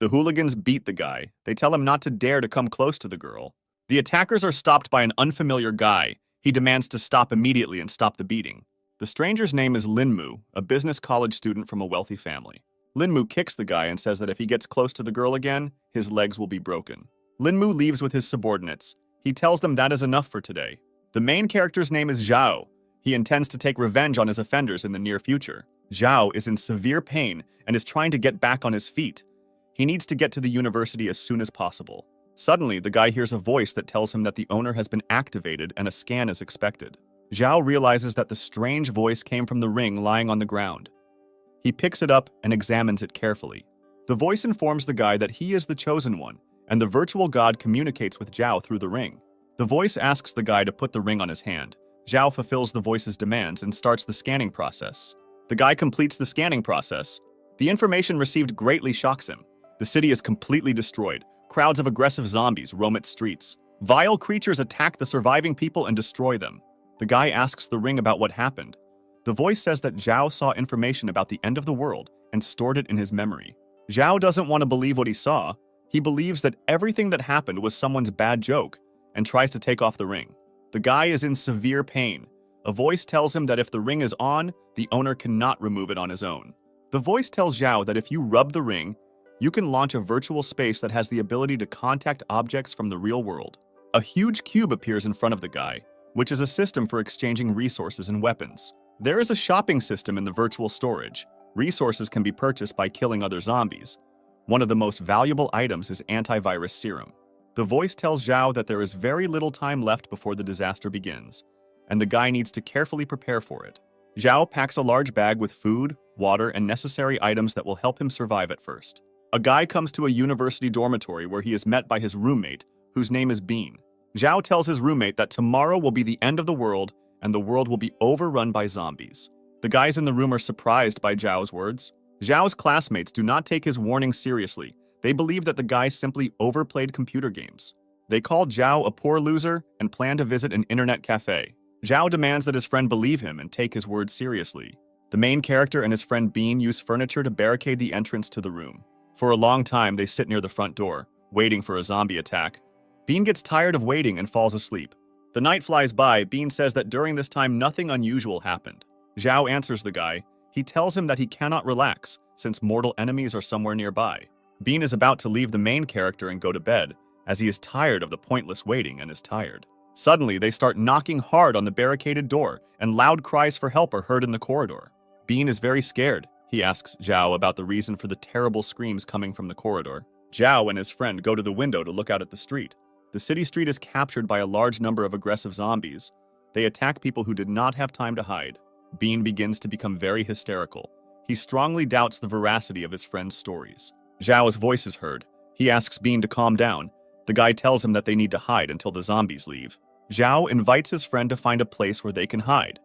The hooligans beat the guy. They tell him not to dare to come close to the girl. The attackers are stopped by an unfamiliar guy. He demands to stop immediately and stop the beating. The stranger's name is Linmu, a business college student from a wealthy family. Linmu kicks the guy and says that if he gets close to the girl again, his legs will be broken. Linmu leaves with his subordinates. He tells them that is enough for today. The main character's name is Zhao. He intends to take revenge on his offenders in the near future. Zhao is in severe pain and is trying to get back on his feet. He needs to get to the university as soon as possible. Suddenly, the guy hears a voice that tells him that the owner has been activated and a scan is expected. Zhao realizes that the strange voice came from the ring lying on the ground. He picks it up and examines it carefully. The voice informs the guy that he is the chosen one, and the virtual god communicates with Zhao through the ring. The voice asks the guy to put the ring on his hand. Zhao fulfills the voice's demands and starts the scanning process. The guy completes the scanning process. The information received greatly shocks him. The city is completely destroyed. Crowds of aggressive zombies roam its streets. Vile creatures attack the surviving people and destroy them. The guy asks the ring about what happened. The voice says that Zhao saw information about the end of the world and stored it in his memory. Zhao doesn't want to believe what he saw. He believes that everything that happened was someone's bad joke and tries to take off the ring. The guy is in severe pain. A voice tells him that if the ring is on, the owner cannot remove it on his own. The voice tells Zhao that if you rub the ring, you can launch a virtual space that has the ability to contact objects from the real world. A huge cube appears in front of the guy, which is a system for exchanging resources and weapons. There is a shopping system in the virtual storage. Resources can be purchased by killing other zombies. One of the most valuable items is antivirus serum. The voice tells Zhao that there is very little time left before the disaster begins, and the guy needs to carefully prepare for it. Zhao packs a large bag with food, water, and necessary items that will help him survive at first. A guy comes to a university dormitory where he is met by his roommate, whose name is Bean. Zhao tells his roommate that tomorrow will be the end of the world and the world will be overrun by zombies. The guys in the room are surprised by Zhao's words. Zhao's classmates do not take his warning seriously. They believe that the guy simply overplayed computer games. They call Zhao a poor loser and plan to visit an internet cafe. Zhao demands that his friend believe him and take his words seriously. The main character and his friend Bean use furniture to barricade the entrance to the room. For a long time, they sit near the front door, waiting for a zombie attack. Bean gets tired of waiting and falls asleep. The night flies by. Bean says that during this time, nothing unusual happened. Zhao answers the guy. He tells him that he cannot relax, since mortal enemies are somewhere nearby. Bean is about to leave the main character and go to bed, as he is tired of the pointless waiting and is tired. Suddenly, they start knocking hard on the barricaded door, and loud cries for help are heard in the corridor. Bean is very scared. He asks Zhao about the reason for the terrible screams coming from the corridor. Zhao and his friend go to the window to look out at the street. The city street is captured by a large number of aggressive zombies. They attack people who did not have time to hide. Bean begins to become very hysterical. He strongly doubts the veracity of his friend's stories. Zhao's voice is heard. He asks Bean to calm down. The guy tells him that they need to hide until the zombies leave. Zhao invites his friend to find a place where they can hide.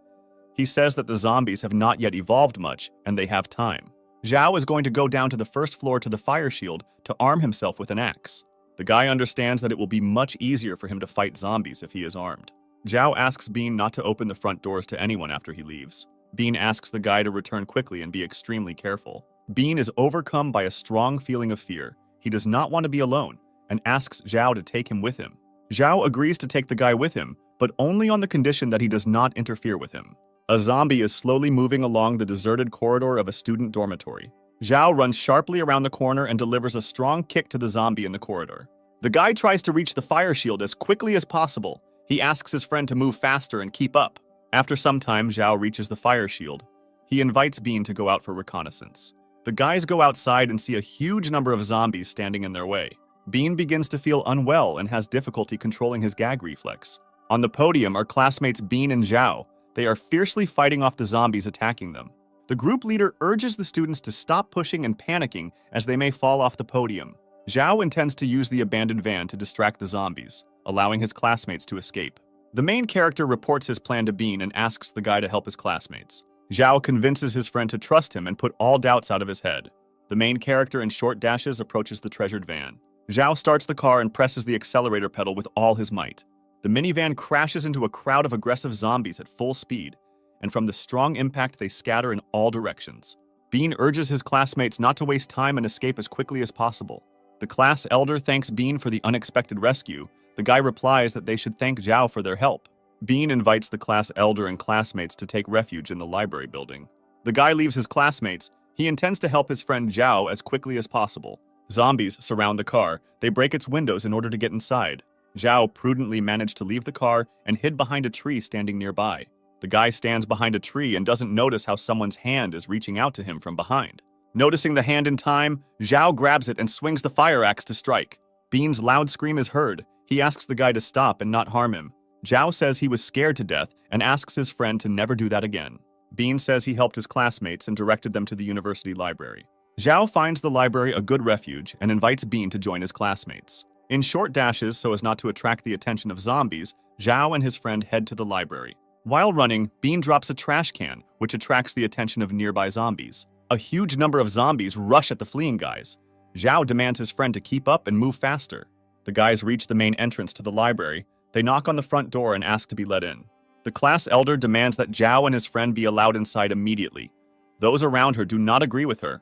He says that the zombies have not yet evolved much, and they have time. Zhao is going to go down to the first floor to the fire shield to arm himself with an axe. The guy understands that it will be much easier for him to fight zombies if he is armed. Zhao asks Bean not to open the front doors to anyone after he leaves. Bean asks the guy to return quickly and be extremely careful. Bean is overcome by a strong feeling of fear. He does not want to be alone and asks Zhao to take him with him. Zhao agrees to take the guy with him, but only on the condition that he does not interfere with him. A zombie is slowly moving along the deserted corridor of a student dormitory. Zhao runs sharply around the corner and delivers a strong kick to the zombie in the corridor. The guy tries to reach the fire shield as quickly as possible. He asks his friend to move faster and keep up. After some time, Zhao reaches the fire shield. He invites Bean to go out for reconnaissance. The guys go outside and see a huge number of zombies standing in their way. Bean begins to feel unwell and has difficulty controlling his gag reflex. On the podium are classmates Bean and Zhao. They are fiercely fighting off the zombies attacking them. The group leader urges the students to stop pushing and panicking as they may fall off the podium. Zhao intends to use the abandoned van to distract the zombies, allowing his classmates to escape. The main character reports his plan to Bean and asks the guy to help his classmates. Zhao convinces his friend to trust him and put all doubts out of his head. The main character in short dashes approaches the treasured van. Zhao starts the car and presses the accelerator pedal with all his might. The minivan crashes into a crowd of aggressive zombies at full speed, and from the strong impact they scatter in all directions. Bean urges his classmates not to waste time and escape as quickly as possible. The class elder thanks Bean for the unexpected rescue. The guy replies that they should thank Zhao for their help. Bean invites the class elder and classmates to take refuge in the library building. The guy leaves his classmates. He intends to help his friend Zhao as quickly as possible. Zombies surround the car. They break its windows in order to get inside. Zhao prudently managed to leave the car and hid behind a tree standing nearby. The guy stands behind a tree and doesn't notice how someone's hand is reaching out to him from behind. Noticing the hand in time, Zhao grabs it and swings the fire axe to strike. Bean's loud scream is heard. He asks the guy to stop and not harm him. Zhao says he was scared to death and asks his friend to never do that again. Bean says he helped his classmates and directed them to the university library. Zhao finds the library a good refuge and invites Bean to join his classmates. In short dashes, so as not to attract the attention of zombies, Zhao and his friend head to the library. While running, Bean drops a trash can, which attracts the attention of nearby zombies. A huge number of zombies rush at the fleeing guys. Zhao demands his friend to keep up and move faster. The guys reach the main entrance to the library. They knock on the front door and ask to be let in. The class elder demands that Zhao and his friend be allowed inside immediately. Those around her do not agree with her.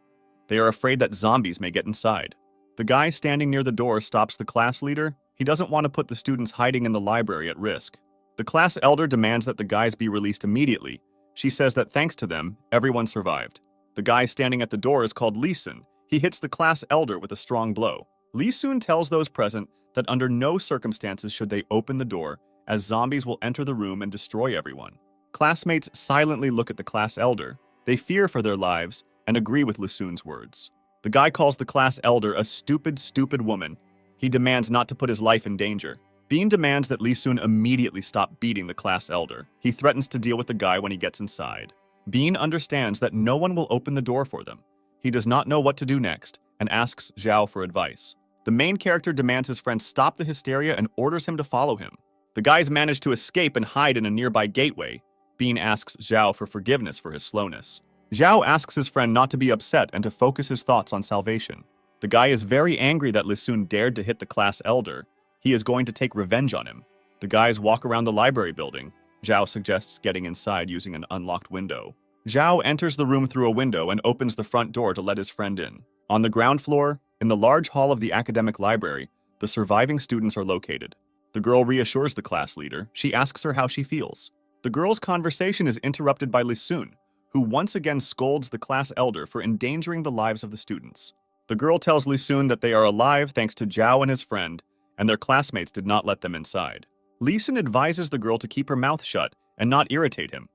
They are afraid that zombies may get inside. The guy standing near the door stops the class leader. He doesn't want to put the students hiding in the library at risk. The class elder demands that the guys be released immediately. She says that thanks to them, everyone survived. The guy standing at the door is called Lee Sun. He hits the class elder with a strong blow. Lee Sun tells those present that under no circumstances should they open the door, as zombies will enter the room and destroy everyone. Classmates silently look at the class elder. They fear for their lives and agree with Lee Sun's words. The guy calls the class elder a stupid, stupid woman. He demands not to put his life in danger. Bean demands that Lee Sun immediately stop beating the class elder. He threatens to deal with the guy when he gets inside. Bean understands that no one will open the door for them. He does not know what to do next and asks Zhao for advice. The main character demands his friend stop the hysteria and orders him to follow him. The guys manage to escape and hide in a nearby gateway. Bean asks Zhao for forgiveness for his slowness. Zhao asks his friend not to be upset and to focus his thoughts on salvation. The guy is very angry that Lee Sun dared to hit the class elder. He is going to take revenge on him. The guys walk around the library building. Zhao suggests getting inside using an unlocked window. Zhao enters the room through a window and opens the front door to let his friend in. On the ground floor, in the large hall of the academic library, the surviving students are located. The girl reassures the class leader. She asks her how she feels. The girl's conversation is interrupted by Lee Sun, who once again scolds the class elder for endangering the lives of the students. The girl tells Lee Sun that they are alive thanks to Zhao and his friend, and their classmates did not let them inside. Lee Sun advises the girl to keep her mouth shut and not irritate him.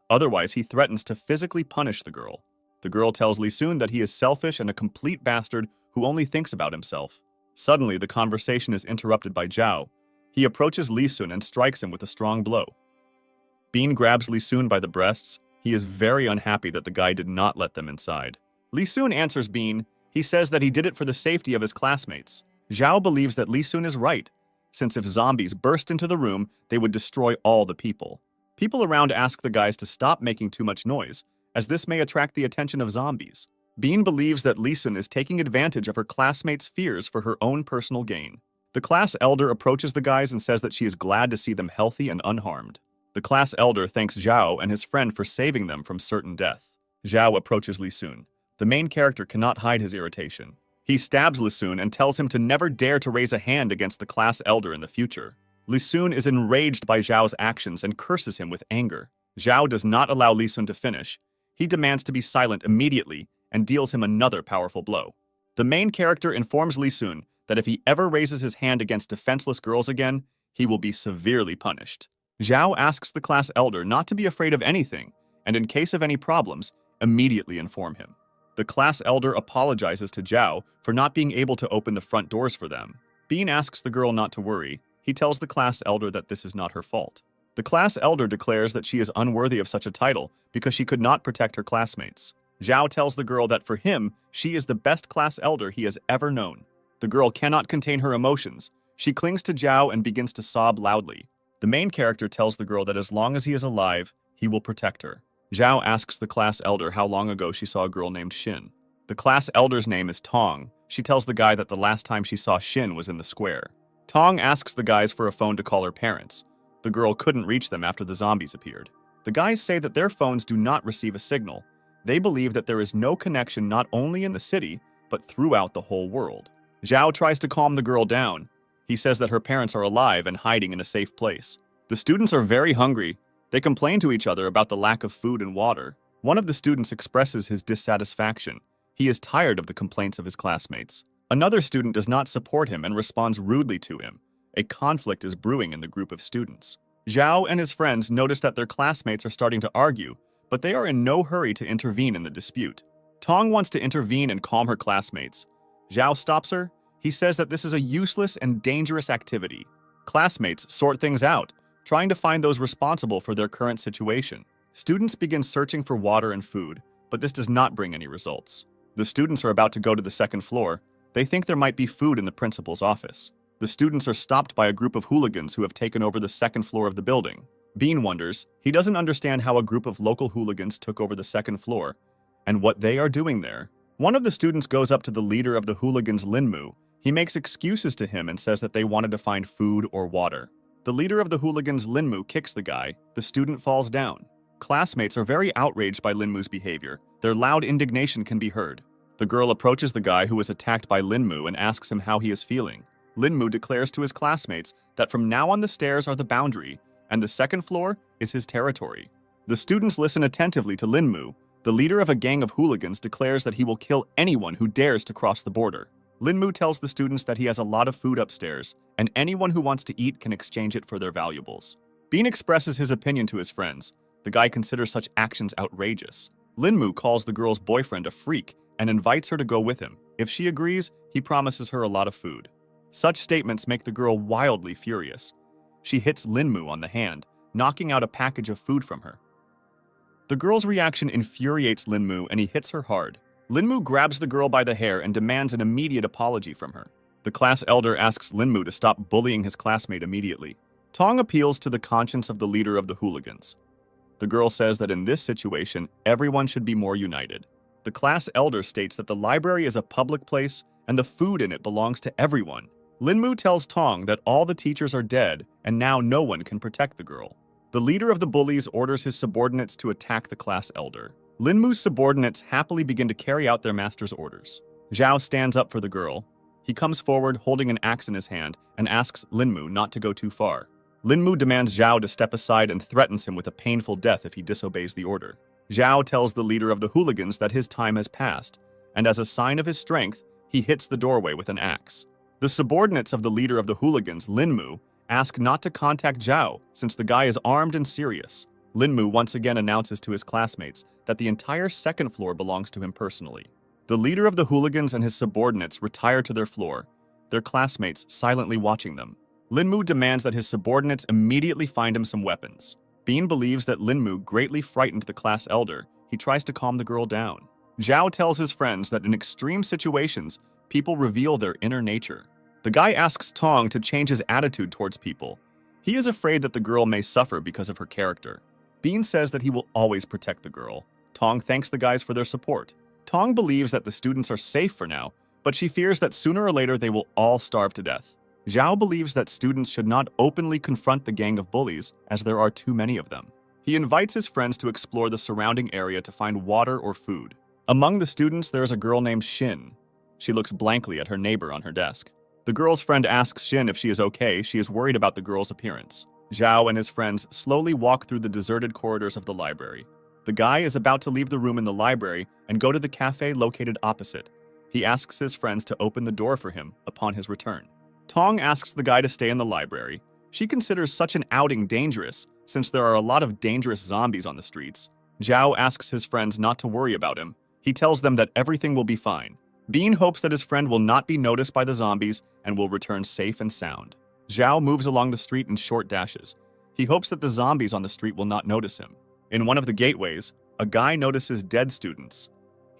Otherwise, he threatens to physically punish the girl. The girl tells Lee Sun that he is selfish and a complete bastard who only thinks about himself. Suddenly, the conversation is interrupted by Zhao. He approaches Lee Sun and strikes him with a strong blow. Bean grabs Lee Sun by the breasts. He is very unhappy that the guy did not let them inside. Lee Sun answers Bean. He says that he did it for the safety of his classmates. Zhao believes that Lee Sun is right, since if zombies burst into the room, they would destroy all the people. People around ask the guys to stop making too much noise, as this may attract the attention of zombies. Bean believes that Lee Sun is taking advantage of her classmates' fears for her own personal gain. The class elder approaches the guys and says that she is glad to see them healthy and unharmed. The class elder thanks Zhao and his friend for saving them from certain death. Zhao approaches Lee Sun. The main character cannot hide his irritation. He stabs Lee Sun and tells him to never dare to raise a hand against the class elder in the future. Lee Sun is enraged by Zhao's actions and curses him with anger. Zhao does not allow Lee Sun to finish. He demands to be silent immediately and deals him another powerful blow. The main character informs Lee Sun that if he ever raises his hand against defenseless girls again, he will be severely punished. Zhao asks the class elder not to be afraid of anything, and in case of any problems, immediately inform him. The class elder apologizes to Zhao for not being able to open the front doors for them. Bean asks the girl not to worry. He tells the class elder that this is not her fault. The class elder declares that she is unworthy of such a title because she could not protect her classmates. Zhao tells the girl that for him, she is the best class elder he has ever known. The girl cannot contain her emotions. She clings to Zhao and begins to sob loudly. The main character tells the girl that as long as he is alive, he will protect her. Zhao asks the class elder how long ago she saw a girl named Xin. The class elder's name is Tong. She tells the guy that the last time she saw Xin was in the square. Tong asks the guys for a phone to call her parents. The girl couldn't reach them after the zombies appeared. The guys say that their phones do not receive a signal. They believe that there is no connection not only in the city, but throughout the whole world. Zhao tries to calm the girl down. He says that her parents are alive and hiding in a safe place. The students are very hungry. They complain to each other about the lack of food and water. One of the students expresses his dissatisfaction. He is tired of the complaints of his classmates. Another student does not support him and responds rudely to him. A conflict is brewing in the group of students. Zhao and his friends notice that their classmates are starting to argue, but they are in no hurry to intervene in the dispute. Tong wants to intervene and calm her classmates. Zhao stops her. He says that this is a useless and dangerous activity. Classmates sort things out, trying to find those responsible for their current situation. Students begin searching for water and food, but this does not bring any results. The students are about to go to the second floor. They think there might be food in the principal's office. The students are stopped by a group of hooligans who have taken over the second floor of the building. Bean wonders. He doesn't understand how a group of local hooligans took over the second floor and what they are doing there. One of the students goes up to the leader of the hooligans, Linmu. He makes excuses to him and says that they wanted to find food or water. The leader of the hooligans, Linmu, kicks the guy. The student falls down. Classmates are very outraged by Linmu's behavior. Their loud indignation can be heard. The girl approaches the guy who was attacked by Linmu and asks him how he is feeling. Linmu declares to his classmates that from now on the stairs are the boundary, and the second floor is his territory. The students listen attentively to Linmu. The leader of a gang of hooligans declares that he will kill anyone who dares to cross the border. Linmu tells the students that he has a lot of food upstairs, and anyone who wants to eat can exchange it for their valuables. Bean expresses his opinion to his friends. The guy considers such actions outrageous. Linmu calls the girl's boyfriend a freak and invites her to go with him. If she agrees, he promises her a lot of food. Such statements make the girl wildly furious. She hits Linmu on the hand, knocking out a package of food from her. The girl's reaction infuriates Linmu and he hits her hard. Linmu grabs the girl by the hair and demands an immediate apology from her. The class elder asks Linmu to stop bullying his classmate immediately. Tong appeals to the conscience of the leader of the hooligans. The girl says that in this situation, everyone should be more united. The class elder states that the library is a public place and the food in it belongs to everyone. Linmu tells Tong that all the teachers are dead and now no one can protect the girl. The leader of the bullies orders his subordinates to attack the class elder. Linmu's subordinates happily begin to carry out their master's orders. Zhao stands up for the girl. He comes forward holding an axe in his hand and asks Linmu not to go too far. Linmu demands Zhao to step aside and threatens him with a painful death if he disobeys the order. Zhao tells the leader of the hooligans that his time has passed, and as a sign of his strength, he hits the doorway with an axe. The subordinates of the leader of the hooligans, Linmu, ask not to contact Zhao since the guy is armed and serious. Linmu once again announces to his classmates that the entire second floor belongs to him personally. The leader of the hooligans and his subordinates retire to their floor, their classmates silently watching them. Linmu demands that his subordinates immediately find him some weapons. Bean believes that Linmu greatly frightened the class elder. He tries to calm the girl down. Zhao tells his friends that in extreme situations, people reveal their inner nature. The guy asks Tong to change his attitude towards people. He is afraid that the girl may suffer because of her character. Bean says that he will always protect the girl. Tong thanks the guys for their support. Tong believes that the students are safe for now, but she fears that sooner or later they will all starve to death. Zhao believes that students should not openly confront the gang of bullies, as there are too many of them. He invites his friends to explore the surrounding area to find water or food. Among the students, there is a girl named Shin. She looks blankly at her neighbor on her desk. The girl's friend asks Shin if she is okay. She is worried about the girl's appearance. Zhao and his friends slowly walk through the deserted corridors of the library. The guy is about to leave the room in the library and go to the cafe located opposite. He asks his friends to open the door for him upon his return. Tong asks the guy to stay in the library. She considers such an outing dangerous, since there are a lot of dangerous zombies on the streets. Zhao asks his friends not to worry about him. He tells them that everything will be fine. Bean hopes that his friend will not be noticed by the zombies and will return safe and sound. Zhao moves along the street in short dashes. He hopes that the zombies on the street will not notice him. In one of the gateways, a guy notices dead students.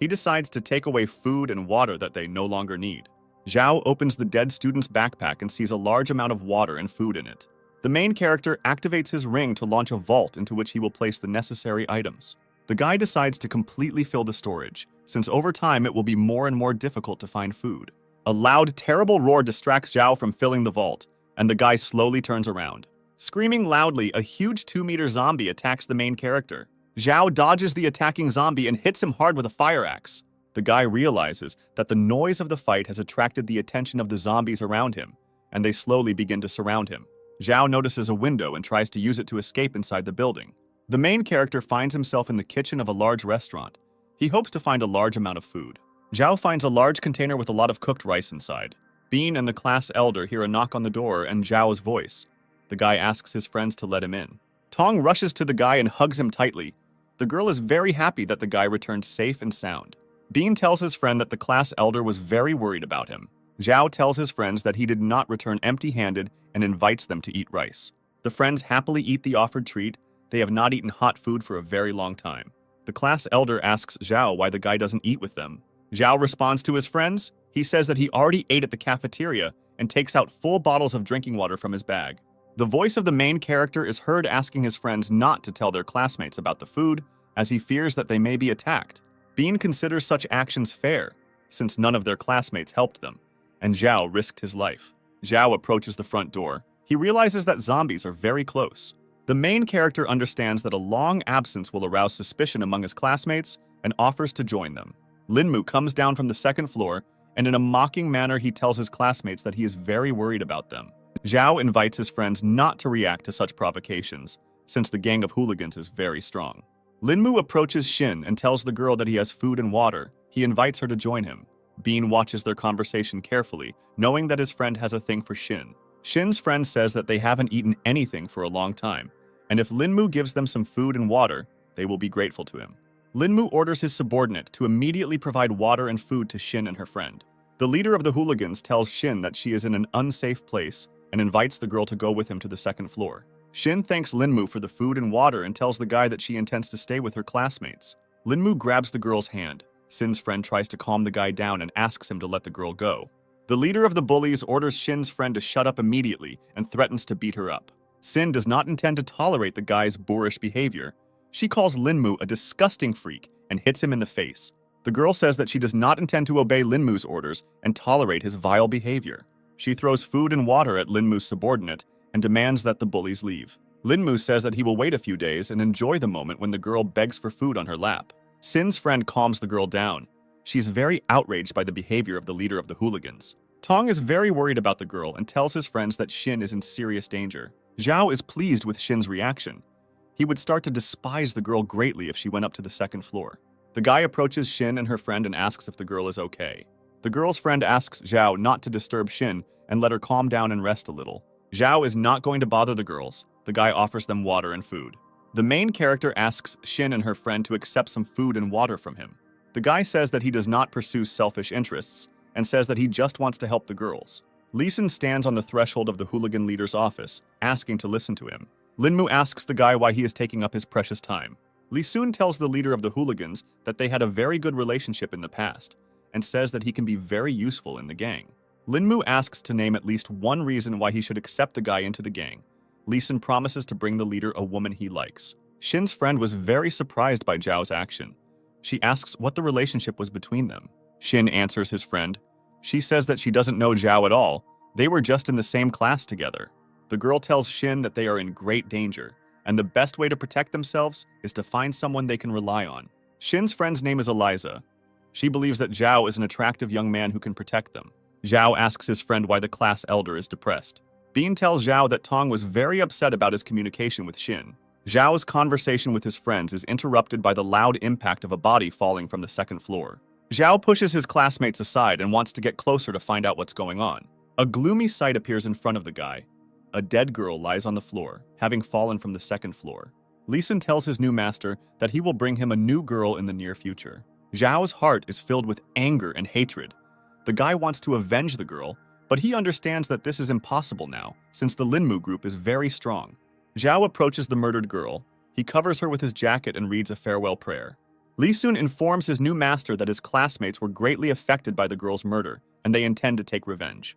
He decides to take away food and water that they no longer need. Zhao opens the dead student's backpack and sees a large amount of water and food in it. The main character activates his ring to launch a vault into which he will place the necessary items. The guy decides to completely fill the storage, since over time it will be more and more difficult to find food. A loud, terrible roar distracts Zhao from filling the vault, and the guy slowly turns around. Screaming loudly, a huge 2-meter zombie attacks the main character. Zhao dodges the attacking zombie and hits him hard with a fire axe. The guy realizes that the noise of the fight has attracted the attention of the zombies around him, and they slowly begin to surround him. Zhao notices a window and tries to use it to escape inside the building. The main character finds himself in the kitchen of a large restaurant. He hopes to find a large amount of food. Zhao finds a large container with a lot of cooked rice inside. Bean and the class elder hear a knock on the door and Zhao's voice. The guy asks his friends to let him in. Tong rushes to the guy and hugs him tightly. The girl is very happy that the guy returned safe and sound. Bean tells his friend that the class elder was very worried about him. Zhao tells his friends that he did not return empty-handed and invites them to eat rice. The friends happily eat the offered treat. They have not eaten hot food for a very long time. The class elder asks Zhao why the guy doesn't eat with them. Zhao responds to his friends. He says that he already ate at the cafeteria and takes out full bottles of drinking water from his bag. The voice of the main character is heard asking his friends not to tell their classmates about the food, as he fears that they may be attacked. Bean considers such actions fair, since none of their classmates helped them, and Zhao risked his life. Zhao approaches the front door. He realizes that zombies are very close. The main character understands that a long absence will arouse suspicion among his classmates and offers to join them. Linmu comes down from the second floor, and in a mocking manner he tells his classmates that he is very worried about them. Zhao invites his friends not to react to such provocations, since the gang of hooligans is very strong. Linmu approaches Shin and tells the girl that he has food and water. He invites her to join him. Bean watches their conversation carefully, knowing that his friend has a thing for Shin. Shin's friend says that they haven't eaten anything for a long time, and if Linmu gives them some food and water, they will be grateful to him. Linmu orders his subordinate to immediately provide water and food to Shin and her friend. The leader of the hooligans tells Shin that she is in an unsafe place and invites the girl to go with him to the second floor. Shin thanks Linmu for the food and water and tells the guy that she intends to stay with her classmates. Linmu grabs the girl's hand. Shin's friend tries to calm the guy down and asks him to let the girl go. The leader of the bullies orders Shin's friend to shut up immediately and threatens to beat her up. Shin does not intend to tolerate the guy's boorish behavior. She calls Linmu a disgusting freak and hits him in the face. The girl says that she does not intend to obey Linmu's orders and tolerate his vile behavior. She throws food and water at Linmu's subordinate and demands that the bullies leave. Linmu says that he will wait a few days and enjoy the moment when the girl begs for food on her lap. Shin's friend calms the girl down. She's very outraged by the behavior of the leader of the hooligans. Tong is very worried about the girl and tells his friends that Shin is in serious danger. Zhao is pleased with Shin's reaction. He would start to despise the girl greatly if she went up to the second floor. The guy approaches Shin and her friend and asks if the girl is okay. The girl's friend asks Zhao not to disturb Shin and let her calm down and rest a little. Zhao is not going to bother the girls. The guy offers them water and food. The main character asks Shin and her friend to accept some food and water from him. The guy says that he does not pursue selfish interests and says that he just wants to help the girls. Lee Sun stands on the threshold of the hooligan leader's office, asking to listen to him. Linmu asks the guy why he is taking up his precious time. Lee Sun tells the leader of the hooligans that they had a very good relationship in the past and says that he can be very useful in the gang. Linmu asks to name at least one reason why he should accept the guy into the gang. Lee Sun promises to bring the leader a woman he likes. Shin's friend was very surprised by Zhao's action. She asks what the relationship was between them. Shin answers his friend. She says that she doesn't know Zhao at all. They were just in the same class together. The girl tells Shin that they are in great danger, and the best way to protect themselves is to find someone they can rely on. Shin's friend's name is Eliza. She believes that Zhao is an attractive young man who can protect them. Zhao asks his friend why the class elder is depressed. Bean tells Zhao that Tong was very upset about his communication with Shin. Zhao's conversation with his friends is interrupted by the loud impact of a body falling from the second floor. Zhao pushes his classmates aside and wants to get closer to find out what's going on. A gloomy sight appears in front of the guy. A dead girl lies on the floor, having fallen from the second floor. Lee Sun tells his new master that he will bring him a new girl in the near future. Zhao's heart is filled with anger and hatred. The guy wants to avenge the girl, but he understands that this is impossible now, since the Linmu group is very strong. Zhao approaches the murdered girl. He covers her with his jacket and reads a farewell prayer. Lee Sun informs his new master that his classmates were greatly affected by the girl's murder, and they intend to take revenge.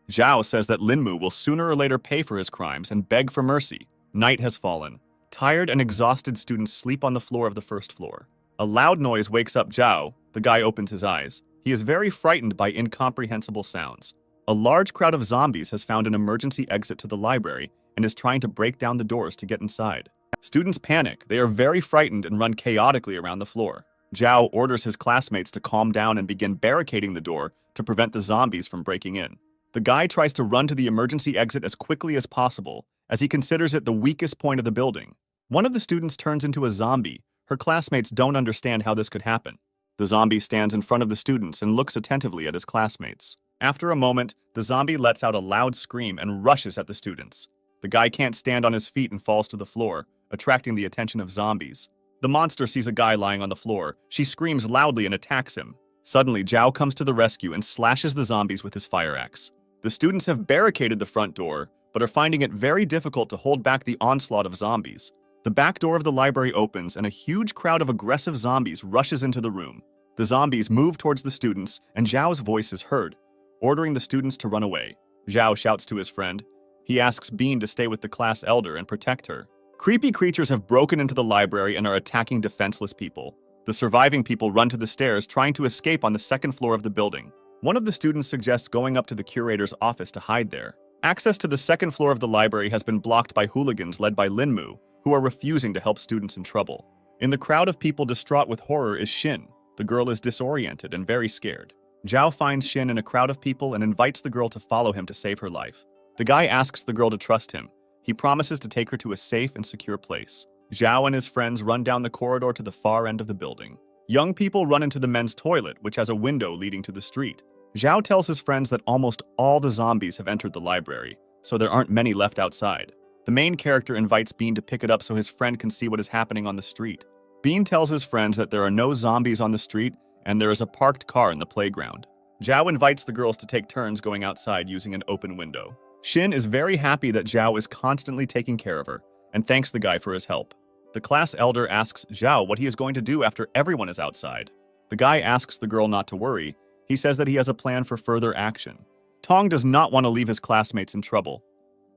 Zhao says that Linmu will sooner or later pay for his crimes and beg for mercy. Night has fallen. Tired and exhausted students sleep on the floor of the first floor. A loud noise wakes up Zhao. The guy opens his eyes. He is very frightened by incomprehensible sounds. A large crowd of zombies has found an emergency exit to the library and is trying to break down the doors to get inside. Students panic. They are very frightened and run chaotically around the floor. Zhao orders his classmates to calm down and begin barricading the door to prevent the zombies from breaking in. The guy tries to run to the emergency exit as quickly as possible, as he considers it the weakest point of the building. One of the students turns into a zombie. Her classmates don't understand how this could happen. The zombie stands in front of the students and looks attentively at his classmates. After a moment, the zombie lets out a loud scream and rushes at the students. The guy can't stand on his feet and falls to the floor, attracting the attention of zombies. The monster sees a guy lying on the floor. She screams loudly and attacks him. Suddenly, Zhao comes to the rescue and slashes the zombies with his fire axe. The students have barricaded the front door, but are finding it very difficult to hold back the onslaught of zombies. The back door of the library opens and a huge crowd of aggressive zombies rushes into the room. The zombies move towards the students and Zhao's voice is heard, ordering the students to run away. Zhao shouts to his friend. He asks Bean to stay with the class elder and protect her. Creepy creatures have broken into the library and are attacking defenseless people. The surviving people run to the stairs, trying to escape on the second floor of the building. One of the students suggests going up to the curator's office to hide there. Access to the second floor of the library has been blocked by hooligans led by Linmu, who are refusing to help students in trouble. In the crowd of people distraught with horror is Shin. The girl is disoriented and very scared. Zhao finds Shin in a crowd of people and invites the girl to follow him to save her life. The guy asks the girl to trust him. He promises to take her to a safe and secure place. Zhao and his friends run down the corridor to the far end of the building. Young people run into the men's toilet, which has a window leading to the street. Zhao tells his friends that almost all the zombies have entered the library, so there aren't many left outside. The main character invites Bean to pick it up so his friend can see what is happening on the street. Bean tells his friends that there are no zombies on the street and there is a parked car in the playground. Zhao invites the girls to take turns going outside using an open window. Shin is very happy that Zhao is constantly taking care of her and thanks the guy for his help. The class elder asks Zhao what he is going to do after everyone is outside. The guy asks the girl not to worry. He says that he has a plan for further action. Tong does not want to leave his classmates in trouble.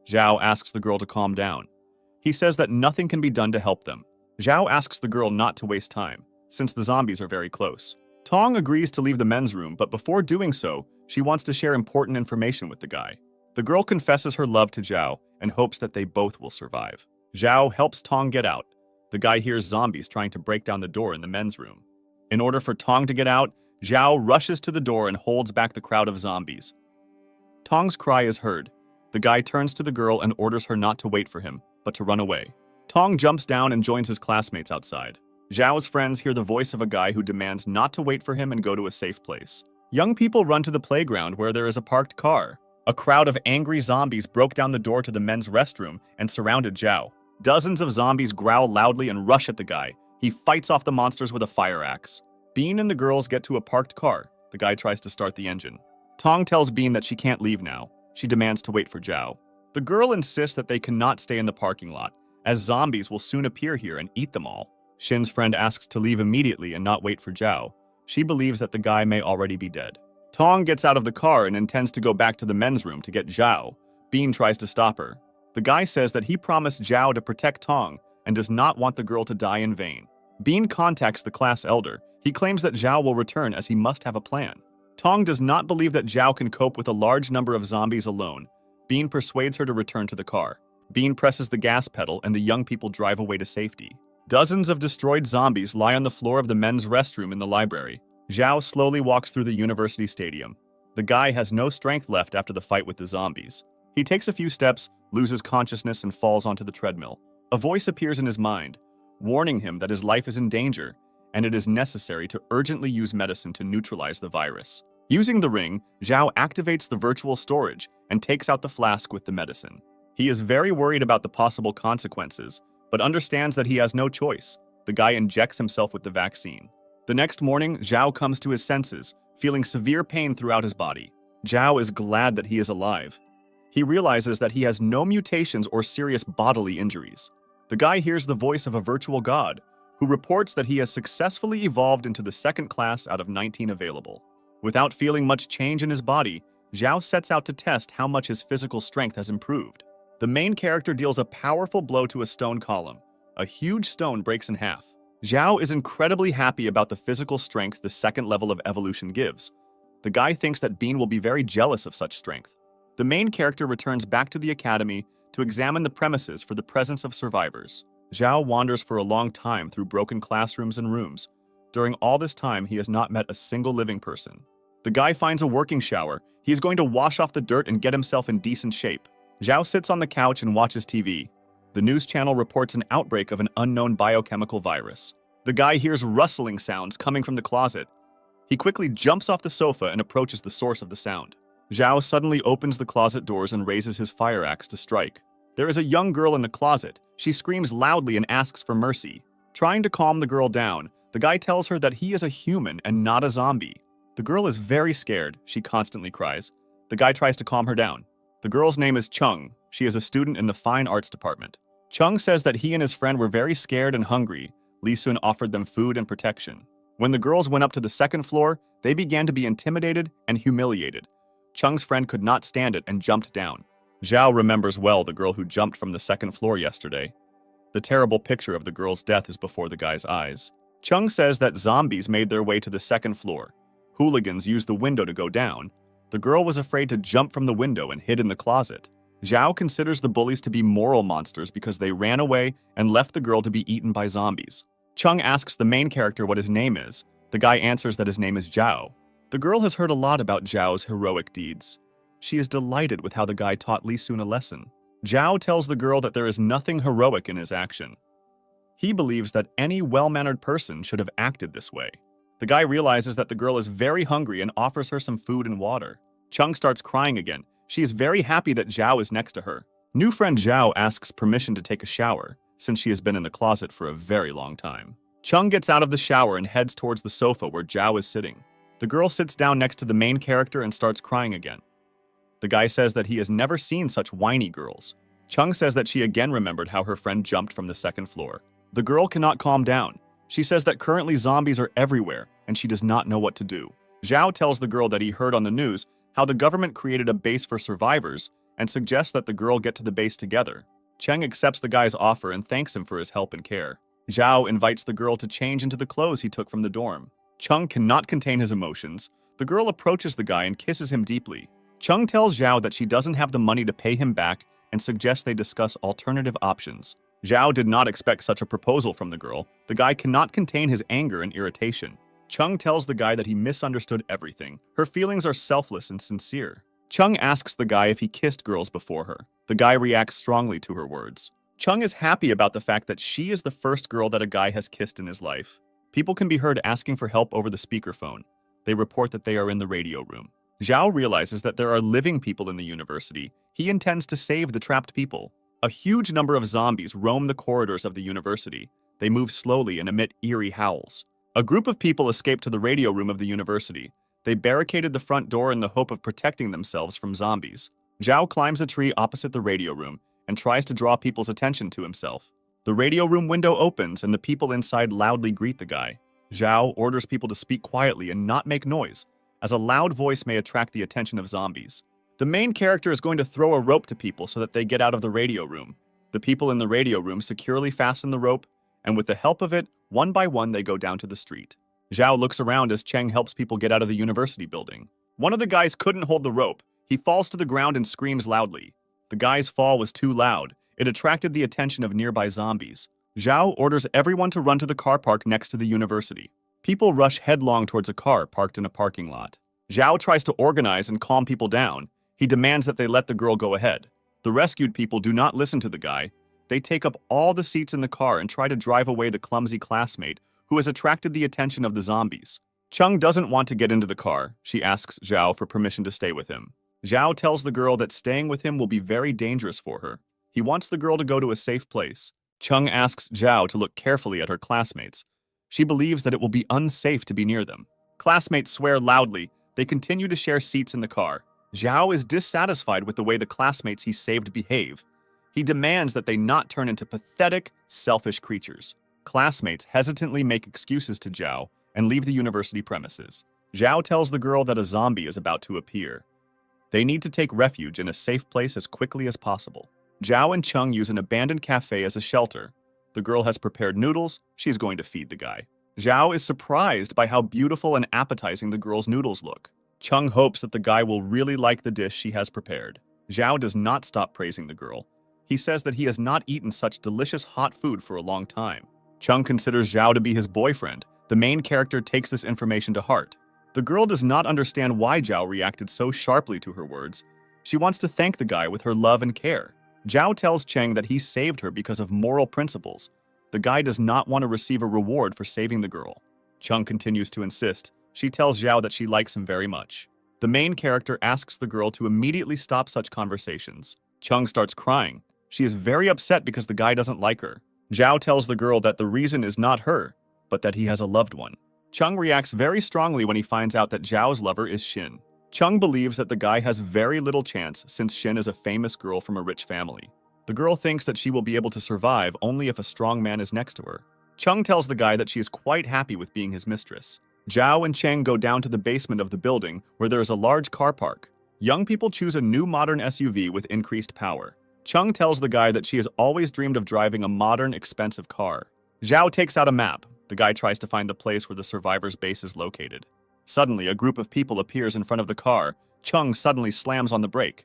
Zhao asks the girl to calm down. He says that nothing can be done to help them. Zhao asks the girl not to waste time, since the zombies are very close. Tong agrees to leave the men's room, but before doing so, she wants to share important information with the guy. The girl confesses her love to Zhao and hopes that they both will survive. Zhao helps Tong get out. The guy hears zombies trying to break down the door in the men's room. In order for Tong to get out, Zhao rushes to the door and holds back the crowd of zombies. Tong's cry is heard. The guy turns to the girl and orders her not to wait for him, but to run away. Tong jumps down and joins his classmates outside. Zhao's friends hear the voice of a guy who demands not to wait for him and go to a safe place. Young people run to the playground where there is a parked car. A crowd of angry zombies broke down the door to the men's restroom and surrounded Zhao. Dozens of zombies growl loudly and rush at the guy. He fights off the monsters with a fire axe. Bean and the girls get to a parked car. The guy tries to start the engine. Tong tells Bean that she can't leave now. She demands to wait for Zhao. The girl insists that they cannot stay in the parking lot, as zombies will soon appear here and eat them all. Shin's friend asks to leave immediately and not wait for Zhao. She believes that the guy may already be dead. Tong gets out of the car and intends to go back to the men's room to get Zhao. Bean tries to stop her. The guy says that he promised Zhao to protect Tong and does not want the girl to die in vain. Bean contacts the class elder. He claims that Zhao will return as he must have a plan. Tong does not believe that Zhao can cope with a large number of zombies alone. Bean persuades her to return to the car. Bean presses the gas pedal and the young people drive away to safety. Dozens of destroyed zombies lie on the floor of the men's restroom in the library. Zhao slowly walks through the university stadium. The guy has no strength left after the fight with the zombies. He takes a few steps, loses consciousness, and falls onto the treadmill. A voice appears in his mind, warning him that his life is in danger, and it is necessary to urgently use medicine to neutralize the virus. Using the ring, Zhao activates the virtual storage and takes out the flask with the medicine. He is very worried about the possible consequences, but understands that he has no choice. The guy injects himself with the vaccine. The next morning, Zhao comes to his senses, feeling severe pain throughout his body. Zhao is glad that he is alive. He realizes that he has no mutations or serious bodily injuries. The guy hears the voice of a virtual god, who reports that he has successfully evolved into the second class out of 19 available. Without feeling much change in his body, Zhao sets out to test how much his physical strength has improved. The main character deals a powerful blow to a stone column. A huge stone breaks in half. Zhao is incredibly happy about the physical strength the second level of evolution gives. The guy thinks that Bean will be very jealous of such strength. The main character returns back to the academy to examine the premises for the presence of survivors. Zhao wanders for a long time through broken classrooms and rooms. During all this time, he has not met a single living person. The guy finds a working shower. He is going to wash off the dirt and get himself in decent shape. Zhao sits on the couch and watches TV. The news channel reports an outbreak of an unknown biochemical virus. The guy hears rustling sounds coming from the closet. He quickly jumps off the sofa and approaches the source of the sound. Zhao suddenly opens the closet doors and raises his fire axe to strike. There is a young girl in the closet. She screams loudly and asks for mercy. Trying to calm the girl down, the guy tells her that he is a human and not a zombie. The girl is very scared. She constantly cries. The guy tries to calm her down. The girl's name is Chung. She is a student in the fine arts department. Chung says that he and his friend were very scared and hungry. Lee Sun offered them food and protection. When the girls went up to the second floor, they began to be intimidated and humiliated. Chung's friend could not stand it and jumped down. Zhao remembers well the girl who jumped from the second floor yesterday. The terrible picture of the girl's death is before the guy's eyes. Chung says that zombies made their way to the second floor. Hooligans used the window to go down. The girl was afraid to jump from the window and hid in the closet. Zhao considers the bullies to be moral monsters because they ran away and left the girl to be eaten by zombies. Chung asks the main character what his name is. The guy answers that his name is Zhao. The girl has heard a lot about Zhao's heroic deeds. She is delighted with how the guy taught Lee Sun a lesson. Zhao tells the girl that there is nothing heroic in his action. He believes that any well-mannered person should have acted this way. The guy realizes that the girl is very hungry and offers her some food and water. Chung starts crying again. She is very happy that Zhao is next to her. New friend Zhao asks permission to take a shower, since she has been in the closet for a very long time. Chung gets out of the shower and heads towards the sofa where Zhao is sitting. The girl sits down next to the main character and starts crying again. The guy says that he has never seen such whiny girls. Chung says that she again remembered how her friend jumped from the second floor. The girl cannot calm down. She says that currently zombies are everywhere, and she does not know what to do. Zhao tells the girl that he heard on the news how the government created a base for survivors and suggests that the girl get to the base together. Cheng accepts the guy's offer and thanks him for his help and care. Zhao invites the girl to change into the clothes he took from the dorm. Chung cannot contain his emotions. The girl approaches the guy and kisses him deeply. Chung tells Zhao that she doesn't have the money to pay him back and suggests they discuss alternative options. Zhao did not expect such a proposal from the girl. The guy cannot contain his anger and irritation. Chung tells the guy that he misunderstood everything. Her feelings are selfless and sincere. Chung asks the guy if he kissed girls before her. The guy reacts strongly to her words. Chung is happy about the fact that she is the first girl that a guy has kissed in his life. People can be heard asking for help over the speakerphone. They report that they are in the radio room. Zhao realizes that there are living people in the university. He intends to save the trapped people. A huge number of zombies roam the corridors of the university. They move slowly and emit eerie howls. A group of people escape to the radio room of the university. They barricaded the front door in the hope of protecting themselves from zombies. Zhao climbs a tree opposite the radio room and tries to draw people's attention to himself. The radio room window opens and the people inside loudly greet the guy. Zhao orders people to speak quietly and not make noise, as a loud voice may attract the attention of zombies. The main character is going to throw a rope to people so that they get out of the radio room. The people in the radio room securely fasten the rope, and with the help of it, one by one they go down to the street. Zhao looks around as Cheng helps people get out of the university building. One of the guys couldn't hold the rope. He falls to the ground and screams loudly. The guy's fall was too loud. It attracted the attention of nearby zombies. Zhao orders everyone to run to the car park next to the university. People rush headlong towards a car parked in a parking lot. Zhao tries to organize and calm people down. He demands that they let the girl go ahead. The rescued people do not listen to the guy. They take up all the seats in the car and try to drive away the clumsy classmate who has attracted the attention of the zombies. Chung doesn't want to get into the car. She asks Zhao for permission to stay with him. Zhao tells the girl that staying with him will be very dangerous for her. He wants the girl to go to a safe place. Chung asks Zhao to look carefully at her classmates. She believes that it will be unsafe to be near them. Classmates swear loudly. They continue to share seats in the car. Zhao is dissatisfied with the way the classmates he saved behave. He demands that they not turn into pathetic, selfish creatures. Classmates hesitantly make excuses to Zhao and leave the university premises. Zhao tells the girl that a zombie is about to appear. They need to take refuge in a safe place as quickly as possible. Zhao and Chung use an abandoned cafe as a shelter. The girl has prepared noodles. She's going to feed the guy. Zhao is surprised by how beautiful and appetizing the girl's noodles look. Chung hopes that the guy will really like the dish she has prepared. Zhao does not stop praising the girl. He says that he has not eaten such delicious hot food for a long time. Chung considers Zhao to be his boyfriend. The main character takes this information to heart. The girl does not understand why Zhao reacted so sharply to her words. She wants to thank the guy with her love and care. Zhao tells Cheng that he saved her because of moral principles. The guy does not want to receive a reward for saving the girl. Chung continues to insist. She tells Zhao that she likes him very much. The main character asks the girl to immediately stop such conversations. Chung starts crying. She is very upset because the guy doesn't like her. Zhao tells the girl that the reason is not her, but that he has a loved one. Chung reacts very strongly when he finds out that Zhao's lover is Xin. Chung believes that the guy has very little chance since Xin is a famous girl from a rich family. The girl thinks that she will be able to survive only if a strong man is next to her. Chung tells the guy that she is quite happy with being his mistress. Zhao and Cheng go down to the basement of the building where there is a large car park. Young people choose a new modern SUV with increased power. Chung tells the guy that she has always dreamed of driving a modern, expensive car. Zhao takes out a map. The guy tries to find the place where the survivors' base is located. Suddenly, a group of people appears in front of the car. Chung suddenly slams on the brake.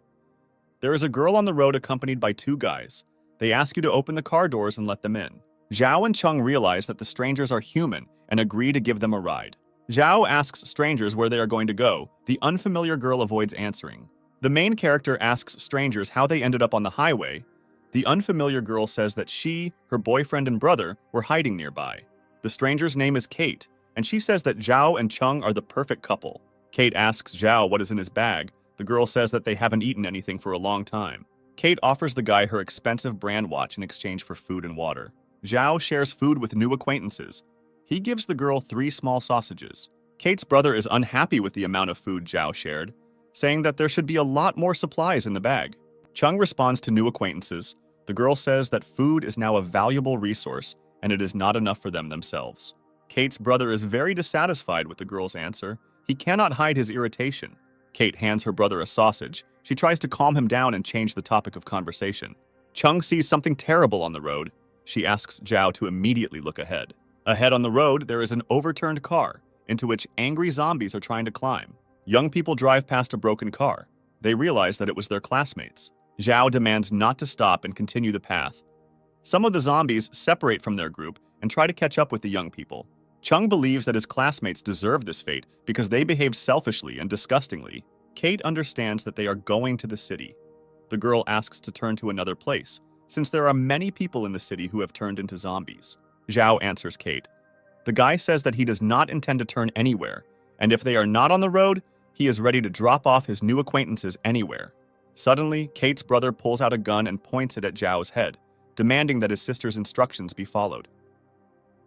There is a girl on the road accompanied by two guys. They ask you to open the car doors and let them in. Zhao and Chung realize that the strangers are human and agree to give them a ride. Zhao asks strangers where they are going to go. The unfamiliar girl avoids answering. The main character asks strangers how they ended up on the highway. The unfamiliar girl says that she, her boyfriend, and brother were hiding nearby. The stranger's name is Kate, and she says that Zhao and Chung are the perfect couple. Kate asks Zhao what is in his bag. The girl says that they haven't eaten anything for a long time. Kate offers the guy her expensive brand watch in exchange for food and water. Zhao shares food with new acquaintances. He gives the girl 3 small sausages. Kate's brother is unhappy with the amount of food Zhao shared, saying that there should be a lot more supplies in the bag. Chung responds to new acquaintances. The girl says that food is now a valuable resource and it is not enough for them themselves. Kate's brother is very dissatisfied with the girl's answer. He cannot hide his irritation. Kate hands her brother a sausage. She tries to calm him down and change the topic of conversation. Chung sees something terrible on the road. She asks Zhao to immediately look ahead. Ahead on the road, there is an overturned car, into which angry zombies are trying to climb. Young people drive past a broken car. They realize that it was their classmates. Zhao demands not to stop and continue the path. Some of the zombies separate from their group and try to catch up with the young people. Chung believes that his classmates deserve this fate because they behaved selfishly and disgustingly. Kate understands that they are going to the city. The girl asks to turn to another place, since there are many people in the city who have turned into zombies. Zhao answers Kate. The guy says that he does not intend to turn anywhere, and if they are not on the road, he is ready to drop off his new acquaintances anywhere. Suddenly, Kate's brother pulls out a gun and points it at Zhao's head, demanding that his sister's instructions be followed.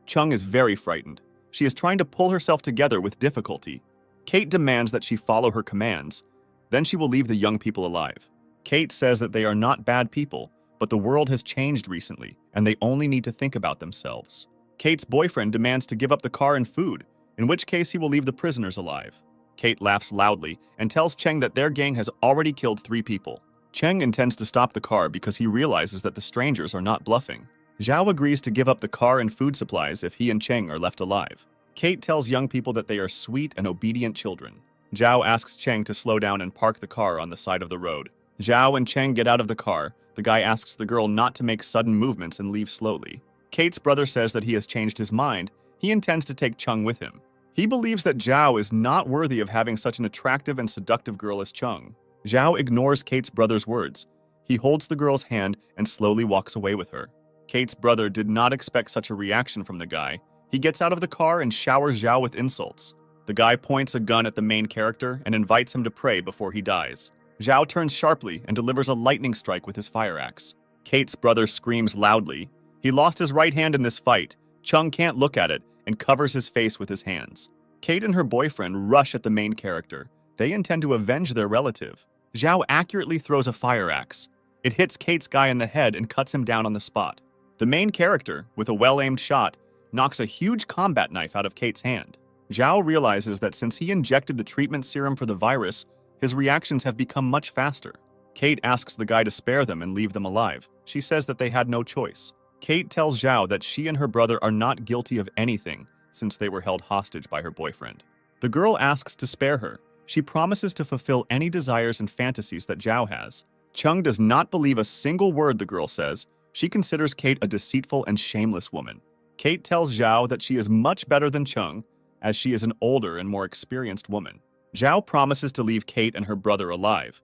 Chung is very frightened. She is trying to pull herself together with difficulty. Kate demands that she follow her commands. Then she will leave the young people alive. Kate says that they are not bad people, but the world has changed recently, and they only need to think about themselves. Kate's boyfriend demands to give up the car and food, in which case he will leave the prisoners alive. Kate laughs loudly and tells Cheng that their gang has already killed 3 people. Cheng intends to stop the car because he realizes that the strangers are not bluffing. Zhao agrees to give up the car and food supplies if he and Cheng are left alive. Kate tells young people that they are sweet and obedient children. Zhao asks Cheng to slow down and park the car on the side of the road. Zhao and Cheng get out of the car. The guy asks the girl not to make sudden movements and leave slowly. Kate's brother says that he has changed his mind. He intends to take Chung with him. He believes that Zhao is not worthy of having such an attractive and seductive girl as Chung. Zhao ignores Kate's brother's words. He holds the girl's hand and slowly walks away with her. Kate's brother did not expect such a reaction from the guy. He gets out of the car and showers Zhao with insults. The guy points a gun at the main character and invites him to pray before he dies. Zhao turns sharply and delivers a lightning strike with his fire axe. Kate's brother screams loudly. He lost his right hand in this fight. Chung can't look at it and covers his face with his hands. Kate and her boyfriend rush at the main character. They intend to avenge their relative. Zhao accurately throws a fire axe. It hits Kate's guy in the head and cuts him down on the spot. The main character, with a well-aimed shot, knocks a huge combat knife out of Kate's hand. Zhao realizes that since he injected the treatment serum for the virus, his reactions have become much faster. Kate asks the guy to spare them and leave them alive. She says that they had no choice. Kate tells Zhao that she and her brother are not guilty of anything since they were held hostage by her boyfriend. The girl asks to spare her. She promises to fulfill any desires and fantasies that Zhao has. Chung does not believe a single word the girl says. She considers Kate a deceitful and shameless woman. Kate tells Zhao that she is much better than Chung, as she is an older and more experienced woman. Zhao promises to leave Kate and her brother alive.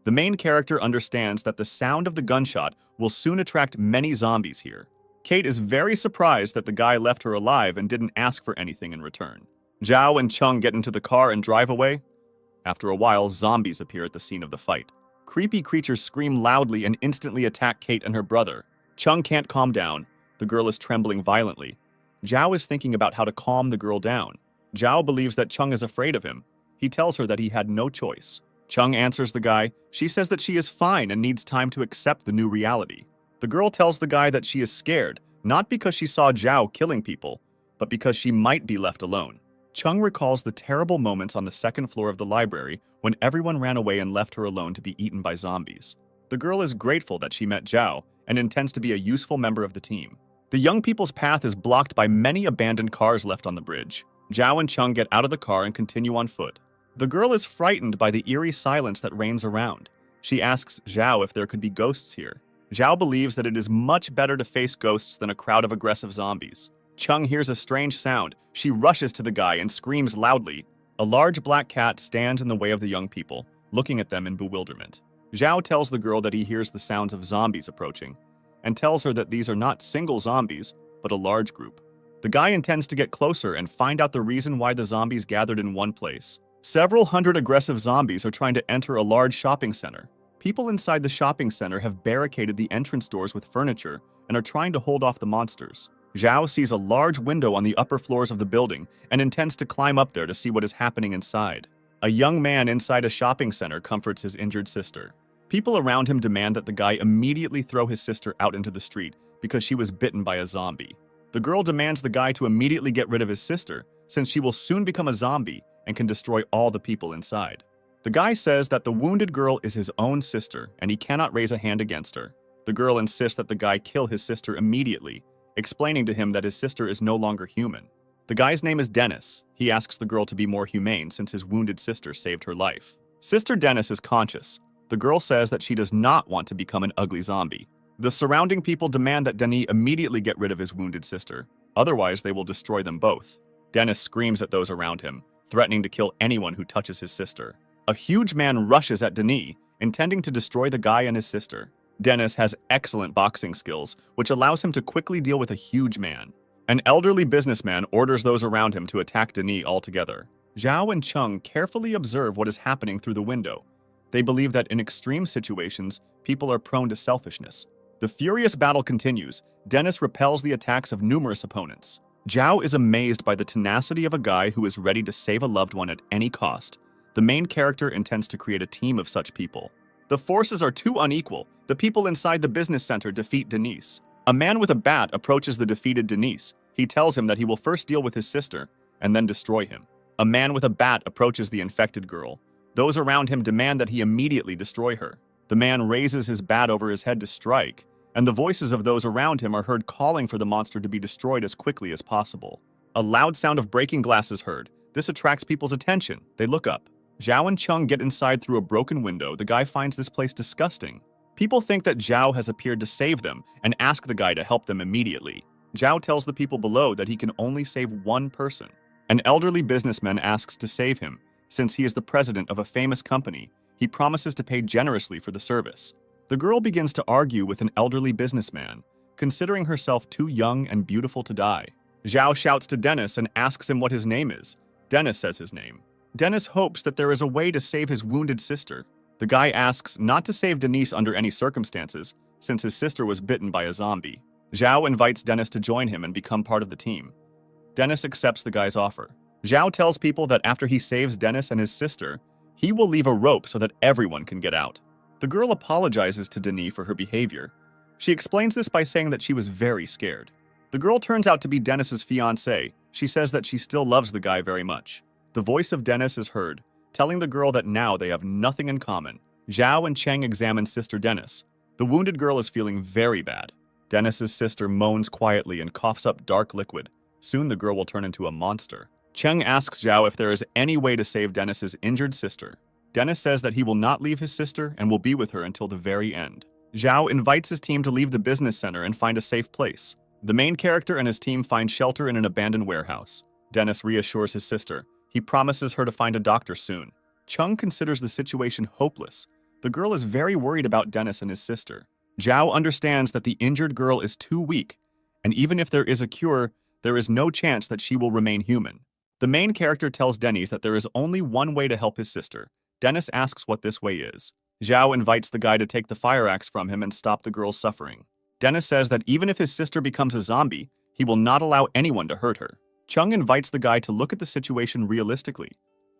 The main character understands that the sound of the gunshot will soon attract many zombies here. Kate is very surprised that the guy left her alive and didn't ask for anything in return. Zhao and Chung get into the car and drive away. After a while, zombies appear at the scene of the fight. Creepy creatures scream loudly and instantly attack Kate and her brother. Chung can't calm down. The girl is trembling violently. Zhao is thinking about how to calm the girl down. Zhao believes that Chung is afraid of him. He tells her that he had no choice. Chung answers the guy. She says that she is fine and needs time to accept the new reality. The girl tells the guy that she is scared, not because she saw Zhao killing people, but because she might be left alone. Chung recalls the terrible moments on the second floor of the library when everyone ran away and left her alone to be eaten by zombies. The girl is grateful that she met Zhao and intends to be a useful member of the team. The young people's path is blocked by many abandoned cars left on the bridge. Zhao and Chung get out of the car and continue on foot. The girl is frightened by the eerie silence that reigns around. She asks Zhao if there could be ghosts here. Zhao believes that it is much better to face ghosts than a crowd of aggressive zombies. Chung hears a strange sound. She rushes to the guy and screams loudly. A large black cat stands in the way of the young people, looking at them in bewilderment. Zhao tells the girl that he hears the sounds of zombies approaching, and tells her that these are not single zombies, but a large group. The guy intends to get closer and find out the reason why the zombies gathered in one place. Several hundred aggressive zombies are trying to enter a large shopping center. People inside the shopping center have barricaded the entrance doors with furniture and are trying to hold off the monsters. Zhao sees a large window on the upper floors of the building and intends to climb up there to see what is happening inside. A young man inside a shopping center comforts his injured sister. People around him demand that the guy immediately throw his sister out into the street because she was bitten by a zombie. The girl demands the guy to immediately get rid of his sister, since she will soon become a zombie and can destroy all the people inside. The guy says that the wounded girl is his own sister and he cannot raise a hand against her. The girl insists that the guy kill his sister immediately, explaining to him that his sister is no longer human. The guy's name is Dennis. He asks the girl to be more humane since his wounded sister saved her life. Sister Dennis is conscious. The girl says that she does not want to become an ugly zombie. The surrounding people demand that Denis immediately get rid of his wounded sister. Otherwise, they will destroy them both. Dennis screams at those around him, threatening to kill anyone who touches his sister. A huge man rushes at Denis, intending to destroy the guy and his sister. Dennis has excellent boxing skills, which allows him to quickly deal with a huge man. An elderly businessman orders those around him to attack Denis altogether. Zhao and Chung carefully observe what is happening through the window. They believe that in extreme situations, people are prone to selfishness. The furious battle continues. Dennis repels the attacks of numerous opponents. Zhao is amazed by the tenacity of a guy who is ready to save a loved one at any cost. The main character intends to create a team of such people. The forces are too unequal. The people inside the business center defeat Denise. A man with a bat approaches the defeated Denise. He tells him that he will first deal with his sister and then destroy him. A man with a bat approaches the infected girl. Those around him demand that he immediately destroy her. The man raises his bat over his head to strike, and the voices of those around him are heard calling for the monster to be destroyed as quickly as possible. A loud sound of breaking glass is heard. This attracts people's attention. They look up. Zhao and Chung get inside through a broken window. The guy finds this place disgusting. People think that Zhao has appeared to save them and ask the guy to help them immediately. Zhao tells the people below that he can only save one person. An elderly businessman asks to save him. Since he is the president of a famous company, he promises to pay generously for the service. The girl begins to argue with an elderly businessman, considering herself too young and beautiful to die. Zhao shouts to Dennis and asks him what his name is. Dennis says his name. Dennis hopes that there is a way to save his wounded sister. The guy asks not to save Denise under any circumstances, since his sister was bitten by a zombie. Zhao invites Dennis to join him and become part of the team. Dennis accepts the guy's offer. Zhao tells people that after he saves Dennis and his sister, he will leave a rope so that everyone can get out. The girl apologizes to Denis for her behavior. She explains this by saying that she was very scared. The girl turns out to be Dennis's fiancée. She says that she still loves the guy very much. The voice of Dennis is heard, telling the girl that now they have nothing in common. Zhao and Cheng examine Sister Dennis. The wounded girl is feeling very bad. Dennis's sister moans quietly and coughs up dark liquid. Soon the girl will turn into a monster. Cheng asks Zhao if there is any way to save Dennis's injured sister. Dennis says that he will not leave his sister and will be with her until the very end. Zhao invites his team to leave the business center and find a safe place. The main character and his team find shelter in an abandoned warehouse. Dennis reassures his sister. He promises her to find a doctor soon. Chung considers the situation hopeless. The girl is very worried about Dennis and his sister. Zhao understands that the injured girl is too weak, and even if there is a cure, there is no chance that she will remain human. The main character tells Dennis that there is only one way to help his sister. Dennis asks what this way is. Zhao invites the guy to take the fire axe from him and stop the girl's suffering. Dennis says that even if his sister becomes a zombie, he will not allow anyone to hurt her. Chung invites the guy to look at the situation realistically.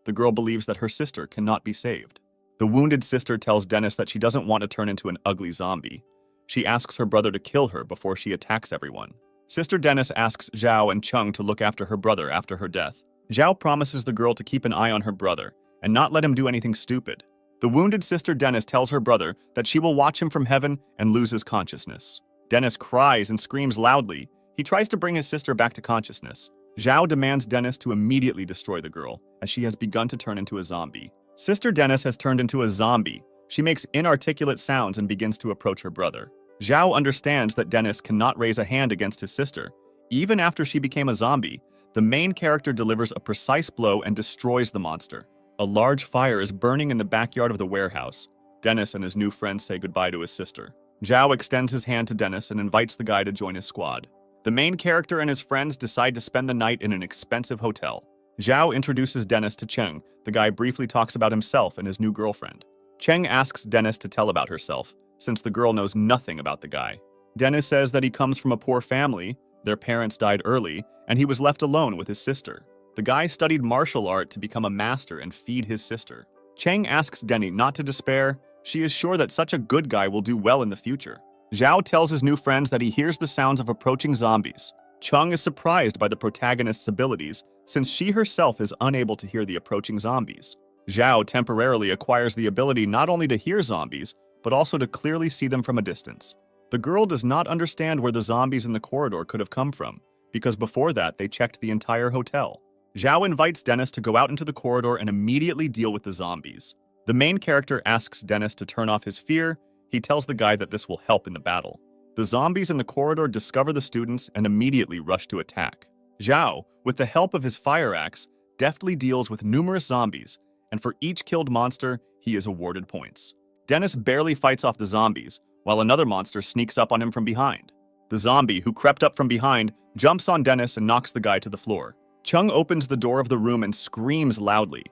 The girl believes that her sister cannot be saved. The wounded sister tells Dennis that she doesn't want to turn into an ugly zombie. She asks her brother to kill her before she attacks everyone. Sister Dennis asks Zhao and Chung to look after her brother after her death. Zhao promises the girl to keep an eye on her brother and not let him do anything stupid. The wounded sister Dennis tells her brother that she will watch him from heaven and loses consciousness. Dennis cries and screams loudly. He tries to bring his sister back to consciousness. Zhao demands Dennis to immediately destroy the girl, as she has begun to turn into a zombie. Sister Dennis has turned into a zombie. She makes inarticulate sounds and begins to approach her brother. Zhao understands that Dennis cannot raise a hand against his sister. Even after she became a zombie, the main character delivers a precise blow and destroys the monster. A large fire is burning in the backyard of the warehouse. Dennis and his new friend say goodbye to his sister. Zhao extends his hand to Dennis and invites the guy to join his squad. The main character and his friends decide to spend the night in an expensive hotel. Zhao introduces Dennis to Cheng. The guy briefly talks about himself and his new girlfriend. Cheng asks Dennis to tell about herself, since the girl knows nothing about the guy. Dennis says that he comes from a poor family, their parents died early, and he was left alone with his sister. The guy studied martial art to become a master and feed his sister. Cheng asks Denny not to despair. She is sure that such a good guy will do well in the future. Zhao tells his new friends that he hears the sounds of approaching zombies. Chung is surprised by the protagonist's abilities, since she herself is unable to hear the approaching zombies. Zhao temporarily acquires the ability not only to hear zombies, but also to clearly see them from a distance. The girl does not understand where the zombies in the corridor could have come from, because before that they checked the entire hotel. Zhao invites Dennis to go out into the corridor and immediately deal with the zombies. The main character asks Dennis to turn off his fear. He tells the guy that this will help in the battle. The zombies in the corridor discover the students and immediately rush to attack. Zhao, with the help of his fire axe, deftly deals with numerous zombies, and for each killed monster, he is awarded points. Dennis barely fights off the zombies, while another monster sneaks up on him from behind. The zombie, who crept up from behind, jumps on Dennis and knocks the guy to the floor. Chung opens the door of the room and screams loudly.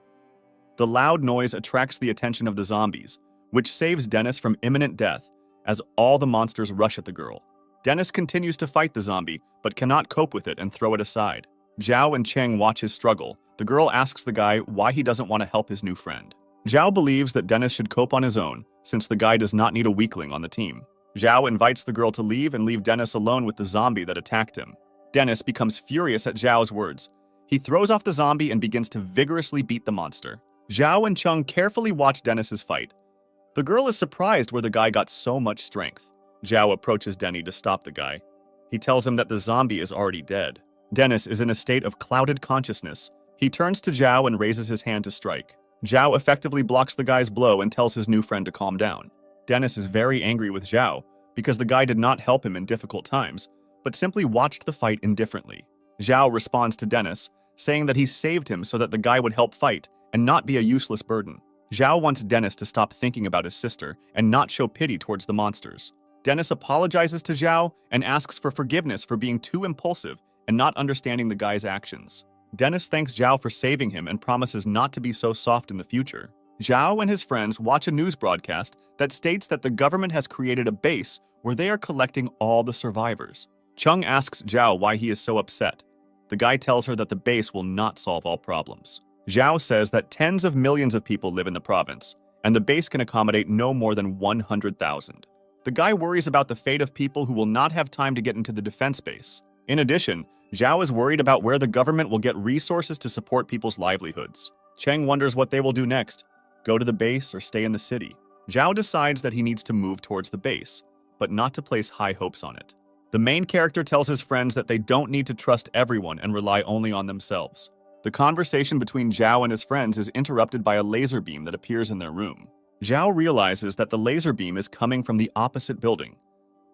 The loud noise attracts the attention of the zombies, which saves Dennis from imminent death as all the monsters rush at the girl. Dennis continues to fight the zombie, but cannot cope with it and throw it aside. Zhao and Cheng watch his struggle. The girl asks the guy why he doesn't want to help his new friend. Zhao believes that Dennis should cope on his own, since the guy does not need a weakling on the team. Zhao invites the girl to leave and leave Dennis alone with the zombie that attacked him. Dennis becomes furious at Zhao's words. He throws off the zombie and begins to vigorously beat the monster. Zhao and Chung carefully watch Dennis's fight. The girl is surprised where the guy got so much strength. Zhao approaches Denny to stop the guy. He tells him that the zombie is already dead. Dennis is in a state of clouded consciousness. He turns to Zhao and raises his hand to strike. Zhao effectively blocks the guy's blow and tells his new friend to calm down. Dennis is very angry with Zhao because the guy did not help him in difficult times, but simply watched the fight indifferently. Zhao responds to Dennis, saying that he saved him so that the guy would help fight and not be a useless burden. Zhao wants Dennis to stop thinking about his sister and not show pity towards the monsters. Dennis apologizes to Zhao and asks for forgiveness for being too impulsive and not understanding the guy's actions. Dennis thanks Zhao for saving him and promises not to be so soft in the future. Zhao and his friends watch a news broadcast that states that the government has created a base where they are collecting all the survivors. Chung asks Zhao why he is so upset. The guy tells her that the base will not solve all problems. Zhao says that tens of millions of people live in the province, and the base can accommodate no more than 100,000. The guy worries about the fate of people who will not have time to get into the defense base. In addition, Zhao is worried about where the government will get resources to support people's livelihoods. Cheng wonders what they will do next, go to the base or stay in the city. Zhao decides that he needs to move towards the base, but not to place high hopes on it. The main character tells his friends that they don't need to trust everyone and rely only on themselves. The conversation between Zhao and his friends is interrupted by a laser beam that appears in their room. Zhao realizes that the laser beam is coming from the opposite building.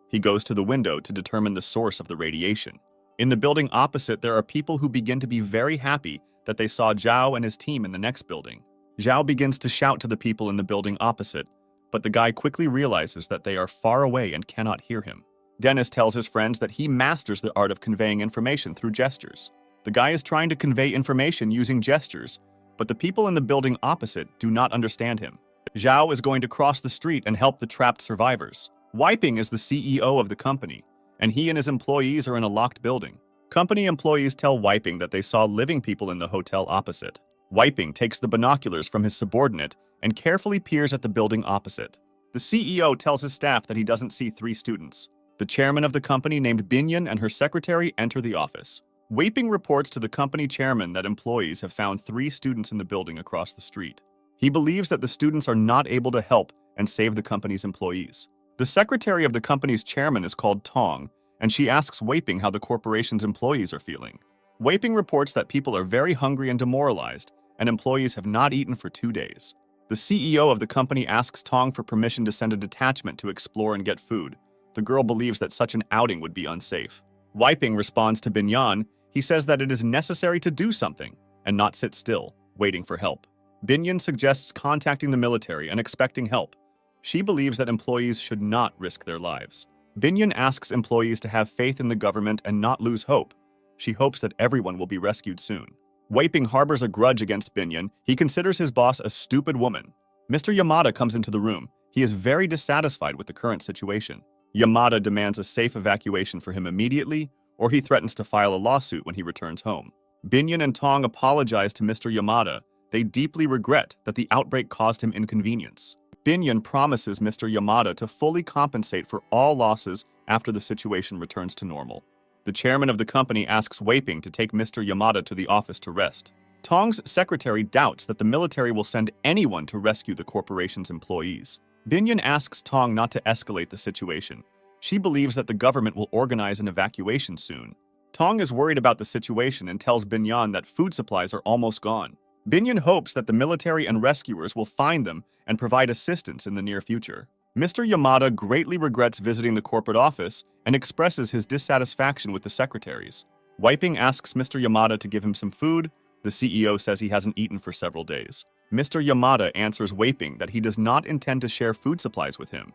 He goes to the window to determine the source of the radiation. In the building opposite, there are people who begin to be very happy that they saw Zhao and his team in the next building. Zhao begins to shout to the people in the building opposite, but the guy quickly realizes that they are far away and cannot hear him. Dennis tells his friends that he masters the art of conveying information through gestures. The guy is trying to convey information using gestures, but the people in the building opposite do not understand him. Zhao is going to cross the street and help the trapped survivors. Wiping is the CEO of the company, and he and his employees are in a locked building. Company employees tell Wiping that they saw living people in the hotel opposite. Wiping takes the binoculars from his subordinate and carefully peers at the building opposite. The CEO tells his staff that he doesn't see 3 students. The chairman of the company named Binyan and her secretary enter the office. Wiping reports to the company chairman that employees have found 3 students in the building across the street. He believes that the students are not able to help and save the company's employees. The secretary of the company's chairman is called Tong, and she asks Wiping how the corporation's employees are feeling. Wiping reports that people are very hungry and demoralized, and employees have not eaten for 2 days. The CEO of the company asks Tong for permission to send a detachment to explore and get food. The girl believes that such an outing would be unsafe. Wiping responds to Binyan. He says that it is necessary to do something and not sit still, waiting for help. Binyan suggests contacting the military and expecting help. She believes that employees should not risk their lives. Binyan asks employees to have faith in the government and not lose hope. She hopes that everyone will be rescued soon. Wiping harbors a grudge against Binyan. He considers his boss a stupid woman. Mr. Yamada comes into the room. He is very dissatisfied with the current situation. Yamada demands a safe evacuation for him immediately, or he threatens to file a lawsuit when he returns home. Binyan and Tong apologize to Mr. Yamada. They deeply regret that the outbreak caused him inconvenience. Binyan promises Mr. Yamada to fully compensate for all losses after the situation returns to normal. The chairman of the company asks Wiping to take Mr. Yamada to the office to rest. Tong's secretary doubts that the military will send anyone to rescue the corporation's employees. Binyan asks Tong not to escalate the situation. She believes that the government will organize an evacuation soon. Tong is worried about the situation and tells Binyan that food supplies are almost gone. Binyan hopes that the military and rescuers will find them and provide assistance in the near future. Mr. Yamada greatly regrets visiting the corporate office and expresses his dissatisfaction with the secretaries. Wiping asks Mr. Yamada to give him some food. The CEO says he hasn't eaten for several days. Mr. Yamada answers Wiping that he does not intend to share food supplies with him.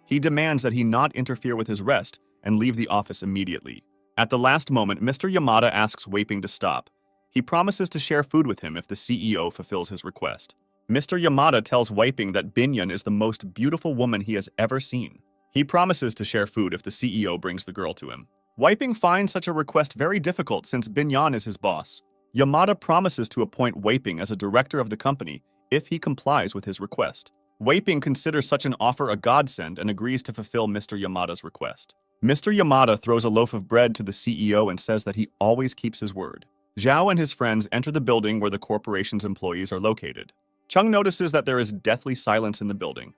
He demands that he not interfere with his rest and leave the office immediately. At the last moment, Mr. Yamada asks Wiping to stop. He promises to share food with him if the CEO fulfills his request. Mr. Yamada tells Wiping that Binyan is the most beautiful woman he has ever seen. He promises to share food if the CEO brings the girl to him. Wiping finds such a request very difficult since Binyan is his boss. Yamada promises to appoint Wiping as a director of the company if he complies with his request. Wiping considers such an offer a godsend and agrees to fulfill Mr. Yamada's request. Mr. Yamada throws a loaf of bread to the CEO and says that he always keeps his word. Zhao and his friends enter the building where the corporation's employees are located. Chung notices that there is deathly silence in the building.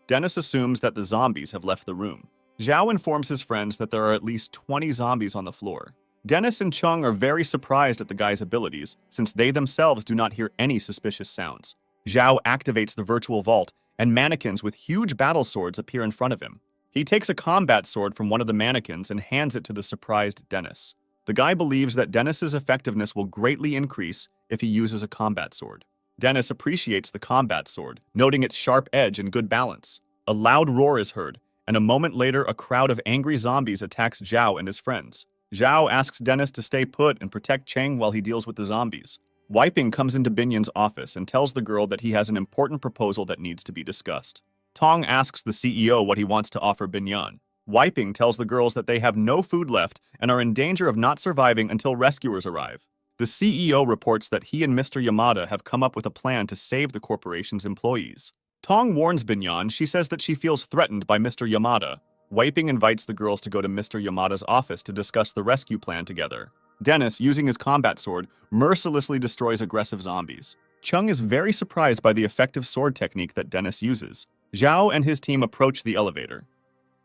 Dennis assumes that the zombies have left the room. Zhao informs his friends that there are at least 20 zombies on the floor. Dennis and Chung are very surprised at the guy's abilities, since they themselves do not hear any suspicious sounds. Zhao activates the virtual vault, and mannequins with huge battle swords appear in front of him. He takes a combat sword from one of the mannequins and hands it to the surprised Dennis. The guy believes that Dennis's effectiveness will greatly increase if he uses a combat sword. Dennis appreciates the combat sword, noting its sharp edge and good balance. A loud roar is heard, and a moment later a crowd of angry zombies attacks Zhao and his friends. Zhao asks Dennis to stay put and protect Cheng while he deals with the zombies. Wiping comes into Binyan's office and tells the girl that he has an important proposal that needs to be discussed. Tong asks the CEO what he wants to offer Binyan. Wiping tells the girls that they have no food left and are in danger of not surviving until rescuers arrive. The CEO reports that he and Mr. Yamada have come up with a plan to save the corporation's employees. Tong warns Binyan. She says that she feels threatened by Mr. Yamada. Wiping invites the girls to go to Mr. Yamada's office to discuss the rescue plan together. Dennis, using his combat sword, mercilessly destroys aggressive zombies. Chung is very surprised by the effective sword technique that Dennis uses. Zhao and his team approach the elevator.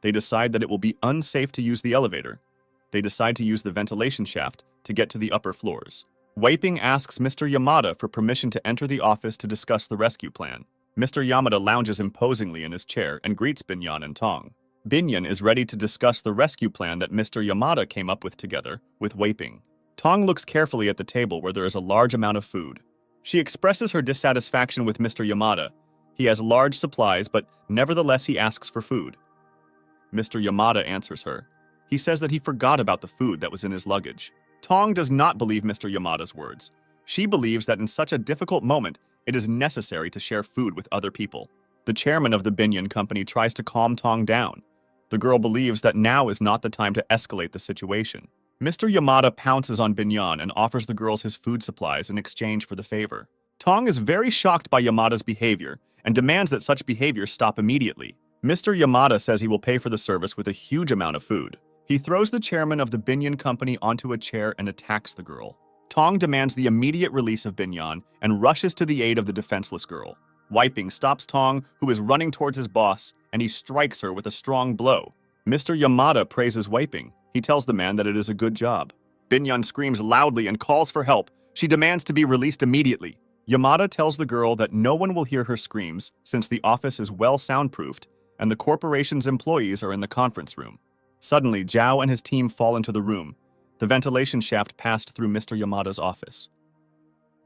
They decide that it will be unsafe to use the elevator. They decide to use the ventilation shaft to get to the upper floors. Wei asks Mr. Yamada for permission to enter the office to discuss the rescue plan. Mr. Yamada lounges imposingly in his chair and greets Binyan and Tong. Binyan is ready to discuss the rescue plan that Mr. Yamada came up with together with Wei. Tong looks carefully at the table where there is a large amount of food. She expresses her dissatisfaction with Mr. Yamada. He has large supplies, but nevertheless he asks for food. Mr. Yamada answers her. He says that he forgot about the food that was in his luggage. Tong does not believe Mr. Yamada's words. She believes that in such a difficult moment, it is necessary to share food with other people. The chairman of the Binyan company tries to calm Tong down. The girl believes that now is not the time to escalate the situation. Mr. Yamada pounces on Binyan and offers the girls his food supplies in exchange for the favor. Tong is very shocked by Yamada's behavior and demands that such behavior stop immediately. Mr. Yamada says he will pay for the service with a huge amount of food. He throws the chairman of the Binyan company onto a chair and attacks the girl. Tong demands the immediate release of Binyan and rushes to the aid of the defenseless girl. Wei stops Tong, who is running towards his boss, and he strikes her with a strong blow. Mr. Yamada praises Wei. He tells the man that it is a good job. Binyan screams loudly and calls for help. She demands to be released immediately. Yamada tells the girl that no one will hear her screams since the office is well soundproofed and the corporation's employees are in the conference room. Suddenly, Zhao and his team fall into the room. The ventilation shaft passed through Mr. Yamada's office.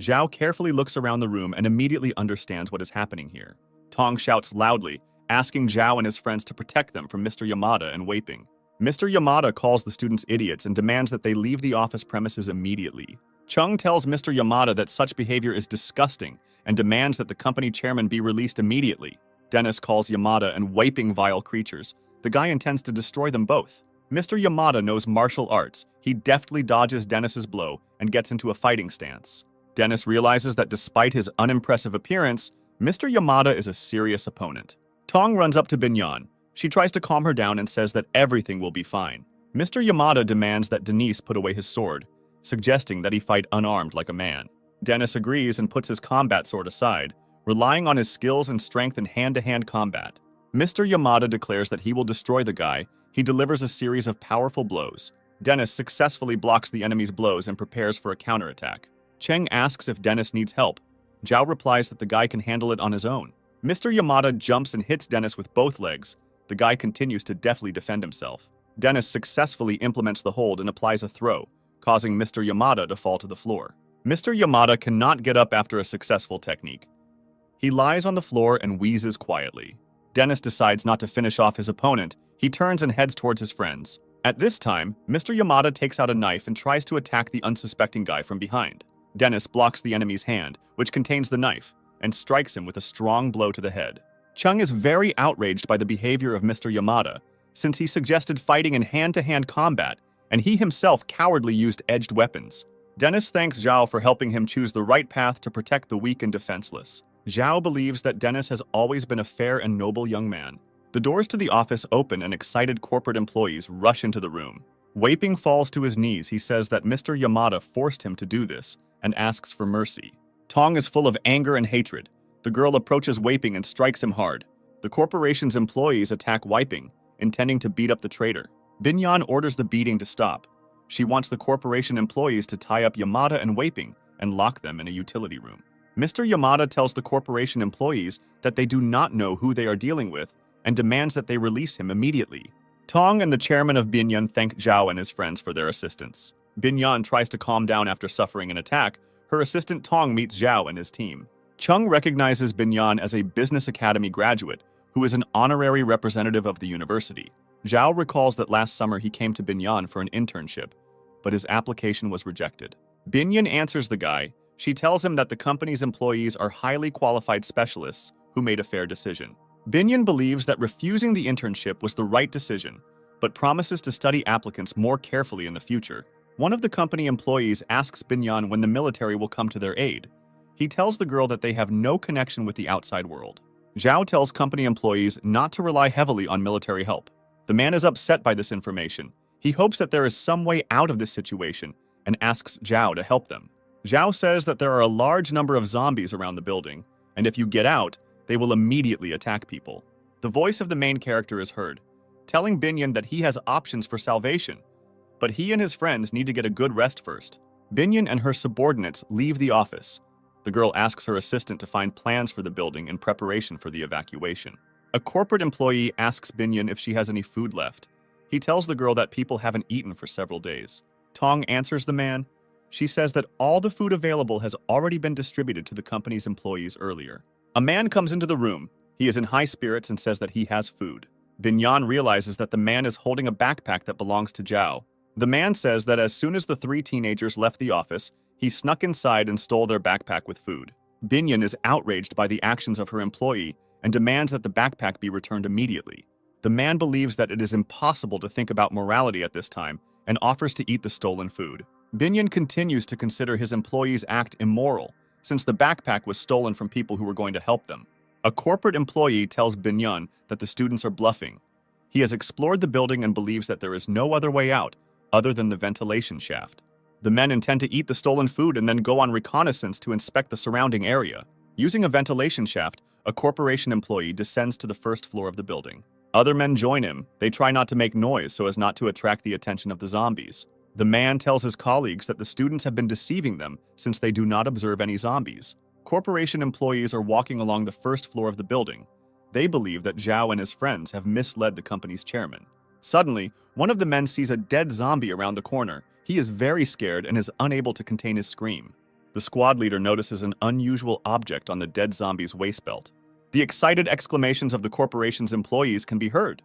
Zhao carefully looks around the room and immediately understands what is happening here. Tong shouts loudly, asking Zhao and his friends to protect them from Mr. Yamada and Wei. Mr. Yamada calls the students idiots and demands that they leave the office premises immediately. Chung tells Mr. Yamada that such behavior is disgusting and demands that the company chairman be released immediately. Dennis calls Yamada and Wei vile creatures. The guy intends to destroy them both. Mr. Yamada knows martial arts. He deftly dodges Dennis's blow and gets into a fighting stance. Dennis realizes that despite his unimpressive appearance, Mr. Yamada is a serious opponent. Tong runs up to Binyan. She tries to calm her down and says that everything will be fine. Mr. Yamada demands that Denise put away his sword, suggesting that he fight unarmed like a man. Dennis agrees and puts his combat sword aside, relying on his skills and strength in hand-to-hand combat. Mr. Yamada declares that he will destroy the guy. He delivers a series of powerful blows. Dennis successfully blocks the enemy's blows and prepares for a counterattack. Cheng asks if Dennis needs help. Zhao replies that the guy can handle it on his own. Mr. Yamada jumps and hits Dennis with both legs. The guy continues to deftly defend himself. Dennis successfully implements the hold and applies a throw, causing Mr. Yamada to fall to the floor. Mr. Yamada cannot get up after a successful technique. He lies on the floor and wheezes quietly. Dennis decides not to finish off his opponent. He turns and heads towards his friends. At this time, Mr. Yamada takes out a knife and tries to attack the unsuspecting guy from behind. Dennis blocks the enemy's hand, which contains the knife, and strikes him with a strong blow to the head. Chung is very outraged by the behavior of Mr. Yamada, since he suggested fighting in hand-to-hand combat, and he himself cowardly used edged weapons. Dennis thanks Zhao for helping him choose the right path to protect the weak and defenseless. Zhao believes that Dennis has always been a fair and noble young man. The doors to the office open and excited corporate employees rush into the room. Wei falls to his knees. He says that Mr. Yamada forced him to do this and asks for mercy. Tong is full of anger and hatred. The girl approaches Wei and strikes him hard. The corporation's employees attack Wei, intending to beat up the traitor. Binyan orders the beating to stop. She wants the corporation employees to tie up Yamada and Wei and lock them in a utility room. Mr. Yamada tells the corporation employees that they do not know who they are dealing with and demands that they release him immediately. Tong and the chairman of Binyan thank Zhao and his friends for their assistance. Binyan tries to calm down after suffering an attack. Her assistant Tong meets Zhao and his team. Chung recognizes Binyan as a Business Academy graduate who is an honorary representative of the university. Zhao recalls that last summer he came to Binyan for an internship, but his application was rejected. Binyan answers the guy. She tells him that the company's employees are highly qualified specialists who made a fair decision. Binyan believes that refusing the internship was the right decision, but promises to study applicants more carefully in the future. One of the company employees asks Binyan when the military will come to their aid. He tells the girl that they have no connection with the outside world. Zhao tells company employees not to rely heavily on military help. The man is upset by this information. He hopes that there is some way out of this situation and asks Zhao to help them. Zhao says that there are a large number of zombies around the building, and if you get out, they will immediately attack people. The voice of the main character is heard, telling Binyan that he has options for salvation, but he and his friends need to get a good rest first. Binyan and her subordinates leave the office. The girl asks her assistant to find plans for the building in preparation for the evacuation. A corporate employee asks Binyan if she has any food left. He tells the girl that people haven't eaten for several days. Tong answers the man. She says that all the food available has already been distributed to the company's employees earlier. A man comes into the room. He is in high spirits and says that he has food. Binyan realizes that the man is holding a backpack that belongs to Zhao. The man says that as soon as the three teenagers left the office, he snuck inside and stole their backpack with food. Binyan is outraged by the actions of her employee and demands that the backpack be returned immediately. The man believes that it is impossible to think about morality at this time and offers to eat the stolen food. Binyan continues to consider his employee's act immoral, since the backpack was stolen from people who were going to help them. A corporate employee tells Binyan that the students are bluffing. He has explored the building and believes that there is no other way out other than the ventilation shaft. The men intend to eat the stolen food and then go on reconnaissance to inspect the surrounding area. Using a ventilation shaft, a corporation employee descends to the first floor of the building. Other men join him. They try not to make noise so as not to attract the attention of the zombies. The man tells his colleagues that the students have been deceiving them since they do not observe any zombies. Corporation employees are walking along the first floor of the building. They believe that Zhao and his friends have misled the company's chairman. Suddenly, one of the men sees a dead zombie around the corner. He is very scared and is unable to contain his scream. The squad leader notices an unusual object on the dead zombie's waist belt. The excited exclamations of the corporation's employees can be heard.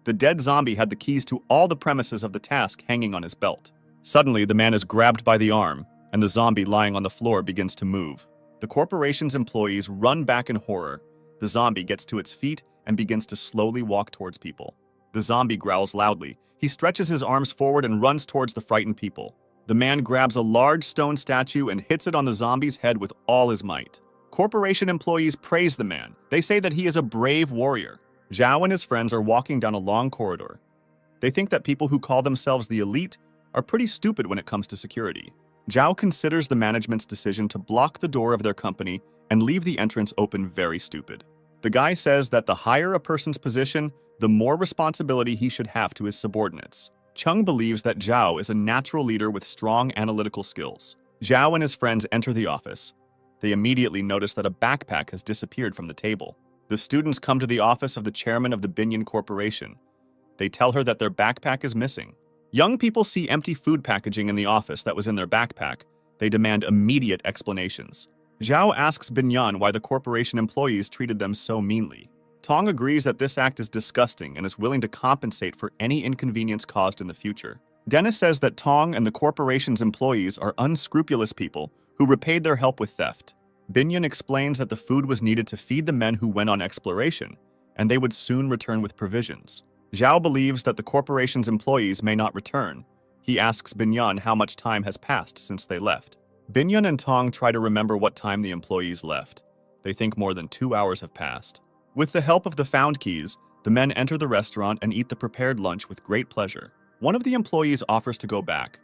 The dead zombie had the keys to all the premises of the task hanging on his belt. Suddenly, the man is grabbed by the arm, and the zombie lying on the floor begins to move. The corporation's employees run back in horror. The zombie gets to its feet and begins to slowly walk towards people. The zombie growls loudly. He stretches his arms forward and runs towards the frightened people. The man grabs a large stone statue and hits it on the zombie's head with all his might. Corporation employees praise the man. They say that he is a brave warrior. Zhao and his friends are walking down a long corridor. They think that people who call themselves the elite are pretty stupid when it comes to security. Zhao considers the management's decision to block the door of their company and leave the entrance open very stupid. The guy says that the higher a person's position, the more responsibility he should have to his subordinates. Chung believes that Zhao is a natural leader with strong analytical skills. Zhao and his friends enter the office. They immediately notice that a backpack has disappeared from the table. The students come to the office of the chairman of the Binyan Corporation. They tell her that their backpack is missing. Young people see empty food packaging in the office that was in their backpack. They demand immediate explanations. Zhao asks Binyan why the corporation employees treated them so meanly. Tong agrees that this act is disgusting and is willing to compensate for any inconvenience caused in the future. Dennis says that Tong and the corporation's employees are unscrupulous people who repaid their help with theft. Binyan explains that the food was needed to feed the men who went on exploration, and they would soon return with provisions. Zhao believes that the corporation's employees may not return. He asks Binyan how much time has passed since they left. Binyan and Tong try to remember what time the employees left. They think more than 2 hours have passed. With the help of the found keys, the men enter the restaurant and eat the prepared lunch with great pleasure. One of the employees offers to go back.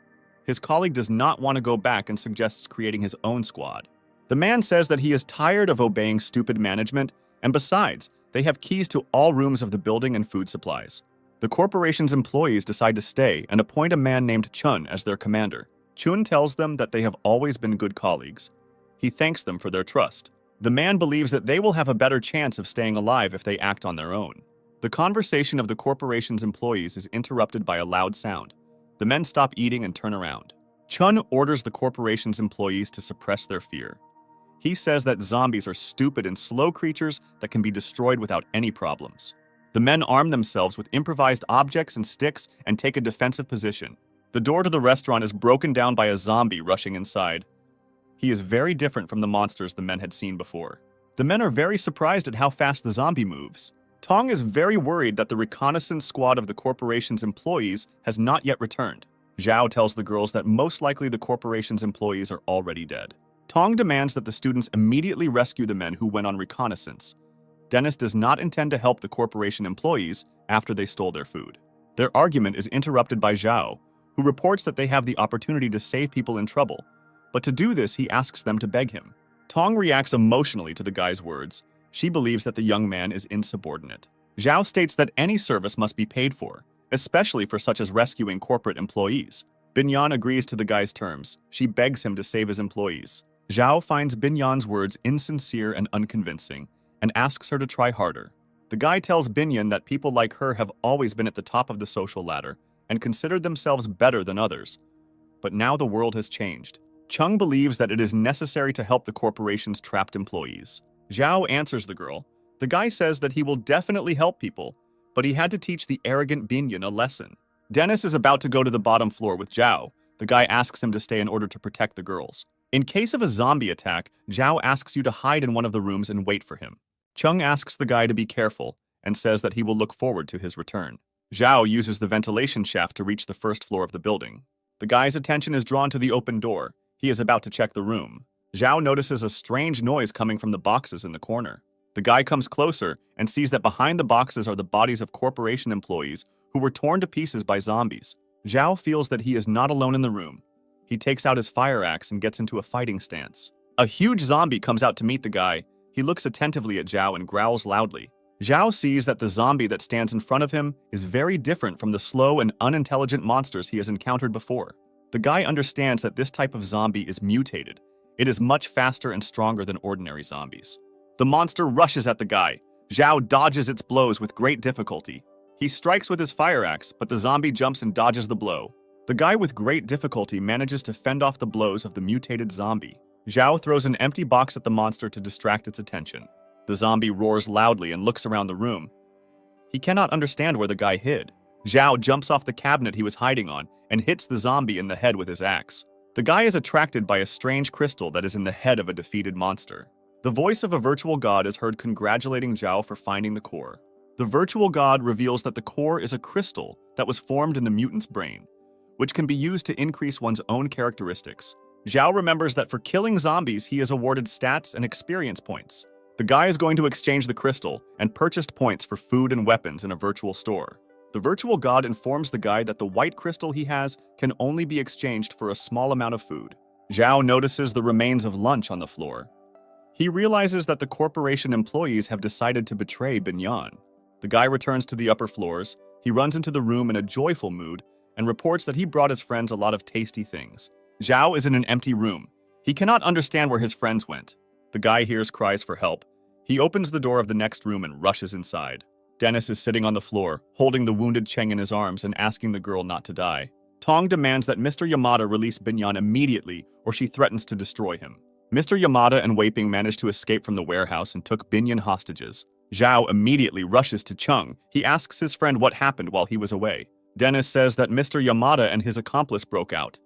His colleague does not want to go back and suggests creating his own squad. The man says that he is tired of obeying stupid management, and besides, they have keys to all rooms of the building and food supplies. The corporation's employees decide to stay and appoint a man named Chun as their commander. Chun tells them that they have always been good colleagues. He thanks them for their trust. The man believes that they will have a better chance of staying alive if they act on their own. The conversation of the corporation's employees is interrupted by a loud sound. The men stop eating and turn around. Chun orders the corporation's employees to suppress their fear. He says that zombies are stupid and slow creatures that can be destroyed without any problems. The men arm themselves with improvised objects and sticks and take a defensive position. The door to the restaurant is broken down by a zombie rushing inside. He is very different from the monsters the men had seen before. The men are very surprised at how fast the zombie moves. Tong is very worried that the reconnaissance squad of the corporation's employees has not yet returned. Zhao tells the girls that most likely the corporation's employees are already dead. Tong demands that the students immediately rescue the men who went on reconnaissance. Dennis does not intend to help the corporation employees after they stole their food. Their argument is interrupted by Zhao, who reports that they have the opportunity to save people in trouble, but to do this he asks them to beg him. Tong reacts emotionally to the guy's words. She believes that the young man is insubordinate. Zhao states that any service must be paid for, especially for such as rescuing corporate employees. Binyan agrees to the guy's terms. She begs him to save his employees. Zhao finds Binyan's words insincere and unconvincing and asks her to try harder. The guy tells Binyan that people like her have always been at the top of the social ladder and considered themselves better than others. But now the world has changed. Chung believes that it is necessary to help the corporation's trapped employees. Zhao answers the girl. The guy says that he will definitely help people, but he had to teach the arrogant Binyan a lesson. Dennis is about to go to the bottom floor with Zhao. The guy asks him to stay in order to protect the girls. In case of a zombie attack, Zhao asks you to hide in one of the rooms and wait for him. Chung asks the guy to be careful and says that he will look forward to his return. Zhao uses the ventilation shaft to reach the first floor of the building. The guy's attention is drawn to the open door. He is about to check the room. Zhao notices a strange noise coming from the boxes in the corner. The guy comes closer and sees that behind the boxes are the bodies of corporation employees who were torn to pieces by zombies. Zhao feels that he is not alone in the room. He takes out his fire axe and gets into a fighting stance. A huge zombie comes out to meet the guy. He looks attentively at Zhao and growls loudly. Zhao sees that the zombie that stands in front of him is very different from the slow and unintelligent monsters he has encountered before. The guy understands that this type of zombie is mutated. It is much faster and stronger than ordinary zombies. The monster rushes at the guy. Zhao dodges its blows with great difficulty. He strikes with his fire axe, but the zombie jumps and dodges the blow. The guy with great difficulty manages to fend off the blows of the mutated zombie. Zhao throws an empty box at the monster to distract its attention. The zombie roars loudly and looks around the room. He cannot understand where the guy hid. Zhao jumps off the cabinet he was hiding on and hits the zombie in the head with his axe. The guy is attracted by a strange crystal that is in the head of a defeated monster. The voice of a virtual god is heard congratulating Zhao for finding the core. The virtual god reveals that the core is a crystal that was formed in the mutant's brain, which can be used to increase one's own characteristics. Zhao remembers that for killing zombies, he is awarded stats and experience points. The guy is going to exchange the crystal and purchased points for food and weapons in a virtual store. The virtual god informs the guy that the white crystal he has can only be exchanged for a small amount of food. Zhao notices the remains of lunch on the floor. He realizes that the corporation employees have decided to betray Binyan. The guy returns to the upper floors. He runs into the room in a joyful mood and reports that he brought his friends a lot of tasty things. Zhao is in an empty room. He cannot understand where his friends went. The guy hears cries for help. He opens the door of the next room and rushes inside. Dennis is sitting on the floor, holding the wounded Cheng in his arms and asking the girl not to die. Tong demands that Mr. Yamada release Binyan immediately or she threatens to destroy him. Mr. Yamada and Wei Ping manage to escape from the warehouse and took Binyan hostages. Zhao immediately rushes to Chung. He asks his friend what happened while he was away. Dennis says that Mr. Yamada and his accomplice broke out.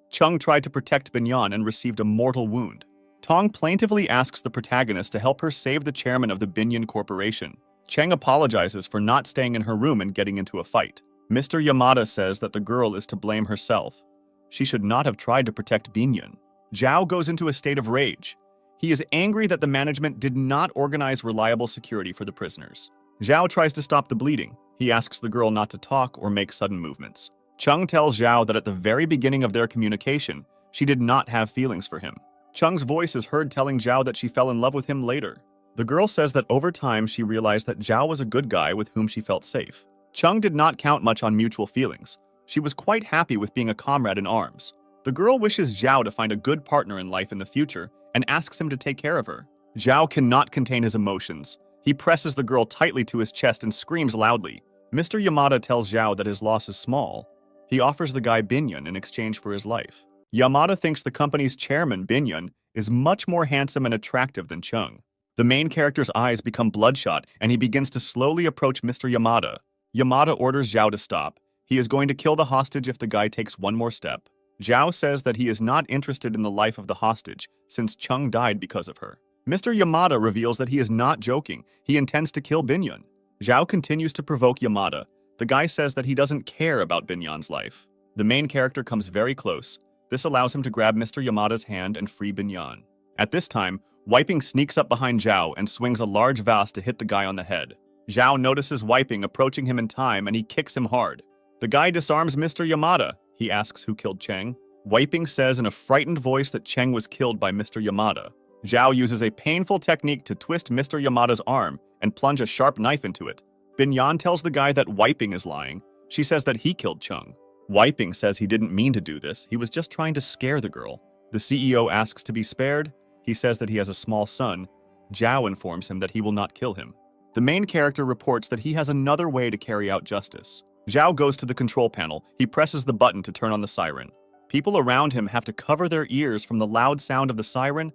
Chung tried to protect Binyan and received a mortal wound. Tong plaintively asks the protagonist to help her save the chairman of the Binyan Corporation. Cheng apologizes for not staying in her room and getting into a fight. Mr. Yamada says that the girl is to blame herself. She should not have tried to protect Binyan. Zhao goes into a state of rage. He is angry that the management did not organize reliable security for the prisoners. Zhao tries to stop the bleeding. He asks the girl not to talk or make sudden movements. Chung tells Zhao that at the very beginning of their communication, she did not have feelings for him. Chung's voice is heard telling Zhao that she fell in love with him later. The girl says that over time she realized that Zhao was a good guy with whom she felt safe. Chung did not count much on mutual feelings. She was quite happy with being a comrade in arms. The girl wishes Zhao to find a good partner in life in the future and asks him to take care of her. Zhao cannot contain his emotions. He presses the girl tightly to his chest and screams loudly. Mr. Yamada tells Zhao that his loss is small. He offers the guy Binyan in exchange for his life. Yamada thinks the company's chairman, Binyan, is much more handsome and attractive than Chung. The main character's eyes become bloodshot, and he begins to slowly approach Mr. Yamada. Yamada orders Zhao to stop. He is going to kill the hostage if the guy takes one more step. Zhao says that he is not interested in the life of the hostage, since Chung died because of her. Mr. Yamada reveals that he is not joking. He intends to kill Binyan. Zhao continues to provoke Yamada. The guy says that he doesn't care about Binyan's life. The main character comes very close. This allows him to grab Mr. Yamada's hand and free Binyan. At this time, Wiping sneaks up behind Zhao and swings a large vase to hit the guy on the head. Zhao notices Wiping approaching him in time and he kicks him hard. The guy disarms Mr. Yamada. He asks who killed Cheng. Wiping says in a frightened voice that Cheng was killed by Mr. Yamada. Zhao uses a painful technique to twist Mr. Yamada's arm and plunge a sharp knife into it. Binyan tells the guy that Wiping is lying. She says that he killed Chung. Wiping says he didn't mean to do this, he was just trying to scare the girl. The CEO asks to be spared. He says that he has a small son. Zhao informs him that he will not kill him. The main character reports that he has another way to carry out justice. Zhao goes to the control panel. He presses the button to turn on the siren. People around him have to cover their ears from the loud sound of the siren.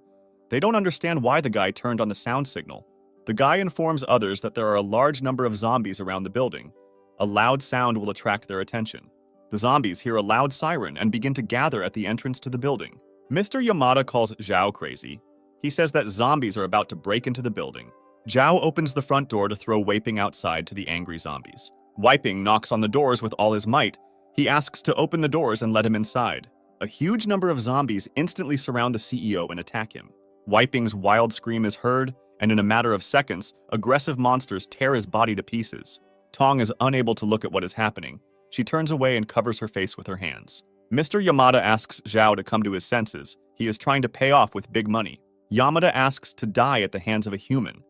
They don't understand why the guy turned on the sound signal. The guy informs others that there are a large number of zombies around the building. A loud sound will attract their attention. The zombies hear a loud siren and begin to gather at the entrance to the building. Mr. Yamada calls Zhao crazy. He says that zombies are about to break into the building. Zhao opens the front door to throw Wiping outside to the angry zombies. Wiping knocks on the doors with all his might. He asks to open the doors and let him inside. A huge number of zombies instantly surround the CEO and attack him. Wiping's wild scream is heard, and in a matter of seconds, aggressive monsters tear his body to pieces. Tong is unable to look at what is happening. She turns away and covers her face with her hands. Mr. Yamada asks Zhao to come to his senses. He is trying to pay off with big money. Yamada asks to die at the hands of a human.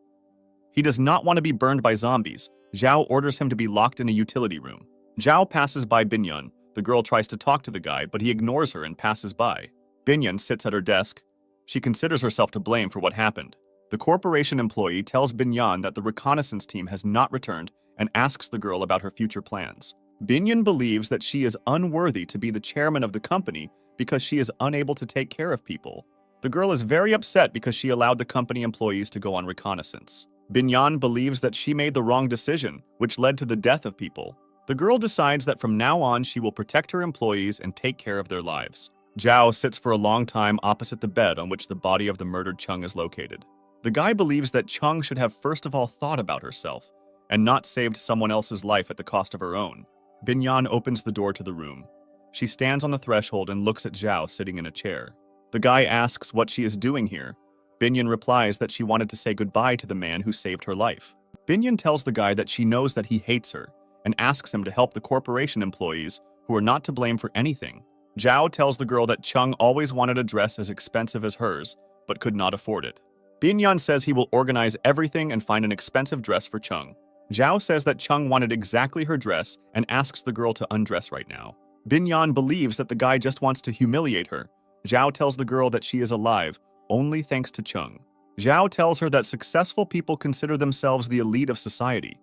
He does not want to be burned by zombies. Zhao orders him to be locked in a utility room. Zhao passes by Binyan. The girl tries to talk to the guy, but he ignores her and passes by. Binyan sits at her desk. She considers herself to blame for what happened. The corporation employee tells Binyan that the reconnaissance team has not returned and asks the girl about her future plans. Binyan believes that she is unworthy to be the chairman of the company because she is unable to take care of people. The girl is very upset because she allowed the company employees to go on reconnaissance. Binyan believes that she made the wrong decision, which led to the death of people. The girl decides that from now on she will protect her employees and take care of their lives. Zhao sits for a long time opposite the bed on which the body of the murdered Chung is located. The guy believes that Chung should have first of all thought about herself and not saved someone else's life at the cost of her own. Binyan opens the door to the room. She stands on the threshold and looks at Zhao sitting in a chair. The guy asks what she is doing here. Binyan replies that she wanted to say goodbye to the man who saved her life. Binyan tells the guy that she knows that he hates her and asks him to help the corporation employees who are not to blame for anything. Zhao tells the girl that Chung always wanted a dress as expensive as hers, but could not afford it. Binyan says he will organize everything and find an expensive dress for Chung. Zhao says that Chung wanted exactly her dress and asks the girl to undress right now. Binyan believes that the guy just wants to humiliate her. Zhao tells the girl that she is alive, only thanks to Chung. Zhao tells her that successful people consider themselves the elite of society,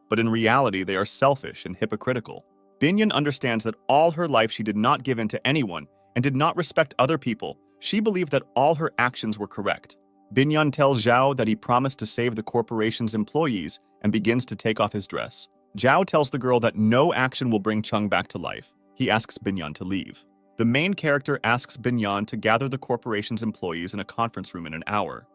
but in reality they are selfish and hypocritical. Binyan understands that all her life she did not give in to anyone and did not respect other people. She believed that all her actions were correct. Binyan tells Zhao that he promised to save the corporation's employees and begins to take off his dress. Zhao tells the girl that no action will bring Chung back to life. He asks Binyan to leave. The main character asks Binyan to gather the corporation's employees in a conference room in an hour.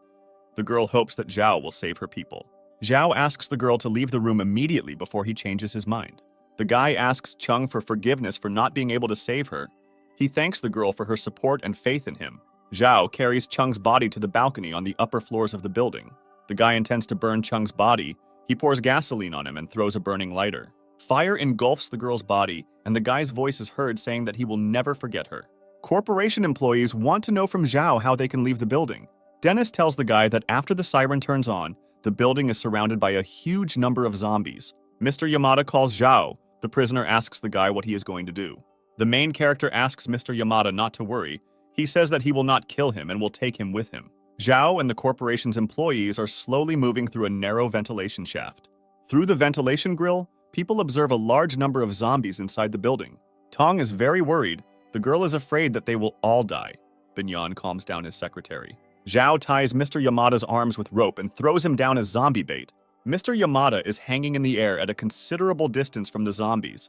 The girl hopes that Zhao will save her people. Zhao asks the girl to leave the room immediately before he changes his mind. The guy asks Chung for forgiveness for not being able to save her. He thanks the girl for her support and faith in him. Zhao carries Chung's body to the balcony on the upper floors of the building. The guy intends to burn Chung's body. He pours gasoline on him and throws a burning lighter. Fire engulfs the girl's body, and the guy's voice is heard saying that he will never forget her. Corporation employees want to know from Zhao how they can leave the building. Dennis tells the guy that after the siren turns on, the building is surrounded by a huge number of zombies. Mr. Yamada calls Zhao. The prisoner asks the guy what he is going to do. The main character asks Mr. Yamada not to worry. He says that he will not kill him and will take him with him. Zhao and the corporation's employees are slowly moving through a narrow ventilation shaft. Through the ventilation grill, people observe a large number of zombies inside the building. Tong is very worried. The girl is afraid that they will all die. Binyan calms down his secretary. Zhao ties Mr. Yamada's arms with rope and throws him down as zombie bait. Mr. Yamada is hanging in the air at a considerable distance from the zombies.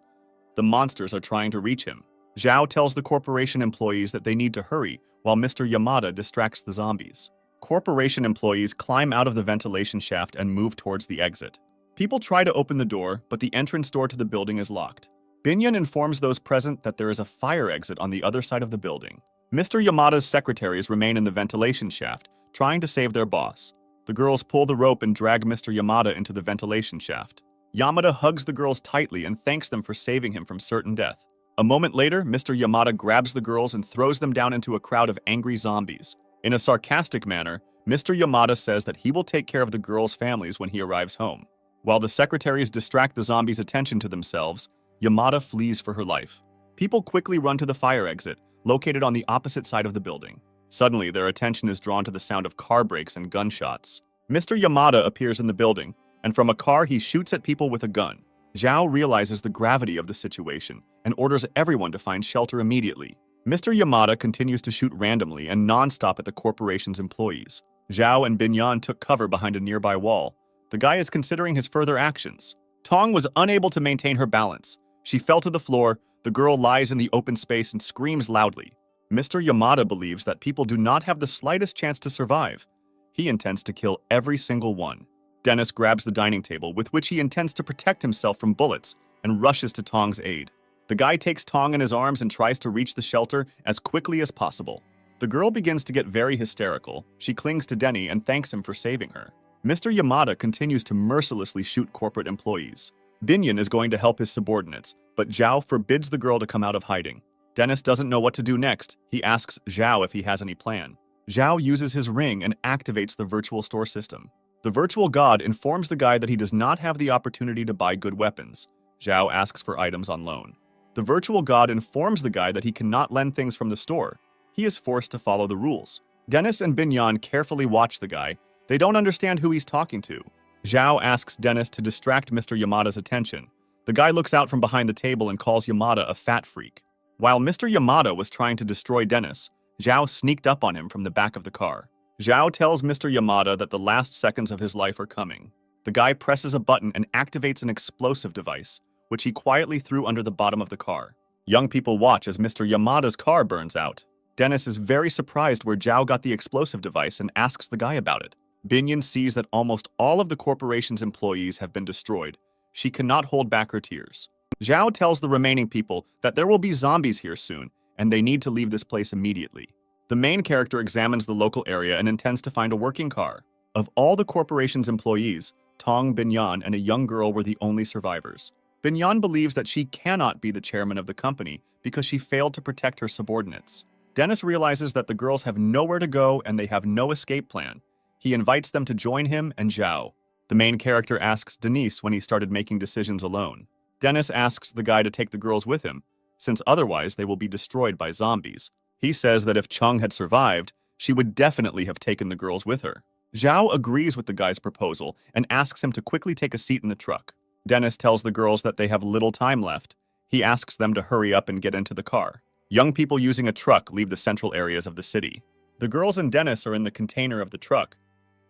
The monsters are trying to reach him. Zhao tells the corporation employees that they need to hurry while Mr. Yamada distracts the zombies. Corporation employees climb out of the ventilation shaft and move towards the exit. People try to open the door, but the entrance door to the building is locked. Binyan informs those present that there is a fire exit on the other side of the building. Mr. Yamada's secretaries remain in the ventilation shaft, trying to save their boss. The girls pull the rope and drag Mr. Yamada into the ventilation shaft. Yamada hugs the girls tightly and thanks them for saving him from certain death. A moment later, Mr. Yamada grabs the girls and throws them down into a crowd of angry zombies. In a sarcastic manner, Mr. Yamada says that he will take care of the girls' families when he arrives home. While the secretaries distract the zombies' attention to themselves, Yamada flees for her life. People quickly run to the fire exit, located on the opposite side of the building. Suddenly, their attention is drawn to the sound of car brakes and gunshots. Mr. Yamada appears in the building, and from a car he shoots at people with a gun. Zhao realizes the gravity of the situation and orders everyone to find shelter immediately. Mr. Yamada continues to shoot randomly and non-stop at the corporation's employees. Zhao and Binyan took cover behind a nearby wall. The guy is considering his further actions. Tong was unable to maintain her balance. She fell to the floor. The girl lies in the open space and screams loudly. Mr. Yamada believes that people do not have the slightest chance to survive. He intends to kill every single one. Dennis grabs the dining table, with which he intends to protect himself from bullets, and rushes to Tong's aid. The guy takes Tong in his arms and tries to reach the shelter as quickly as possible. The girl begins to get very hysterical. She clings to Denny and thanks him for saving her. Mr. Yamada continues to mercilessly shoot corporate employees. Binyan is going to help his subordinates, but Zhao forbids the girl to come out of hiding. Dennis doesn't know what to do next. He asks Zhao if he has any plan. Zhao uses his ring and activates the virtual store system. The virtual god informs the guy that he does not have the opportunity to buy good weapons. Zhao asks for items on loan. The virtual god informs the guy that he cannot lend things from the store. He is forced to follow the rules. Dennis and Binyan carefully watch the guy. They don't understand who he's talking to. Zhao asks Dennis to distract Mr. Yamada's attention. The guy looks out from behind the table and calls Yamada a fat freak. While Mr. Yamada was trying to destroy Dennis, Zhao sneaked up on him from the back of the car. Zhao tells Mr. Yamada that the last seconds of his life are coming. The guy presses a button and activates an explosive device, which he quietly threw under the bottom of the car. Young people watch as Mr. Yamada's car burns out. Dennis is very surprised where Zhao got the explosive device and asks the guy about it. Binyan sees that almost all of the corporation's employees have been destroyed. She cannot hold back her tears. Zhao tells the remaining people that there will be zombies here soon, and they need to leave this place immediately. The main character examines the local area and intends to find a working car. Of all the corporation's employees, Tong, Binyan, and a young girl were the only survivors. Binyan believes that she cannot be the chairman of the company because she failed to protect her subordinates. Dennis realizes that the girls have nowhere to go and they have no escape plan. He invites them to join him and Zhao. The main character asks Denise when he started making decisions alone. Dennis asks the guy to take the girls with him, since otherwise they will be destroyed by zombies. He says that if Chung had survived, she would definitely have taken the girls with her. Zhao agrees with the guy's proposal and asks him to quickly take a seat in the truck. Dennis tells the girls that they have little time left. He asks them to hurry up and get into the car. Young people using a truck leave the central areas of the city. The girls and Dennis are in the container of the truck.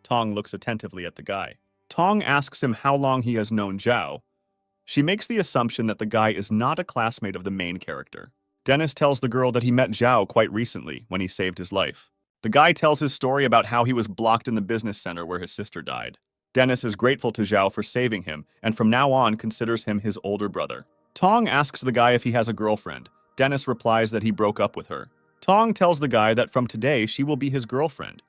Tong looks attentively at the guy. Tong asks him how long he has known Zhao. She makes the assumption that the guy is not a classmate of the main character. Dennis tells the girl that he met Zhao quite recently when he saved his life. The guy tells his story about how he was blocked in the business center where his sister died. Dennis is grateful to Zhao for saving him and from now on considers him his older brother. Tong asks the guy if he has a girlfriend. Dennis replies that he broke up with her. Tong tells the guy that from today she will be his girlfriend.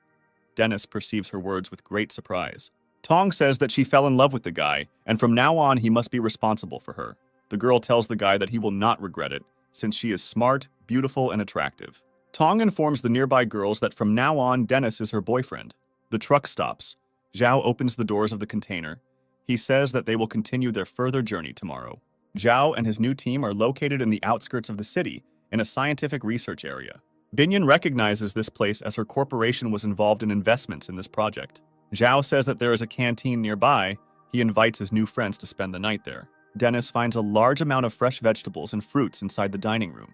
Dennis perceives her words with great surprise. Tong says that she fell in love with the guy, and from now on he must be responsible for her. The girl tells the guy that he will not regret it, since she is smart, beautiful, and attractive. Tong informs the nearby girls that from now on Dennis is her boyfriend. The truck stops. Zhao opens the doors of the container. He says that they will continue their further journey tomorrow. Zhao and his new team are located in the outskirts of the city, in a scientific research area. Binyan recognizes this place as her corporation was involved in investments in this project. Zhao says that there is a canteen nearby. He invites his new friends to spend the night there. Dennis finds a large amount of fresh vegetables and fruits inside the dining room.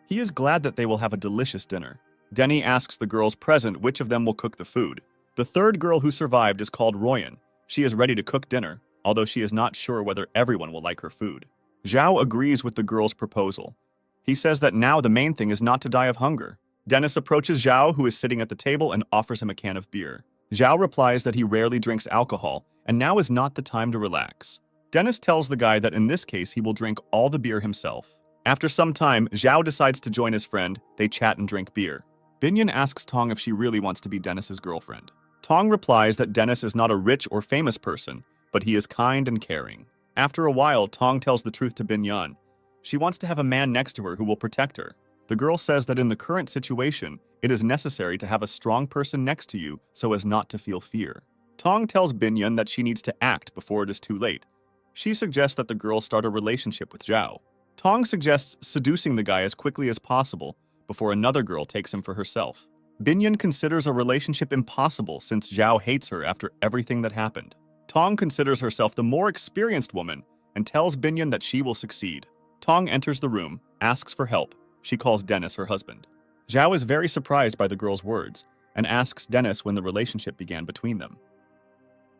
He is glad that they will have a delicious dinner. Denny asks the girls present which of them will cook the food. The third girl who survived is called Royan. She is ready to cook dinner, although she is not sure whether everyone will like her food. Zhao agrees with the girl's proposal. He says that now the main thing is not to die of hunger. Dennis approaches Zhao, who is sitting at the table, and offers him a can of beer. Zhao replies that he rarely drinks alcohol, and now is not the time to relax. Dennis tells the guy that in this case he will drink all the beer himself. After some time, Zhao decides to join his friend. They chat and drink beer. Binyan asks Tong if she really wants to be Dennis's girlfriend. Tong replies that Dennis is not a rich or famous person, but he is kind and caring. After a while, Tong tells the truth to Binyan. She wants to have a man next to her who will protect her. The girl says that in the current situation, it is necessary to have a strong person next to you so as not to feel fear. Tong tells Binyan that she needs to act before it is too late. She suggests that the girl start a relationship with Zhao. Tong suggests seducing the guy as quickly as possible before another girl takes him for herself. Binyan considers a relationship impossible since Zhao hates her after everything that happened. Tong considers herself the more experienced woman and tells Binyan that she will succeed. Tong enters the room, asks for help. She calls Dennis her husband. Zhao is very surprised by the girl's words and asks Dennis when the relationship began between them.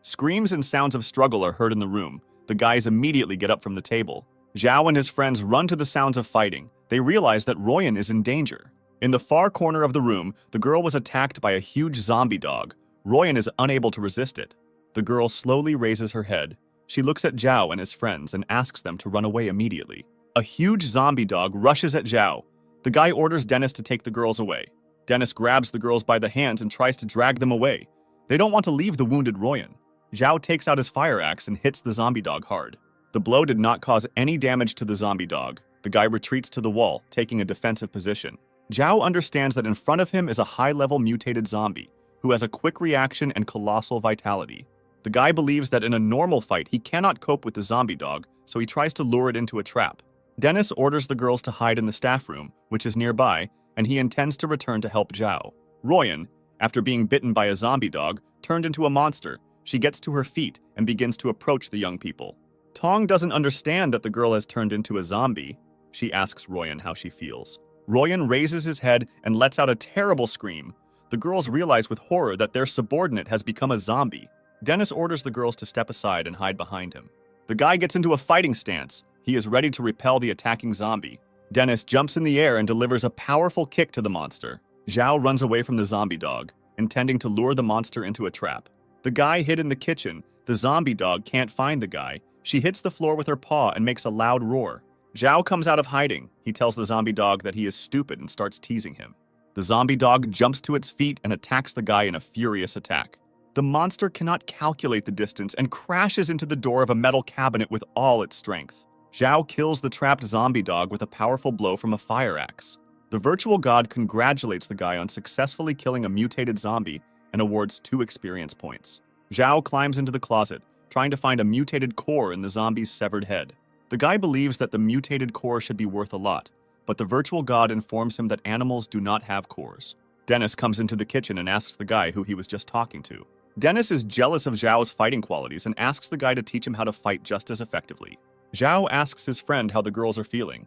Screams and sounds of struggle are heard in the room. The guys immediately get up from the table. Zhao and his friends run to the sounds of fighting. They realize that Royan is in danger. In the far corner of the room, the girl was attacked by a huge zombie dog. Royan is unable to resist it. The girl slowly raises her head. She looks at Zhao and his friends and asks them to run away immediately. A huge zombie dog rushes at Zhao. The guy orders Dennis to take the girls away. Dennis grabs the girls by the hands and tries to drag them away. They don't want to leave the wounded Royan. Zhao takes out his fire axe and hits the zombie dog hard. The blow did not cause any damage to the zombie dog. The guy retreats to the wall, taking a defensive position. Zhao understands that in front of him is a high-level mutated zombie who has a quick reaction and colossal vitality. The guy believes that in a normal fight he cannot cope with the zombie dog, so he tries to lure it into a trap. Dennis orders the girls to hide in the staff room, which is nearby, and he intends to return to help Zhao. Royan, after being bitten by a zombie dog, turned into a monster. She gets to her feet and begins to approach the young people. Tong doesn't understand that the girl has turned into a zombie. She asks Royan how she feels. Royan raises his head and lets out a terrible scream. The girls realize with horror that their subordinate has become a zombie. Dennis orders the girls to step aside and hide behind him. The guy gets into a fighting stance. He is ready to repel the attacking zombie. Dennis jumps in the air and delivers a powerful kick to the monster. Zhao runs away from the zombie dog, intending to lure the monster into a trap. The guy hid in the kitchen. The zombie dog can't find the guy. She hits the floor with her paw and makes a loud roar. Zhao comes out of hiding. He tells the zombie dog that he is stupid and starts teasing him. The zombie dog jumps to its feet and attacks the guy in a furious attack. The monster cannot calculate the distance and crashes into the door of a metal cabinet with all its strength. Zhao kills the trapped zombie dog with a powerful blow from a fire axe. The virtual god congratulates the guy on successfully killing a mutated zombie and awards 2 experience points. Zhao climbs into the closet, trying to find a mutated core in the zombie's severed head. The guy believes that the mutated core should be worth a lot, but the virtual god informs him that animals do not have cores. Dennis comes into the kitchen and asks the guy who he was just talking to. Dennis is jealous of Zhao's fighting qualities and asks the guy to teach him how to fight just as effectively. Zhao asks his friend how the girls are feeling.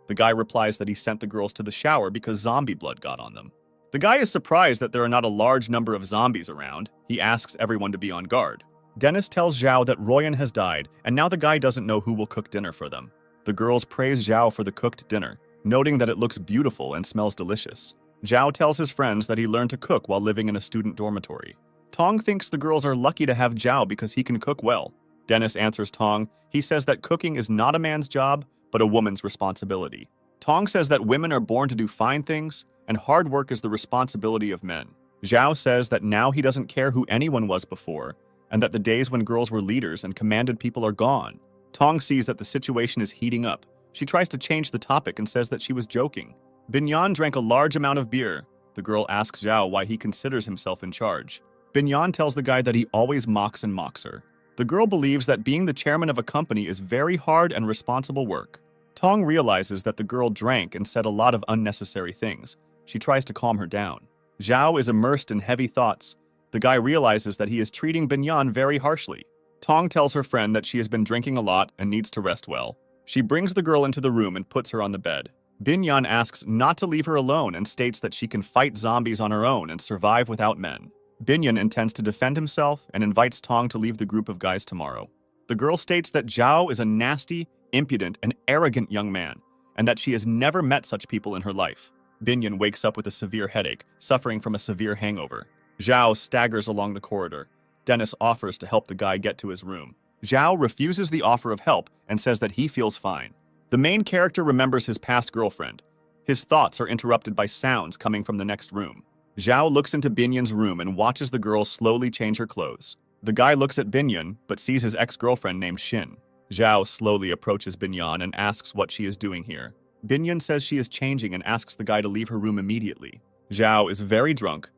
The guy replies that he sent the girls to the shower because zombie blood got on them. The guy is surprised that there are not a large number of zombies around. He asks everyone to be on guard. Dennis tells Zhao that Royan has died, and now the guy doesn't know who will cook dinner for them. The girls praise Zhao for the cooked dinner, noting that it looks beautiful and smells delicious. Zhao tells his friends that he learned to cook while living in a student dormitory. Tong thinks the girls are lucky to have Zhao because he can cook well. Dennis answers Tong. He says that cooking is not a man's job, but a woman's responsibility. Tong says that women are born to do fine things, and hard work is the responsibility of men. Zhao says that now he doesn't care who anyone was before, and that the days when girls were leaders and commanded people are gone. Tong sees that the situation is heating up. She tries to change the topic and says that she was joking. Binyan drank a large amount of beer. The girl asks Zhao why he considers himself in charge. Binyan tells the guy that he always mocks her. The girl believes that being the chairman of a company is very hard and responsible work. Tong realizes that the girl drank and said a lot of unnecessary things. She tries to calm her down. Zhao is immersed in heavy thoughts. The guy realizes that he is treating Binyan very harshly. Tong tells her friend that she has been drinking a lot and needs to rest well. She brings the girl into the room and puts her on the bed. Binyan asks not to leave her alone and states that she can fight zombies on her own and survive without men. Binyan intends to defend himself and invites Tong to leave the group of guys tomorrow. The girl states that Zhao is a nasty, impudent, and arrogant young man, and that she has never met such people in her life. Binyan wakes up with a severe headache, suffering from a severe hangover. Zhao staggers along the corridor. Dennis offers to help the guy get to his room. Zhao refuses the offer of help and says that he feels fine. The main character remembers his past girlfriend. His thoughts are interrupted by sounds coming from the next room. Zhao looks into Binyan's room and watches the girl slowly change her clothes. The guy looks at Binyan, but sees his ex-girlfriend named Shin. Zhao slowly approaches Binyan and asks what she is doing here. Binyan says she is changing and asks the guy to leave her room immediately. Zhao is very drunk.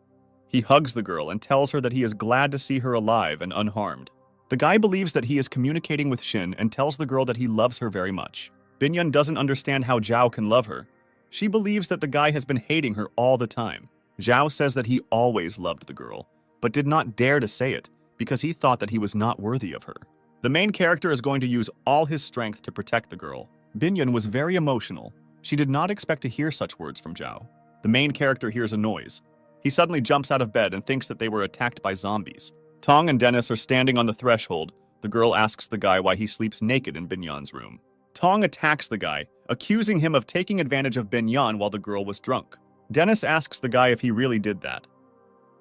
He hugs the girl and tells her that he is glad to see her alive and unharmed. The guy believes that he is communicating with Shin and tells the girl that he loves her very much. Binhyun doesn't understand how Zhao can love her. She believes that the guy has been hating her all the time. Zhao says that he always loved the girl, but did not dare to say it because he thought that he was not worthy of her. The main character is going to use all his strength to protect the girl. Binhyun was very emotional. She did not expect to hear such words from Zhao. The main character hears a noise. He suddenly jumps out of bed and thinks that they were attacked by zombies. Tong and Dennis are standing on the threshold. The girl asks the guy why he sleeps naked in Binhyun's room. Tong attacks the guy, accusing him of taking advantage of Binhyun while the girl was drunk. Dennis asks the guy if he really did that.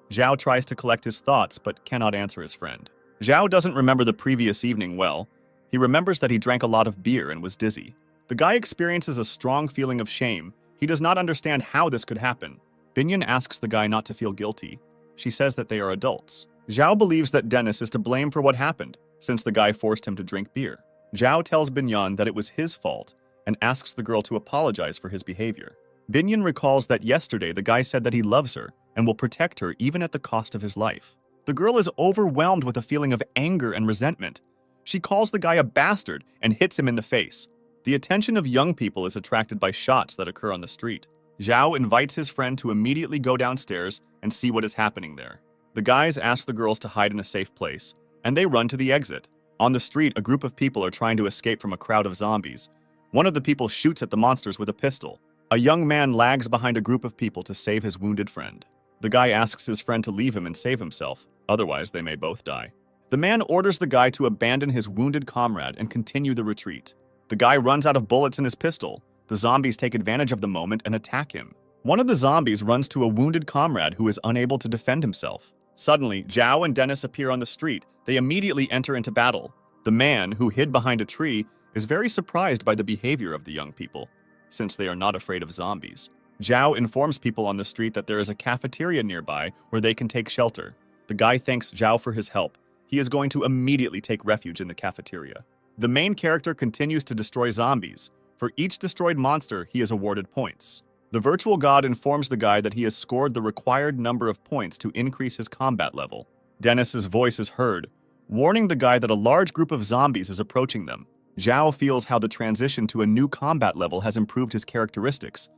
Zhao tries to collect his thoughts but cannot answer his friend. Zhao doesn't remember the previous evening well. He remembers that he drank a lot of beer and was dizzy. The guy experiences a strong feeling of shame. He does not understand how this could happen. Binhyun asks the guy not to feel guilty. She says that they are adults. Zhao believes that Dennis is to blame for what happened, since the guy forced him to drink beer. Zhao tells Binhyun that it was his fault and asks the girl to apologize for his behavior. Binhyun recalls that yesterday the guy said that he loves her and will protect her even at the cost of his life. The girl is overwhelmed with a feeling of anger and resentment. She calls the guy a bastard and hits him in the face. The attention of young people is attracted by shots that occur on the street. Zhao invites his friend to immediately go downstairs and see what is happening there. The guys ask the girls to hide in a safe place, and they run to the exit. On the street, a group of people are trying to escape from a crowd of zombies. One of the people shoots at the monsters with a pistol. A young man lags behind a group of people to save his wounded friend. The guy asks his friend to leave him and save himself, otherwise they may both die. The man orders the guy to abandon his wounded comrade and continue the retreat. The guy runs out of bullets in his pistol. The zombies take advantage of the moment and attack him. One of the zombies runs to a wounded comrade who is unable to defend himself. Suddenly, Zhao and Dennis appear on the street. They immediately enter into battle. The man, who hid behind a tree, is very surprised by the behavior of the young people, since they are not afraid of zombies. Zhao informs people on the street that there is a cafeteria nearby where they can take shelter. The guy thanks Zhao for his help. He is going to immediately take refuge in the cafeteria. The main character continues to destroy zombies. For each destroyed monster, he is awarded points. The virtual god informs the guy that he has scored the required number of points to increase his combat level. Dennis's voice is heard, warning the guy that a large group of zombies is approaching them. Zhao feels how the transition to a new combat level has improved his characteristics,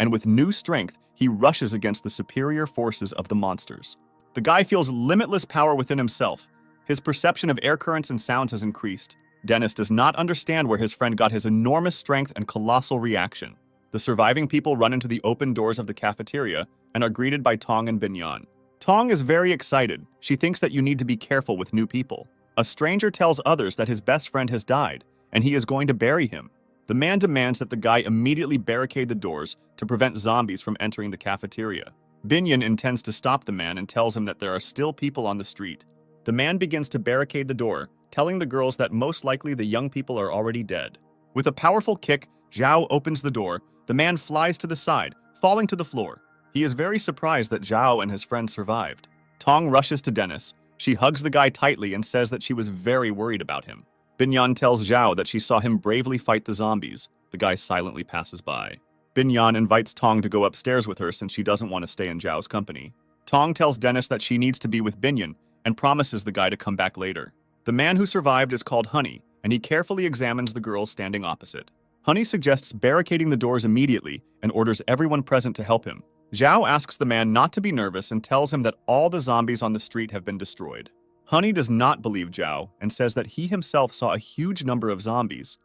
and with new strength, he rushes against the superior forces of the monsters. The guy feels limitless power within himself. His perception of air currents and sounds has increased. Dennis does not understand where his friend got his enormous strength and colossal reaction. The surviving people run into the open doors of the cafeteria and are greeted by Tong and Binhyun. Tong is very excited. She thinks that you need to be careful with new people. A stranger tells others that his best friend has died, and he is going to bury him. The man demands that the guy immediately barricade the doors to prevent zombies from entering the cafeteria. Binhyun intends to stop the man and tells him that there are still people on the street. The man begins to barricade the door, telling the girls that most likely the young people are already dead. With a powerful kick, Zhao opens the door. The man flies to the side, falling to the floor. He is very surprised that Zhao and his friend survived. Tong rushes to Dennis. She hugs the guy tightly and says that she was very worried about him. Binhyun tells Zhao that she saw him bravely fight the zombies. The guy silently passes by. Binhyun invites Tong to go upstairs with her since she doesn't want to stay in Zhao's company. Tong tells Dennis that she needs to be with Binhyun and promises the guy to come back later. The man who survived is called Honey, and he carefully examines the girls standing opposite. Honey suggests barricading the doors immediately and orders everyone present to help him. Zhao asks the man not to be nervous and tells him that all the zombies on the street have been destroyed. Honey does not believe Zhao and says that he himself saw a huge number of zombies.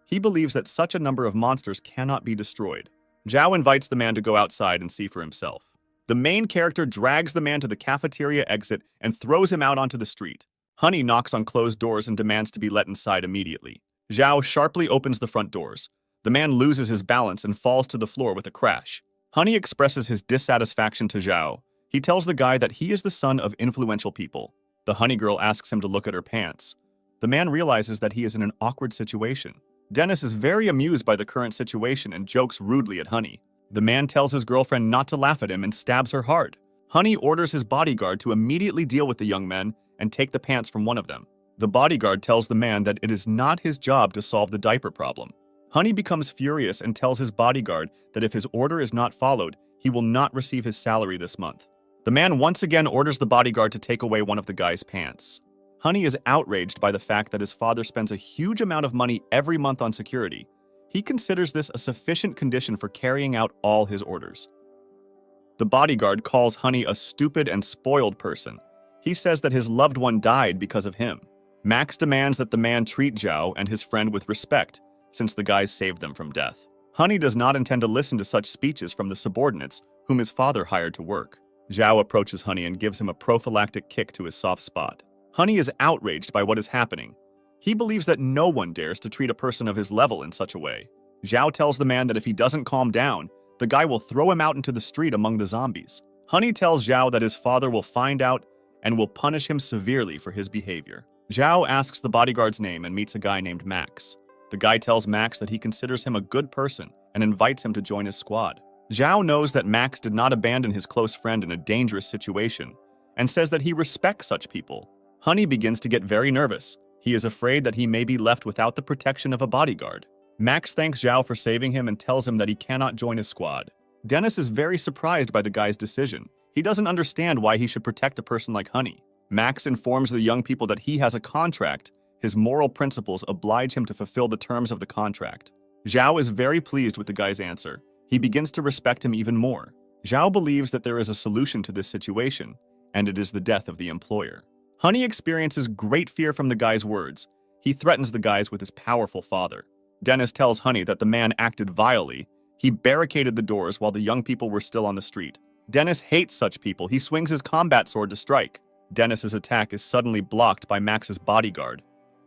He believes that such a number of monsters cannot be destroyed. Zhao invites the man to go outside and see for himself. The main character drags the man to the cafeteria exit and throws him out onto the street. Honey knocks on closed doors and demands to be let inside immediately. Zhao sharply opens the front doors. The man loses his balance and falls to the floor with a crash. Honey expresses his dissatisfaction to Zhao. He tells the guy that he is the son of influential people. The honey girl asks him to look at her pants. The man realizes that he is in an awkward situation. Dennis is very amused by the current situation and jokes rudely at Honey. The man tells his girlfriend not to laugh at him and stabs her hard. Honey orders his bodyguard to immediately deal with the young men and take the pants from one of them. The bodyguard tells the man that it is not his job to solve the diaper problem. Honey becomes furious and tells his bodyguard that if his order is not followed, he will not receive his salary this month. The man once again orders the bodyguard to take away one of the guy's pants. Honey is outraged by the fact that his father spends a huge amount of money every month on security. He considers this a sufficient condition for carrying out all his orders. The bodyguard calls Honey a stupid and spoiled person. He says that his loved one died because of him. Max demands that the man treat Zhao and his friend with respect, since the guys saved them from death. Honey does not intend to listen to such speeches from the subordinates whom his father hired to work. Zhao approaches Honey and gives him a prophylactic kick to his soft spot. Honey is outraged by what is happening. He believes that no one dares to treat a person of his level in such a way. Zhao tells the man that if he doesn't calm down, the guy will throw him out into the street among the zombies. Honey tells Zhao that his father will find out and will punish him severely for his behavior. Zhao asks the bodyguard's name and meets a guy named Max. The guy tells Max that he considers him a good person and invites him to join his squad. Zhao knows that Max did not abandon his close friend in a dangerous situation and says that he respects such people. Honey begins to get very nervous. He is afraid that he may be left without the protection of a bodyguard. Max thanks Zhao for saving him and tells him that he cannot join his squad. Dennis is very surprised by the guy's decision. He doesn't understand why he should protect a person like Honey. Max informs the young people that he has a contract. His moral principles oblige him to fulfill the terms of the contract. Zhao is very pleased with the guy's answer. He begins to respect him even more. Zhao believes that there is a solution to this situation, and it is the death of the employer. Honey experiences great fear from the guy's words. He threatens the guys with his powerful father. Dennis tells Honey that the man acted vilely. He barricaded the doors while the young people were still on the street. Dennis hates such people. He swings his combat sword to strike. Dennis's attack is suddenly blocked by Max's bodyguard.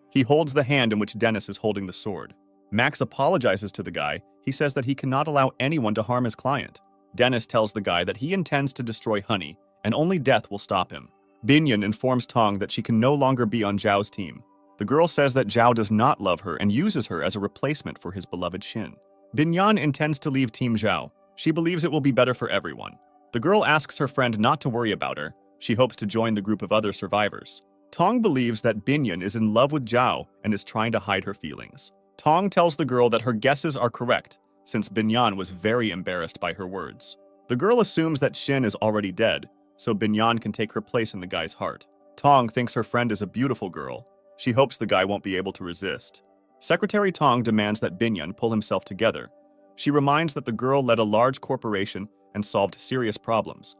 He holds the hand in which Dennis is holding the sword. Max apologizes to the guy. He says that he cannot allow anyone to harm his client. Dennis tells the guy that he intends to destroy Honey, and only death will stop him. Binyan informs Tong that she can no longer be on Zhao's team. The girl says that Zhao does not love her and uses her as a replacement for his beloved Shin. Binyan intends to leave Team Zhao. She believes it will be better for everyone. The girl asks her friend not to worry about her. She hopes to join the group of other survivors. Tong believes that Binyan is in love with Zhao and is trying to hide her feelings. Tong tells the girl that her guesses are correct, since Binyan was very embarrassed by her words. The girl assumes that Shin is already dead, so Binyan can take her place in the guy's heart. Tong thinks her friend is a beautiful girl. She hopes the guy won't be able to resist. Secretary Tong demands that Binyan pull himself together. She reminds that the girl led a large corporation and solved serious problems.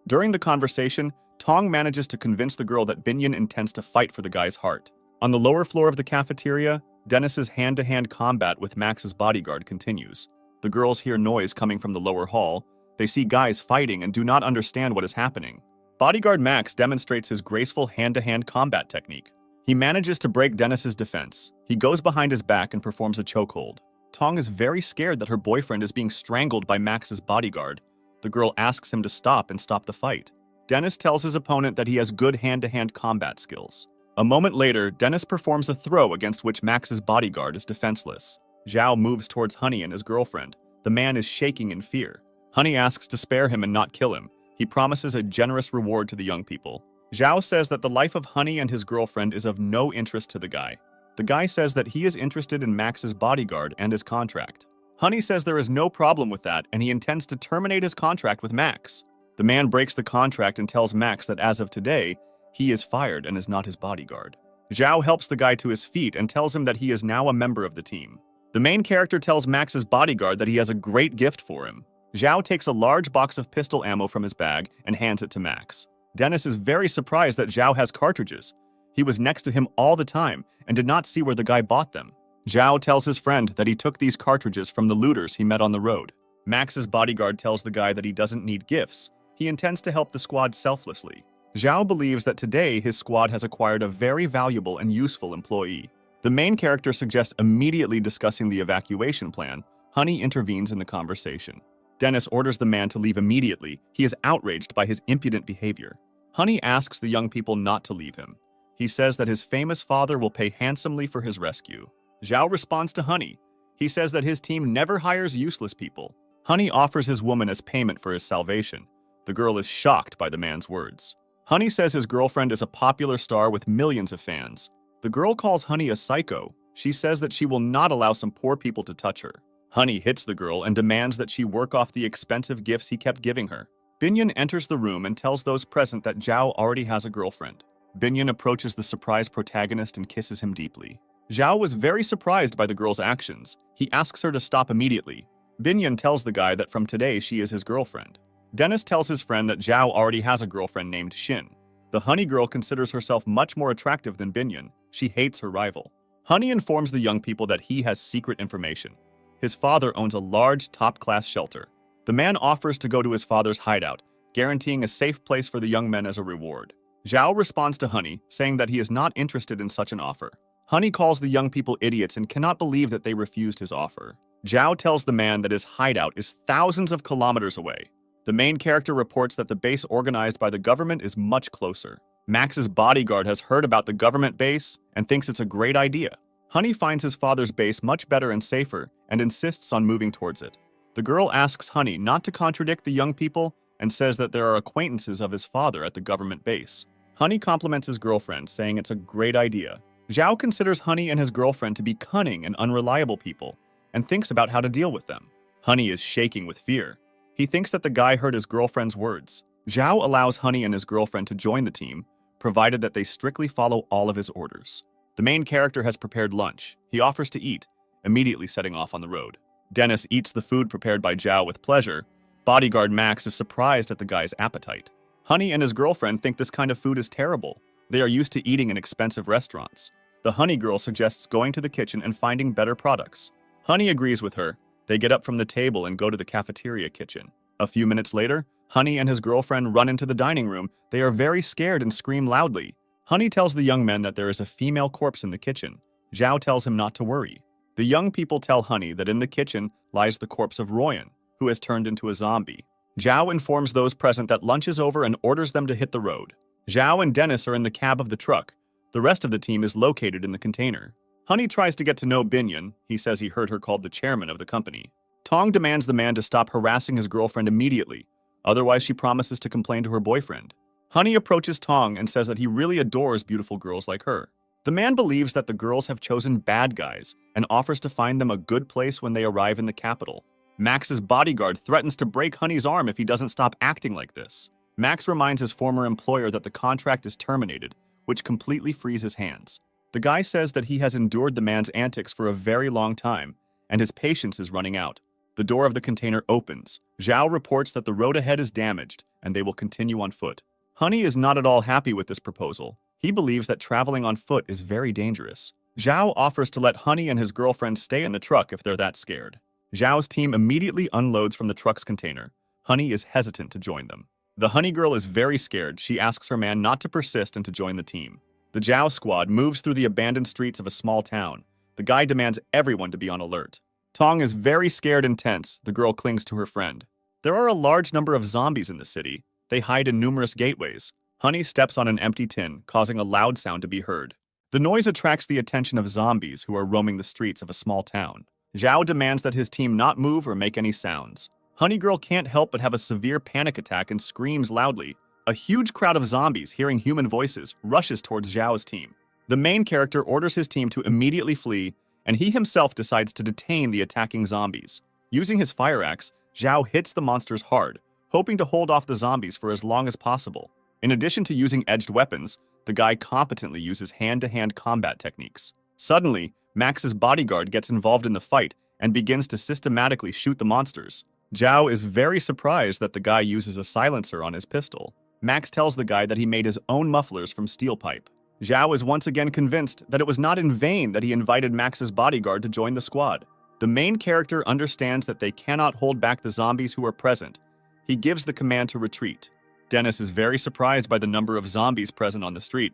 During the conversation, Tong manages to convince the girl that Binyan intends to fight for the guy's heart. On the lower floor of the cafeteria, Dennis's hand-to-hand combat with Max's bodyguard continues. The girls hear noise coming from the lower hall. They see guys fighting and do not understand what is happening. Bodyguard Max demonstrates his graceful hand-to-hand combat technique. He manages to break Dennis's defense. He goes behind his back and performs a chokehold. Tong is very scared that her boyfriend is being strangled by Max's bodyguard. The girl asks him to stop and stop the fight. Dennis tells his opponent that he has good hand-to-hand combat skills. A moment later, Dennis performs a throw against which Max's bodyguard is defenseless. Zhao moves towards Honey and his girlfriend. The man is shaking in fear. Honey asks to spare him and not kill him. He promises a generous reward to the young people. Zhao says that the life of Honey and his girlfriend is of no interest to the guy. The guy says that he is interested in Max's bodyguard and his contract. Honey says there is no problem with that and he intends to terminate his contract with Max. The man breaks the contract and tells Max that as of today, he is fired and is not his bodyguard. Zhao helps the guy to his feet and tells him that he is now a member of the team. The main character tells Max's bodyguard that he has a great gift for him. Zhao takes a large box of pistol ammo from his bag and hands it to Max. Dennis is very surprised that Zhao has cartridges. He was next to him all the time and did not see where the guy bought them. Zhao tells his friend that he took these cartridges from the looters he met on the road. Max's bodyguard tells the guy that he doesn't need gifts. He intends to help the squad selflessly. Zhao believes that today his squad has acquired a very valuable and useful employee. The main character suggests immediately discussing the evacuation plan. Honey intervenes in the conversation. Dennis orders the man to leave immediately. He is outraged by his impudent behavior. Honey asks the young people not to leave him. He says that his famous father will pay handsomely for his rescue. Zhao responds to Honey. He says that his team never hires useless people. Honey offers his woman as payment for his salvation. The girl is shocked by the man's words. Honey says his girlfriend is a popular star with millions of fans. The girl calls Honey a psycho. She says that she will not allow some poor people to touch her. Honey hits the girl and demands that she work off the expensive gifts he kept giving her. Binyan enters the room and tells those present that Zhao already has a girlfriend. Binyan approaches the surprised protagonist and kisses him deeply. Zhao was very surprised by the girl's actions. He asks her to stop immediately. Binyan tells the guy that from today she is his girlfriend. Dennis tells his friend that Zhao already has a girlfriend named Xin. The Honey girl considers herself much more attractive than Binyan. She hates her rival. Honey informs the young people that he has secret information. His father owns a large, top-class shelter. The man offers to go to his father's hideout, guaranteeing a safe place for the young men as a reward. Zhao responds to Honey, saying that he is not interested in such an offer. Honey calls the young people idiots and cannot believe that they refused his offer. Zhao tells the man that his hideout is thousands of kilometers away. The main character reports that the base organized by the government is much closer. Max's bodyguard has heard about the government base and thinks it's a great idea. Honey finds his father's base much better and safer and insists on moving towards it. The girl asks Honey not to contradict the young people and says that there are acquaintances of his father at the government base. Honey compliments his girlfriend, saying it's a great idea. Zhao considers Honey and his girlfriend to be cunning and unreliable people and thinks about how to deal with them. Honey is shaking with fear. He thinks that the guy heard his girlfriend's words. Zhao allows Honey and his girlfriend to join the team, provided that they strictly follow all of his orders. The main character has prepared lunch. He offers to eat, immediately setting off on the road. Dennis eats the food prepared by Zhao with pleasure. Bodyguard Max is surprised at the guy's appetite. Honey and his girlfriend think this kind of food is terrible. They are used to eating in expensive restaurants. The Honey girl suggests going to the kitchen and finding better products. Honey agrees with her. They get up from the table and go to the cafeteria kitchen. A few minutes later, Honey and his girlfriend run into the dining room. They are very scared and scream loudly. Honey tells the young men that there is a female corpse in the kitchen. Zhao tells him not to worry. The young people tell Honey that in the kitchen lies the corpse of Royan, who has turned into a zombie. Zhao informs those present that lunch is over and orders them to hit the road. Zhao and Dennis are in the cab of the truck. The rest of the team is located in the container. Honey tries to get to know Binyan. He says he heard her called the chairman of the company. Tong demands the man to stop harassing his girlfriend immediately. Otherwise, she promises to complain to her boyfriend. Honey approaches Tong and says that he really adores beautiful girls like her. The man believes that the girls have chosen bad guys and offers to find them a good place when they arrive in the capital. Max's bodyguard threatens to break Honey's arm if he doesn't stop acting like this. Max reminds his former employer that the contract is terminated, which completely frees his hands. The guy says that he has endured the man's antics for a very long time, and his patience is running out. The door of the container opens. Zhao reports that the road ahead is damaged, and they will continue on foot. Honey is not at all happy with this proposal. He believes that traveling on foot is very dangerous. Zhao offers to let Honey and his girlfriend stay in the truck if they're that scared. Zhao's team immediately unloads from the truck's container. Honey is hesitant to join them. The Honey girl is very scared. She asks her man not to persist and to join the team. The Zhao squad moves through the abandoned streets of a small town. The guy demands everyone to be on alert. Tong is very scared and tense. The girl clings to her friend. There are a large number of zombies in the city. They hide in numerous gateways. Honey steps on an empty tin, causing a loud sound to be heard. The noise attracts the attention of zombies who are roaming the streets of a small town. Zhao demands that his team not move or make any sounds. Honey girl can't help but have a severe panic attack and screams loudly. A huge crowd of zombies, hearing human voices, rushes towards Zhao's team. The main character orders his team to immediately flee, and he himself decides to detain the attacking zombies. Using his fire axe, Zhao hits the monsters hard, hoping to hold off the zombies for as long as possible. In addition to using edged weapons, the guy competently uses hand-to-hand combat techniques. Suddenly, Max's bodyguard gets involved in the fight and begins to systematically shoot the monsters. Zhao is very surprised that the guy uses a silencer on his pistol. Max tells the guy that he made his own mufflers from steel pipe. Zhao is once again convinced that it was not in vain that he invited Max's bodyguard to join the squad. The main character understands that they cannot hold back the zombies who are present. He gives the command to retreat. Dennis is very surprised by the number of zombies present on the street.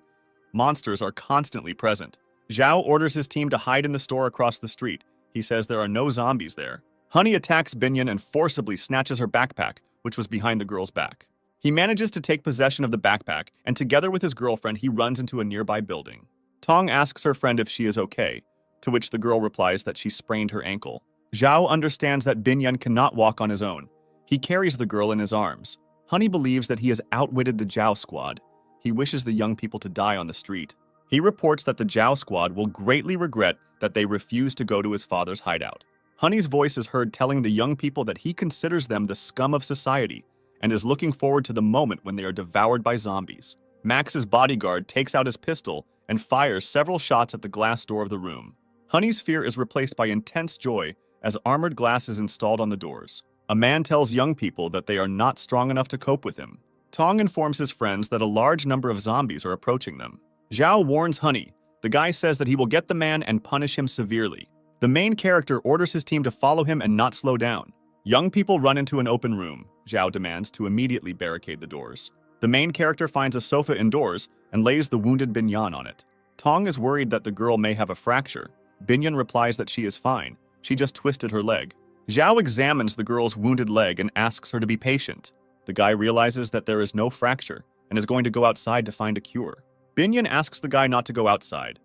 Monsters are constantly present. Zhao orders his team to hide in the store across the street. He says there are no zombies there. Honey attacks Binyan and forcibly snatches her backpack, which was behind the girl's back. He manages to take possession of the backpack, and together with his girlfriend, he runs into a nearby building. Tong asks her friend if she is okay, to which the girl replies that she sprained her ankle. Zhao understands that Binyan cannot walk on his own. He carries the girl in his arms. Honey believes that he has outwitted the Zhao squad. He wishes the young people to die on the street. He reports that the Zhao squad will greatly regret that they refused to go to his father's hideout. Honey's voice is heard telling the young people that he considers them the scum of society and is looking forward to the moment when they are devoured by zombies. Max's bodyguard takes out his pistol and fires several shots at the glass door of the room. Honey's fear is replaced by intense joy as armored glass is installed on the doors. A man tells young people that they are not strong enough to cope with him. Tong informs his friends that a large number of zombies are approaching them. Zhao warns Honey. The guy says that he will get the man and punish him severely. The main character orders his team to follow him and not slow down. Young people run into an open room. Zhao demands to immediately barricade the doors. The main character finds a sofa indoors and lays the wounded Binyan on it. Tong is worried that the girl may have a fracture. Binyan replies that she is fine. She just twisted her leg. Zhao examines the girl's wounded leg and asks her to be patient. The guy realizes that there is no fracture and is going to go outside to find a cure. Binyan asks the guy not to go outside.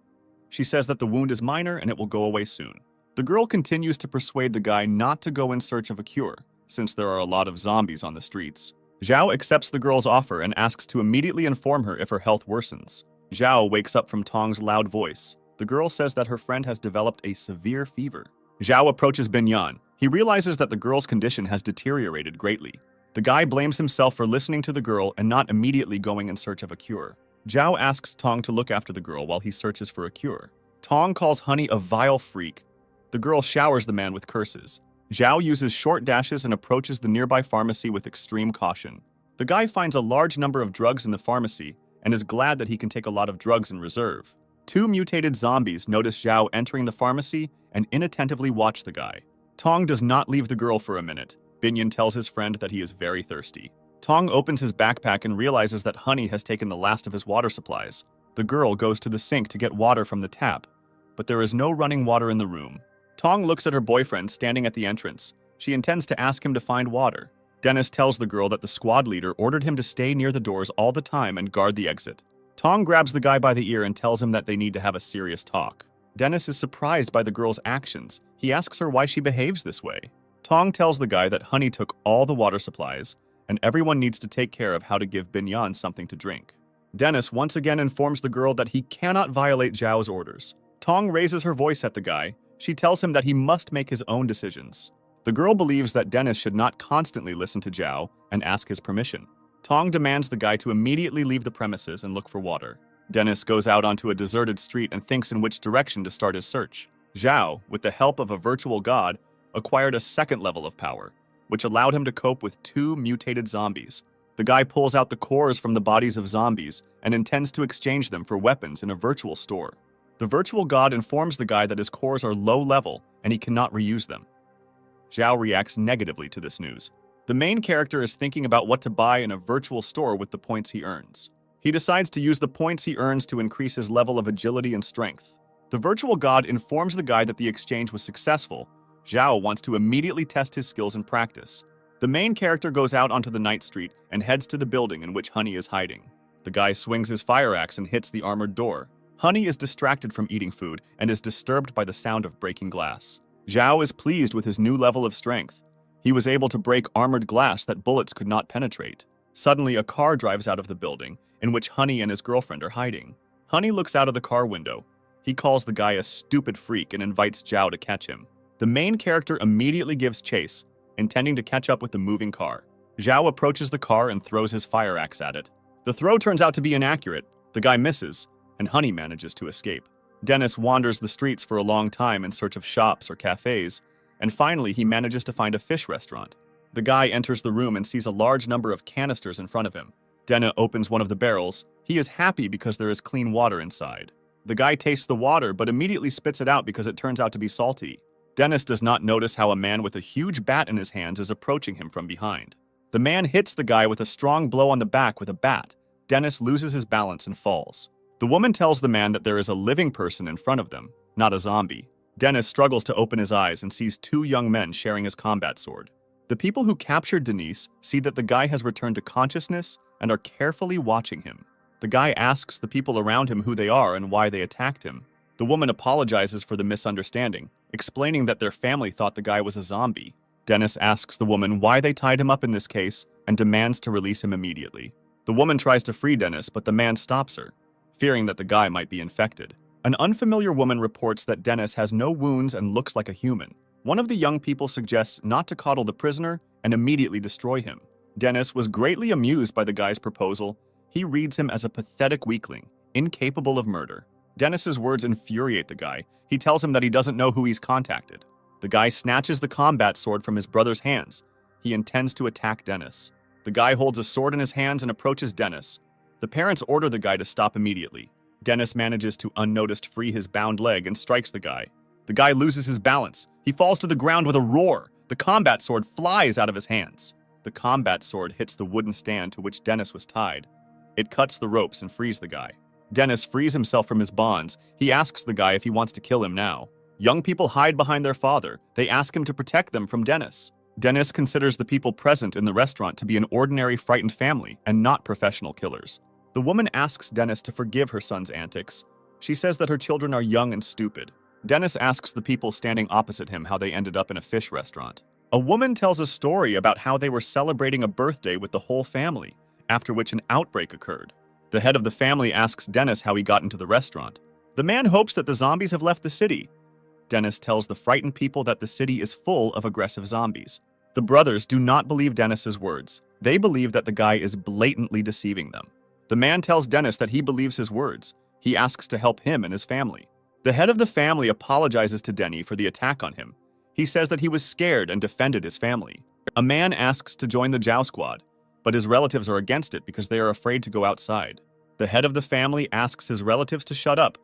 She says that the wound is minor and it will go away soon. The girl continues to persuade the guy not to go in search of a cure, since there are a lot of zombies on the streets. Zhao accepts the girl's offer and asks to immediately inform her if her health worsens. Zhao wakes up from Tong's loud voice. The girl says that her friend has developed a severe fever. Zhao approaches Binyan. He realizes that the girl's condition has deteriorated greatly. The guy blames himself for listening to the girl and not immediately going in search of a cure. Zhao asks Tong to look after the girl while he searches for a cure. Tong calls Honey a vile freak. The girl showers the man with curses. Zhao uses short dashes and approaches the nearby pharmacy with extreme caution. The guy finds a large number of drugs in the pharmacy and is glad that he can take a lot of drugs in reserve. Two mutated zombies notice Zhao entering the pharmacy and inattentively watch the guy. Tong does not leave the girl for a minute. Binyan tells his friend that he is very thirsty. Tong opens his backpack and realizes that Honey has taken the last of his water supplies. The girl goes to the sink to get water from the tap, but there is no running water in the room. Tong looks at her boyfriend standing at the entrance. She intends to ask him to find water. Dennis tells the girl that the squad leader ordered him to stay near the doors all the time and guard the exit. Tong grabs the guy by the ear and tells him that they need to have a serious talk. Dennis is surprised by the girl's actions. He asks her why she behaves this way. Tong tells the guy that Honey took all the water supplies, and everyone needs to take care of how to give Binyan something to drink. Dennis once again informs the girl that he cannot violate Zhao's orders. Tong raises her voice at the guy. She tells him that he must make his own decisions. The girl believes that Dennis should not constantly listen to Zhao and ask his permission. Tong demands the guy to immediately leave the premises and look for water. Dennis goes out onto a deserted street and thinks in which direction to start his search. Zhao, with the help of a virtual god, acquired a second level of power, which allowed him to cope with two mutated zombies. The guy pulls out the cores from the bodies of zombies and intends to exchange them for weapons in a virtual store. The virtual god informs the guy that his cores are low level and he cannot reuse them. Zhao reacts negatively to this news. The main character is thinking about what to buy in a virtual store with the points he earns. He decides to use the points he earns to increase his level of agility and strength. The virtual god informs the guy that the exchange was successful. Zhao wants to immediately test his skills in practice. The main character goes out onto the night street and heads to the building in which Honey is hiding. The guy swings his fire axe and hits the armored door. Honey is distracted from eating food and is disturbed by the sound of breaking glass. Zhao is pleased with his new level of strength. He was able to break armored glass that bullets could not penetrate. Suddenly, a car drives out of the building, in which Honey and his girlfriend are hiding. Honey looks out of the car window. He calls the guy a stupid freak and invites Zhao to catch him. The main character immediately gives chase, intending to catch up with the moving car. Zhao approaches the car and throws his fire axe at it. The throw turns out to be inaccurate. The guy misses, and Honey manages to escape. Dennis wanders the streets for a long time in search of shops or cafes, and finally he manages to find a fish restaurant. The guy enters the room and sees a large number of canisters in front of him. Dennis opens one of the barrels. He is happy because there is clean water inside. The guy tastes the water but immediately spits it out because it turns out to be salty. Dennis does not notice how a man with a huge bat in his hands is approaching him from behind. The man hits the guy with a strong blow on the back with a bat. Dennis loses his balance and falls. The woman tells the man that there is a living person in front of them, not a zombie. Dennis struggles to open his eyes and sees two young men sharing his combat sword. The people who captured Denise see that the guy has returned to consciousness and are carefully watching him. The guy asks the people around him who they are and why they attacked him. The woman apologizes for the misunderstanding, explaining that their family thought the guy was a zombie. Dennis asks the woman why they tied him up in this case and demands to release him immediately. The woman tries to free Dennis, but the man stops her, fearing that the guy might be infected. An unfamiliar woman reports that Dennis has no wounds and looks like a human. One of the young people suggests not to coddle the prisoner and immediately destroy him. Dennis was greatly amused by the guy's proposal. He reads him as a pathetic weakling, incapable of murder. Dennis's words infuriate the guy. He tells him that he doesn't know who he's contacted. The guy snatches the combat sword from his brother's hands. He intends to attack Dennis. The guy holds a sword in his hands and approaches Dennis. The parents order the guy to stop immediately. Dennis manages to unnoticed free his bound leg and strikes the guy. The guy loses his balance. He falls to the ground with a roar. The combat sword flies out of his hands. The combat sword hits the wooden stand to which Dennis was tied. It cuts the ropes and frees the guy. Dennis frees himself from his bonds. He asks the guy if he wants to kill him now. Young people hide behind their father. They ask him to protect them from Dennis. Dennis considers the people present in the restaurant to be an ordinary frightened family and not professional killers. The woman asks Dennis to forgive her son's antics. She says that her children are young and stupid. Dennis asks the people standing opposite him how they ended up in a fish restaurant. A woman tells a story about how they were celebrating a birthday with the whole family, after which an outbreak occurred. The head of the family asks Dennis how he got into the restaurant. The man hopes that the zombies have left the city. Dennis tells the frightened people that the city is full of aggressive zombies. The brothers do not believe Dennis's words. They believe that the guy is blatantly deceiving them. The man tells Dennis that he believes his words. He asks to help him and his family. The head of the family apologizes to Denny for the attack on him. He says that he was scared and defended his family. A man asks to join the Jow Squad, but his relatives are against it because they are afraid to go outside. The head of the family asks his relatives to shut up.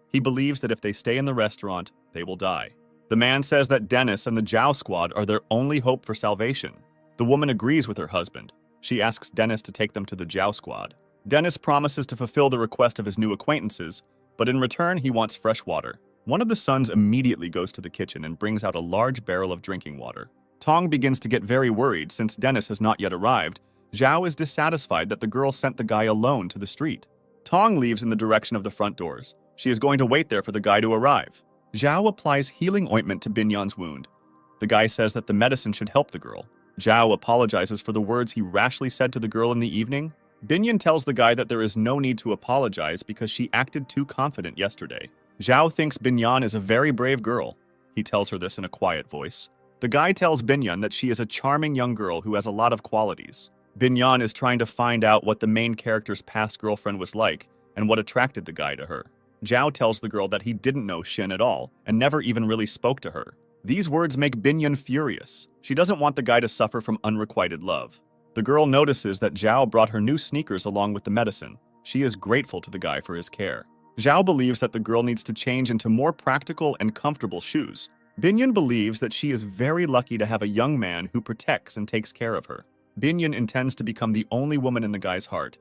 He believes that if they stay in the restaurant, they will die. The man says that Dennis and the Jow Squad are their only hope for salvation. The woman agrees with her husband. She asks Dennis to take them to the Jow Squad. Dennis promises to fulfill the request of his new acquaintances, but in return he wants fresh water. One of the sons immediately goes to the kitchen and brings out a large barrel of drinking water. Tong begins to get very worried since Dennis has not yet arrived. Zhao is dissatisfied that the girl sent the guy alone to the street. Tong leaves in the direction of the front doors. She is going to wait there for the guy to arrive. Zhao applies healing ointment to Binyan's wound. The guy says that the medicine should help the girl. Zhao apologizes for the words he rashly said to the girl in the evening. Binyan tells the guy that there is no need to apologize because she acted too confident yesterday. Zhao thinks Binyan is a very brave girl. He tells her this in a quiet voice. The guy tells Binyan that she is a charming young girl who has a lot of qualities. Binyan is trying to find out what the main character's past girlfriend was like and what attracted the guy to her. Zhao tells the girl that he didn't know Shin at all and never even really spoke to her. These words make Binyan furious. She doesn't want the guy to suffer from unrequited love. The girl notices that Zhao brought her new sneakers along with the medicine. She is grateful to the guy for his care. Zhao believes that the girl needs to change into more practical and comfortable shoes. Binyan believes that she is very lucky to have a young man who protects and takes care of her. Binyan intends to become the only woman in the guy's heart.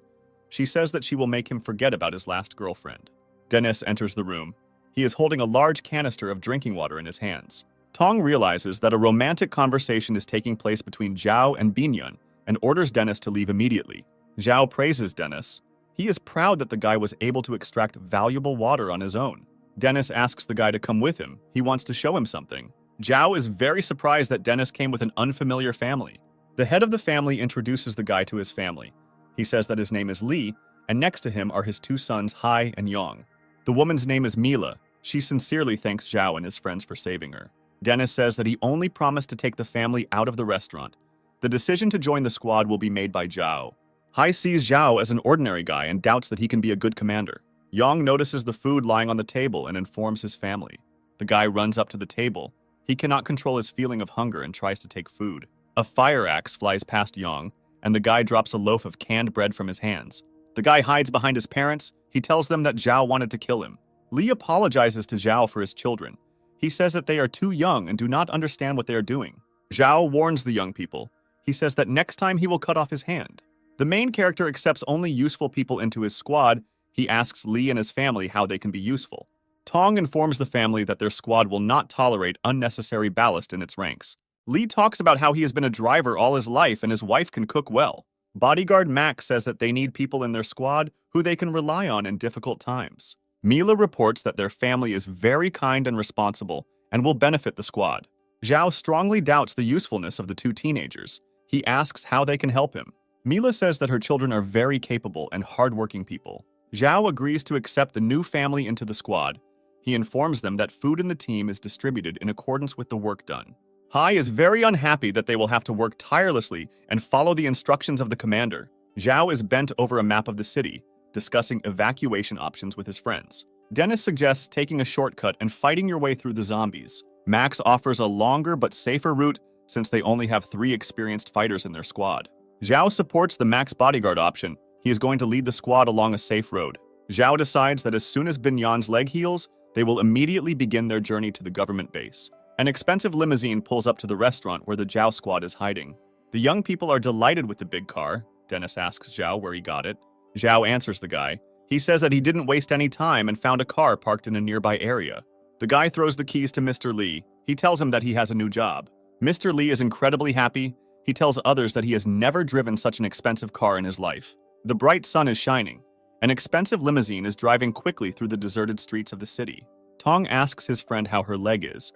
She says that she will make him forget about his last girlfriend. Dennis enters the room. He is holding a large canister of drinking water in his hands. Tong realizes that a romantic conversation is taking place between Zhao and Binyan and orders Dennis to leave immediately. Zhao praises Dennis. He is proud that the guy was able to extract valuable water on his own. Dennis asks the guy to come with him. He wants to show him something. Zhao is very surprised that Dennis came with an unfamiliar family. The head of the family introduces the guy to his family. He says that his name is Li, and next to him are his two sons, Hai and Yong. The woman's name is Mila. She sincerely thanks Zhao and his friends for saving her. Dennis says that he only promised to take the family out of the restaurant. The decision to join the squad will be made by Zhao. Hai sees Zhao as an ordinary guy and doubts that he can be a good commander. Yong notices the food lying on the table and informs his family. The guy runs up to the table. He cannot control his feeling of hunger and tries to take food. A fire axe flies past Yong, and the guy drops a loaf of canned bread from his hands. The guy hides behind his parents. He tells them that Zhao wanted to kill him. Li apologizes to Zhao for his children. He says that they are too young and do not understand what they are doing. Zhao warns the young people. He says that next time he will cut off his hand. The main character accepts only useful people into his squad. He asks Li and his family how they can be useful. Tong informs the family that their squad will not tolerate unnecessary ballast in its ranks. Li talks about how he has been a driver all his life and his wife can cook well. Bodyguard Max says that they need people in their squad who they can rely on in difficult times. Mila reports that their family is very kind and responsible and will benefit the squad. Zhao strongly doubts the usefulness of the two teenagers. He asks how they can help him. Mila says that her children are very capable and hardworking people. Zhao agrees to accept the new family into the squad. He informs them that food in the team is distributed in accordance with the work done. Hai is very unhappy that they will have to work tirelessly and follow the instructions of the commander. Zhao is bent over a map of the city, discussing evacuation options with his friends. Dennis suggests taking a shortcut and fighting your way through the zombies. Max offers a longer but safer route since they only have 3 experienced fighters in their squad. Zhao supports the Max bodyguard option. He is going to lead the squad along a safe road. Zhao decides that as soon as Bin Yan's leg heals, they will immediately begin their journey to the government base. An expensive limousine pulls up to the restaurant where the Zhao squad is hiding. The young people are delighted with the big car. Dennis asks Zhao where he got it. Zhao answers the guy. He says that he didn't waste any time and found a car parked in a nearby area. The guy throws the keys to Mr. Lee. He tells him that he has a new job. Mr. Lee is incredibly happy. He tells others that he has never driven such an expensive car in his life. The bright sun is shining. An expensive limousine is driving quickly through the deserted streets of the city. Tong asks his friend how her leg is.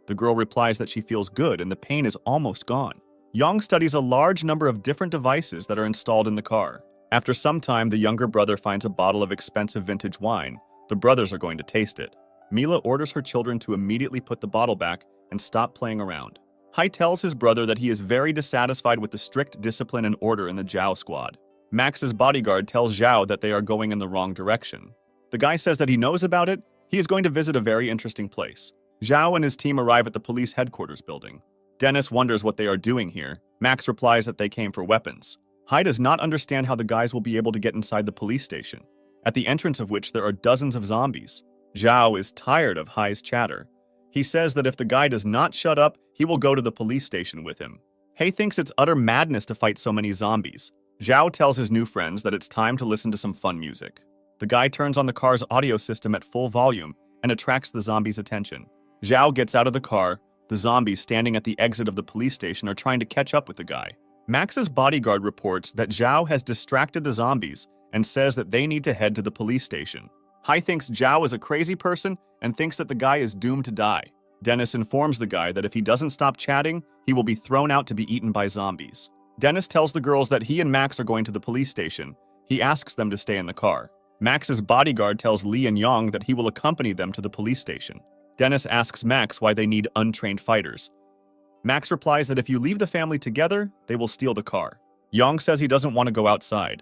The girl replies that she feels good and the pain is almost gone. Yang studies a large number of different devices that are installed in the car. After some time, the younger brother finds a bottle of expensive vintage wine. The brothers are going to taste it. Mila orders her children to immediately put the bottle back and stop playing around. Hai tells his brother that he is very dissatisfied with the strict discipline and order in the Zhao squad. Max's bodyguard tells Zhao that they are going in the wrong direction. The guy says that he knows about it. He is going to visit a very interesting place. Zhao and his team arrive at the police headquarters building. Dennis wonders what they are doing here. Max replies that they came for weapons. Hai does not understand how the guys will be able to get inside the police station, at the entrance of which there are dozens of zombies. Zhao is tired of Hai's chatter. He says that if the guy does not shut up, he will go to the police station with him. Hai thinks it's utter madness to fight so many zombies. Zhao tells his new friends that it's time to listen to some fun music. The guy turns on the car's audio system at full volume and attracts the zombies' attention. Zhao gets out of the car. The zombies standing at the exit of the police station are trying to catch up with the guy. Max's bodyguard reports that Zhao has distracted the zombies and says that they need to head to the police station. Hai thinks Zhao is a crazy person and thinks that the guy is doomed to die. Dennis informs the guy that if he doesn't stop chatting, he will be thrown out to be eaten by zombies. Dennis tells the girls that he and Max are going to the police station. He asks them to stay in the car. Max's bodyguard tells Lee and Yang that he will accompany them to the police station. Dennis asks Max why they need untrained fighters. Max replies that if you leave the family together, they will steal the car. Yang says he doesn't want to go outside.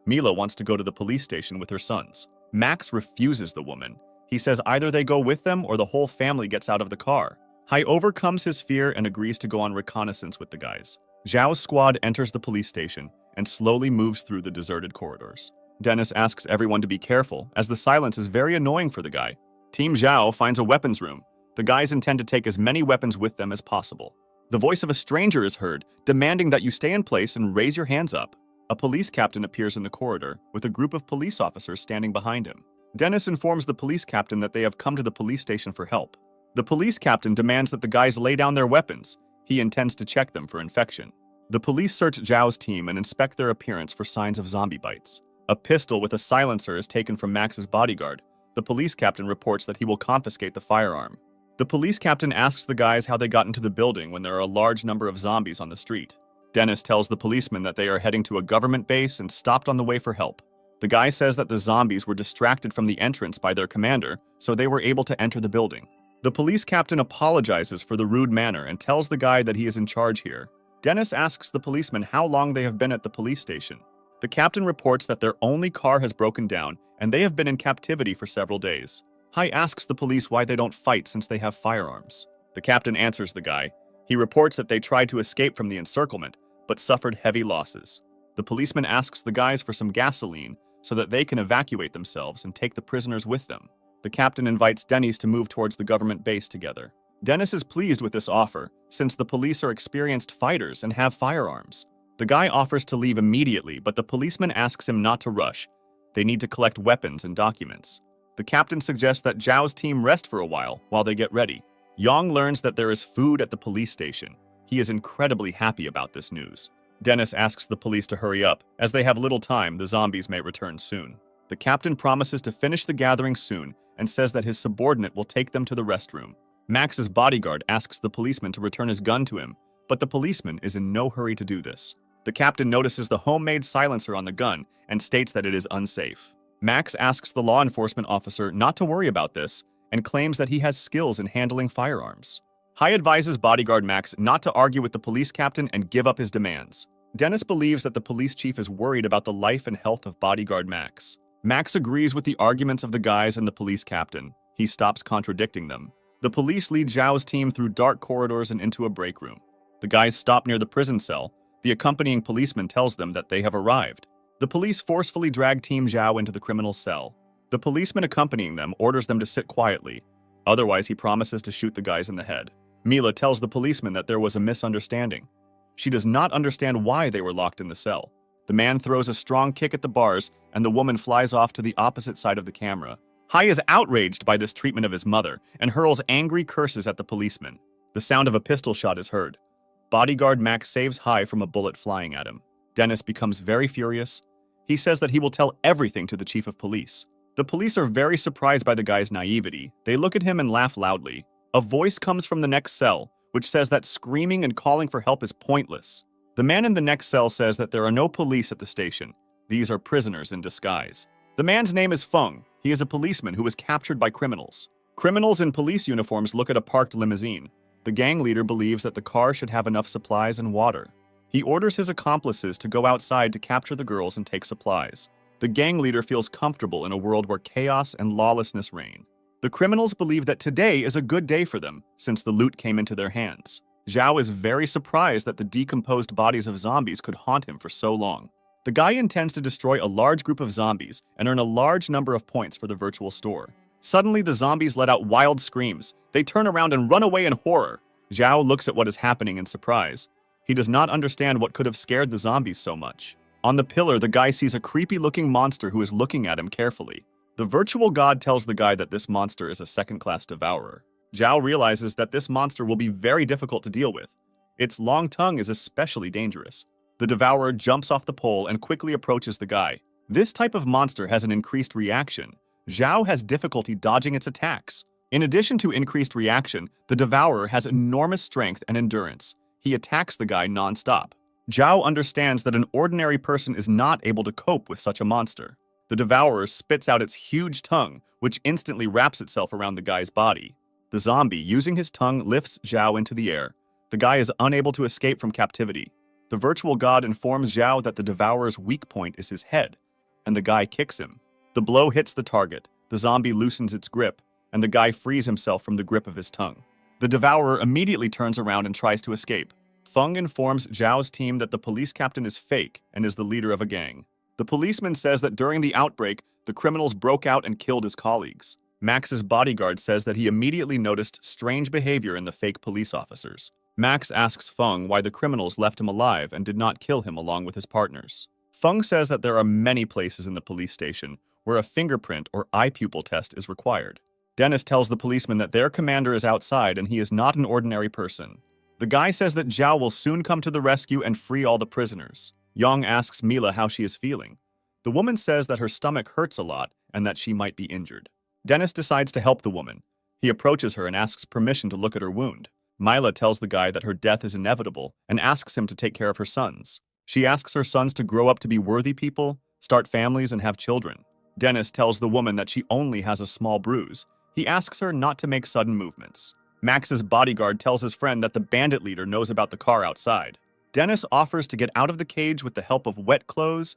Mila wants to go to the police station with her sons. Max refuses the woman. He says either they go with them or the whole family gets out of the car. Hai overcomes his fear and agrees to go on reconnaissance with the guys. Zhao's squad enters the police station and slowly moves through the deserted corridors. Dennis asks everyone to be careful, as the silence is very annoying for the guy. Team Zhao finds a weapons room. The guys intend to take as many weapons with them as possible. The voice of a stranger is heard, demanding that you stay in place and raise your hands up. A police captain appears in the corridor, with a group of police officers standing behind him. Dennis informs the police captain that they have come to the police station for help. The police captain demands that the guys lay down their weapons. He intends to check them for infection. The police search Zhao's team and inspect their appearance for signs of zombie bites. A pistol with a silencer is taken from Max's bodyguard. The police captain reports that he will confiscate the firearm. The police captain asks the guys how they got into the building when there are a large number of zombies on the street. Dennis tells the policeman that they are heading to a government base and stopped on the way for help. The guy says that the zombies were distracted from the entrance by their commander, so they were able to enter the building. The police captain apologizes for the rude manner and tells the guy that he is in charge here. Dennis asks the policeman how long they have been at the police station. The captain reports that their only car has broken down and they have been in captivity for several days. Hai asks the police why they don't fight since they have firearms. The captain answers the guy. He reports that they tried to escape from the encirclement, but suffered heavy losses. The policeman asks the guys for some gasoline so that they can evacuate themselves and take the prisoners with them. The captain invites Dennis to move towards the government base together. Dennis is pleased with this offer, since the police are experienced fighters and have firearms. The guy offers to leave immediately, but the policeman asks him not to rush. They need to collect weapons and documents. The captain suggests that Zhao's team rest for a while they get ready. Yang learns that there is food at the police station. He is incredibly happy about this news. Dennis asks the police to hurry up. As they have little time, the zombies may return soon. The captain promises to finish the gathering soon and says that his subordinate will take them to the restroom. Max's bodyguard asks the policeman to return his gun to him, but the policeman is in no hurry to do this. The captain notices the homemade silencer on the gun and states that it is unsafe. Max asks the law enforcement officer not to worry about this and claims that he has skills in handling firearms. Hai advises bodyguard Max not to argue with the police captain and give up his demands. Dennis believes that the police chief is worried about the life and health of bodyguard Max. Max agrees with the arguments of the guys and the police captain. He stops contradicting them. The police lead Zhao's team through dark corridors and into a break room. The guys stop near the prison cell. The accompanying policeman tells them that they have arrived. The police forcefully drag Team Zhao into the criminal's cell. The policeman accompanying them orders them to sit quietly. Otherwise, he promises to shoot the guys in the head. Mila tells the policeman that there was a misunderstanding. She does not understand why they were locked in the cell. The man throws a strong kick at the bars, and the woman flies off to the opposite side of the camera. Hai is outraged by this treatment of his mother and hurls angry curses at the policeman. The sound of a pistol shot is heard. Bodyguard Max saves Hai from a bullet flying at him. Dennis becomes very furious. He says that he will tell everything to the chief of police. The police are very surprised by the guy's naivety. They look at him and laugh loudly. A voice comes from the next cell, which says that screaming and calling for help is pointless. The man in the next cell says that there are no police at the station. These are prisoners in disguise. The man's name is Feng. He is a policeman who was captured by criminals. Criminals in police uniforms look at a parked limousine. The gang leader believes that the car should have enough supplies and water. He orders his accomplices to go outside to capture the girls and take supplies. The gang leader feels comfortable in a world where chaos and lawlessness reign. The criminals believe that today is a good day for them, since the loot came into their hands. Zhao is very surprised that the decomposed bodies of zombies could haunt him for so long. The guy intends to destroy a large group of zombies and earn a large number of points for the virtual store. Suddenly, the zombies let out wild screams. They turn around and run away in horror. Zhao looks at what is happening in surprise. He does not understand what could have scared the zombies so much. On the pillar, the guy sees a creepy-looking monster who is looking at him carefully. The virtual god tells the guy that this monster is a second-class devourer. Zhao realizes that this monster will be very difficult to deal with. Its long tongue is especially dangerous. The devourer jumps off the pole and quickly approaches the guy. This type of monster has an increased reaction. Zhao has difficulty dodging its attacks. In addition to increased reaction, the devourer has enormous strength and endurance. He attacks the guy non-stop. Zhao understands that an ordinary person is not able to cope with such a monster. The devourer spits out its huge tongue, which instantly wraps itself around the guy's body. The zombie, using his tongue, lifts Zhao into the air. The guy is unable to escape from captivity. The virtual god informs Zhao that the devourer's weak point is his head, and the guy kicks him. The blow hits the target, the zombie loosens its grip, and the guy frees himself from the grip of his tongue. The devourer immediately turns around and tries to escape. Feng informs Zhao's team that the police captain is fake and is the leader of a gang. The policeman says that during the outbreak, the criminals broke out and killed his colleagues. Max's bodyguard says that he immediately noticed strange behavior in the fake police officers. Max asks Feng why the criminals left him alive and did not kill him along with his partners. Feng says that there are many places in the police station where a fingerprint or eye pupil test is required. Dennis tells the policeman that their commander is outside and he is not an ordinary person. The guy says that Zhao will soon come to the rescue and free all the prisoners. Yang asks Mila how she is feeling. The woman says that her stomach hurts a lot and that she might be injured. Dennis decides to help the woman. He approaches her and asks permission to look at her wound. Mila tells the guy that her death is inevitable and asks him to take care of her sons. She asks her sons to grow up to be worthy people, start families, and have children. Dennis tells the woman that she only has a small bruise. He asks her not to make sudden movements. Max's bodyguard tells his friend that the bandit leader knows about the car outside. Dennis offers to get out of the cage with the help of wet clothes.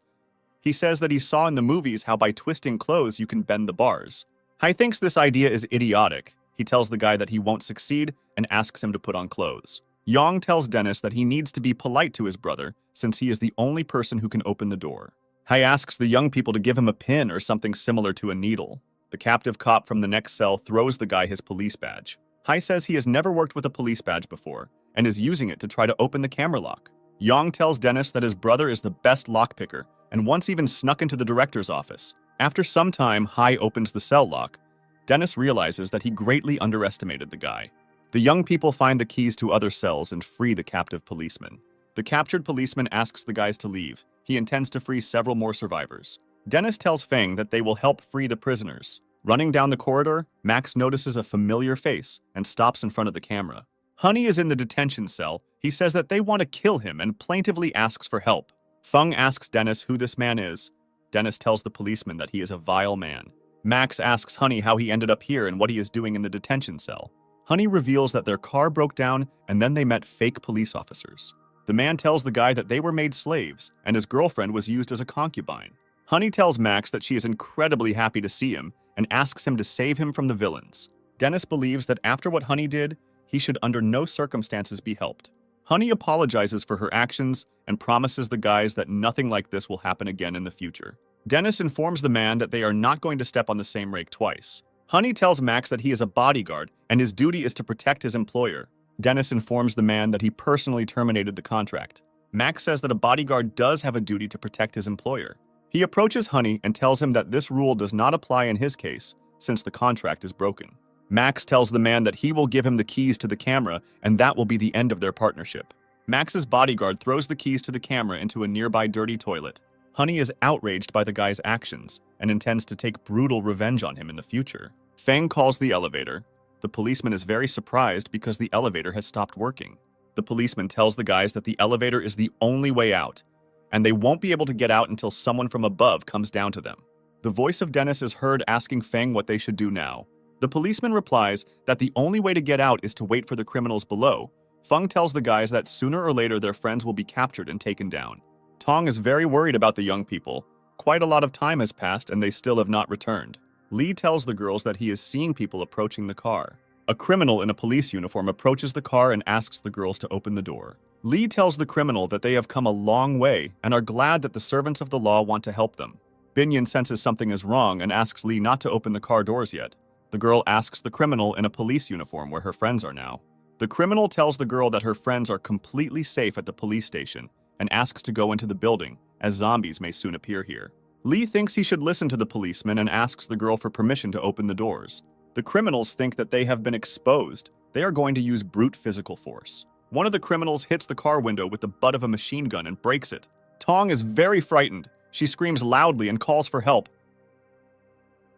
He says that he saw in the movies how by twisting clothes you can bend the bars. Hai thinks this idea is idiotic. He tells the guy that he won't succeed and asks him to put on clothes. Yang tells Dennis that he needs to be polite to his brother since he is the only person who can open the door. Hai asks the young people to give him a pin or something similar to a needle. The captive cop from the next cell throws the guy his police badge. Hai says he has never worked with a police badge before and is using it to try to open the camera lock. Yang tells Dennis that his brother is the best lockpicker and once even snuck into the director's office. After some time, Hai opens the cell lock. Dennis realizes that he greatly underestimated the guy. The young people find the keys to other cells and free the captive policeman. The captured policeman asks the guys to leave. He intends to free several more survivors. Dennis tells Feng that they will help free the prisoners. Running down the corridor, Max notices a familiar face and stops in front of the camera. Honey is in the detention cell. He says that they want to kill him and plaintively asks for help. Feng asks Dennis who this man is. Dennis tells the policeman that he is a vile man. Max asks Honey how he ended up here and what he is doing in the detention cell. Honey reveals that their car broke down and then they met fake police officers. The man tells the guy that they were made slaves and his girlfriend was used as a concubine. Honey tells Max that she is incredibly happy to see him and asks him to save him from the villains. Dennis believes that after what Honey did, he should under no circumstances be helped. Honey apologizes for her actions and promises the guys that nothing like this will happen again in the future. Dennis informs the man that they are not going to step on the same rake twice. Honey tells Max that he is a bodyguard and his duty is to protect his employer. Dennis informs the man that he personally terminated the contract. Max says that a bodyguard does have a duty to protect his employer. He approaches Honey and tells him that this rule does not apply in his case, since the contract is broken. Max tells the man that he will give him the keys to the camera, and that will be the end of their partnership. Max's bodyguard throws the keys to the camera into a nearby dirty toilet. Honey is outraged by the guy's actions and intends to take brutal revenge on him in the future. Feng calls the elevator. The policeman is very surprised because the elevator has stopped working. The policeman tells the guys that the elevator is the only way out, and they won't be able to get out until someone from above comes down to them. The voice of Dennis is heard asking Feng what they should do now. The policeman replies that the only way to get out is to wait for the criminals below. Feng tells the guys that sooner or later their friends will be captured and taken down. Tong is very worried about the young people. Quite a lot of time has passed and they still have not returned. Lee tells the girls that he is seeing people approaching the car. A criminal in a police uniform approaches the car and asks the girls to open the door. Lee tells the criminal that they have come a long way and are glad that the servants of the law want to help them. Binyan senses something is wrong and asks Lee not to open the car doors yet. The girl asks the criminal in a police uniform where her friends are now. The criminal tells the girl that her friends are completely safe at the police station and asks to go into the building, as zombies may soon appear here. Lee thinks he should listen to the policeman and asks the girl for permission to open the doors. The criminals think that they have been exposed. They are going to use brute physical force. One of the criminals hits the car window with the butt of a machine gun and breaks it. Tong is very frightened. She screams loudly and calls for help.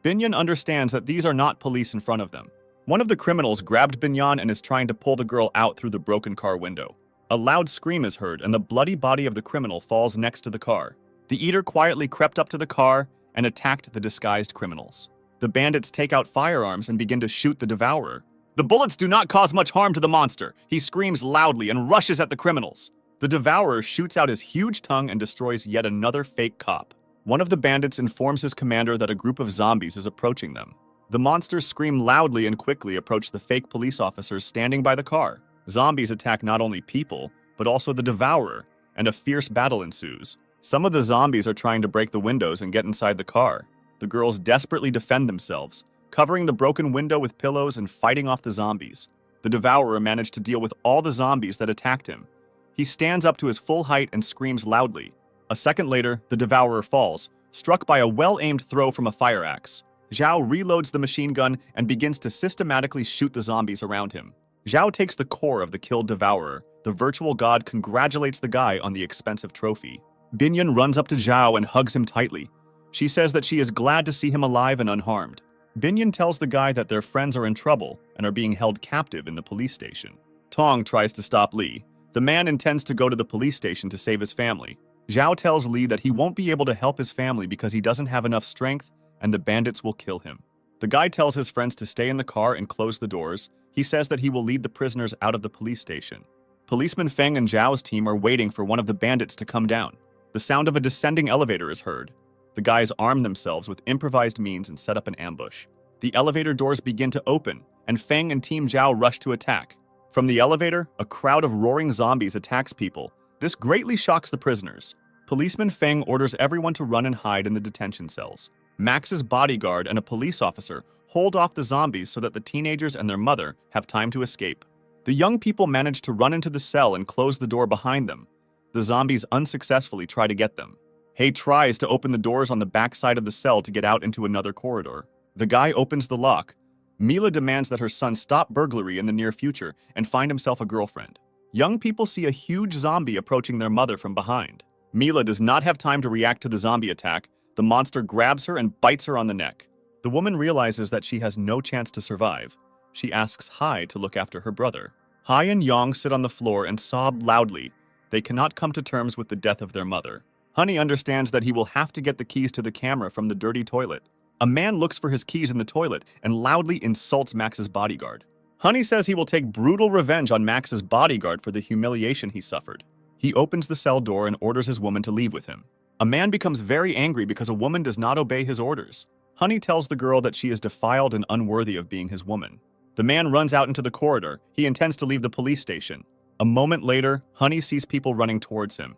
Binyan understands that these are not police in front of them. One of the criminals grabbed Binyan and is trying to pull the girl out through the broken car window. A loud scream is heard and the bloody body of the criminal falls next to the car. The eater quietly crept up to the car and attacked the disguised criminals. The bandits take out firearms and begin to shoot the devourer. The bullets do not cause much harm to the monster. He screams loudly and rushes at the criminals. The devourer shoots out his huge tongue and destroys yet another fake cop. One of the bandits informs his commander that a group of zombies is approaching them. The monsters scream loudly and quickly approach the fake police officers standing by the car. Zombies attack not only people, but also the devourer, and a fierce battle ensues. Some of the zombies are trying to break the windows and get inside the car. The girls desperately defend themselves, covering the broken window with pillows and fighting off the zombies. The devourer managed to deal with all the zombies that attacked him. He stands up to his full height and screams loudly. A second later, the devourer falls, struck by a well-aimed throw from a fire axe. Zhao reloads the machine gun and begins to systematically shoot the zombies around him. Zhao takes the core of the killed devourer. The virtual god congratulates the guy on the expensive trophy. Binyan runs up to Zhao and hugs him tightly. She says that she is glad to see him alive and unharmed. Binyan tells the guy that their friends are in trouble and are being held captive in the police station. Tong tries to stop Lee. The man intends to go to the police station to save his family. Zhao tells Lee that he won't be able to help his family because he doesn't have enough strength and the bandits will kill him. The guy tells his friends to stay in the car and close the doors. He says that he will lead the prisoners out of the police station. Policeman Feng and Zhao's team are waiting for one of the bandits to come down. The sound of a descending elevator is heard. The guys arm themselves with improvised means and set up an ambush. The elevator doors begin to open, and Feng and Team Zhao rush to attack. From the elevator, a crowd of roaring zombies attacks people. This greatly shocks the prisoners. Policeman Feng orders everyone to run and hide in the detention cells. Max's bodyguard and a police officer hold off the zombies so that the teenagers and their mother have time to escape. The young people manage to run into the cell and close the door behind them. The zombies unsuccessfully try to get them. Hei tries to open the doors on the back side of the cell to get out into another corridor. The guy opens the lock. Mila demands that her son stop burglary in the near future and find himself a girlfriend. Young people see a huge zombie approaching their mother from behind. Mila does not have time to react to the zombie attack. The monster grabs her and bites her on the neck. The woman realizes that she has no chance to survive. She asks Hai to look after her brother. Hai and Yong sit on the floor and sob loudly. They cannot come to terms with the death of their mother. Honey understands that he will have to get the keys to the camera from the dirty toilet. A man looks for his keys in the toilet and loudly insults Max's bodyguard. Honey says he will take brutal revenge on Max's bodyguard for the humiliation he suffered. He opens the cell door and orders his woman to leave with him. A man becomes very angry because a woman does not obey his orders. Honey tells the girl that she is defiled and unworthy of being his woman. The man runs out into the corridor. He intends to leave the police station. A moment later, Honey sees people running towards him.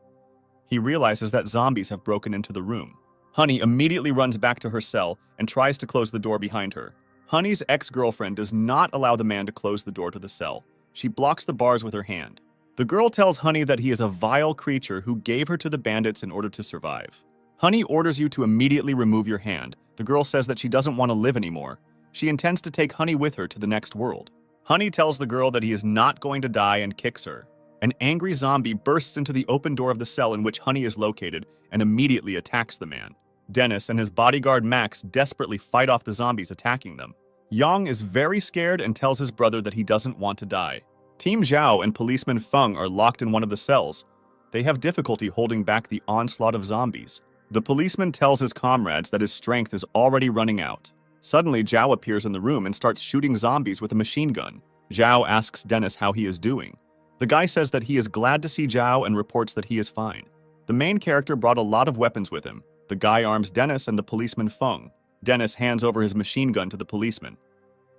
He realizes that zombies have broken into the room. Honey immediately runs back to her cell and tries to close the door behind her. Honey's ex-girlfriend does not allow the man to close the door to the cell. She blocks the bars with her hand. The girl tells Honey that he is a vile creature who gave her to the bandits in order to survive. Honey orders you to immediately remove your hand. The girl says that she doesn't want to live anymore. She intends to take Honey with her to the next world. Honey tells the girl that he is not going to die and kicks her. An angry zombie bursts into the open door of the cell in which Honey is located and immediately attacks the man. Dennis and his bodyguard Max desperately fight off the zombies attacking them. Yang is very scared and tells his brother that he doesn't want to die. Team Zhao and policeman Feng are locked in one of the cells. They have difficulty holding back the onslaught of zombies. The policeman tells his comrades that his strength is already running out. Suddenly, Zhao appears in the room and starts shooting zombies with a machine gun. Zhao asks Dennis how he is doing. The guy says that he is glad to see Zhao and reports that he is fine. The main character brought a lot of weapons with him. The guy arms Dennis and the policeman Feng. Dennis hands over his machine gun to the policeman.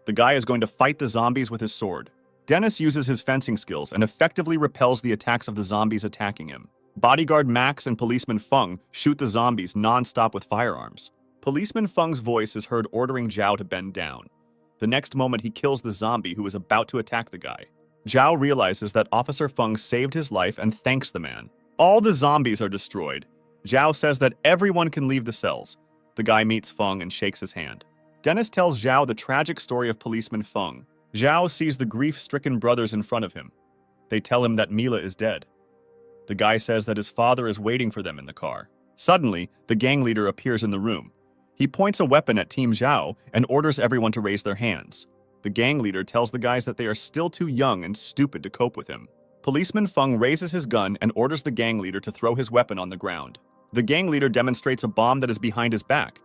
The guy is going to fight the zombies with his sword. Dennis uses his fencing skills and effectively repels the attacks of the zombies attacking him. Bodyguard Max and policeman Feng shoot the zombies non-stop with firearms. Policeman Feng's voice is heard ordering Zhao to bend down. The next moment he kills the zombie who is about to attack the guy. Zhao realizes that Officer Feng saved his life and thanks the man. All the zombies are destroyed. Zhao says that everyone can leave the cells. The guy meets Feng and shakes his hand. Dennis tells Zhao the tragic story of policeman Feng. Zhao sees the grief-stricken brothers in front of him. They tell him that Mila is dead. The guy says that his father is waiting for them in the car. Suddenly, the gang leader appears in the room. He points a weapon at Team Zhao and orders everyone to raise their hands. The gang leader tells the guys that they are still too young and stupid to cope with him. Policeman Feng raises his gun and orders the gang leader to throw his weapon on the ground. The gang leader demonstrates a bomb that is behind his back.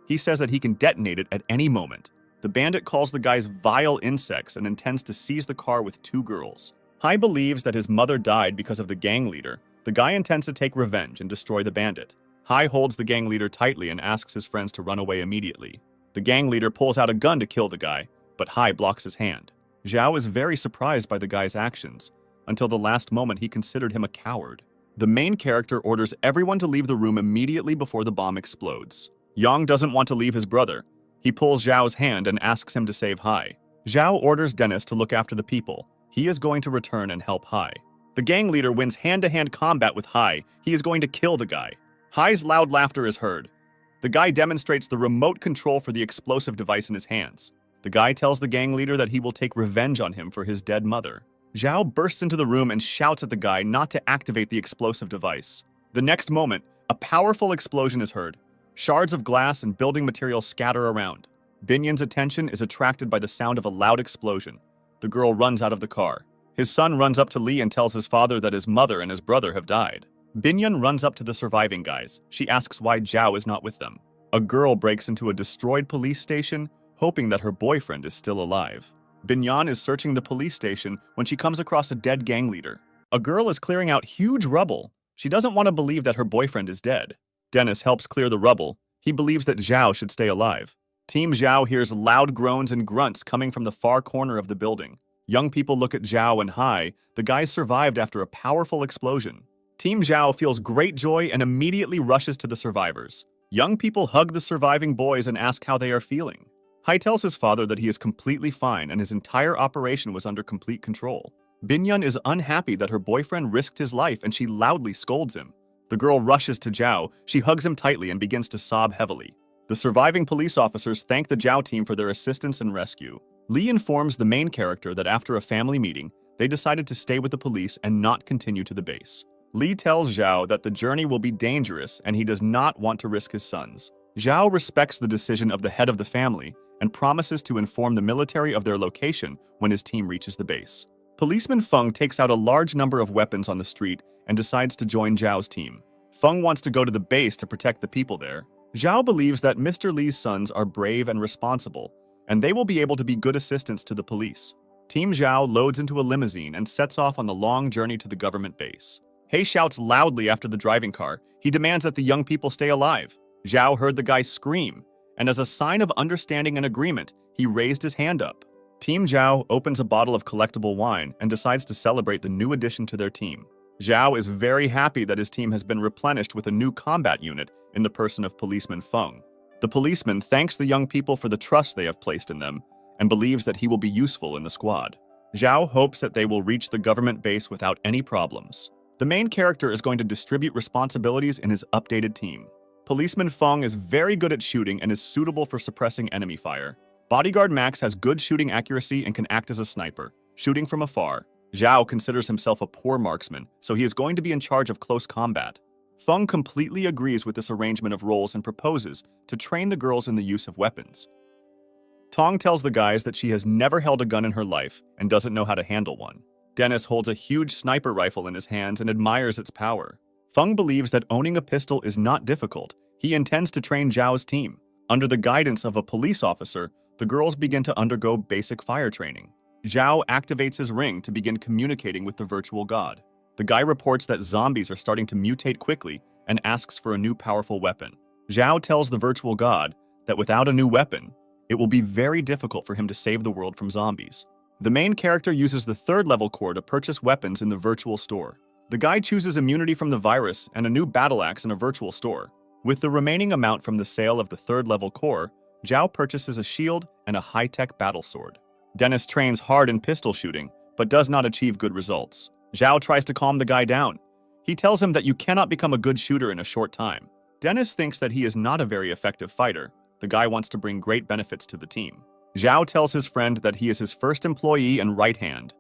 He says that he can detonate it at any moment. The bandit calls the guys vile insects and intends to seize the car with two girls. Hai believes that his mother died because of the gang leader. The guy intends to take revenge and destroy the bandit. Hai holds the gang leader tightly and asks his friends to run away immediately. The gang leader pulls out a gun to kill the guy, but Hai blocks his hand. Zhao is very surprised by the guy's actions. Until the last moment, he considered him a coward. The main character orders everyone to leave the room immediately before the bomb explodes. Yang doesn't want to leave his brother. He pulls Zhao's hand and asks him to save Hai. Zhao orders Dennis to look after the people. He is going to return and help Hai. The gang leader wins hand-to-hand combat with Hai. He is going to kill the guy. Hai's loud laughter is heard. The guy demonstrates the remote control for the explosive device in his hands. The guy tells the gang leader that he will take revenge on him for his dead mother. Zhao bursts into the room and shouts at the guy not to activate the explosive device. The next moment, a powerful explosion is heard. Shards of glass and building materials scatter around. Binyan's attention is attracted by the sound of a loud explosion. The girl runs out of the car. His son runs up to Lee and tells his father that his mother and his brother have died. Binyan runs up to the surviving guys. She asks why Zhao is not with them. A girl breaks into a destroyed police station, hoping that her boyfriend is still alive. Binyan is searching the police station when she comes across a dead gang leader. A girl is clearing out huge rubble. She doesn't want to believe that her boyfriend is dead. Dennis helps clear the rubble. He believes that Zhao should stay alive. Team Zhao hears loud groans and grunts coming from the far corner of the building. Young people look at Zhao and Hai. The guys survived after a powerful explosion. Team Zhao feels great joy and immediately rushes to the survivors. Young people hug the surviving boys and ask how they are feeling. Hai tells his father that he is completely fine and his entire operation was under complete control. Binyan is unhappy that her boyfriend risked his life and she loudly scolds him. The girl rushes to Zhao. She hugs him tightly and begins to sob heavily. The surviving police officers thank the Zhao team for their assistance and rescue. Lee informs the main character that after a family meeting, they decided to stay with the police and not continue to the base. Lee tells Zhao that the journey will be dangerous and he does not want to risk his sons. Zhao respects the decision of the head of the family and promises to inform the military of their location when his team reaches the base. Policeman Feng takes out a large number of weapons on the street and decides to join Zhao's team. Feng wants to go to the base to protect the people there. Zhao believes that Mr. Lee's sons are brave and responsible, and they will be able to be good assistants to the police. Team Zhao loads into a limousine and sets off on the long journey to the government base. He shouts loudly after the driving car. He demands that the young people stay alive. Zhao heard the guy scream, and as a sign of understanding and agreement, he raised his hand up. Team Zhao opens a bottle of collectible wine and decides to celebrate the new addition to their team. Zhao is very happy that his team has been replenished with a new combat unit in the person of Policeman Feng. The policeman thanks the young people for the trust they have placed in them and believes that he will be useful in the squad. Zhao hopes that they will reach the government base without any problems. The main character is going to distribute responsibilities in his updated team. Policeman Feng is very good at shooting and is suitable for suppressing enemy fire. Bodyguard Max has good shooting accuracy and can act as a sniper, shooting from afar. Zhao considers himself a poor marksman, so he is going to be in charge of close combat. Feng completely agrees with this arrangement of roles and proposes to train the girls in the use of weapons. Tong tells the guys that she has never held a gun in her life and doesn't know how to handle one. Dennis holds a huge sniper rifle in his hands and admires its power. Feng believes that owning a pistol is not difficult. He intends to train Zhao's team. Under the guidance of a police officer, the girls begin to undergo basic fire training. Zhao activates his ring to begin communicating with the virtual god. The guy reports that zombies are starting to mutate quickly and asks for a new powerful weapon. Zhao tells the virtual god that without a new weapon, it will be very difficult for him to save the world from zombies. The main character uses the third-level core to purchase weapons in the virtual store. The guy chooses immunity from the virus and a new battle axe in a virtual store. With the remaining amount from the sale of the third-level core, Zhao purchases a shield and a high-tech battle sword. Dennis trains hard in pistol shooting, but does not achieve good results. Zhao tries to calm the guy down. He tells him that you cannot become a good shooter in a short time. Dennis thinks that he is not a very effective fighter. The guy wants to bring great benefits to the team. Zhao tells his friend that he is his first employee and right hand.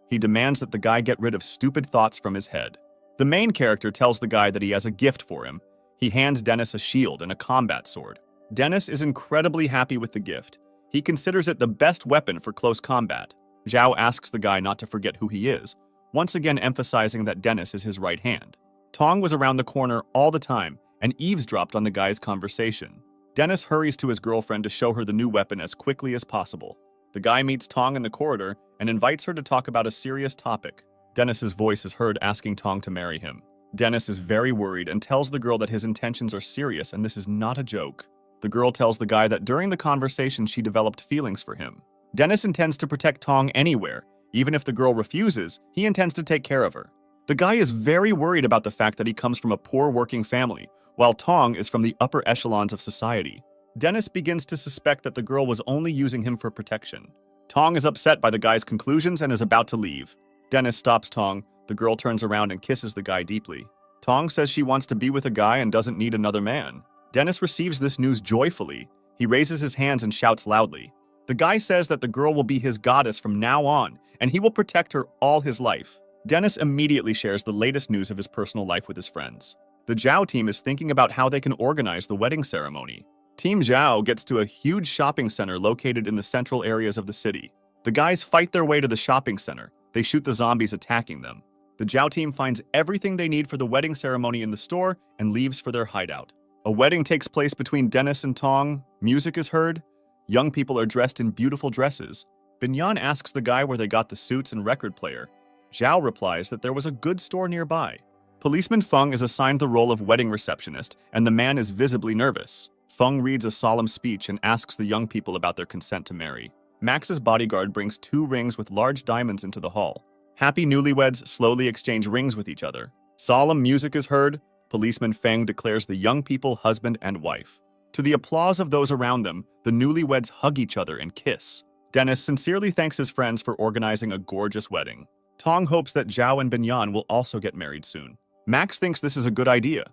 He demands that the guy get rid of stupid thoughts from his head. The main character tells the guy that he has a gift for him. He hands Dennis a shield and a combat sword. Dennis is incredibly happy with the gift. He considers it the best weapon for close combat. Zhao asks the guy not to forget who he is, once again emphasizing that Dennis is his right hand. Tong was around the corner all the time and eavesdropped on the guy's conversation. Dennis hurries to his girlfriend to show her the new weapon as quickly as possible. The guy meets Tong in the corridor and invites her to talk about a serious topic. Dennis's voice is heard asking Tong to marry him. Dennis is very worried and tells the girl that his intentions are serious and this is not a joke. The girl tells the guy that during the conversation she developed feelings for him. Dennis intends to protect Tong anywhere. Even if the girl refuses, he intends to take care of her. The guy is very worried about the fact that he comes from a poor working family, while Tong is from the upper echelons of society. Dennis begins to suspect that the girl was only using him for protection. Tong is upset by the guy's conclusions and is about to leave. Dennis stops Tong. The girl turns around and kisses the guy deeply. Tong says she wants to be with a guy and doesn't need another man. Dennis receives this news joyfully. He raises his hands and shouts loudly. The guy says that the girl will be his goddess from now on, and he will protect her all his life. Dennis immediately shares the latest news of his personal life with his friends. The Zhao team is thinking about how they can organize the wedding ceremony. Team Zhao gets to a huge shopping center located in the central areas of the city. The guys fight their way to the shopping center. They shoot the zombies attacking them. The Zhao team finds everything they need for the wedding ceremony in the store and leaves for their hideout. A wedding takes place between Dennis and Tong. Music is heard. Young people are dressed in beautiful dresses. Binyan asks the guy where they got the suits and record player. Zhao replies that there was a good store nearby. Policeman Feng is assigned the role of wedding receptionist, and the man is visibly nervous. Feng reads a solemn speech and asks the young people about their consent to marry. Max's bodyguard brings 2 rings with large diamonds into the hall. Happy newlyweds slowly exchange rings with each other. Solemn music is heard. Policeman Feng declares the young people husband and wife. To the applause of those around them, the newlyweds hug each other and kiss. Dennis sincerely thanks his friends for organizing a gorgeous wedding. Tong hopes that Zhao and Binyan will also get married soon. Max thinks this is a good idea.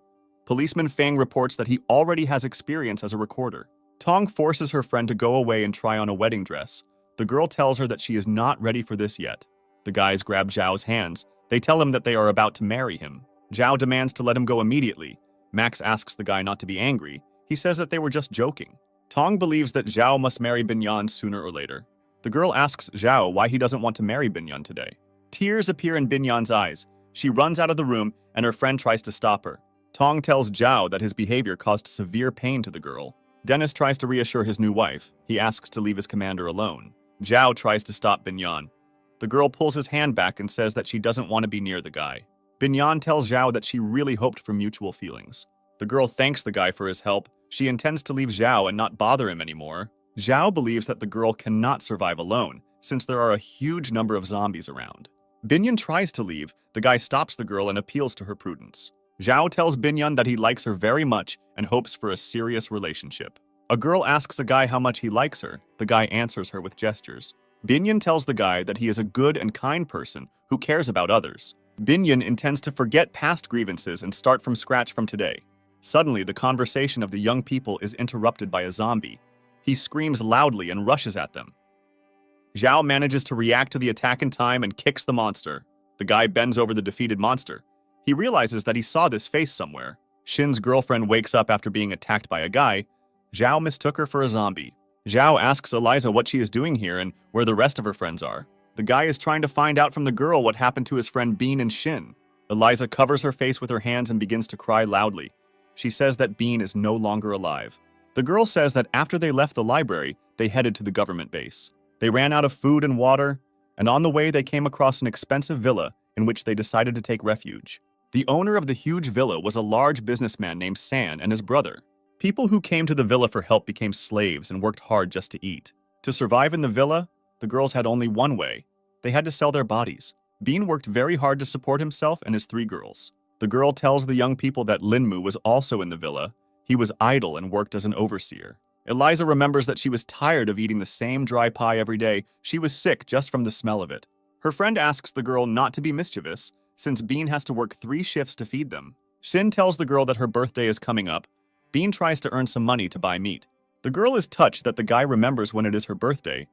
Policeman Feng reports that he already has experience as a recorder. Tong forces her friend to go away and try on a wedding dress. The girl tells her that she is not ready for this yet. The guys grab Zhao's hands. They tell him that they are about to marry him. Zhao demands to let him go immediately. Max asks the guy not to be angry. He says that they were just joking. Tong believes that Zhao must marry Binyan sooner or later. The girl asks Zhao why he doesn't want to marry Binyan today. Tears appear in Binyan's eyes. She runs out of the room, and her friend tries to stop her. Tong tells Zhao that his behavior caused severe pain to the girl. Dennis tries to reassure his new wife. He asks to leave his commander alone. Zhao tries to stop Binyan. The girl pulls his hand back and says that she doesn't want to be near the guy. Binyan tells Zhao that she really hoped for mutual feelings. The girl thanks the guy for his help. She intends to leave Zhao and not bother him anymore. Zhao believes that the girl cannot survive alone, since there are a huge number of zombies around. Binyan tries to leave. The guy stops the girl and appeals to her prudence. Zhao tells Binyan that he likes her very much and hopes for a serious relationship. A girl asks a guy how much he likes her. The guy answers her with gestures. Binyan tells the guy that he is a good and kind person who cares about others. Binyan intends to forget past grievances and start from scratch from today. Suddenly, the conversation of the young people is interrupted by a zombie. He screams loudly and rushes at them. Zhao manages to react to the attack in time and kicks the monster. The guy bends over the defeated monster. He realizes that he saw this face somewhere. Shin's girlfriend wakes up after being attacked by a guy. Zhao mistook her for a zombie. Zhao asks Eliza what she is doing here and where the rest of her friends are. The guy is trying to find out from the girl what happened to his friend Bean and Shin. Eliza covers her face with her hands and begins to cry loudly. She says that Bean is no longer alive. The girl says that after they left the library, they headed to the government base. They ran out of food and water, and on the way they came across an expensive villa in which they decided to take refuge. The owner of the huge villa was a large businessman named San and his brother. People who came to the villa for help became slaves and worked hard just to eat. To survive in the villa, the girls had only one way. They had to sell their bodies. Bean worked very hard to support himself and his 3 girls. The girl tells the young people that Linmu was also in the villa. He was idle and worked as an overseer. Eliza remembers that she was tired of eating the same dry pie every day. She was sick just from the smell of it. Her friend asks the girl not to be mischievous, since Bean has to work 3 shifts to feed them. Shin tells the girl that her birthday is coming up. Bean tries to earn some money to buy meat. The girl is touched that the guy remembers when it is her birthday.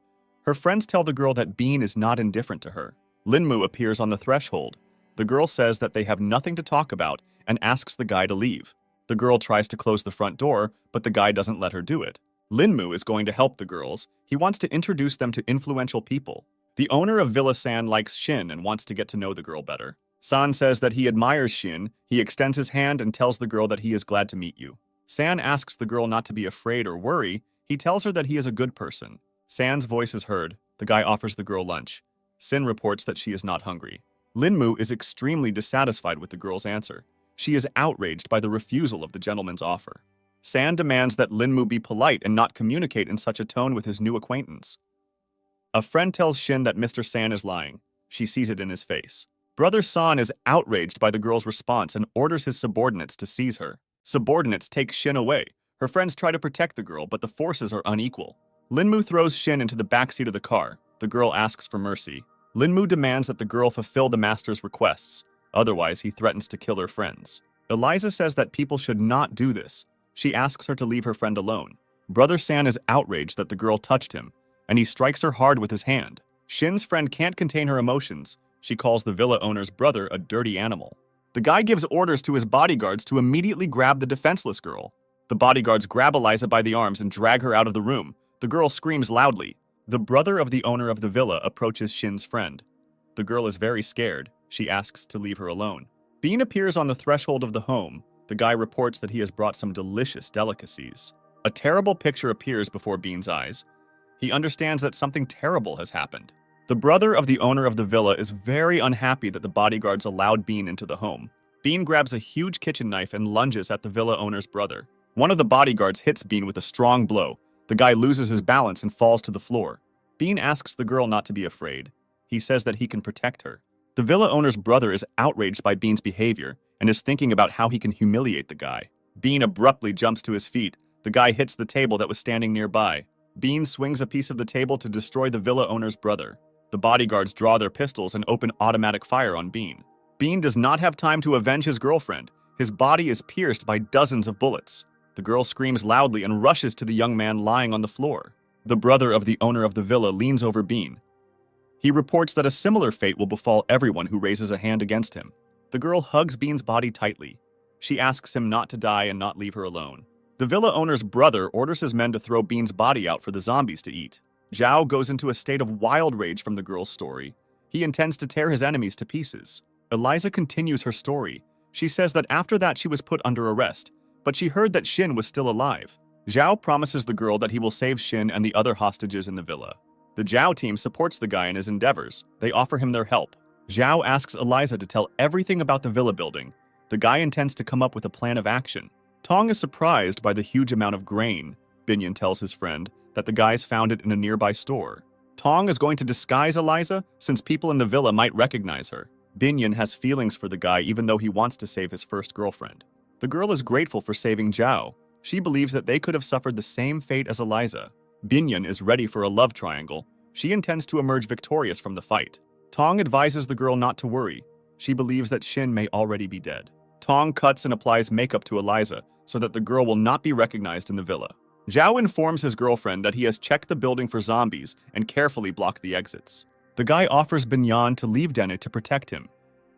Her friends tell the girl that Bean is not indifferent to her. Linmu appears on the threshold. The girl says that they have nothing to talk about and asks the guy to leave. The girl tries to close the front door, but the guy doesn't let her do it. Linmu is going to help the girls. He wants to introduce them to influential people. The owner of Villa San likes Shin and wants to get to know the girl better. San says that he admires Shin. He extends his hand and tells the girl that he is glad to meet you. San asks the girl not to be afraid or worry. He tells her that he is a good person. San's voice is heard. The guy offers the girl lunch. Sin reports that she is not hungry. Linmu is extremely dissatisfied with the girl's answer. She is outraged by the refusal of the gentleman's offer. San demands that Linmu be polite and not communicate in such a tone with his new acquaintance. A friend tells Shin that Mr. San is lying. She sees it in his face. Brother San is outraged by the girl's response and orders his subordinates to seize her. Subordinates take Shin away. Her friends try to protect the girl, but the forces are unequal. Linmu throws Shin into the backseat of the car. The girl asks for mercy. Linmu demands that the girl fulfill the master's requests. Otherwise, he threatens to kill her friends. Eliza says that people should not do this. She asks her to leave her friend alone. Brother San is outraged that the girl touched him, and he strikes her hard with his hand. Shin's friend can't contain her emotions. She calls the villa owner's brother a dirty animal. The guy gives orders to his bodyguards to immediately grab the defenseless girl. The bodyguards grab Eliza by the arms and drag her out of the room. The girl screams loudly. The brother of the owner of the villa approaches Shin's friend. The girl is very scared. She asks to leave her alone. Bean appears on the threshold of the home. The guy reports that he has brought some delicious delicacies. A terrible picture appears before Bean's eyes. He understands that something terrible has happened. The brother of the owner of the villa is very unhappy that the bodyguards allowed Bean into the home. Bean grabs a huge kitchen knife and lunges at the villa owner's brother. One of the bodyguards hits Bean with a strong blow. The guy loses his balance and falls to the floor. Bean asks the girl not to be afraid. He says that he can protect her. The villa owner's brother is outraged by Bean's behavior and is thinking about how he can humiliate the guy. Bean abruptly jumps to his feet. The guy hits the table that was standing nearby. Bean swings a piece of the table to destroy the villa owner's brother. The bodyguards draw their pistols and open automatic fire on Bean. Bean does not have time to avenge his girlfriend. His body is pierced by dozens of bullets. The girl screams loudly and rushes to the young man lying on the floor. The brother of the owner of the villa leans over Bean. He reports that a similar fate will befall everyone who raises a hand against him. The girl hugs Bean's body tightly. She asks him not to die and not leave her alone. The villa owner's brother orders his men to throw Bean's body out for the zombies to eat. Zhao goes into a state of wild rage from the girl's story. He intends to tear his enemies to pieces. Eliza continues her story. She says that after that she was put under arrest, but she heard that Shin was still alive. Zhao promises the girl that he will save Shin and the other hostages in the villa. The Zhao team supports the guy in his endeavors. They offer him their help. Zhao asks Eliza to tell everything about the villa building. The guy intends to come up with a plan of action. Tong is surprised by the huge amount of grain. Binyan tells his friend that the guys found it in a nearby store. Tong is going to disguise Eliza since people in the villa might recognize her. Binyan has feelings for the guy even though he wants to save his first girlfriend. The girl is grateful for saving Zhao. She believes that they could have suffered the same fate as Eliza. Binyan is ready for a love triangle. She intends to emerge victorious from the fight. Tong advises the girl not to worry. She believes that Shin may already be dead. Tong cuts and applies makeup to Eliza so that the girl will not be recognized in the villa. Zhao informs his girlfriend that he has checked the building for zombies and carefully blocked the exits. The guy offers Binyan to leave Dene to protect him.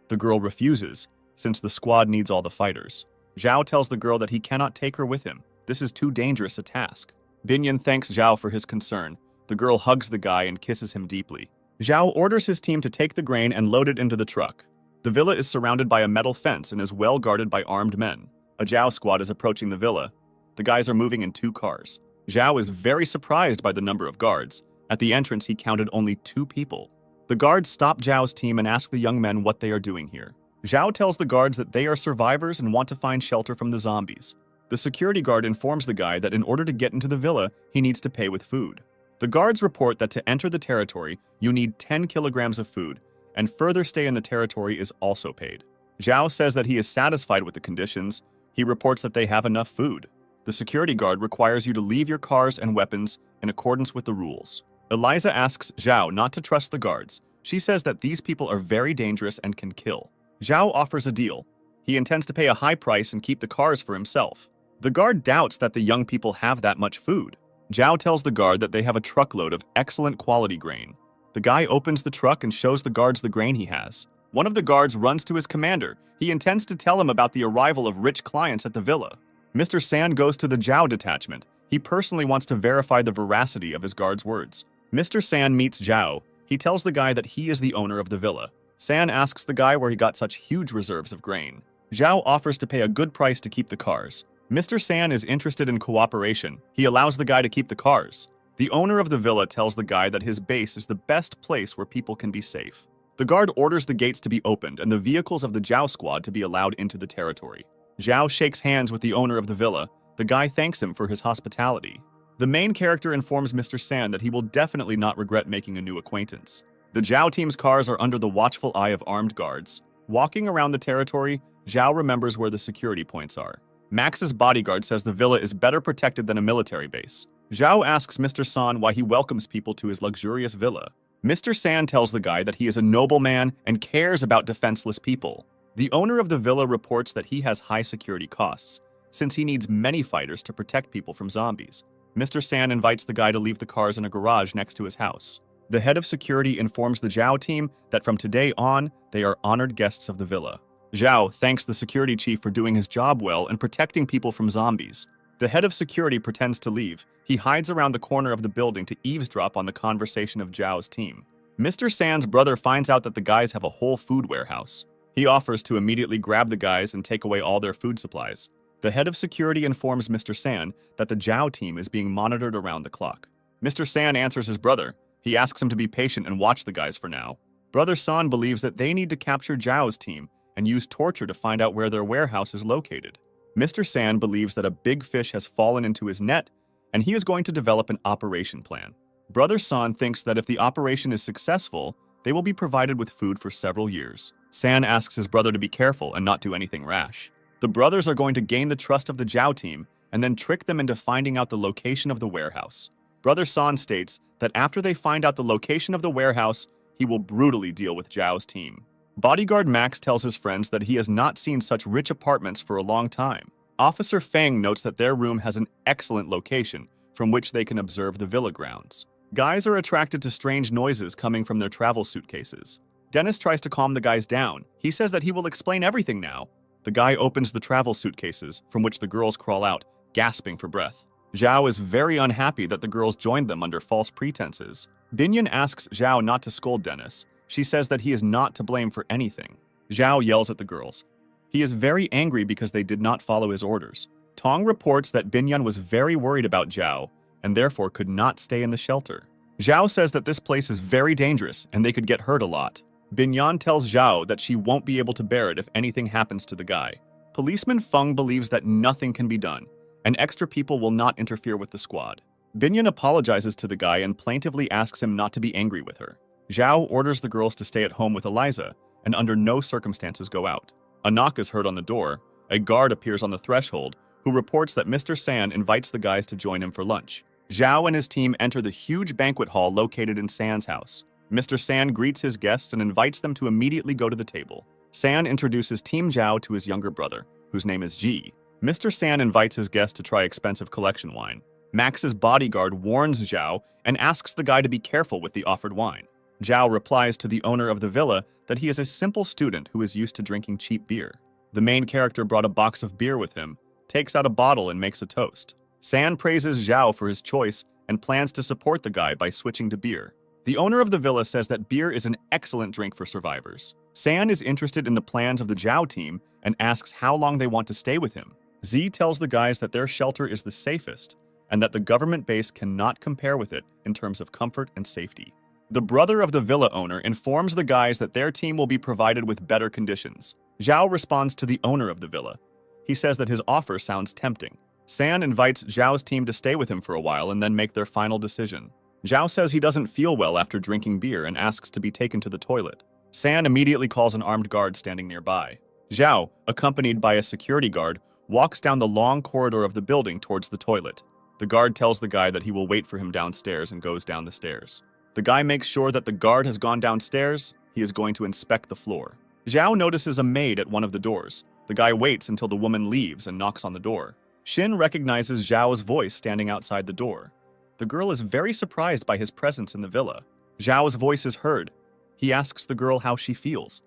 The girl refuses, since the squad needs all the fighters. Zhao tells the girl that he cannot take her with him. This is too dangerous a task. Binyan thanks Zhao for his concern. The girl hugs the guy and kisses him deeply. Zhao orders his team to take the grain and load it into the truck. The villa is surrounded by a metal fence and is well guarded by armed men. A Zhao squad is approaching the villa. The guys are moving in 2 cars. Zhao is very surprised by the number of guards. At the entrance, he counted only 2 people. The guards stop Zhao's team and ask the young men what they are doing here. Zhao tells the guards that they are survivors and want to find shelter from the zombies. The security guard informs the guy that in order to get into the villa, he needs to pay with food. The guards report that to enter the territory, you need 10 kilograms of food, and further stay in the territory is also paid. Zhao says that he is satisfied with the conditions. He reports that they have enough food. The security guard requires you to leave your cars and weapons in accordance with the rules. Eliza asks Zhao not to trust the guards. She says that these people are very dangerous and can kill. Zhao offers a deal. He intends to pay a high price and keep the cars for himself. The guard doubts that the young people have that much food. Zhao tells the guard that they have a truckload of excellent quality grain. The guy opens the truck and shows the guards the grain he has. One of the guards runs to his commander. He intends to tell him about the arrival of rich clients at the villa. Mr. San goes to the Zhao detachment. He personally wants to verify the veracity of his guard's words. Mr. San meets Zhao. He tells the guy that he is the owner of the villa. San asks the guy where he got such huge reserves of grain. Zhao offers to pay a good price to keep the cars. Mr. San is interested in cooperation. He allows the guy to keep the cars. The owner of the villa tells the guy that his base is the best place where people can be safe. The guard orders the gates to be opened and the vehicles of the Zhao squad to be allowed into the territory. Zhao shakes hands with the owner of the villa. The guy thanks him for his hospitality. The main character informs Mr. San that he will definitely not regret making a new acquaintance. The Zhao team's cars are under the watchful eye of armed guards. Walking around the territory, Zhao remembers where the security points are. Max's bodyguard says the villa is better protected than a military base. Zhao asks Mr. San why he welcomes people to his luxurious villa. Mr. San tells the guy that he is a nobleman and cares about defenseless people. The owner of the villa reports that he has high security costs, since he needs many fighters to protect people from zombies. Mr. San invites the guy to leave the cars in a garage next to his house. The head of security informs the Zhao team that from today on, they are honored guests of the villa. Zhao thanks the security chief for doing his job well and protecting people from zombies. The head of security pretends to leave. He hides around the corner of the building to eavesdrop on the conversation of Zhao's team. Mr. San's brother finds out that the guys have a whole food warehouse. He offers to immediately grab the guys and take away all their food supplies. The head of security informs Mr. San that the Zhao team is being monitored around the clock. Mr. San answers his brother. He asks him to be patient and watch the guys for now. Brother San believes that they need to capture Zhao's team and use torture to find out where their warehouse is located. Mr. San believes that a big fish has fallen into his net, and he is going to develop an operation plan. Brother San thinks that if the operation is successful, they will be provided with food for several years. San asks his brother to be careful and not do anything rash. The brothers are going to gain the trust of the Zhao team and then trick them into finding out the location of the warehouse. Brother San states that after they find out the location of the warehouse, he will brutally deal with Zhao's team. Bodyguard Max tells his friends that he has not seen such rich apartments for a long time. Officer Feng notes that their room has an excellent location from which they can observe the villa grounds. Guys are attracted to strange noises coming from their travel suitcases. Dennis tries to calm the guys down. He says that he will explain everything now. The guy opens the travel suitcases, from which the girls crawl out, gasping for breath. Zhao is very unhappy that the girls joined them under false pretenses. Binyan asks Zhao not to scold Dennis. She says that he is not to blame for anything. Zhao yells at the girls. He is very angry because they did not follow his orders. Tong reports that Binyan was very worried about Zhao and therefore could not stay in the shelter. Zhao says that this place is very dangerous and they could get hurt a lot. Binyan tells Zhao that she won't be able to bear it if anything happens to the guy. Policeman Feng believes that nothing can be done, and extra people will not interfere with the squad. Binyan apologizes to the guy and plaintively asks him not to be angry with her. Zhao orders the girls to stay at home with Eliza and under no circumstances go out. A knock is heard on the door. A guard appears on the threshold, who reports that Mr. San invites the guys to join him for lunch. Zhao and his team enter the huge banquet hall located in San's house. Mr. San greets his guests and invites them to immediately go to the table. San introduces Team Zhao to his younger brother, whose name is Ji. Mr. San invites his guests to try expensive collection wine. Max's bodyguard warns Zhao and asks the guy to be careful with the offered wine. Zhao replies to the owner of the villa that he is a simple student who is used to drinking cheap beer. The main character brought a box of beer with him, takes out a bottle and makes a toast. San praises Zhao for his choice and plans to support the guy by switching to beer. The owner of the villa says that beer is an excellent drink for survivors. San is interested in the plans of the Zhao team and asks how long they want to stay with him. Z tells the guys that their shelter is the safest and that the government base cannot compare with it in terms of comfort and safety. The brother of the villa owner informs the guys that their team will be provided with better conditions. Zhao responds to the owner of the villa. He says that his offer sounds tempting. San invites Zhao's team to stay with him for a while and then make their final decision. Zhao says he doesn't feel well after drinking beer and asks to be taken to the toilet. San immediately calls an armed guard standing nearby. Zhao, accompanied by a security guard, walks down the long corridor of the building towards the toilet. The guard tells the guy that he will wait for him downstairs and goes down the stairs. The guy makes sure that the guard has gone downstairs. He is going to inspect the floor. Zhao notices a maid at one of the doors. The guy waits until the woman leaves and knocks on the door. Xin recognizes Zhao's voice standing outside the door. The girl is very surprised by his presence in the villa. Zhao's voice is heard. He asks the girl how she feels.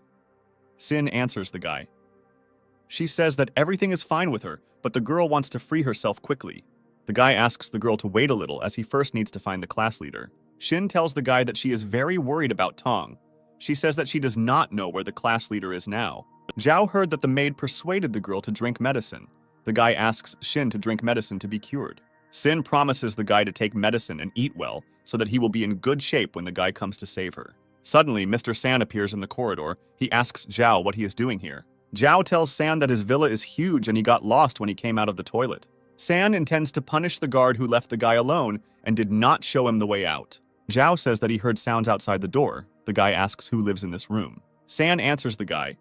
Xin answers the guy. She says that everything is fine with her, but the girl wants to free herself quickly. The guy asks the girl to wait a little as he first needs to find the class leader. Xin tells the guy that she is very worried about Tong. She says that she does not know where the class leader is now. Zhao heard that the maid persuaded the girl to drink medicine. The guy asks Xin to drink medicine to be cured. Xin promises the guy to take medicine and eat well so that he will be in good shape when the guy comes to save her. Suddenly, Mr. San appears in the corridor. He asks Zhao what he is doing here. Zhao tells San that his villa is huge and he got lost when he came out of the toilet. San intends to punish the guard who left the guy alone and did not show him the way out. Zhao says that he heard sounds outside the door. The guy asks who lives in this room. San answers the guy.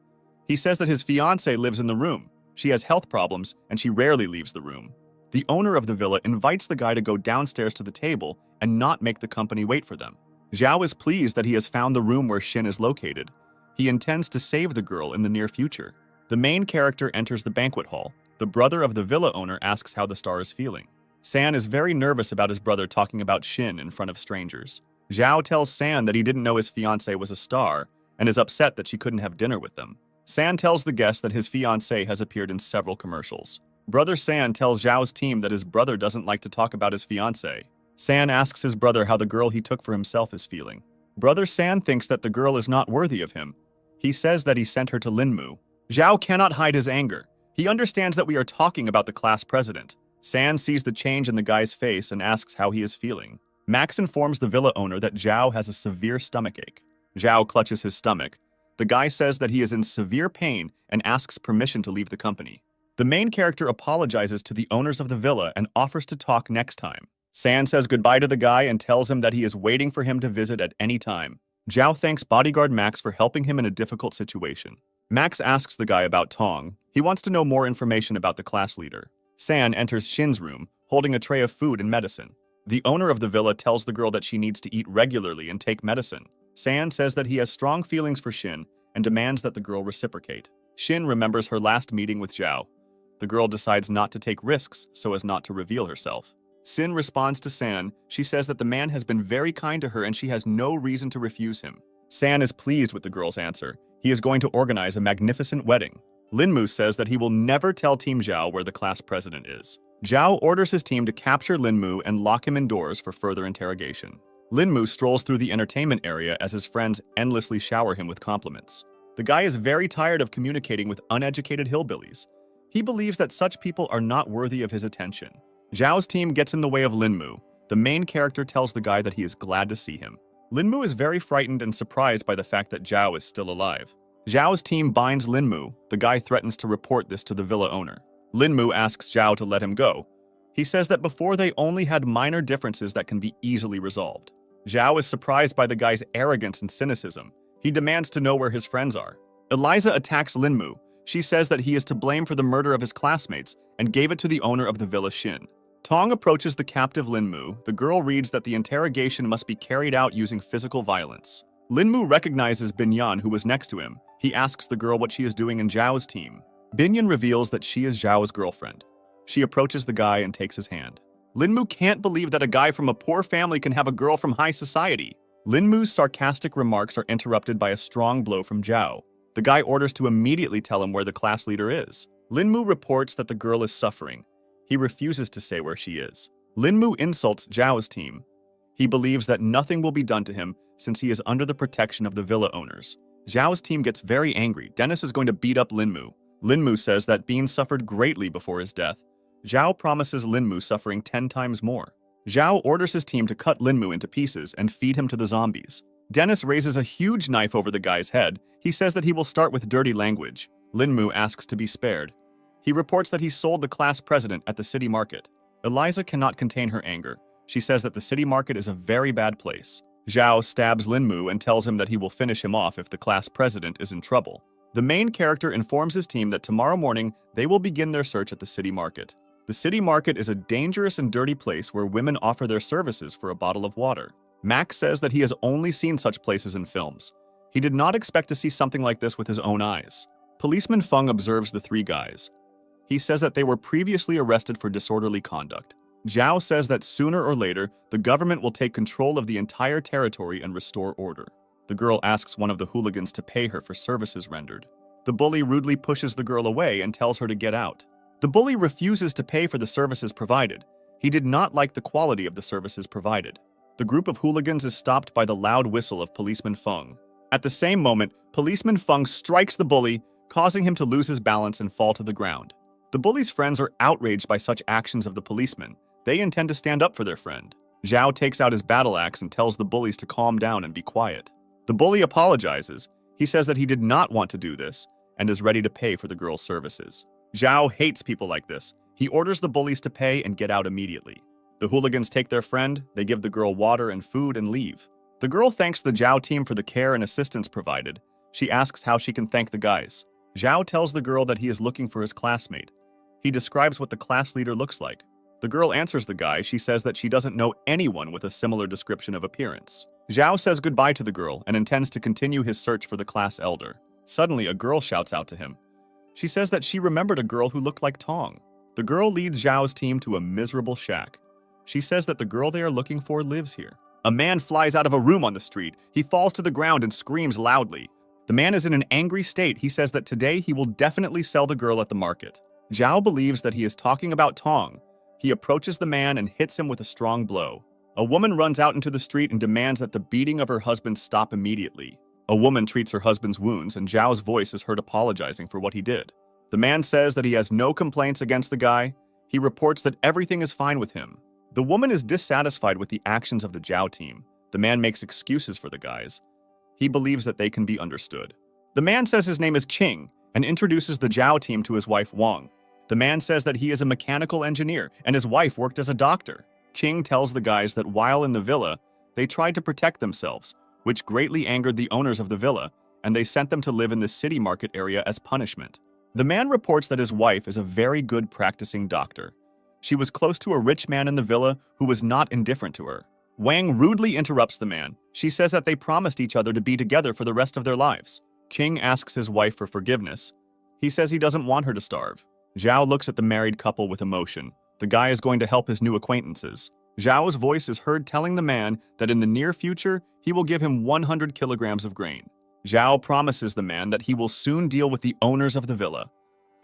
He says that his fiancée lives in the room. She has health problems and she rarely leaves the room. The owner of the villa invites the guy to go downstairs to the table and not make the company wait for them. Zhao is pleased that he has found the room where Xin is located. He intends to save the girl in the near future. The main character enters the banquet hall. The brother of the villa owner asks how the star is feeling. San is very nervous about his brother talking about Xin in front of strangers. Zhao tells San that he didn't know his fiancée was a star and is upset that she couldn't have dinner with them. San tells the guests that his fiancée has appeared in several commercials. Brother San tells Zhao's team that his brother doesn't like to talk about his fiancée. San asks his brother how the girl he took for himself is feeling. Brother San thinks that the girl is not worthy of him. He says that he sent her to Linmu. Zhao cannot hide his anger. He understands that we are talking about the class president. San sees the change in the guy's face and asks how he is feeling. Max informs the villa owner that Zhao has a severe stomachache. Zhao clutches his stomach. The guy says that he is in severe pain and asks permission to leave the company. The main character apologizes to the owners of the villa and offers to talk next time. San says goodbye to the guy and tells him that he is waiting for him to visit at any time. Zhao thanks bodyguard Max for helping him in a difficult situation. Max asks the guy about Tong. He wants to know more information about the class leader. San enters Xin's room, holding a tray of food and medicine. The owner of the villa tells the girl that she needs to eat regularly and take medicine. San says that he has strong feelings for Xin and demands that the girl reciprocate. Xin remembers her last meeting with Zhao. The girl decides not to take risks so as not to reveal herself. Xin responds to San. She says that the man has been very kind to her and she has no reason to refuse him. San is pleased with the girl's answer. He is going to organize a magnificent wedding. Linmu says that he will never tell Team Zhao where the class president is. Zhao orders his team to capture Linmu and lock him indoors for further interrogation. Linmu strolls through the entertainment area as his friends endlessly shower him with compliments. The guy is very tired of communicating with uneducated hillbillies. He believes that such people are not worthy of his attention. Zhao's team gets in the way of Linmu. The main character tells the guy that he is glad to see him. Linmu is very frightened and surprised by the fact that Zhao is still alive. Zhao's team binds Linmu. The guy threatens to report this to the villa owner. Linmu asks Zhao to let him go. He says that before they only had minor differences that can be easily resolved. Zhao is surprised by the guy's arrogance and cynicism. He demands to know where his friends are. Eliza attacks Linmu. She says that he is to blame for the murder of his classmates and gave it to the owner of the villa Shin. Tong approaches the captive Linmu. The girl reads that the interrogation must be carried out using physical violence. Linmu recognizes Binyan, who was next to him. He asks the girl what she is doing in Zhao's team. Binyan reveals that she is Zhao's girlfriend. She approaches the guy and takes his hand. Linmu can't believe that a guy from a poor family can have a girl from high society. Linmu's sarcastic remarks are interrupted by a strong blow from Zhao. The guy orders to immediately tell him where the class leader is. Linmu reports that the girl is suffering. He refuses to say where she is. Linmu insults Zhao's team. He believes that nothing will be done to him since he is under the protection of the villa owners. Zhao's team gets very angry. Dennis is going to beat up Linmu. Linmu says that Bean suffered greatly before his death. Zhao promises Linmu suffering 10 times more. Zhao orders his team to cut Linmu into pieces and feed him to the zombies. Dennis raises a huge knife over the guy's head. He says that he will start with dirty language. Linmu asks to be spared. He reports that he sold the class president at the city market. Eliza cannot contain her anger. She says that the city market is a very bad place. Zhao stabs Linmu and tells him that he will finish him off if the class president is in trouble. The main character informs his team that tomorrow morning they will begin their search at the city market. The city market is a dangerous and dirty place where women offer their services for a bottle of water. Max says that he has only seen such places in films. He did not expect to see something like this with his own eyes. Policeman Feng observes the three guys. He says that they were previously arrested for disorderly conduct. Zhao says that sooner or later, the government will take control of the entire territory and restore order. The girl asks one of the hooligans to pay her for services rendered. The bully rudely pushes the girl away and tells her to get out. The bully refuses to pay for the services provided. He did not like the quality of the services provided. The group of hooligans is stopped by the loud whistle of Policeman Feng. At the same moment, Policeman Feng strikes the bully, causing him to lose his balance and fall to the ground. The bully's friends are outraged by such actions of the policeman. They intend to stand up for their friend. Zhao takes out his battle axe and tells the bullies to calm down and be quiet. The bully apologizes. He says that he did not want to do this and is ready to pay for the girl's services. Zhao hates people like this. He orders the bullies to pay and get out immediately. The hooligans take their friend, they give the girl water and food and leave. The girl thanks the Zhao team for the care and assistance provided. She asks how she can thank the guys. Zhao tells the girl that he is looking for his classmate. He describes what the class leader looks like. The girl answers the guy. She says that she doesn't know anyone with a similar description of appearance. Zhao says goodbye to the girl and intends to continue his search for the class elder. Suddenly, a girl shouts out to him. She says that she remembered a girl who looked like Tong. The girl leads Zhao's team to a miserable shack. She says that the girl they are looking for lives here. A man flies out of a room on the street. He falls to the ground and screams loudly. The man is in an angry state. He says that today he will definitely sell the girl at the market. Zhao believes that he is talking about Tong. He approaches the man and hits him with a strong blow. A woman runs out into the street and demands that the beating of her husband stop immediately. A woman treats her husband's wounds, and Zhao's voice is heard apologizing for what he did. The man says that he has no complaints against the guy. He reports that everything is fine with him. The woman is dissatisfied with the actions of the Zhao team. The man makes excuses for the guys. He believes that they can be understood. The man says his name is Qing and introduces the Zhao team to his wife Wang. The man says that he is a mechanical engineer and his wife worked as a doctor. Qing tells the guys that while in the villa, they tried to protect themselves, which greatly angered the owners of the villa, and they sent them to live in the city market area as punishment. The man reports that his wife is a very good practicing doctor. She was close to a rich man in the villa who was not indifferent to her. Wang rudely interrupts the man. She says that they promised each other to be together for the rest of their lives. Qing asks his wife for forgiveness. He says he doesn't want her to starve. Zhao looks at the married couple with emotion. The guy is going to help his new acquaintances. Zhao's voice is heard telling the man that in the near future, he will give him 100 kilograms of grain. Zhao promises the man that he will soon deal with the owners of the villa,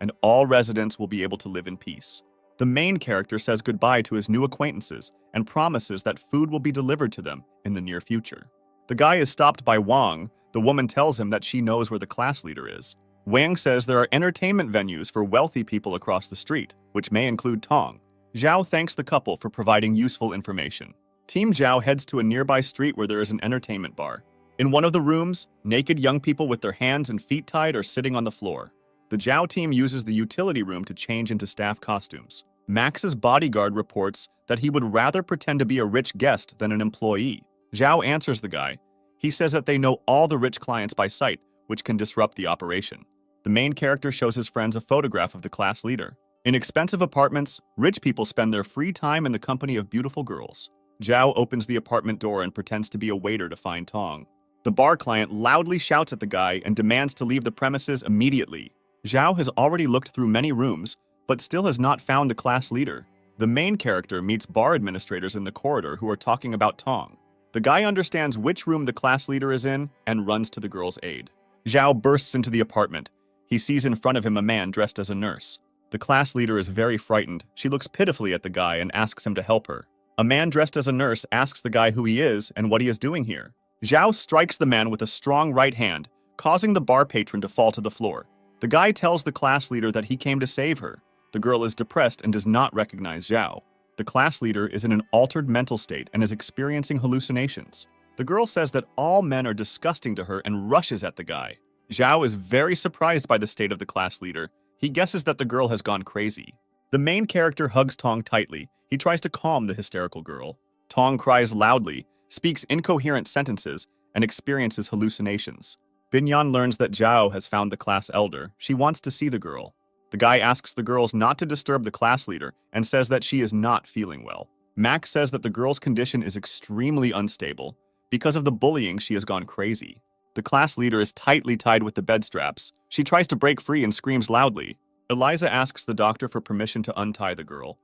and all residents will be able to live in peace. The main character says goodbye to his new acquaintances and promises that food will be delivered to them in the near future. The guy is stopped by Wang. The woman tells him that she knows where the class leader is. Wang says there are entertainment venues for wealthy people across the street, which may include Tong. Zhao thanks the couple for providing useful information. Team Zhao heads to a nearby street where there is an entertainment bar. In one of the rooms, naked young people with their hands and feet tied are sitting on the floor. The Zhao team uses the utility room to change into staff costumes. Max's bodyguard reports that he would rather pretend to be a rich guest than an employee. Zhao answers the guy. He says that they know all the rich clients by sight, which can disrupt the operation. The main character shows his friends a photograph of the class leader. In expensive apartments, rich people spend their free time in the company of beautiful girls. Zhao opens the apartment door and pretends to be a waiter to find Tong. The bar client loudly shouts at the guy and demands to leave the premises immediately. Zhao has already looked through many rooms, but still has not found the class leader. The main character meets bar administrators in the corridor who are talking about Tong. The guy understands which room the class leader is in and runs to the girl's aid. Zhao bursts into the apartment. He sees in front of him a man dressed as a nurse. The class leader is very frightened. She looks pitifully at the guy and asks him to help her. A man dressed as a nurse asks the guy who he is and what he is doing here. Zhao strikes the man with a strong right hand, causing the bar patron to fall to the floor. The guy tells the class leader that he came to save her. The girl is depressed and does not recognize Zhao. The class leader is in an altered mental state and is experiencing hallucinations. The girl says that all men are disgusting to her and rushes at the guy. Zhao is very surprised by the state of the class leader. He guesses that the girl has gone crazy. The main character hugs Tong tightly. He tries to calm the hysterical girl. Tong cries loudly, speaks incoherent sentences, and experiences hallucinations. Binyan learns that Zhao has found the class elder. She wants to see the girl. The guy asks the girls not to disturb the class leader and says that she is not feeling well. Max says that the girl's condition is extremely unstable. Because of the bullying, she has gone crazy. The class leader is tightly tied with the bed straps. She tries to break free and screams loudly. Eliza asks the doctor for permission to untie the girl.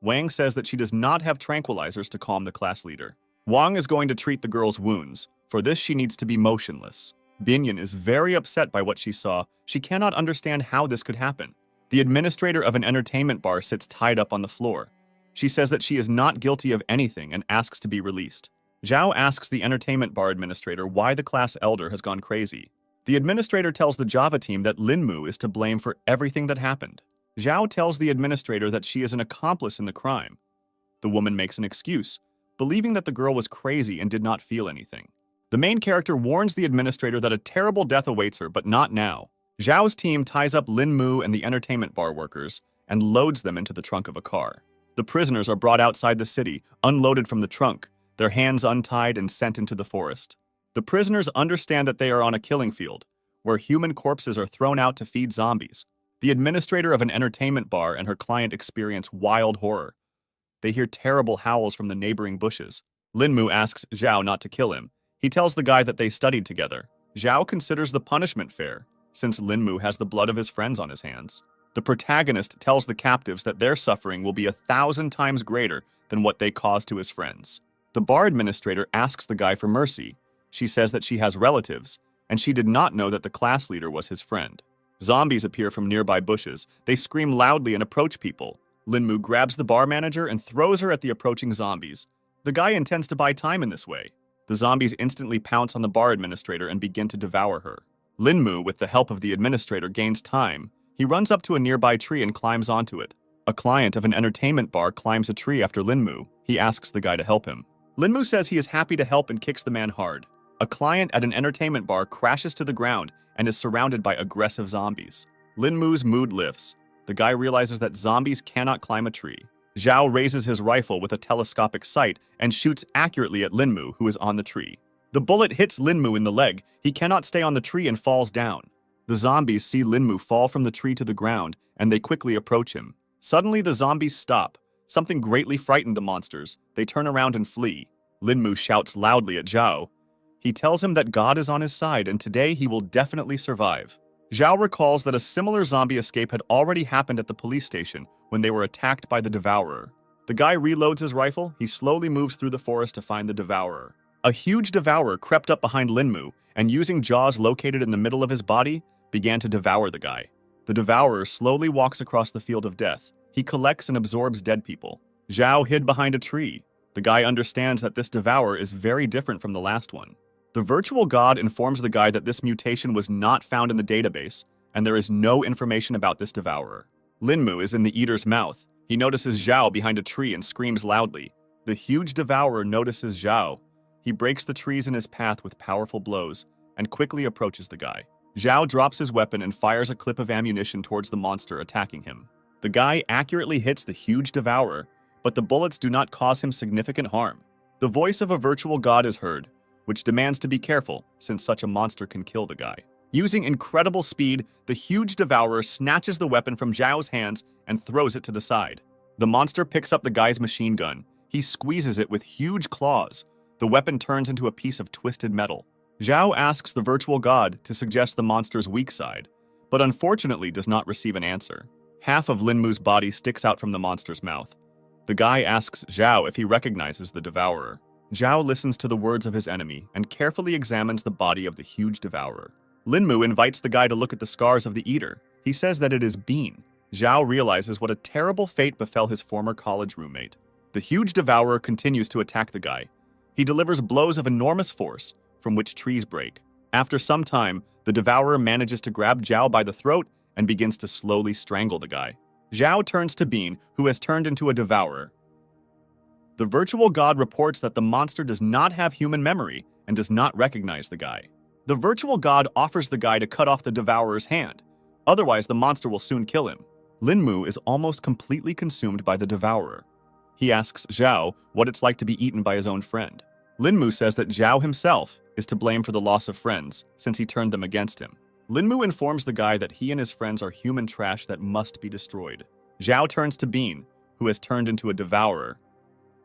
Wang says that she does not have tranquilizers to calm the class leader. Wang is going to treat the girl's wounds. For this, she needs to be motionless. Binyan is very upset by what she saw. She cannot understand how this could happen. The administrator of an entertainment bar sits tied up on the floor. She says that she is not guilty of anything and asks to be released. Zhao asks the entertainment bar administrator why the class elder has gone crazy. The administrator tells the Java team that Linmu is to blame for everything that happened. Zhao tells the administrator that she is an accomplice in the crime. The woman makes an excuse, believing that the girl was crazy and did not feel anything. The main character warns the administrator that a terrible death awaits her, but not now. Zhao's team ties up Linmu and the entertainment bar workers and loads them into the trunk of a car. The prisoners are brought outside the city, unloaded from the trunk, their hands untied and sent into the forest. The prisoners understand that they are on a killing field, where human corpses are thrown out to feed zombies. The administrator of an entertainment bar and her client experience wild horror. They hear terrible howls from the neighboring bushes. Linmu asks Zhao not to kill him. He tells the guy that they studied together. Zhao considers the punishment fair, since Linmu has the blood of his friends on his hands. The protagonist tells the captives that their suffering will be 1,000 times greater than what they caused to his friends. The bar administrator asks the guy for mercy. She says that she has relatives, and she did not know that the class leader was his friend. Zombies appear from nearby bushes. They scream loudly and approach people. Linmu grabs the bar manager and throws her at the approaching zombies. The guy intends to buy time in this way. The zombies instantly pounce on the bar administrator and begin to devour her. Linmu, with the help of the administrator, gains time. He runs up to a nearby tree and climbs onto it. A client of an entertainment bar climbs a tree after Linmu. He asks the guy to help him. Linmu says he is happy to help and kicks the man hard. A client at an entertainment bar crashes to the ground and is surrounded by aggressive zombies. Linmu's mood lifts. The guy realizes that zombies cannot climb a tree. Zhao raises his rifle with a telescopic sight and shoots accurately at Linmu, who is on the tree. The bullet hits Linmu in the leg. He cannot stay on the tree and falls down. The zombies see Linmu fall from the tree to the ground, and they quickly approach him. Suddenly, the zombies stop. Something greatly frightened the monsters. They turn around and flee. Linmu shouts loudly at Zhao. He tells him that God is on his side, and today he will definitely survive. Zhao recalls that a similar zombie escape had already happened at the police station when they were attacked by the Devourer. The guy reloads his rifle. He slowly moves through the forest to find the Devourer. A huge Devourer crept up behind Linmu, and using jaws located in the middle of his body, began to devour the guy. The Devourer slowly walks across the field of death. He collects and absorbs dead people. Zhao hid behind a tree. The guy understands that this Devourer is very different from the last one. The virtual god informs the guy that this mutation was not found in the database, and there is no information about this Devourer. Linmu is in the eater's mouth. He notices Zhao behind a tree and screams loudly. The huge devourer notices Zhao. He breaks the trees in his path with powerful blows and quickly approaches the guy. Zhao drops his weapon and fires a clip of ammunition towards the monster attacking him. The guy accurately hits the huge devourer, but the bullets do not cause him significant harm. The voice of a virtual god is heard, which demands to be careful since such a monster can kill the guy. Using incredible speed, the huge devourer snatches the weapon from Zhao's hands and throws it to the side. The monster picks up the guy's machine gun. He squeezes it with huge claws. The weapon turns into a piece of twisted metal. Zhao asks the virtual god to suggest the monster's weak side, but unfortunately does not receive an answer. Half of Linmu's body sticks out from the monster's mouth. The guy asks Zhao if he recognizes the devourer. Zhao listens to the words of his enemy and carefully examines the body of the huge devourer. Linmu invites the guy to look at the scars of the eater. He says that it is Bean. Zhao realizes what a terrible fate befell his former college roommate. The huge devourer continues to attack the guy. He delivers blows of enormous force, from which trees break. After some time, the devourer manages to grab Zhao by the throat and begins to slowly strangle the guy. Zhao turns to Bean, who has turned into a devourer. The virtual god reports that the monster does not have human memory and does not recognize the guy. The virtual god offers the guy to cut off the devourer's hand, otherwise the monster will soon kill him. Linmu is almost completely consumed by the devourer. He asks Zhao what it's like to be eaten by his own friend. Linmu says that Zhao himself is to blame for the loss of friends since he turned them against him. Linmu informs the guy that he and his friends are human trash that must be destroyed. Zhao turns to Bean, who has turned into a devourer.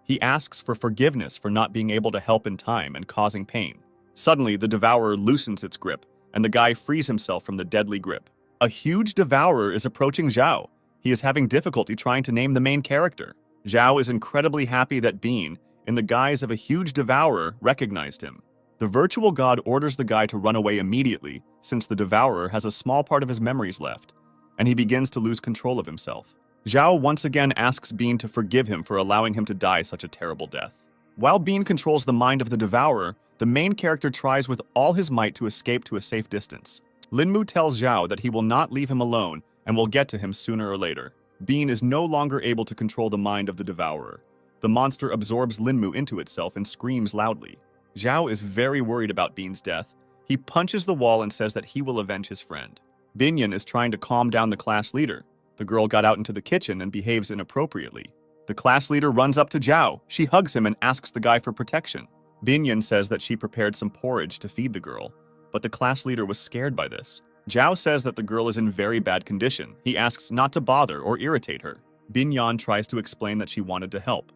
He asks for forgiveness for not being able to help in time and causing pain. Suddenly, the devourer loosens its grip, and the guy frees himself from the deadly grip. A huge devourer is approaching Zhao. He is having difficulty trying to name the main character. Zhao is incredibly happy that Bean, in the guise of a huge devourer, recognized him. The virtual god orders the guy to run away immediately, since the devourer has a small part of his memories left, and he begins to lose control of himself. Zhao once again asks Bean to forgive him for allowing him to die such a terrible death. While Bean controls the mind of the devourer, the main character tries with all his might to escape to a safe distance. Linmu tells Zhao that he will not leave him alone and will get to him sooner or later. Bean is no longer able to control the mind of the devourer. The monster absorbs Linmu into itself and screams loudly. Zhao is very worried about Bean's death. He punches the wall and says that he will avenge his friend. Binyan is trying to calm down the class leader. The girl got out into the kitchen and behaves inappropriately. The class leader runs up to Zhao. She hugs him and asks the guy for protection. Binyan says that she prepared some porridge to feed the girl, but the class leader was scared by this. Zhao says that the girl is in very bad condition. He asks not to bother or irritate her. Binyan tries to explain that she wanted to help.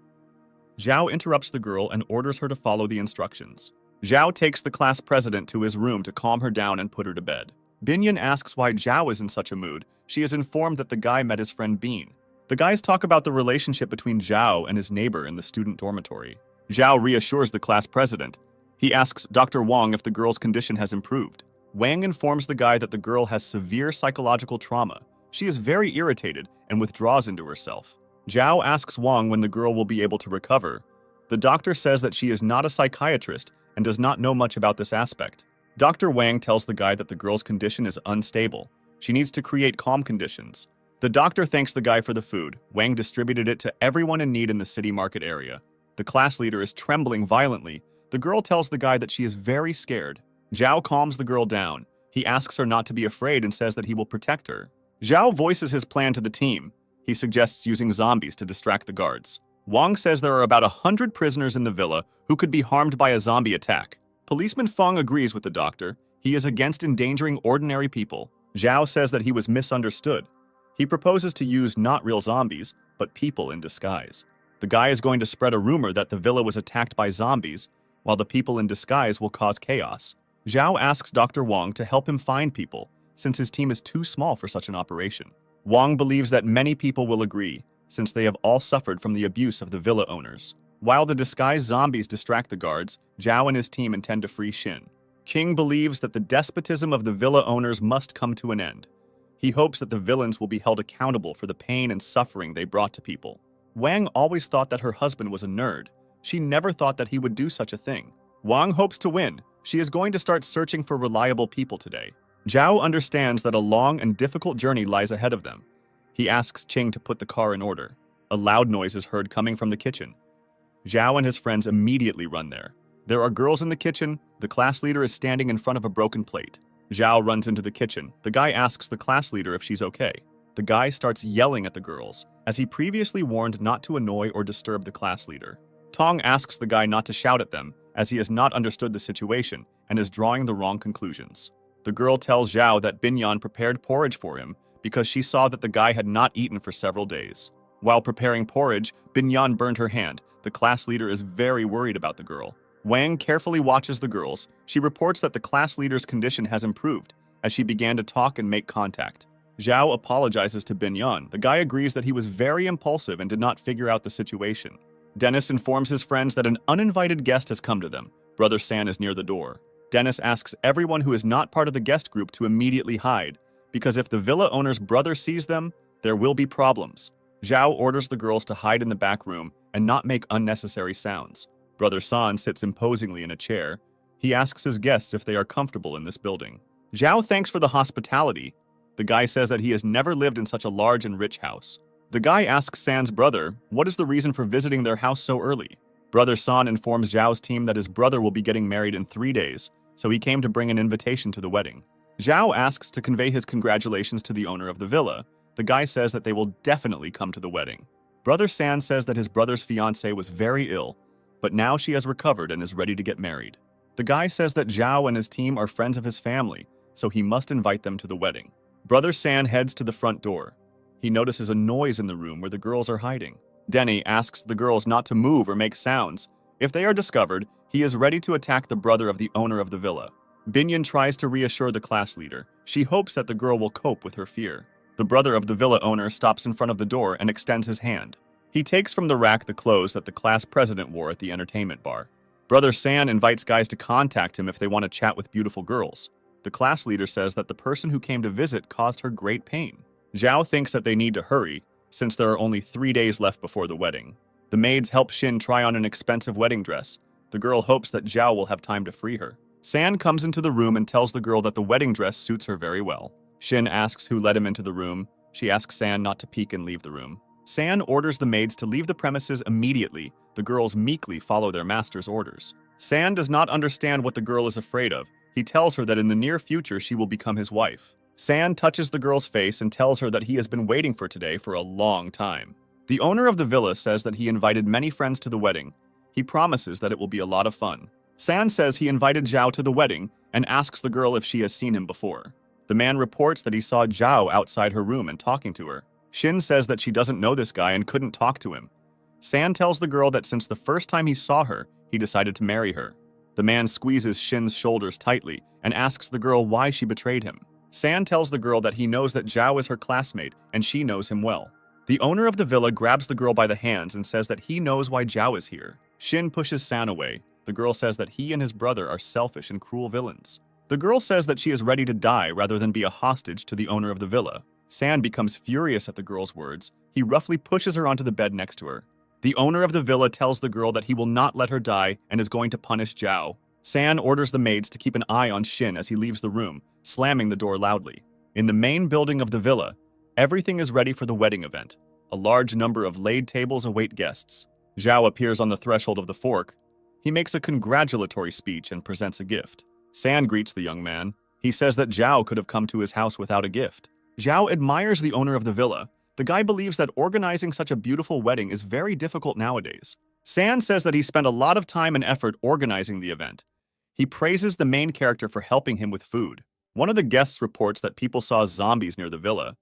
Zhao interrupts the girl and orders her to follow the instructions. Zhao takes the class president to his room to calm her down and put her to bed. Binyan asks why Zhao is in such a mood. She is informed that the guy met his friend Bean. The guys talk about the relationship between Zhao and his neighbor in the student dormitory. Zhao reassures the class president. He asks Dr. Wang if the girl's condition has improved. Wang informs the guy that the girl has severe psychological trauma. She is very irritated and withdraws into herself. Zhao asks Wang when the girl will be able to recover. The doctor says that she is not a psychiatrist and does not know much about this aspect. Dr. Wang tells the guy that the girl's condition is unstable. She needs to create calm conditions. The doctor thanks the guy for the food. Wang distributed it to everyone in need in the city market area. The class leader is trembling violently. The girl tells the guy that she is very scared. Zhao calms the girl down. He asks her not to be afraid and says that he will protect her. Zhao voices his plan to the team. He suggests using zombies to distract the guards. Wang says there are about 100 prisoners in the villa who could be harmed by a zombie attack. Policeman Feng agrees with the doctor. He is against endangering ordinary people. Zhao says that he was misunderstood. He proposes to use not real zombies, but people in disguise. The guy is going to spread a rumor that the villa was attacked by zombies, while the people in disguise will cause chaos. Zhao asks Dr. Wang to help him find people, since his team is too small for such an operation. Wang believes that many people will agree, since they have all suffered from the abuse of the villa owners. While the disguised zombies distract the guards, Zhao and his team intend to free Xin. King believes that the despotism of the villa owners must come to an end. He hopes that the villains will be held accountable for the pain and suffering they brought to people. Wang always thought that her husband was a nerd. She never thought that he would do such a thing. Wang hopes to win. She is going to start searching for reliable people today. Zhao understands that a long and difficult journey lies ahead of them. He asks Qing to put the car in order. A loud noise is heard coming from the kitchen. Zhao and his friends immediately run there. There are girls in the kitchen. The class leader is standing in front of a broken plate. Zhao runs into the kitchen. The guy asks the class leader if she's okay. The guy starts yelling at the girls, as he previously warned not to annoy or disturb the class leader. Tong asks the guy not to shout at them, as he has not understood the situation and is drawing the wrong conclusions. The girl tells Zhao that Binyan prepared porridge for him because she saw that the guy had not eaten for several days. While preparing porridge, Binyan burned her hand. The class leader is very worried about the girl. Wang carefully watches the girls. She reports that the class leader's condition has improved as she began to talk and make contact. Zhao apologizes to Binyan. The guy agrees that he was very impulsive and did not figure out the situation. Dennis informs his friends that an uninvited guest has come to them. Brother San is near the door. Dennis asks everyone who is not part of the guest group to immediately hide, because if the villa owner's brother sees them, there will be problems. Zhao orders the girls to hide in the back room and not make unnecessary sounds. Brother San sits imposingly in a chair. He asks his guests if they are comfortable in this building. Zhao thanks for the hospitality. The guy says that he has never lived in such a large and rich house. The guy asks San's brother what is the reason for visiting their house so early. Brother San informs Zhao's team that his brother will be getting married in 3 days, so he came to bring an invitation to the wedding. Zhao asks to convey his congratulations to the owner of the villa. The guy says that they will definitely come to the wedding. Brother San says that his brother's fiancée was very ill, but now she has recovered and is ready to get married. The guy says that Zhao and his team are friends of his family, so he must invite them to the wedding. Brother San heads to the front door. He notices a noise in the room where the girls are hiding. Denny asks the girls not to move or make sounds. If they are discovered, he is ready to attack the brother of the owner of the villa. Binyan tries to reassure the class leader. She hopes that the girl will cope with her fear. The brother of the villa owner stops in front of the door and extends his hand. He takes from the rack the clothes that the class president wore at the entertainment bar. Brother San invites guys to contact him if they want to chat with beautiful girls. The class leader says that the person who came to visit caused her great pain. Zhao thinks that they need to hurry, since there are only 3 days left before the wedding. The maids help Xin try on an expensive wedding dress. The girl hopes that Zhao will have time to free her. San comes into the room and tells the girl that the wedding dress suits her very well. Xin asks who let him into the room. She asks San not to peek and leave the room. San orders the maids to leave the premises immediately. The girls meekly follow their master's orders. San does not understand what the girl is afraid of. He tells her that in the near future she will become his wife. San touches the girl's face and tells her that he has been waiting for today for a long time. The owner of the villa says that he invited many friends to the wedding. He promises that it will be a lot of fun. San says he invited Zhao to the wedding and asks the girl if she has seen him before. The man reports that he saw Zhao outside her room and talking to her. Xin says that she doesn't know this guy and couldn't talk to him. San tells the girl that since the first time he saw her, he decided to marry her. The man squeezes Xin's shoulders tightly and asks the girl why she betrayed him. San tells the girl that he knows that Zhao is her classmate and she knows him well. The owner of the villa grabs the girl by the hands and says that he knows why Zhao is here. Xin pushes San away. The girl says that he and his brother are selfish and cruel villains. The girl says that she is ready to die rather than be a hostage to the owner of the villa. San becomes furious at the girl's words. He roughly pushes her onto the bed next to her. The owner of the villa tells the girl that he will not let her die and is going to punish Zhao. San orders the maids to keep an eye on Xin as he leaves the room, slamming the door loudly. In the main building of the villa, everything is ready for the wedding event. A large number of laid tables await guests. Zhao appears on the threshold of the fork. He makes a congratulatory speech and presents a gift. San greets the young man. He says that Zhao could have come to his house without a gift. Zhao admires the owner of the villa. The guy believes that organizing such a beautiful wedding is very difficult nowadays. San says that he spent a lot of time and effort organizing the event. He praises the main character for helping him with food. One of the guests reports that people saw zombies near the villa.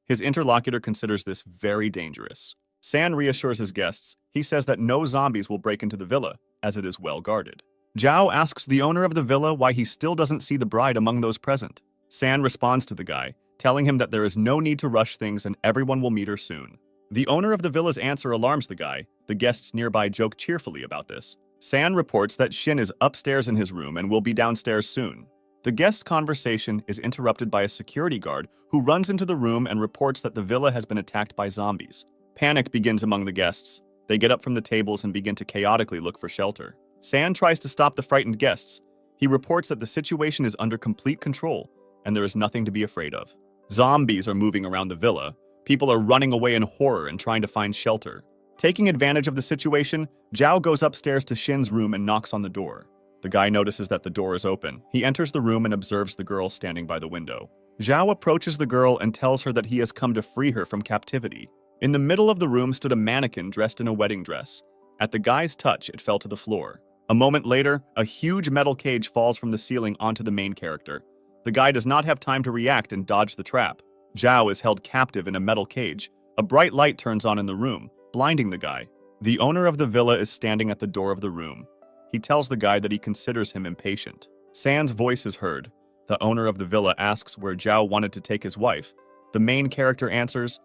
His interlocutor considers this very dangerous. San reassures his guests. He says that no zombies will break into the villa, as it is well guarded. Zhao asks the owner of the villa why he still doesn't see the bride among those present. San responds to the guy, telling him that there is no need to rush things and everyone will meet her soon. The owner of the villa's answer alarms the guy. The guests nearby joke cheerfully about this. San reports that Xin is upstairs in his room and will be downstairs soon. The guest conversation is interrupted by a security guard who runs into the room and reports that the villa has been attacked by zombies. Panic begins among the guests. They get up from the tables and begin to chaotically look for shelter. San tries to stop the frightened guests. He reports that the situation is under complete control and there is nothing to be afraid of. Zombies are moving around the villa. People are running away in horror and trying to find shelter. Taking advantage of the situation, Zhao goes upstairs to Shin's room and knocks on the door. The guy notices that the door is open. He enters the room and observes the girl standing by the window. Zhao approaches the girl and tells her that he has come to free her from captivity. In the middle of the room stood a mannequin dressed in a wedding dress. At the guy's touch, it fell to the floor. A moment later, a huge metal cage falls from the ceiling onto the main character. The guy does not have time to react and dodge the trap. Zhao is held captive in a metal cage. A bright light turns on in the room, blinding the guy. The owner of the villa is standing at the door of the room. He tells the guy that he considers him impatient. San's voice is heard. The owner of the villa asks where Zhao wanted to take his wife. The main character answers.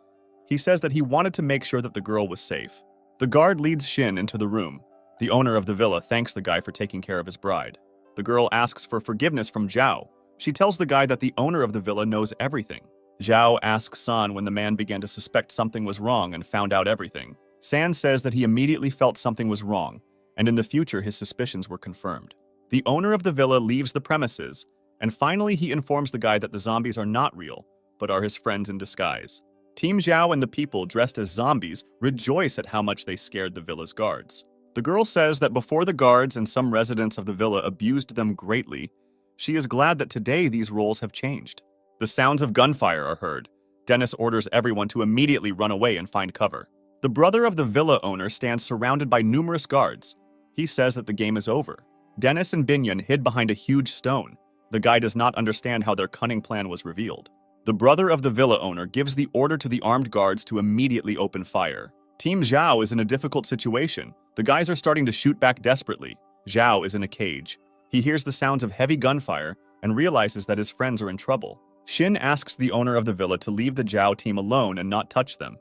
He says that he wanted to make sure that the girl was safe. The guard leads Shin into the room. The owner of the villa thanks the guy for taking care of his bride. The girl asks for forgiveness from Zhao. She tells the guy that the owner of the villa knows everything. Zhao asks San when the man began to suspect something was wrong and found out everything. San says that he immediately felt something was wrong, and in the future his suspicions were confirmed. The owner of the villa leaves the premises, and finally he informs the guy that the zombies are not real, but are his friends in disguise. Team Zhao and the people dressed as zombies rejoice at how much they scared the villa's guards. The girl says that before the guards and some residents of the villa abused them greatly, she is glad that today these roles have changed. The sounds of gunfire are heard. Dennis orders everyone to immediately run away and find cover. The brother of the villa owner stands surrounded by numerous guards. He says that the game is over. Dennis and Binyan hid behind a huge stone. The guy does not understand how their cunning plan was revealed. The brother of the villa owner gives the order to the armed guards to immediately open fire. Team Zhao is in a difficult situation. The guys are starting to shoot back desperately. Zhao is in a cage. He hears the sounds of heavy gunfire and realizes that his friends are in trouble. Shin asks the owner of the villa to leave the Zhao team alone and not touch them.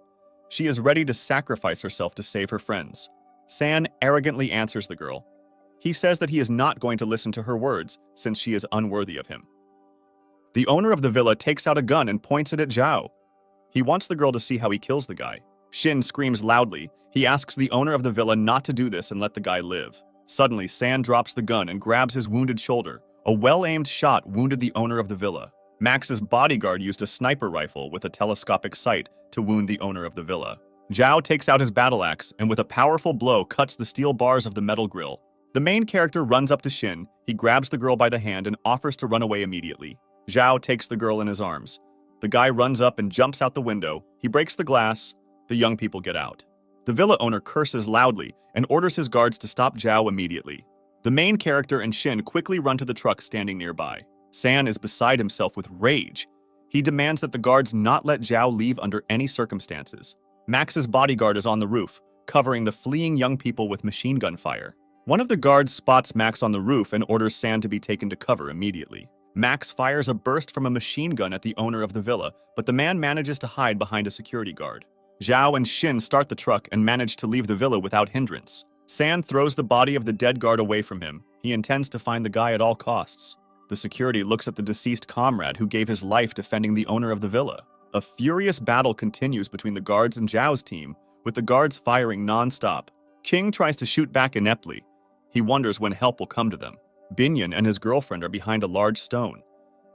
She is ready to sacrifice herself to save her friends. San arrogantly answers the girl. He says that he is not going to listen to her words since she is unworthy of him. The owner of the villa takes out a gun and points it at Zhao. He wants the girl to see how he kills the guy. Shin screams loudly. He asks the owner of the villa not to do this and let the guy live. Suddenly, San drops the gun and grabs his wounded shoulder. A well-aimed shot wounded the owner of the villa. Max's bodyguard used a sniper rifle with a telescopic sight to wound the owner of the villa. Zhao takes out his battle axe and with a powerful blow cuts the steel bars of the metal grill. The main character runs up to Shin. He grabs the girl by the hand and offers to run away immediately. Zhao takes the girl in his arms. The guy runs up and jumps out the window. He breaks the glass. The young people get out. The villa owner curses loudly and orders his guards to stop Zhao immediately. The main character and Shin quickly run to the truck standing nearby. San is beside himself with rage. He demands that the guards not let Zhao leave under any circumstances. Max's bodyguard is on the roof, covering the fleeing young people with machine gun fire. One of the guards spots Max on the roof and orders San to be taken to cover immediately. Max fires a burst from a machine gun at the owner of the villa, but the man manages to hide behind a security guard. Zhao and Shin start the truck and manage to leave the villa without hindrance. San throws the body of the dead guard away from him. He intends to find the guy at all costs. The security looks at the deceased comrade who gave his life defending the owner of the villa. A furious battle continues between the guards and Zhao's team, with the guards firing non-stop. King tries to shoot back ineptly. He wonders when help will come to them. Binyan and his girlfriend are behind a large stone.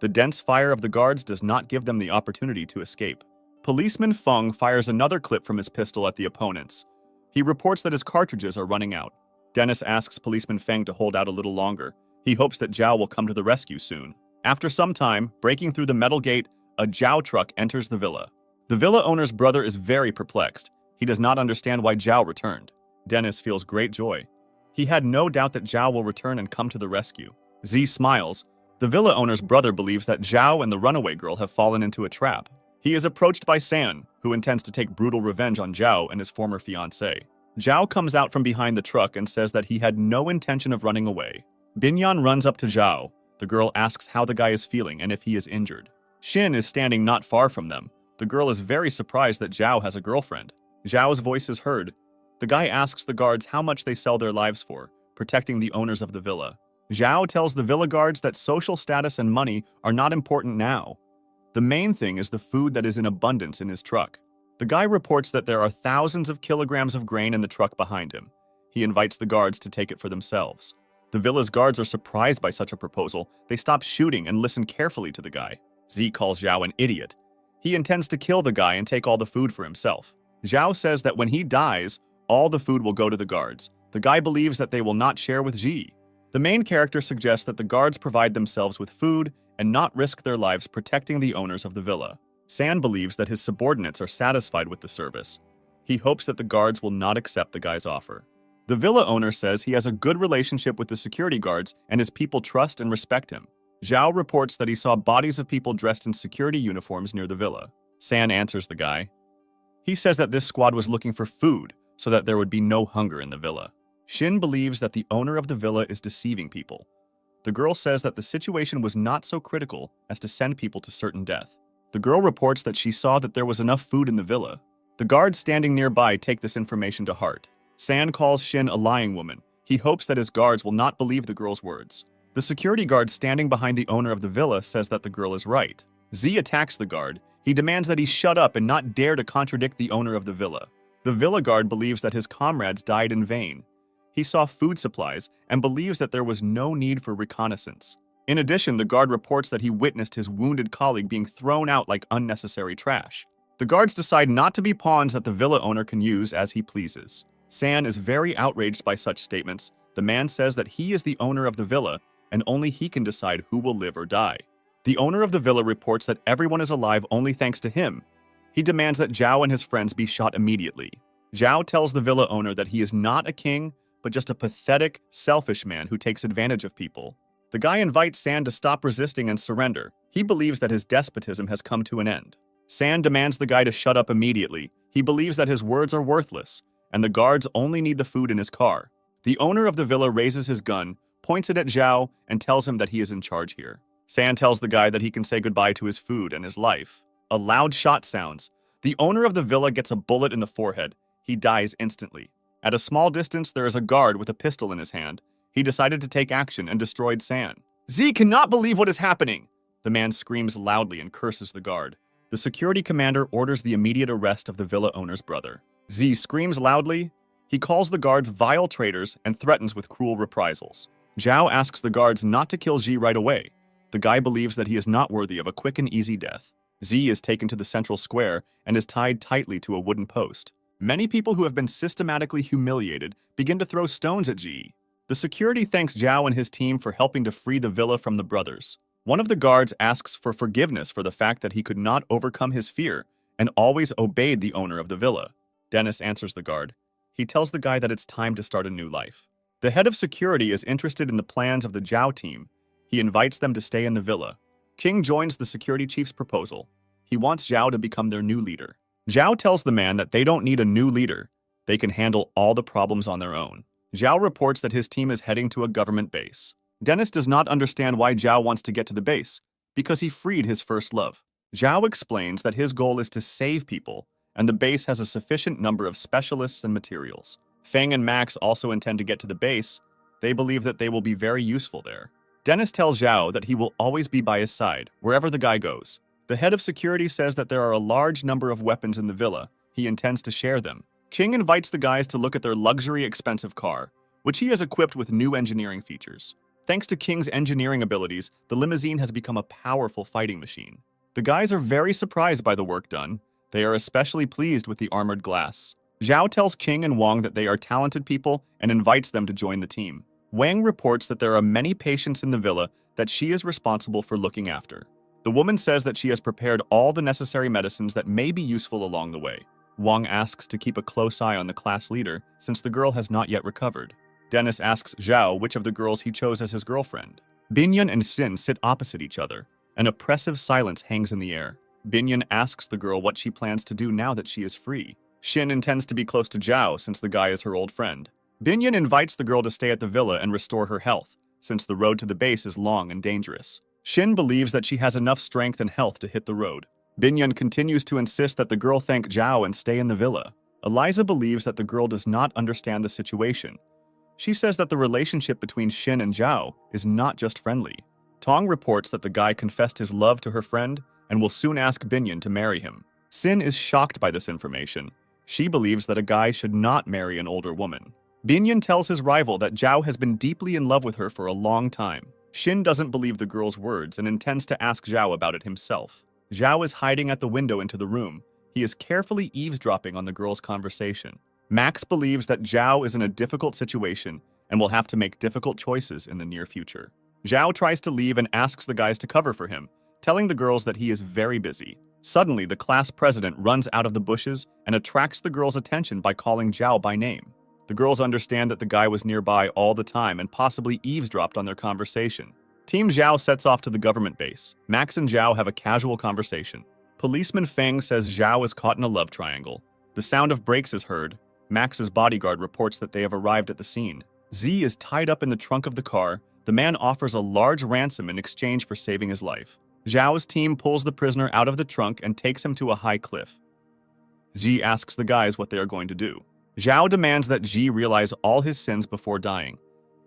The dense fire of the guards does not give them the opportunity to escape. Policeman Feng fires another clip from his pistol at the opponents. He reports that his cartridges are running out. Dennis asks Policeman Feng to hold out a little longer. He hopes that Zhao will come to the rescue soon. After some time, breaking through the metal gate, a Zhao truck enters the villa. The villa owner's brother is very perplexed. He does not understand why Zhao returned. Dennis feels great joy. He had no doubt that Zhao will return and come to the rescue. Z smiles. The villa owner's brother believes that Zhao and the runaway girl have fallen into a trap. He is approached by San, who intends to take brutal revenge on Zhao and his former fiancée. Zhao comes out from behind the truck and says that he had no intention of running away. Binyan runs up to Zhao. The girl asks how the guy is feeling and if he is injured. Shin is standing not far from them. The girl is very surprised that Zhao has a girlfriend. Zhao's voice is heard. The guy asks the guards how much they sell their lives for, protecting the owners of the villa. Zhao tells the villa guards that social status and money are not important now. The main thing is the food that is in abundance in his truck. The guy reports that there are thousands of kilograms of grain in the truck behind him. He invites the guards to take it for themselves. The villa's guards are surprised by such a proposal. They stop shooting and listen carefully to the guy. Z calls Zhao an idiot. He intends to kill the guy and take all the food for himself. Zhao says that when he dies, all the food will go to the guards. The guy believes that they will not share with Ji. The main character suggests that the guards provide themselves with food and not risk their lives protecting the owners of the villa. San believes that his subordinates are satisfied with the service. He hopes that the guards will not accept the guy's offer. The villa owner says he has a good relationship with the security guards and his people trust and respect him. Zhao reports that he saw bodies of people dressed in security uniforms near the villa. San answers the guy. He says that this squad was looking for food so that there would be no hunger in the villa. Shin believes that the owner of the villa is deceiving people. The girl says that the situation was not so critical as to send people to certain death. The girl reports that she saw that there was enough food in the villa. The guards standing nearby take this information to heart. San calls Shin a lying woman. He hopes that his guards will not believe the girl's words. The security guard standing behind the owner of the villa says that the girl is right. Z attacks the guard. He demands that he shut up and not dare to contradict the owner of the villa. The villa guard believes that his comrades died in vain. He saw food supplies and believes that there was no need for reconnaissance. In addition, the guard reports that he witnessed his wounded colleague being thrown out like unnecessary trash. The guards decide not to be pawns that the villa owner can use as he pleases. San is very outraged by such statements. The man says that he is the owner of the villa and only he can decide who will live or die. The owner of the villa reports that everyone is alive only thanks to him. He demands that Zhao and his friends be shot immediately. Zhao tells the villa owner that he is not a king, but just a pathetic, selfish man who takes advantage of people. The guy invites San to stop resisting and surrender. He believes that his despotism has come to an end. San demands the guy to shut up immediately. He believes that his words are worthless, and the guards only need the food in his car. The owner of the villa raises his gun, points it at Zhao, and tells him that he is in charge here. San tells the guy that he can say goodbye to his food and his life. A loud shot sounds. The owner of the villa gets a bullet in the forehead. He dies instantly. At a small distance, there is a guard with a pistol in his hand. He decided to take action and destroyed San. Z cannot believe what is happening! The man screams loudly and curses the guard. The security commander orders the immediate arrest of the villa owner's brother. Z screams loudly. He calls the guards vile traitors and threatens with cruel reprisals. Zhao asks the guards not to kill Z right away. The guy believes that he is not worthy of a quick and easy death. Z is taken to the central square and is tied tightly to a wooden post. Many people who have been systematically humiliated begin to throw stones at Z. The security thanks Zhao and his team for helping to free the villa from the brothers. One of the guards asks for forgiveness for the fact that he could not overcome his fear and always obeyed the owner of the villa. Dennis answers the guard. He tells the guy that it's time to start a new life. The head of security is interested in the plans of the Zhao team. He invites them to stay in the villa. King joins the security chief's proposal. He wants Zhao to become their new leader. Zhao tells the man that they don't need a new leader. They can handle all the problems on their own. Zhao reports that his team is heading to a government base. Dennis does not understand why Zhao wants to get to the base, because he freed his first love. Zhao explains that his goal is to save people, and the base has a sufficient number of specialists and materials. Feng and Max also intend to get to the base. They believe that they will be very useful there. Dennis tells Zhao that he will always be by his side, wherever the guy goes. The head of security says that there are a large number of weapons in the villa. He intends to share them. King invites the guys to look at their luxury expensive car, which he has equipped with new engineering features. Thanks to King's engineering abilities, the limousine has become a powerful fighting machine. The guys are very surprised by the work done. They are especially pleased with the armored glass. Zhao tells King and Wang that they are talented people and invites them to join the team. Wang reports that there are many patients in the villa that she is responsible for looking after. The woman says that she has prepared all the necessary medicines that may be useful along the way. Wang asks to keep a close eye on the class leader since the girl has not yet recovered. Dennis asks Zhao which of the girls he chose as his girlfriend. Binyan and Xin sit opposite each other. An oppressive silence hangs in the air. Binyan asks the girl what she plans to do now that she is free. Xin intends to be close to Zhao since the guy is her old friend. Binyan invites the girl to stay at the villa and restore her health, since the road to the base is long and dangerous. Xin believes that she has enough strength and health to hit the road. Binyan continues to insist that the girl thank Zhao and stay in the villa. Eliza believes that the girl does not understand the situation. She says that the relationship between Xin and Zhao is not just friendly. Tong reports that the guy confessed his love to her friend and will soon ask Binyan to marry him. Xin is shocked by this information. She believes that a guy should not marry an older woman. Binyan tells his rival that Zhao has been deeply in love with her for a long time. Xin doesn't believe the girl's words and intends to ask Zhao about it himself. Zhao is hiding at the window into the room. He is carefully eavesdropping on the girl's conversation. Max believes that Zhao is in a difficult situation and will have to make difficult choices in the near future. Zhao tries to leave and asks the guys to cover for him, telling the girls that he is very busy. Suddenly, the class president runs out of the bushes and attracts the girls' attention by calling Zhao by name. The girls understand that the guy was nearby all the time and possibly eavesdropped on their conversation. Team Zhao sets off to the government base. Max and Zhao have a casual conversation. Policeman Feng says Zhao is caught in a love triangle. The sound of brakes is heard. Max's bodyguard reports that they have arrived at the scene. Z is tied up in the trunk of the car. The man offers a large ransom in exchange for saving his life. Zhao's team pulls the prisoner out of the trunk and takes him to a high cliff. Z asks the guys what they are going to do. Zhao demands that Z realize all his sins before dying.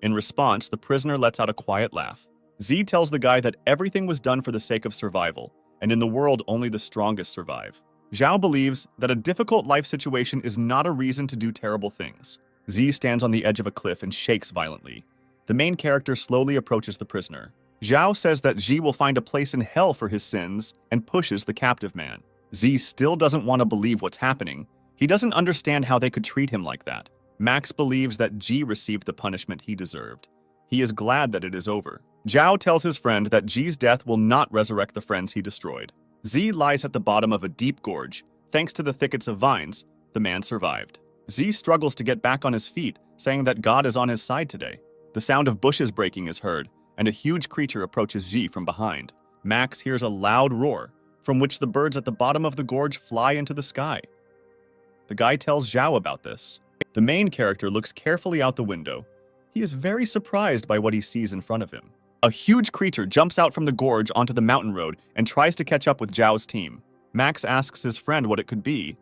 In response, the prisoner lets out a quiet laugh. Z tells the guy that everything was done for the sake of survival, and in the world only the strongest survive. Zhao believes that a difficult life situation is not a reason to do terrible things. Z stands on the edge of a cliff and shakes violently. The main character slowly approaches the prisoner. Zhao says that Z will find a place in hell for his sins and pushes the captive man. Z still doesn't want to believe what's happening. He doesn't understand how they could treat him like that. Max believes that G received the punishment he deserved. He is glad that it is over. Zhao tells his friend that G's death will not resurrect the friends he destroyed. Z lies at the bottom of a deep gorge. Thanks to the thickets of vines, the man survived. Z struggles to get back on his feet, saying that God is on his side today. The sound of bushes breaking is heard, and a huge creature approaches Z from behind. Max hears a loud roar, from which the birds at the bottom of the gorge fly into the sky. The guy tells Zhao about this. The main character looks carefully out the window. He is very surprised by what he sees in front of him. A huge creature jumps out from the gorge onto the mountain road and tries to catch up with Zhao's team. Max asks his friend what it could be.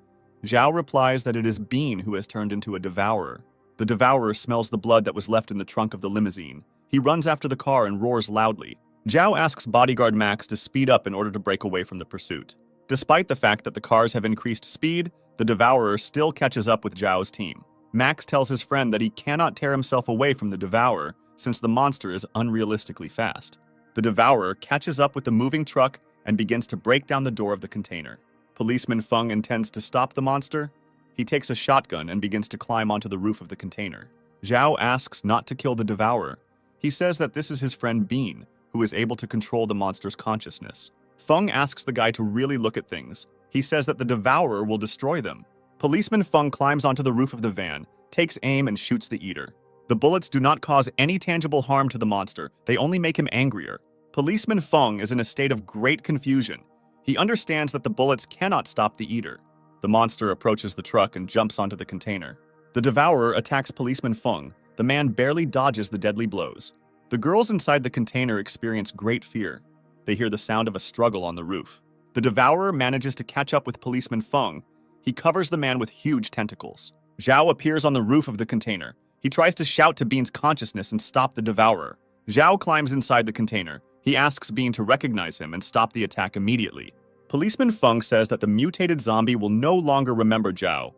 Zhao replies that it is Bean who has turned into a devourer. The devourer smells the blood that was left in the trunk of the limousine. He runs after the car and roars loudly. Zhao asks bodyguard Max to speed up in order to break away from the pursuit. Despite the fact that the cars have increased speed, the devourer still catches up with Zhao's team. Max tells his friend that he cannot tear himself away from the devourer since the monster is unrealistically fast. The devourer catches up with the moving truck and begins to break down the door of the container. Policeman Feng intends to stop the monster. He takes a shotgun and begins to climb onto the roof of the container. Zhao asks not to kill the devourer. He says that this is his friend Bean, who is able to control the monster's consciousness. Feng asks the guy to really look at things. He says that the devourer will destroy them. Policeman Feng climbs onto the roof of the van, takes aim and shoots the eater. The bullets do not cause any tangible harm to the monster, they only make him angrier. Policeman Feng is in a state of great confusion. He understands that the bullets cannot stop the eater. The monster approaches the truck and jumps onto the container. The devourer attacks Policeman Feng. The man barely dodges the deadly blows. The girls inside the container experience great fear. They hear the sound of a struggle on the roof. The devourer manages to catch up with Policeman Feng. He covers the man with huge tentacles. Zhao appears on the roof of the container. He tries to shout to Bean's consciousness and stop the devourer. Zhao climbs inside the container. He asks Bean to recognize him and stop the attack immediately. Policeman Feng says that the mutated zombie will no longer remember Zhao.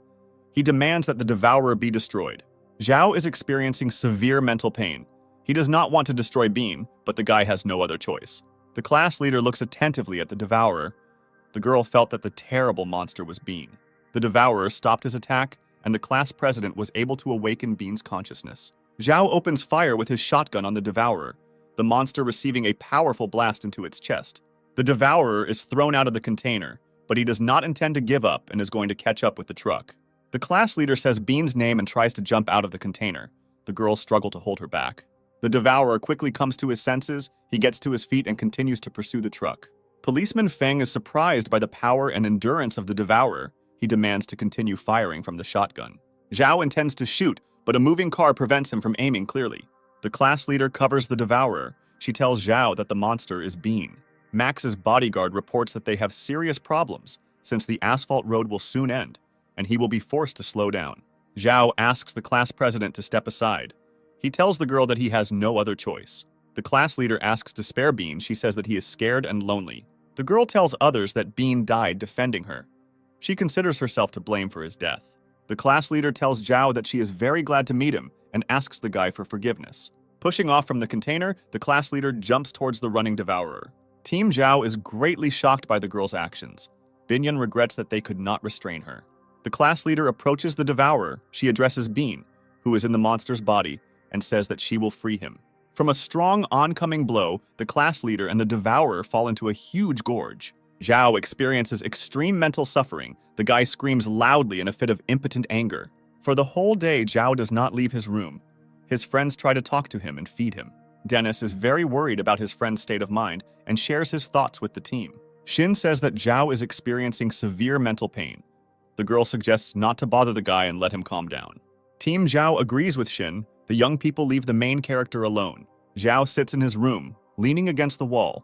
He demands that the devourer be destroyed. Zhao is experiencing severe mental pain. He does not want to destroy Bean, but the guy has no other choice. The class leader looks attentively at the devourer. The girl felt that the terrible monster was Bean. The devourer stopped his attack, and the class president was able to awaken Bean's consciousness. Zhao opens fire with his shotgun on the devourer, the monster receiving a powerful blast into its chest. The devourer is thrown out of the container, but he does not intend to give up and is going to catch up with the truck. The class leader says Bean's name and tries to jump out of the container. The girls struggle to hold her back. The devourer quickly comes to his senses, he gets to his feet and continues to pursue the truck. Policeman Feng is surprised by the power and endurance of the devourer. He demands to continue firing from the shotgun. Zhao intends to shoot, but a moving car prevents him from aiming clearly. The class leader covers the devourer. She tells Zhao that the monster is Bean. Max's bodyguard reports that they have serious problems, since the asphalt road will soon end, and he will be forced to slow down. Zhao asks the class president to step aside. He tells the girl that he has no other choice. The class leader asks to spare Bean. She says that he is scared and lonely. The girl tells others that Bean died defending her. She considers herself to blame for his death. The class leader tells Zhao that she is very glad to meet him and asks the guy for forgiveness. Pushing off from the container, the class leader jumps towards the running devourer. Team Zhao is greatly shocked by the girl's actions. Binyan regrets that they could not restrain her. The class leader approaches the devourer. She addresses Bean, who is in the monster's body, and says that she will free him. From a strong oncoming blow, the class leader and the devourer fall into a huge gorge. Zhao experiences extreme mental suffering. The guy screams loudly in a fit of impotent anger. For the whole day, Zhao does not leave his room. His friends try to talk to him and feed him. Dennis is very worried about his friend's state of mind and shares his thoughts with the team. Shin says that Zhao is experiencing severe mental pain. The girl suggests not to bother the guy and let him calm down. Team Zhao agrees with Shin. The young people leave the main character alone. Zhao sits in his room, leaning against the wall.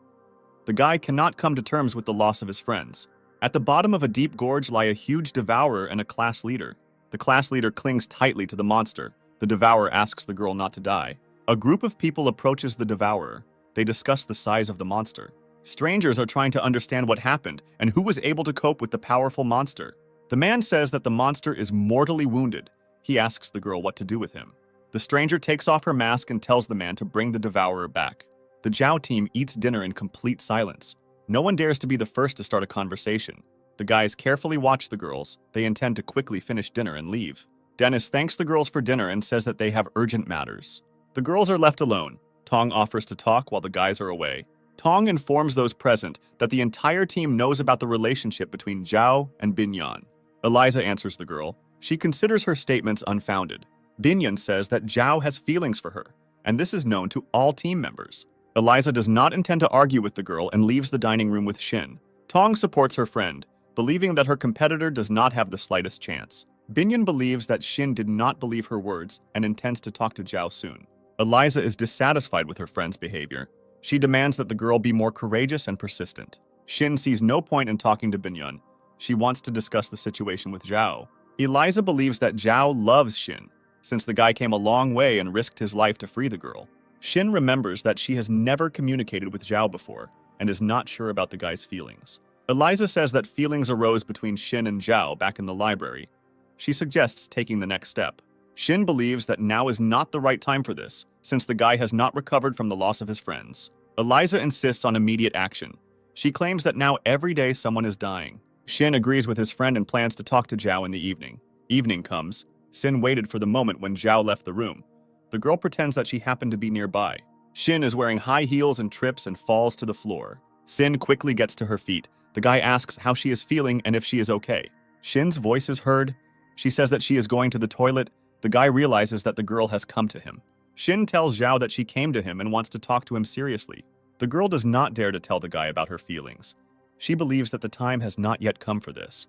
The guy cannot come to terms with the loss of his friends. At the bottom of a deep gorge lie a huge devourer and a class leader. The class leader clings tightly to the monster. The devourer asks the girl not to die. A group of people approaches the devourer. They discuss the size of the monster. Strangers are trying to understand what happened and who was able to cope with the powerful monster. The man says that the monster is mortally wounded. He asks the girl what to do with him. The stranger takes off her mask and tells the man to bring the devourer back. The Zhao team eats dinner in complete silence. No one dares to be the first to start a conversation. The guys carefully watch the girls. They intend to quickly finish dinner and leave. Dennis thanks the girls for dinner and says that they have urgent matters. The girls are left alone. Tong offers to talk while the guys are away. Tong informs those present that the entire team knows about the relationship between Zhao and Binyan. Eliza answers the girl. She considers her statements unfounded. Binyan says that Zhao has feelings for her, and this is known to all team members. Eliza does not intend to argue with the girl and leaves the dining room with Shin. Tong supports her friend, believing that her competitor does not have the slightest chance. Binyan believes that Shin did not believe her words and intends to talk to Zhao soon. Eliza is dissatisfied with her friend's behavior. She demands that the girl be more courageous and persistent. Shin sees no point in talking to Binyan. She wants to discuss the situation with Zhao. Eliza believes that Zhao loves Shin, since the guy came a long way and risked his life to free the girl. Shin remembers that she has never communicated with Zhao before and is not sure about the guy's feelings. Eliza says that feelings arose between Shin and Zhao back in the library. She suggests taking the next step. Shin believes that now is not the right time for this, since the guy has not recovered from the loss of his friends. Eliza insists on immediate action. She claims that now every day someone is dying. Shin agrees with his friend and plans to talk to Zhao in the evening. Evening comes. Shin waited for the moment when Zhao left the room. The girl pretends that she happened to be nearby. Shin is wearing high heels and trips and falls to the floor. Shin quickly gets to her feet. The guy asks how she is feeling and if she is okay. Shin's voice is heard. She says that she is going to the toilet. The guy realizes that the girl has come to him. Shin tells Zhao that she came to him and wants to talk to him seriously. The girl does not dare to tell the guy about her feelings. She believes that the time has not yet come for this,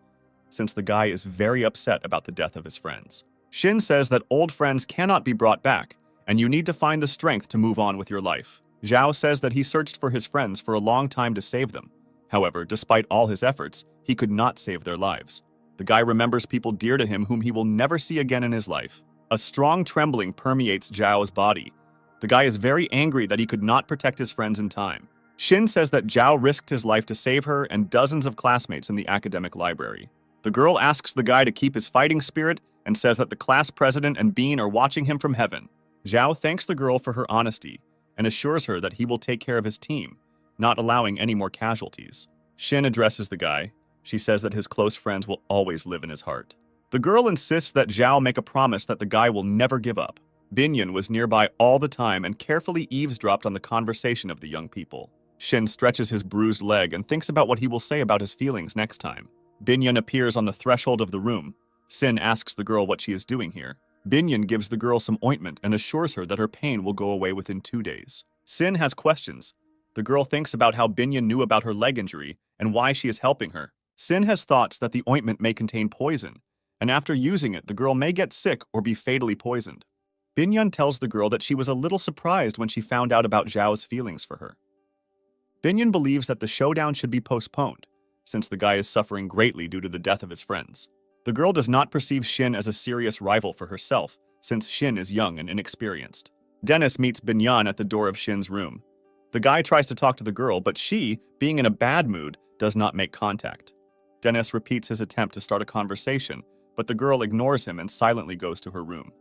since the guy is very upset about the death of his friends. Shin says that old friends cannot be brought back, and you need to find the strength to move on with your life. Zhao says that he searched for his friends for a long time to save them. However, despite all his efforts, he could not save their lives. The guy remembers people dear to him whom he will never see again in his life. A strong trembling permeates Zhao's body. The guy is very angry that he could not protect his friends in time. Shin says that Zhao risked his life to save her and dozens of classmates in the academic library. The girl asks the guy to keep his fighting spirit and says that the class president and Bean are watching him from heaven. Zhao thanks the girl for her honesty and assures her that he will take care of his team, not allowing any more casualties. Shin addresses the guy. She says that his close friends will always live in his heart. The girl insists that Zhao make a promise that the guy will never give up. Binyan was nearby all the time and carefully eavesdropped on the conversation of the young people. Shin stretches his bruised leg and thinks about what he will say about his feelings next time. Binyan appears on the threshold of the room. Sin asks the girl what she is doing here. Binyan gives the girl some ointment and assures her that her pain will go away within 2 days. Sin has questions. The girl thinks about how Binyan knew about her leg injury and why she is helping her. Sin has thoughts that the ointment may contain poison, and after using it, the girl may get sick or be fatally poisoned. Binyan tells the girl that she was a little surprised when she found out about Zhao's feelings for her. Binyan believes that the showdown should be postponed, since the guy is suffering greatly due to the death of his friends. The girl does not perceive Shin as a serious rival for herself, since Shin is young and inexperienced. Dennis meets Binyan at the door of Shin's room. The guy tries to talk to the girl, but she, being in a bad mood, does not make contact. Dennis repeats his attempt to start a conversation, but the girl ignores him and silently goes to her room.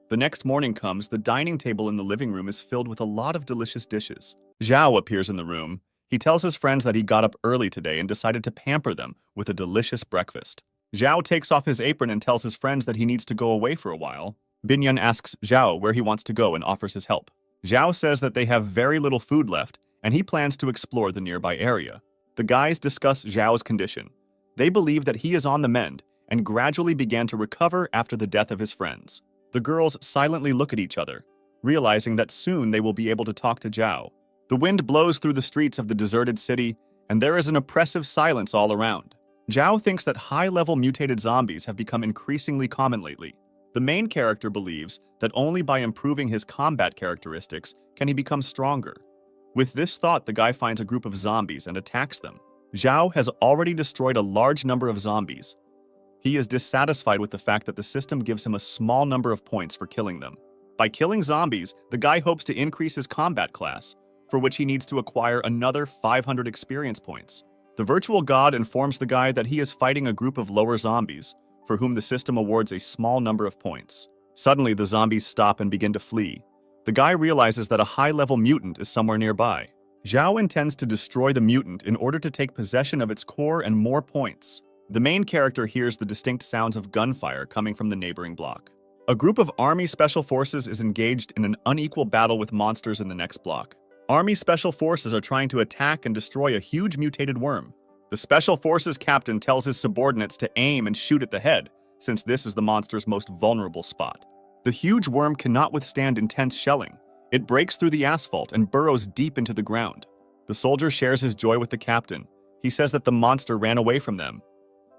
The next morning comes. The dining table in the living room is filled with a lot of delicious dishes. Zhao appears in the room. He tells his friends that he got up early today and decided to pamper them with a delicious breakfast. Zhao takes off his apron and tells his friends that he needs to go away for a while. Binyan asks Zhao where he wants to go and offers his help. Zhao says that they have very little food left, and he plans to explore the nearby area. The guys discuss Zhao's condition. They believe that he is on the mend and gradually began to recover after the death of his friends. The girls silently look at each other, realizing that soon they will be able to talk to Zhao. The wind blows through the streets of the deserted city, and there is an oppressive silence all around. Zhao thinks that high-level mutated zombies have become increasingly common lately. The main character believes that only by improving his combat characteristics can he become stronger. With this thought, the guy finds a group of zombies and attacks them. Zhao has already destroyed a large number of zombies. He is dissatisfied with the fact that the system gives him a small number of points for killing them. By killing zombies, the guy hopes to increase his combat class, for which he needs to acquire another 500 experience points. The virtual god informs the guy that he is fighting a group of lower zombies, for whom the system awards a small number of points. Suddenly, the zombies stop and begin to flee. The guy realizes that a high-level mutant is somewhere nearby. Zhao intends to destroy the mutant in order to take possession of its core and more points. The main character hears the distinct sounds of gunfire coming from the neighboring block. A group of Army Special Forces is engaged in an unequal battle with monsters in the next block. Army Special Forces are trying to attack and destroy a huge mutated worm. The Special Forces captain tells his subordinates to aim and shoot at the head, since this is the monster's most vulnerable spot. The huge worm cannot withstand intense shelling. It breaks through the asphalt and burrows deep into the ground. The soldier shares his joy with the captain. He says that the monster ran away from them.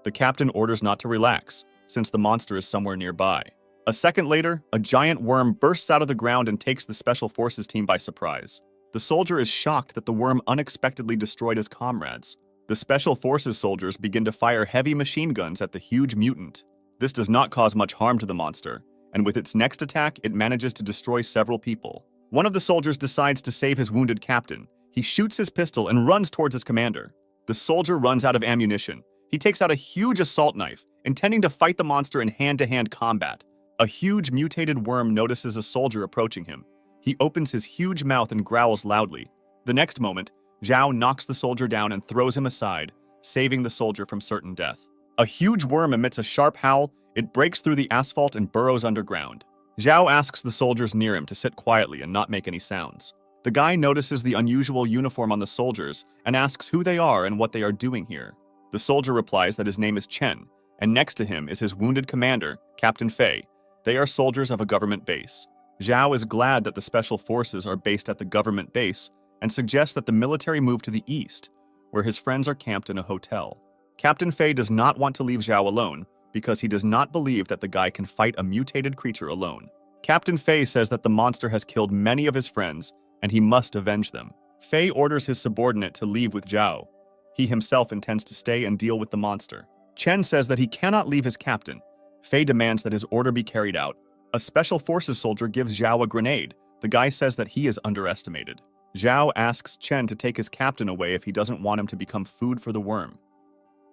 The captain orders not to relax, since the monster is somewhere nearby. A second later, a giant worm bursts out of the ground and takes the Special Forces team by surprise. The soldier is shocked that the worm unexpectedly destroyed his comrades. The Special Forces soldiers begin to fire heavy machine guns at the huge mutant. This does not cause much harm to the monster, and with its next attack, it manages to destroy several people. One of the soldiers decides to save his wounded captain. He shoots his pistol and runs towards his commander. The soldier runs out of ammunition. He takes out a huge assault knife, intending to fight the monster in hand-to-hand combat. A huge mutated worm notices a soldier approaching him. He opens his huge mouth and growls loudly. The next moment, Zhao knocks the soldier down and throws him aside, saving the soldier from certain death. A huge worm emits a sharp howl. It breaks through the asphalt and burrows underground. Zhao asks the soldiers near him to sit quietly and not make any sounds. The guy notices the unusual uniform on the soldiers and asks who they are and what they are doing here. The soldier replies that his name is Chen, and next to him is his wounded commander, Captain Fei. They are soldiers of a government base. Zhao is glad that the Special Forces are based at the government base and suggests that the military move to the east, where his friends are camped in a hotel. Captain Fei does not want to leave Zhao alone because he does not believe that the guy can fight a mutated creature alone. Captain Fei says that the monster has killed many of his friends and he must avenge them. Fei orders his subordinate to leave with Zhao. He himself intends to stay and deal with the monster. Chen says that he cannot leave his captain. Fei demands that his order be carried out. A Special Forces soldier gives Zhao a grenade. The guy says that he is underestimated. Zhao asks Chen to take his captain away if he doesn't want him to become food for the worm.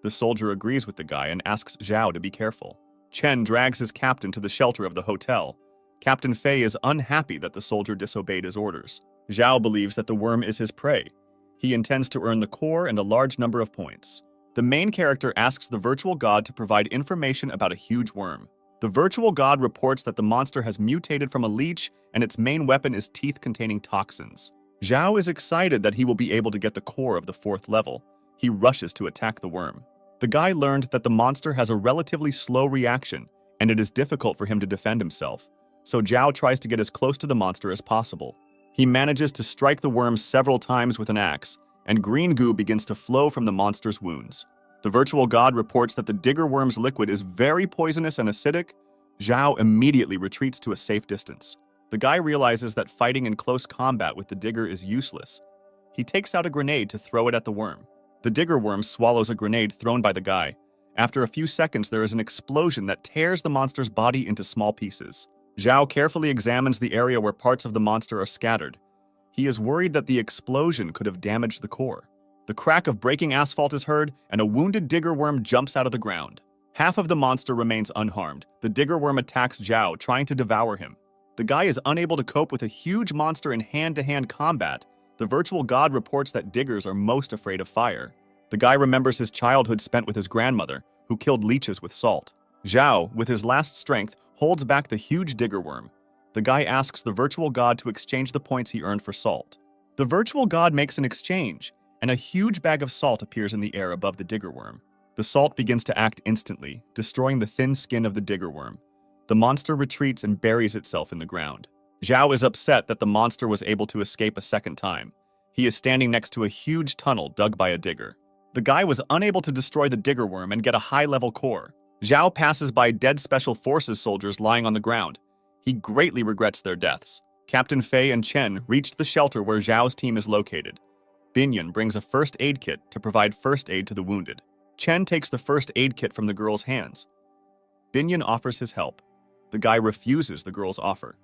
The soldier agrees with the guy and asks Zhao to be careful. Chen drags his captain to the shelter of the hotel. Captain Fei is unhappy that the soldier disobeyed his orders. Zhao believes that the worm is his prey. He intends to earn the core and a large number of points. The main character asks the virtual god to provide information about a huge worm. The virtual god reports that the monster has mutated from a leech and its main weapon is teeth containing toxins. Zhao is excited that he will be able to get the core of the 4th level. He rushes to attack the worm. The guy learned that the monster has a relatively slow reaction, and it is difficult for him to defend himself, so Zhao tries to get as close to the monster as possible. He manages to strike the worm several times with an axe, and green goo begins to flow from the monster's wounds. The virtual god reports that the digger worm's liquid is very poisonous and acidic. Zhao immediately retreats to a safe distance. The guy realizes that fighting in close combat with the digger is useless. He takes out a grenade to throw it at the worm. The digger worm swallows a grenade thrown by the guy. After a few seconds, there is an explosion that tears the monster's body into small pieces. Zhao carefully examines the area where parts of the monster are scattered. He is worried that the explosion could have damaged the core. The crack of breaking asphalt is heard, and a wounded digger worm jumps out of the ground. Half of the monster remains unharmed. The digger worm attacks Zhao, trying to devour him. The guy is unable to cope with a huge monster in hand-to-hand combat. The virtual god reports that diggers are most afraid of fire. The guy remembers his childhood spent with his grandmother, who killed leeches with salt. Zhao, with his last strength, holds back the huge digger worm. The guy asks the virtual god to exchange the points he earned for salt. The virtual god makes an exchange, and a huge bag of salt appears in the air above the digger worm. The salt begins to act instantly, destroying the thin skin of the digger worm. The monster retreats and buries itself in the ground. Zhao is upset that the monster was able to escape a second time. He is standing next to a huge tunnel dug by a digger. The guy was unable to destroy the digger worm and get a high-level core. Zhao passes by dead Special Forces soldiers lying on the ground. He greatly regrets their deaths. Captain Fei and Chen reached the shelter where Zhao's team is located. Binyan brings a first aid kit to provide first aid to the wounded. Chen takes the first aid kit from the girl's hands. Binyan offers his help. The guy refuses the girl's offer.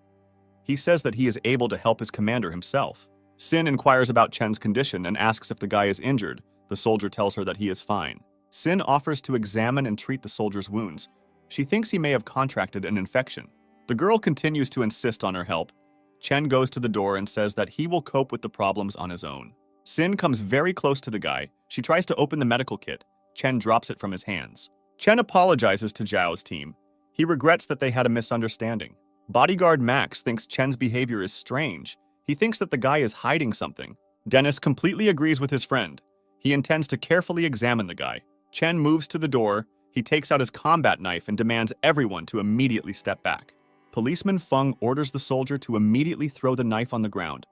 He says that he is able to help his commander himself. Sin inquires about Chen's condition and asks if the guy is injured. The soldier tells her that he is fine. Sin offers to examine and treat the soldier's wounds. She thinks he may have contracted an infection. The girl continues to insist on her help. Chen goes to the door and says that he will cope with the problems on his own. Sin comes very close to the guy. She tries to open the medical kit. Chen drops it from his hands. Chen apologizes to Zhao's team. He regrets that they had a misunderstanding. Bodyguard Max thinks Chen's behavior is strange. He thinks that the guy is hiding something. Dennis completely agrees with his friend. He intends to carefully examine the guy. Chen moves to the door. He takes out his combat knife and demands everyone to immediately step back. Policeman Feng orders the soldier to immediately throw the knife on the ground.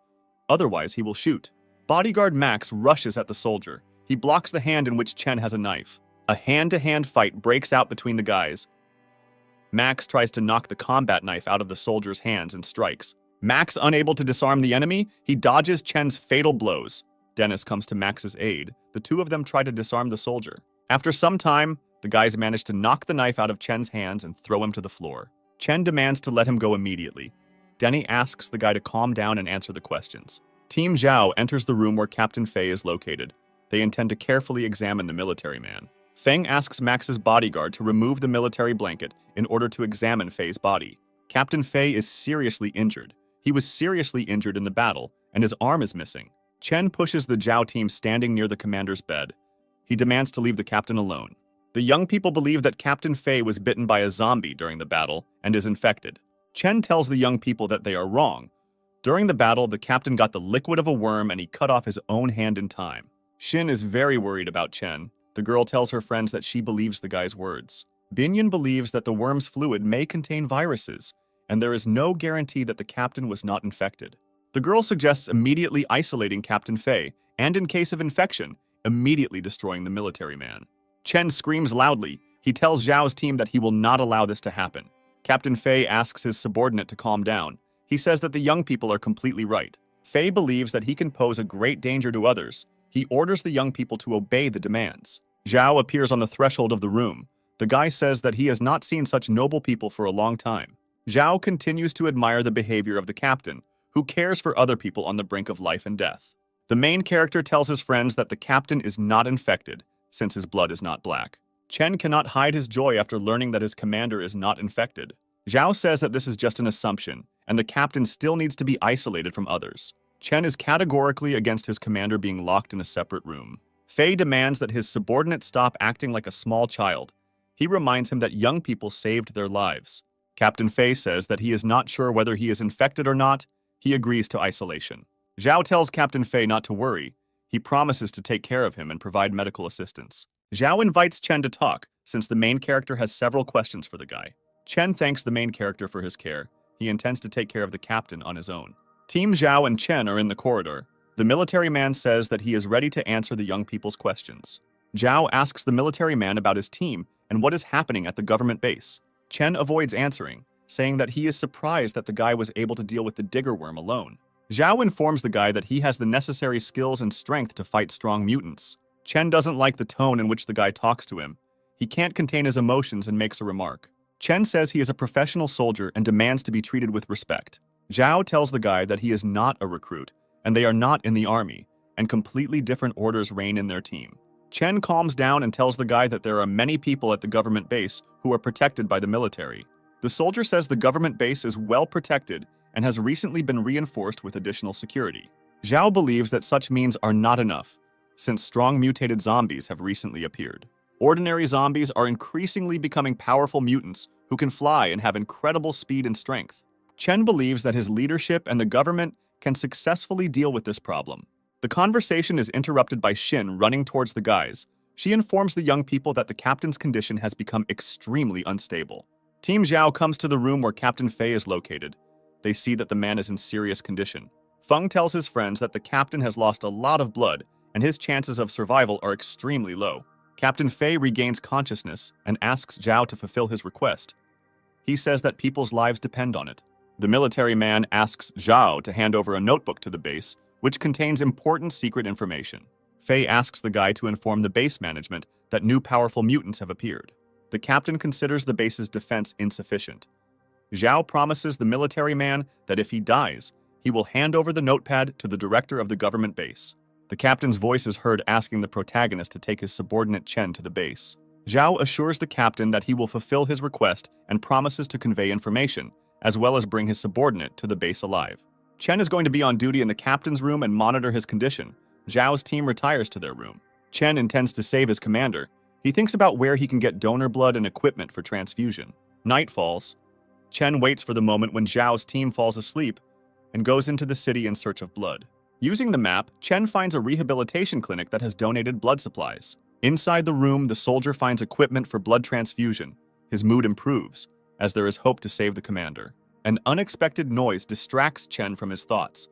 Otherwise, he will shoot. Bodyguard Max rushes at the soldier. He blocks the hand in which Chen has a knife. A hand-to-hand fight breaks out between the guys. Max tries to knock the combat knife out of the soldier's hands and strikes. Max unable to disarm the enemy, he dodges Chen's fatal blows. Dennis comes to Max's aid. The two of them try to disarm the soldier. After some time, the guys manage to knock the knife out of Chen's hands and throw him to the floor. Chen demands to let him go immediately. Denny asks the guy to calm down and answer the questions. Team Zhao enters the room where Captain Fei is located. They intend to carefully examine the military man. Feng asks Max's bodyguard to remove the military blanket in order to examine Fei's body. Captain Fei is seriously injured. He was seriously injured in the battle, and his arm is missing. Chen pushes the Zhao team standing near the commander's bed. He demands to leave the captain alone. The young people believe that Captain Fei was bitten by a zombie during the battle and is infected. Chen tells the young people that they are wrong. During the battle, the captain got the liquid of a worm and he cut off his own hand in time. Xin is very worried about Chen. The girl tells her friends that she believes the guy's words. Binyan believes that the worm's fluid may contain viruses, and there is no guarantee that the captain was not infected. The girl suggests immediately isolating Captain Fei, and in case of infection, immediately destroying the military man. Chen screams loudly. He tells Zhao's team that he will not allow this to happen. Captain Fei asks his subordinate to calm down. He says that the young people are completely right. Fei believes that he can pose a great danger to others. He orders the young people to obey the demands. Zhao appears on the threshold of the room. The guy says that he has not seen such noble people for a long time. Zhao continues to admire the behavior of the captain, who cares for other people on the brink of life and death. The main character tells his friends that the captain is not infected, since his blood is not black. Chen cannot hide his joy after learning that his commander is not infected. Zhao says that this is just an assumption, and the captain still needs to be isolated from others. Chen is categorically against his commander being locked in a separate room. Fei demands that his subordinate stop acting like a small child. He reminds him that young people saved their lives. Captain Fei says that he is not sure whether he is infected or not. He agrees to isolation. Zhao tells Captain Fei not to worry. He promises to take care of him and provide medical assistance. Zhao invites Chen to talk, since the main character has several questions for the guy. Chen thanks the main character for his care. He intends to take care of the captain on his own. Team Zhao and Chen are in the corridor. The military man says that he is ready to answer the young people's questions. Zhao asks the military man about his team and what is happening at the government base. Chen avoids answering, saying that he is surprised that the guy was able to deal with the digger worm alone. Zhao informs the guy that he has the necessary skills and strength to fight strong mutants. Chen doesn't like the tone in which the guy talks to him. He can't contain his emotions and makes a remark. Chen says he is a professional soldier and demands to be treated with respect. Zhao tells the guy that he is not a recruit, and they are not in the army, and completely different orders reign in their team. Chen calms down and tells the guy that there are many people at the government base who are protected by the military. The soldier says the government base is well protected and has recently been reinforced with additional security. Zhao believes that such means are not enough, since strong mutated zombies have recently appeared. Ordinary zombies are increasingly becoming powerful mutants who can fly and have incredible speed and strength. Chen believes that his leadership and the government can successfully deal with this problem. The conversation is interrupted by Xin running towards the guys. She informs the young people that the captain's condition has become extremely unstable. Team Zhao comes to the room where Captain Fei is located. They see that the man is in serious condition. Feng tells his friends that the captain has lost a lot of blood and his chances of survival are extremely low. Captain Fei regains consciousness and asks Zhao to fulfill his request. He says that people's lives depend on it. The military man asks Zhao to hand over a notebook to the base, which contains important secret information. Fei asks the guy to inform the base management that new powerful mutants have appeared. The captain considers the base's defense insufficient. Zhao promises the military man that if he dies, he will hand over the notepad to the director of the government base. The captain's voice is heard asking the protagonist to take his subordinate Chen to the base. Zhao assures the captain that he will fulfill his request and promises to convey information, as well as bring his subordinate to the base alive. Chen is going to be on duty in the captain's room and monitor his condition. Zhao's team retires to their room. Chen intends to save his commander. He thinks about where he can get donor blood and equipment for transfusion. Night falls. Chen waits for the moment when Zhao's team falls asleep and goes into the city in search of blood. Using the map, Chen finds a rehabilitation clinic that has donated blood supplies. Inside the room, the soldier finds equipment for blood transfusion. His mood improves, as there is hope to save the commander. An unexpected noise distracts Chen from his thoughts.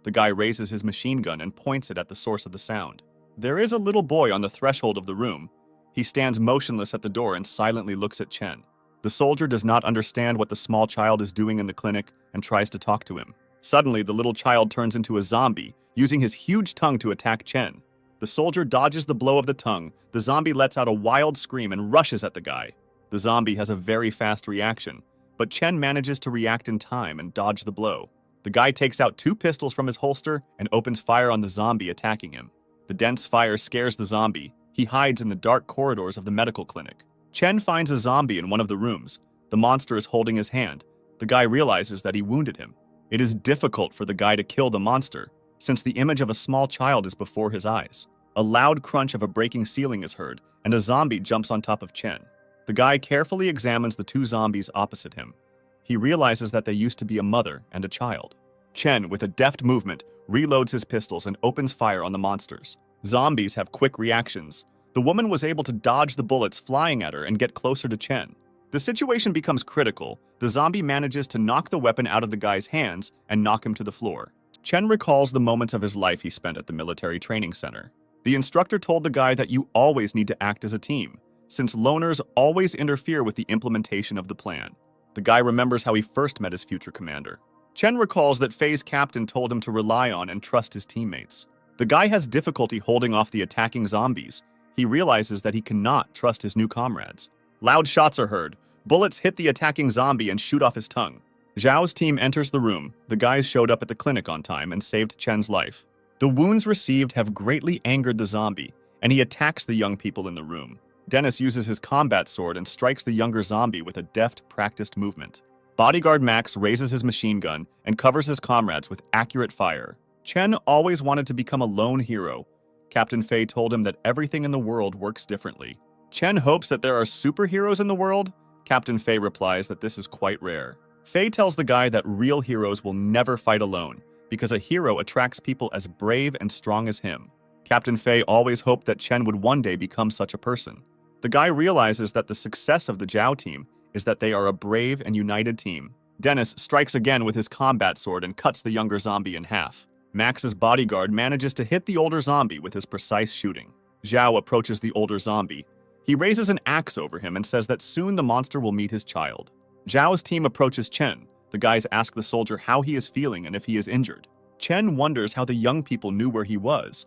The guy raises his machine gun and points it at the source of the sound. There is a little boy on the threshold of the room. He stands motionless at the door and silently looks at Chen. The soldier does not understand what the small child is doing in the clinic and tries to talk to him. Suddenly, the little child turns into a zombie, using his huge tongue to attack Chen. The soldier dodges the blow of the tongue. The zombie lets out a wild scream and rushes at the guy. The zombie has a very fast reaction, but Chen manages to react in time and dodge the blow. The guy takes out 2 pistols from his holster and opens fire on the zombie attacking him. The dense fire scares the zombie. He hides in the dark corridors of the medical clinic. Chen finds a zombie in one of the rooms. The monster is holding his hand. The guy realizes that he wounded him. It is difficult for the guy to kill the monster, since the image of a small child is before his eyes. A loud crunch of a breaking ceiling is heard, and a zombie jumps on top of Chen. The guy carefully examines the 2 zombies opposite him. He realizes that they used to be a mother and a child. Chen, with a deft movement, reloads his pistols and opens fire on the monsters. Zombies have quick reactions. The woman was able to dodge the bullets flying at her and get closer to Chen. The situation becomes critical. The zombie manages to knock the weapon out of the guy's hands and knock him to the floor. Chen recalls the moments of his life he spent at the military training center. The instructor told the guy that you always need to act as a team, since loners always interfere with the implementation of the plan. The guy remembers how he first met his future commander. Chen recalls that Fei's captain told him to rely on and trust his teammates. The guy has difficulty holding off the attacking zombies. He realizes that he cannot trust his new comrades. Loud shots are heard. Bullets hit the attacking zombie and shoot off his tongue. Zhao's team enters the room. The guys showed up at the clinic on time and saved Chen's life. The wounds received have greatly angered the zombie, and he attacks the young people in the room. Dennis uses his combat sword and strikes the younger zombie with a deft, practiced movement. Bodyguard Max raises his machine gun and covers his comrades with accurate fire. Chen always wanted to become a lone hero. Captain Fei told him that everything in the world works differently. Chen hopes that there are superheroes in the world. Captain Fei replies that this is quite rare. Fei tells the guy that real heroes will never fight alone, because a hero attracts people as brave and strong as him. Captain Fei always hoped that Chen would one day become such a person. The guy realizes that the success of the Zhao team is that they are a brave and united team. Dennis strikes again with his combat sword and cuts the younger zombie in half. Max's bodyguard manages to hit the older zombie with his precise shooting. Zhao approaches the older zombie. He raises an axe over him and says that soon the monster will meet his child. Zhao's team approaches Chen. The guys ask the soldier how he is feeling and if he is injured. Chen wonders how the young people knew where he was.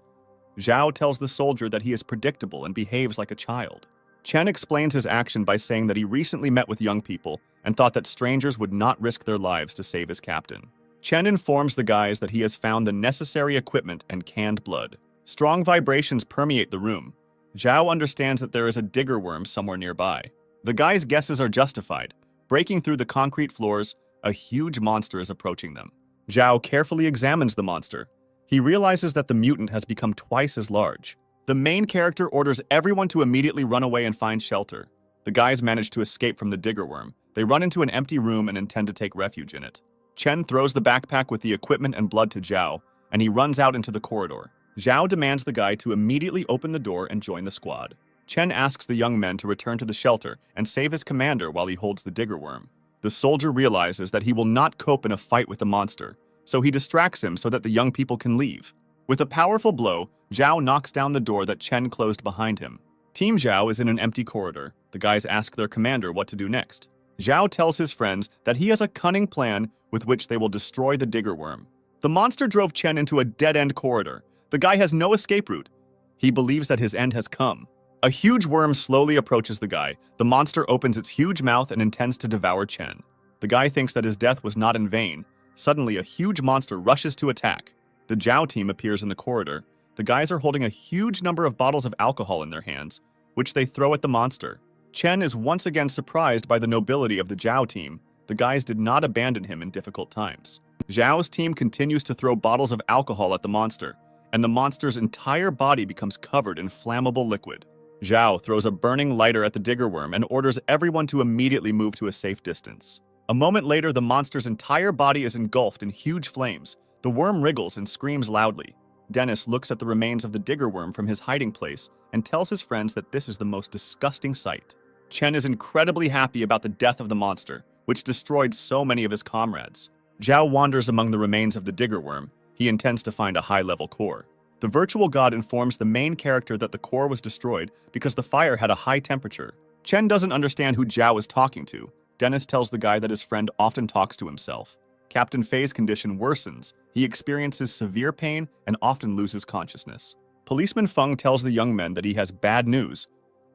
Zhao tells the soldier that he is predictable and behaves like a child. Chen explains his action by saying that he recently met with young people and thought that strangers would not risk their lives to save his captain. Chen informs the guys that he has found the necessary equipment and canned blood. Strong vibrations permeate the room. Zhao understands that there is a digger worm somewhere nearby. The guys' guesses are justified. Breaking through the concrete floors, a huge monster is approaching them. Zhao carefully examines the monster. He realizes that the mutant has become twice as large. The main character orders everyone to immediately run away and find shelter. The guys manage to escape from the digger worm. They run into an empty room and intend to take refuge in it. Chen throws the backpack with the equipment and blood to Zhao, and he runs out into the corridor. Zhao demands the guy to immediately open the door and join the squad. Chen asks the young men to return to the shelter and save his commander while he holds the digger worm. The soldier realizes that he will not cope in a fight with the monster, so he distracts him so that the young people can leave. With a powerful blow, Zhao knocks down the door that Chen closed behind him. Team Zhao is in an empty corridor. The guys ask their commander what to do next. Zhao tells his friends that he has a cunning plan with which they will destroy the digger worm. The monster drove Chen into a dead-end corridor. The guy has no escape route. He believes that his end has come. A huge worm slowly approaches the guy. The monster opens its huge mouth and intends to devour Chen. The guy thinks that his death was not in vain. Suddenly, a huge monster rushes to attack. The Zhao team appears in the corridor. The guys are holding a huge number of bottles of alcohol in their hands, which they throw at the monster. Chen is once again surprised by the nobility of the Zhao team. The guys did not abandon him in difficult times. Zhao's team continues to throw bottles of alcohol at the monster, and the monster's entire body becomes covered in flammable liquid. Zhao throws a burning lighter at the digger worm and orders everyone to immediately move to a safe distance. A moment later, the monster's entire body is engulfed in huge flames. The worm wriggles and screams loudly. Dennis looks at the remains of the digger worm from his hiding place and tells his friends that this is the most disgusting sight. Chen is incredibly happy about the death of the monster, which destroyed so many of his comrades. Zhao wanders among the remains of the digger worm. He intends to find a high-level core. The virtual god informs the main character that the core was destroyed because the fire had a high temperature. Chen doesn't understand who Zhao is talking to. Dennis tells the guy that his friend often talks to himself. Captain Fei's condition worsens. He experiences severe pain and often loses consciousness. Policeman Feng tells the young men that he has bad news.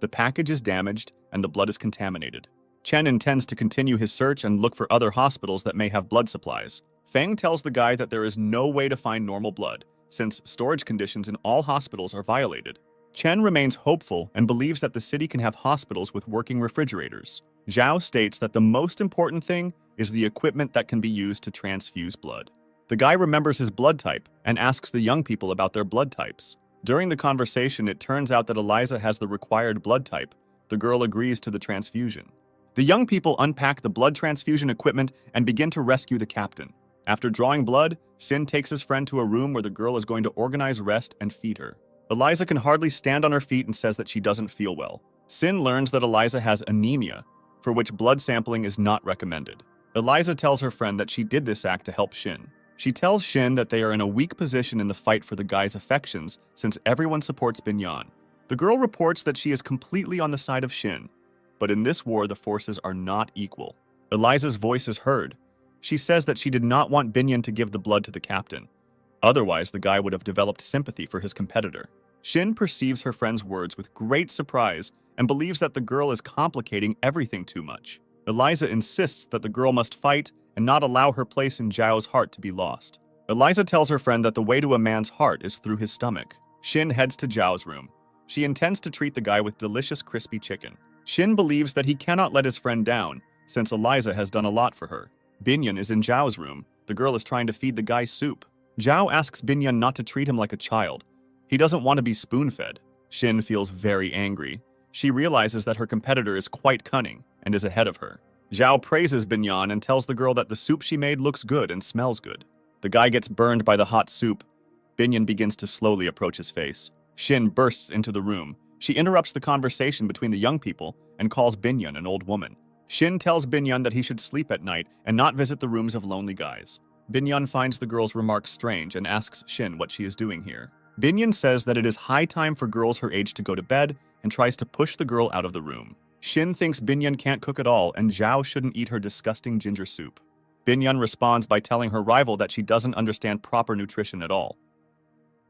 The package is damaged and the blood is contaminated. Chen intends to continue his search and look for other hospitals that may have blood supplies. Feng tells the guy that there is no way to find normal blood, since storage conditions in all hospitals are violated. Chen remains hopeful and believes that the city can have hospitals with working refrigerators. Zhao states that the most important thing is the equipment that can be used to transfuse blood. The guy remembers his blood type and asks the young people about their blood types. During the conversation, it turns out that Eliza has the required blood type. The girl agrees to the transfusion. The young people unpack the blood transfusion equipment and begin to rescue the captain. After drawing blood, Sin takes his friend to a room where the girl is going to organize rest and feed her. Eliza can hardly stand on her feet and says that she doesn't feel well. Sin learns that Eliza has anemia, for which blood sampling is not recommended. Eliza tells her friend that she did this act to help Shin. She tells Shin that they are in a weak position in the fight for the guy's affections since everyone supports Binyan. The girl reports that she is completely on the side of Shin, but in this war the forces are not equal. Eliza's voice is heard. She says that she did not want Binyan to give the blood to the captain. Otherwise, the guy would have developed sympathy for his competitor. Shin perceives her friend's words with great surprise and believes that the girl is complicating everything too much. Eliza insists that the girl must fight and not allow her place in Zhao's heart to be lost. Eliza tells her friend that the way to a man's heart is through his stomach. Shin heads to Zhao's room. She intends to treat the guy with delicious crispy chicken. Shin believes that he cannot let his friend down, since Eliza has done a lot for her. Binyan is in Zhao's room. The girl is trying to feed the guy soup. Zhao asks Binyan not to treat him like a child. He doesn't want to be spoon-fed. Shin feels very angry. She realizes that her competitor is quite cunning and is ahead of her. Zhao praises Binyan and tells the girl that the soup she made looks good and smells good. The guy gets burned by the hot soup. Binyan begins to slowly approach his face. Shin bursts into the room. She interrupts the conversation between the young people and calls Binyan an old woman. Shin tells Binyan that he should sleep at night and not visit the rooms of lonely guys. Binyan finds the girl's remarks strange and asks Shin what she is doing here. Binyan says that it is high time for girls her age to go to bed and tries to push the girl out of the room. Shin thinks Binyan can't cook at all and Zhao shouldn't eat her disgusting ginger soup. Binyan responds by telling her rival that she doesn't understand proper nutrition at all.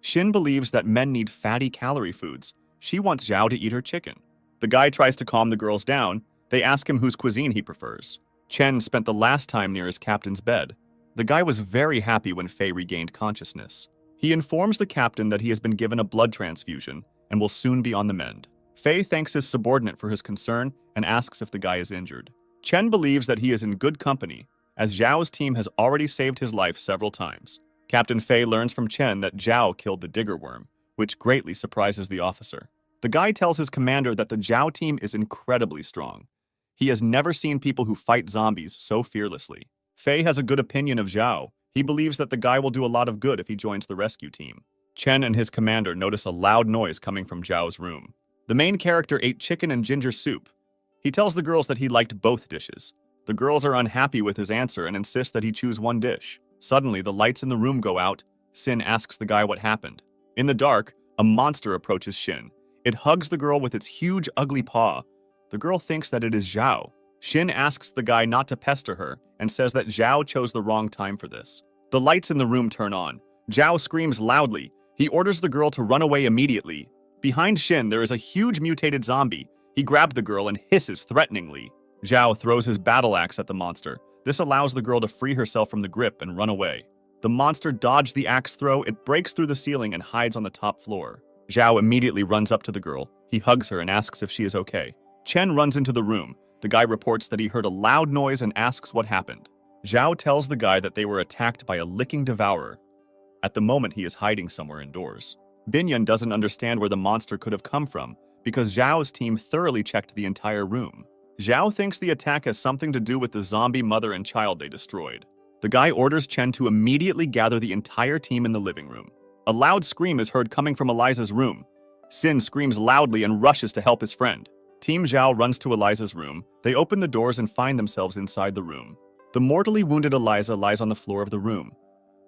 Shin believes that men need fatty calorie foods. She wants Zhao to eat her chicken. The guy tries to calm the girls down. They ask him whose cuisine he prefers. Chen spent the last time near his captain's bed. The guy was very happy when Fei regained consciousness. He informs the captain that he has been given a blood transfusion and will soon be on the mend. Fei thanks his subordinate for his concern and asks if the guy is injured. Chen believes that he is in good company, as Zhao's team has already saved his life several times. Captain Fei learns from Chen that Zhao killed the digger worm, which greatly surprises the officer. The guy tells his commander that the Zhao team is incredibly strong. He has never seen people who fight zombies so fearlessly. Fei has a good opinion of Zhao. He believes that the guy will do a lot of good if he joins the rescue team. Chen and his commander notice a loud noise coming from Zhao's room. The main character ate chicken and ginger soup. He tells the girls that he liked both dishes. The girls are unhappy with his answer and insist that he choose one dish. Suddenly, the lights in the room go out. Sin asks the guy what happened. In the dark, a monster approaches Shin. It hugs the girl with its huge, ugly paw. The girl thinks that it is Zhao. Shin asks the guy not to pester her and says that Zhao chose the wrong time for this. The lights in the room turn on. Zhao screams loudly. He orders the girl to run away immediately. Behind Shin, there is a huge mutated zombie. He grabs the girl and hisses threateningly. Zhao throws his battle axe at the monster. This allows the girl to free herself from the grip and run away. The monster dodges the axe throw. It breaks through the ceiling and hides on the top floor. Zhao immediately runs up to the girl. He hugs her and asks if she is okay. Chen runs into the room. The guy reports that he heard a loud noise and asks what happened. Zhao tells the guy that they were attacked by a licking devourer. At the moment, he is hiding somewhere indoors. Binyan doesn't understand where the monster could have come from because Zhao's team thoroughly checked the entire room. Zhao thinks the attack has something to do with the zombie mother and child they destroyed. The guy orders Chen to immediately gather the entire team in the living room. A loud scream is heard coming from Eliza's room. Sin screams loudly and rushes to help his friend. Team Zhao runs to Eliza's room. They open the doors and find themselves inside the room. The mortally wounded Eliza lies on the floor of the room.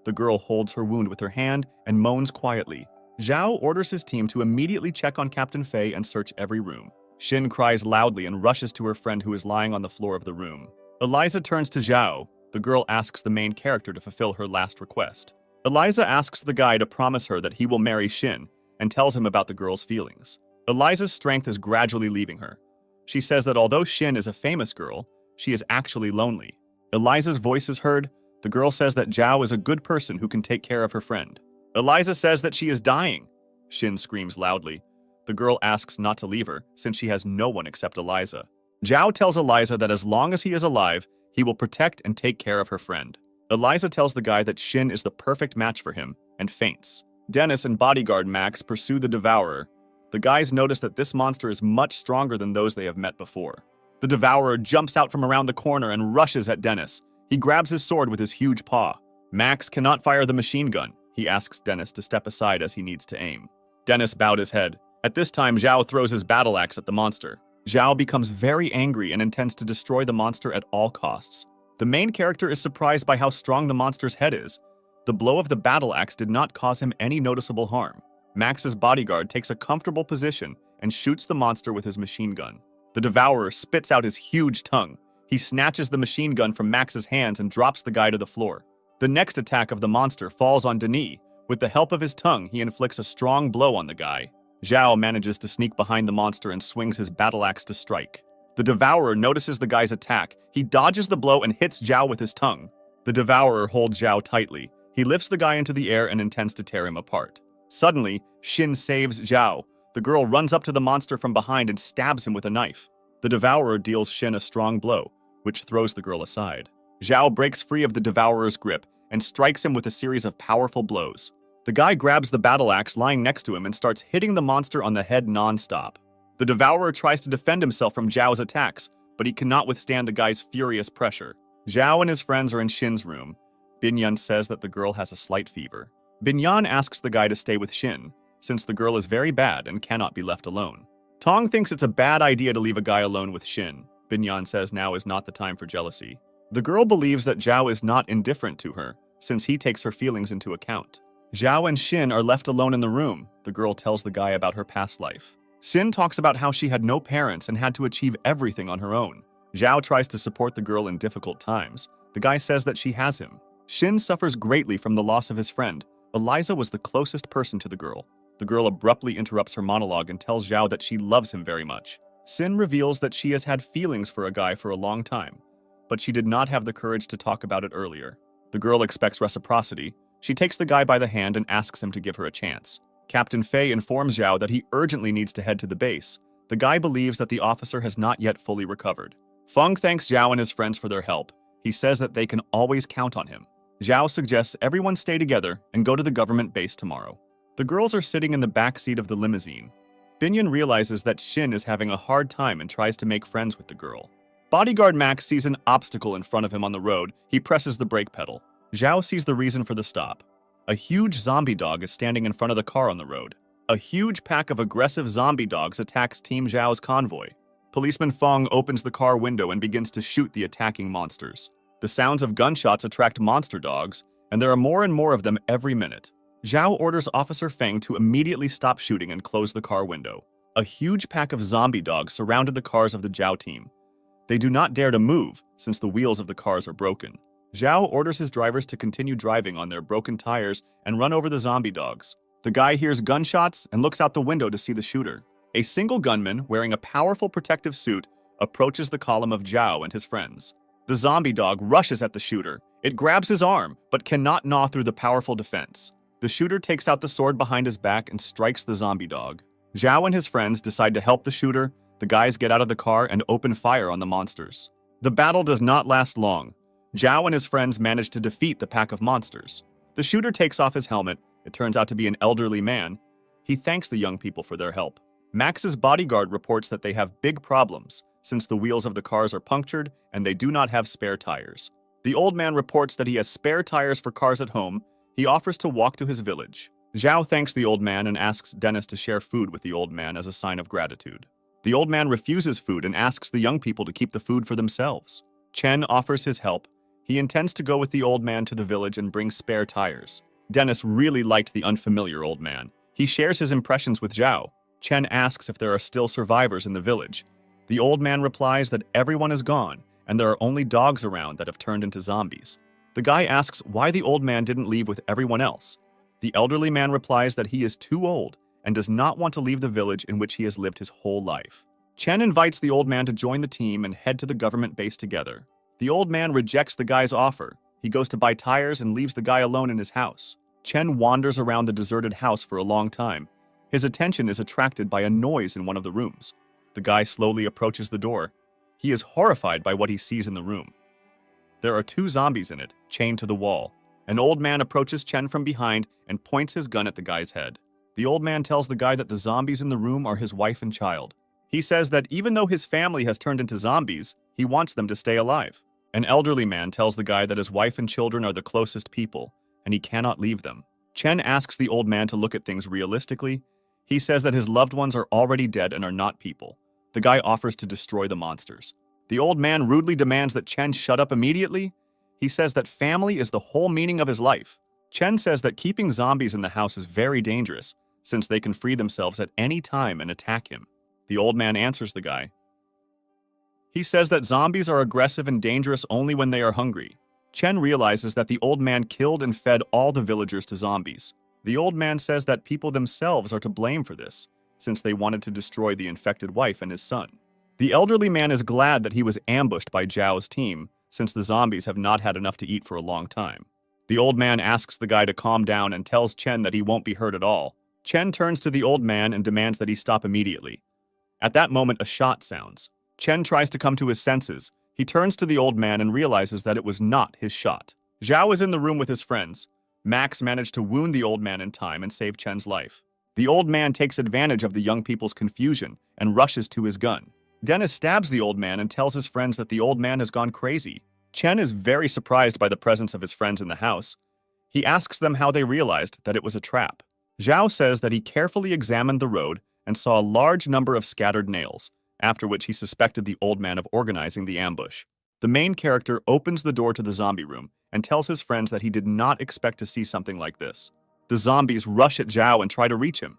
The girl holds her wound with her hand and moans quietly. Zhao orders his team to immediately check on Captain Fei and search every room. Shin cries loudly and rushes to her friend who is lying on the floor of the room. Eliza turns to Zhao. The girl asks the main character to fulfill her last request. Eliza asks the guy to promise her that he will marry Shin and tells him about the girl's feelings. Eliza's strength is gradually leaving her. She says that although Shin is a famous girl, she is actually lonely. Eliza's voice is heard. The girl says that Zhao is a good person who can take care of her friend. Eliza says that she is dying. Shin screams loudly. The girl asks not to leave her since she has no one except Eliza. Zhao tells Eliza that as long as he is alive, he will protect and take care of her friend. Eliza tells the guy that Shin is the perfect match for him and faints. Dennis and bodyguard Max pursue the devourer. The guys notice that this monster is much stronger than those they have met before. The devourer jumps out from around the corner and rushes at Dennis. He grabs his sword with his huge paw. Max cannot fire the machine gun. He asks Dennis to step aside as he needs to aim. Dennis bowed his head. At this time, Zhao throws his battle axe at the monster. Zhao becomes very angry and intends to destroy the monster at all costs. The main character is surprised by how strong the monster's head is. The blow of the battle axe did not cause him any noticeable harm. Max's bodyguard takes a comfortable position and shoots the monster with his machine gun. The devourer spits out his huge tongue. He snatches the machine gun from Max's hands and drops the guy to the floor. The next attack of the monster falls on Denis. With the help of his tongue, he inflicts a strong blow on the guy. Zhao manages to sneak behind the monster and swings his battle axe to strike. The devourer notices the guy's attack. He dodges the blow and hits Zhao with his tongue. The devourer holds Zhao tightly. He lifts the guy into the air and intends to tear him apart. Suddenly, Shin saves Zhao. The girl runs up to the monster from behind and stabs him with a knife. The devourer deals Shin a strong blow, which throws the girl aside. Zhao breaks free of the devourer's grip and strikes him with a series of powerful blows. The guy grabs the battle axe lying next to him and starts hitting the monster on the head non-stop. The devourer tries to defend himself from Zhao's attacks, but he cannot withstand the guy's furious pressure. Zhao and his friends are in Shin's room. Binyan says that the girl has a slight fever. Binyan asks the guy to stay with Shin, since the girl is very bad and cannot be left alone. Tong thinks it's a bad idea to leave a guy alone with Shin. Binyan says now is not the time for jealousy. The girl believes that Zhao is not indifferent to her, since he takes her feelings into account. Zhao and Shin are left alone in the room. The girl tells the guy about her past life. Shin talks about how she had no parents and had to achieve everything on her own. Zhao tries to support the girl in difficult times. The guy says that she has him. Shin suffers greatly from the loss of his friend. Eliza was the closest person to the girl. The girl abruptly interrupts her monologue and tells Zhao that she loves him very much. Sin reveals that she has had feelings for a guy for a long time, but she did not have the courage to talk about it earlier. The girl expects reciprocity. She takes the guy by the hand and asks him to give her a chance. Captain Fei informs Zhao that he urgently needs to head to the base. The guy believes that the officer has not yet fully recovered. Feng thanks Zhao and his friends for their help. He says that they can always count on him. Zhao suggests everyone stay together and go to the government base tomorrow. The girls are sitting in the back seat of the limousine. Binyan realizes that Shin is having a hard time and tries to make friends with the girl. Bodyguard Max sees an obstacle in front of him on the road. He presses the brake pedal. Zhao sees the reason for the stop. A huge zombie dog is standing in front of the car on the road. A huge pack of aggressive zombie dogs attacks Team Zhao's convoy. Policeman Fong opens the car window and begins to shoot the attacking monsters. The sounds of gunshots attract monster dogs, and there are more and more of them every minute. Zhao orders Officer Feng to immediately stop shooting and close the car window. A huge pack of zombie dogs surrounded the cars of the Zhao team. They do not dare to move, since the wheels of the cars are broken. Zhao orders his drivers to continue driving on their broken tires and run over the zombie dogs. The guy hears gunshots and looks out the window to see the shooter. A single gunman, wearing a powerful protective suit, approaches the column of Zhao and his friends. The zombie dog rushes at the shooter. It grabs his arm, but cannot gnaw through the powerful defense. The shooter takes out the sword behind his back and strikes the zombie dog. Zhao and his friends decide to help the shooter. The guys get out of the car and open fire on the monsters. The battle does not last long. Zhao and his friends manage to defeat the pack of monsters. The shooter takes off his helmet. It turns out to be an elderly man. He thanks the young people for their help. Max's bodyguard reports that they have big problems, since the wheels of the cars are punctured and they do not have spare tires. The old man reports that he has spare tires for cars at home. He offers to walk to his village. Zhao thanks the old man and asks Dennis to share food with the old man as a sign of gratitude. The old man refuses food and asks the young people to keep the food for themselves. Chen offers his help. He intends to go with the old man to the village and bring spare tires. Dennis really liked the unfamiliar old man. He shares his impressions with Zhao. Chen asks if there are still survivors in the village. The old man replies that everyone is gone and there are only dogs around that have turned into zombies. The guy asks why the old man didn't leave with everyone else. The elderly man replies that he is too old and does not want to leave the village in which he has lived his whole life. Chen invites the old man to join the team and head to the government base together. The old man rejects the guy's offer. He goes to buy tires and leaves the guy alone in his house. Chen wanders around the deserted house for a long time. His attention is attracted by a noise in one of the rooms. The guy slowly approaches the door. He is horrified by what he sees in the room. There are 2 zombies in it, chained to the wall. An old man approaches Chen from behind and points his gun at the guy's head. The old man tells the guy that the zombies in the room are his wife and child. He says that even though his family has turned into zombies, he wants them to stay alive. An elderly man tells the guy that his wife and children are the closest people, and he cannot leave them. Chen asks the old man to look at things realistically. He says that his loved ones are already dead and are not people. The guy offers to destroy the monsters. The old man rudely demands that Chen shut up immediately. He says that family is the whole meaning of his life. Chen says that keeping zombies in the house is very dangerous, since they can free themselves at any time and attack him. The old man answers the guy. He says that zombies are aggressive and dangerous only when they are hungry. Chen realizes that the old man killed and fed all the villagers to zombies. The old man says that people themselves are to blame for this, since they wanted to destroy the infected wife and his son. The elderly man is glad that he was ambushed by Zhao's team, since the zombies have not had enough to eat for a long time. The old man asks the guy to calm down and tells Chen that he won't be hurt at all. Chen turns to the old man and demands that he stop immediately. At that moment, a shot sounds. Chen tries to come to his senses. He turns to the old man and realizes that it was not his shot. Zhao is in the room with his friends. Max managed to wound the old man in time and save Chen's life. The old man takes advantage of the young people's confusion and rushes to his gun. Dennis stabs the old man and tells his friends that the old man has gone crazy. Chen is very surprised by the presence of his friends in the house. He asks them how they realized that it was a trap. Zhao says that he carefully examined the road and saw a large number of scattered nails, after which he suspected the old man of organizing the ambush. The main character opens the door to the zombie room and tells his friends that he did not expect to see something like this. The zombies rush at Zhao and try to reach him,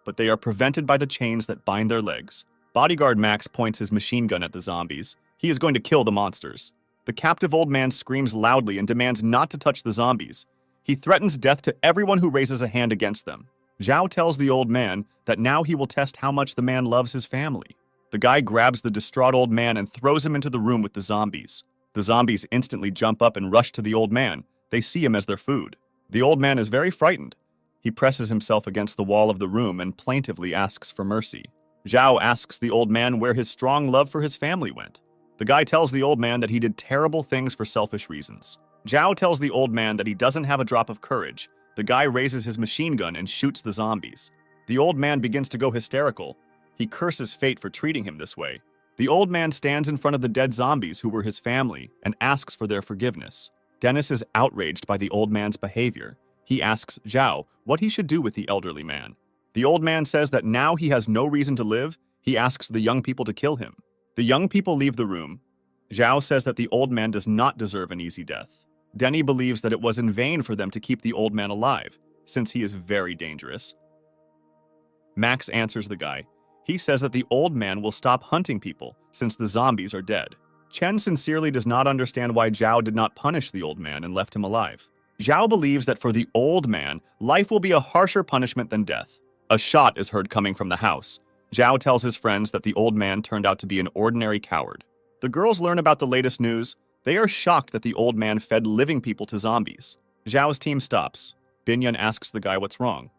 but they are prevented by the chains that bind their legs. Bodyguard Max points his machine gun at the zombies. He is going to kill the monsters. The captive old man screams loudly and demands not to touch the zombies. He threatens death to everyone who raises a hand against them. Zhao tells the old man that now he will test how much the man loves his family. The guy grabs the distraught old man and throws him into the room with the zombies. The zombies instantly jump up and rush to the old man. They see him as their food. The old man is very frightened. He presses himself against the wall of the room and plaintively asks for mercy. Zhao asks the old man where his strong love for his family went. The guy tells the old man that he did terrible things for selfish reasons. Zhao tells the old man that he doesn't have a drop of courage, The guy raises his machine gun and shoots the zombies. The old man begins to go hysterical. He curses fate for treating him this way. The old man stands in front of the dead zombies who were his family and asks for their forgiveness. Dennis is outraged by the old man's behavior. He asks Zhao what he should do with the elderly man. The old man says that now he has no reason to live. He asks the young people to kill him. The young people leave the room. Zhao says that the old man does not deserve an easy death. Denny believes that it was in vain for them to keep the old man alive, since he is very dangerous. Max answers the guy. He says that the old man will stop hunting people since the zombies are dead. Chen sincerely does not understand why Zhao did not punish the old man and left him alive. Zhao believes that for the old man, life will be a harsher punishment than death. A shot is heard coming from the house. Zhao tells his friends that the old man turned out to be an ordinary coward. The girls learn about the latest news. They are shocked that the old man fed living people to zombies. Zhao's team stops. Binyan asks the guy what's wrong.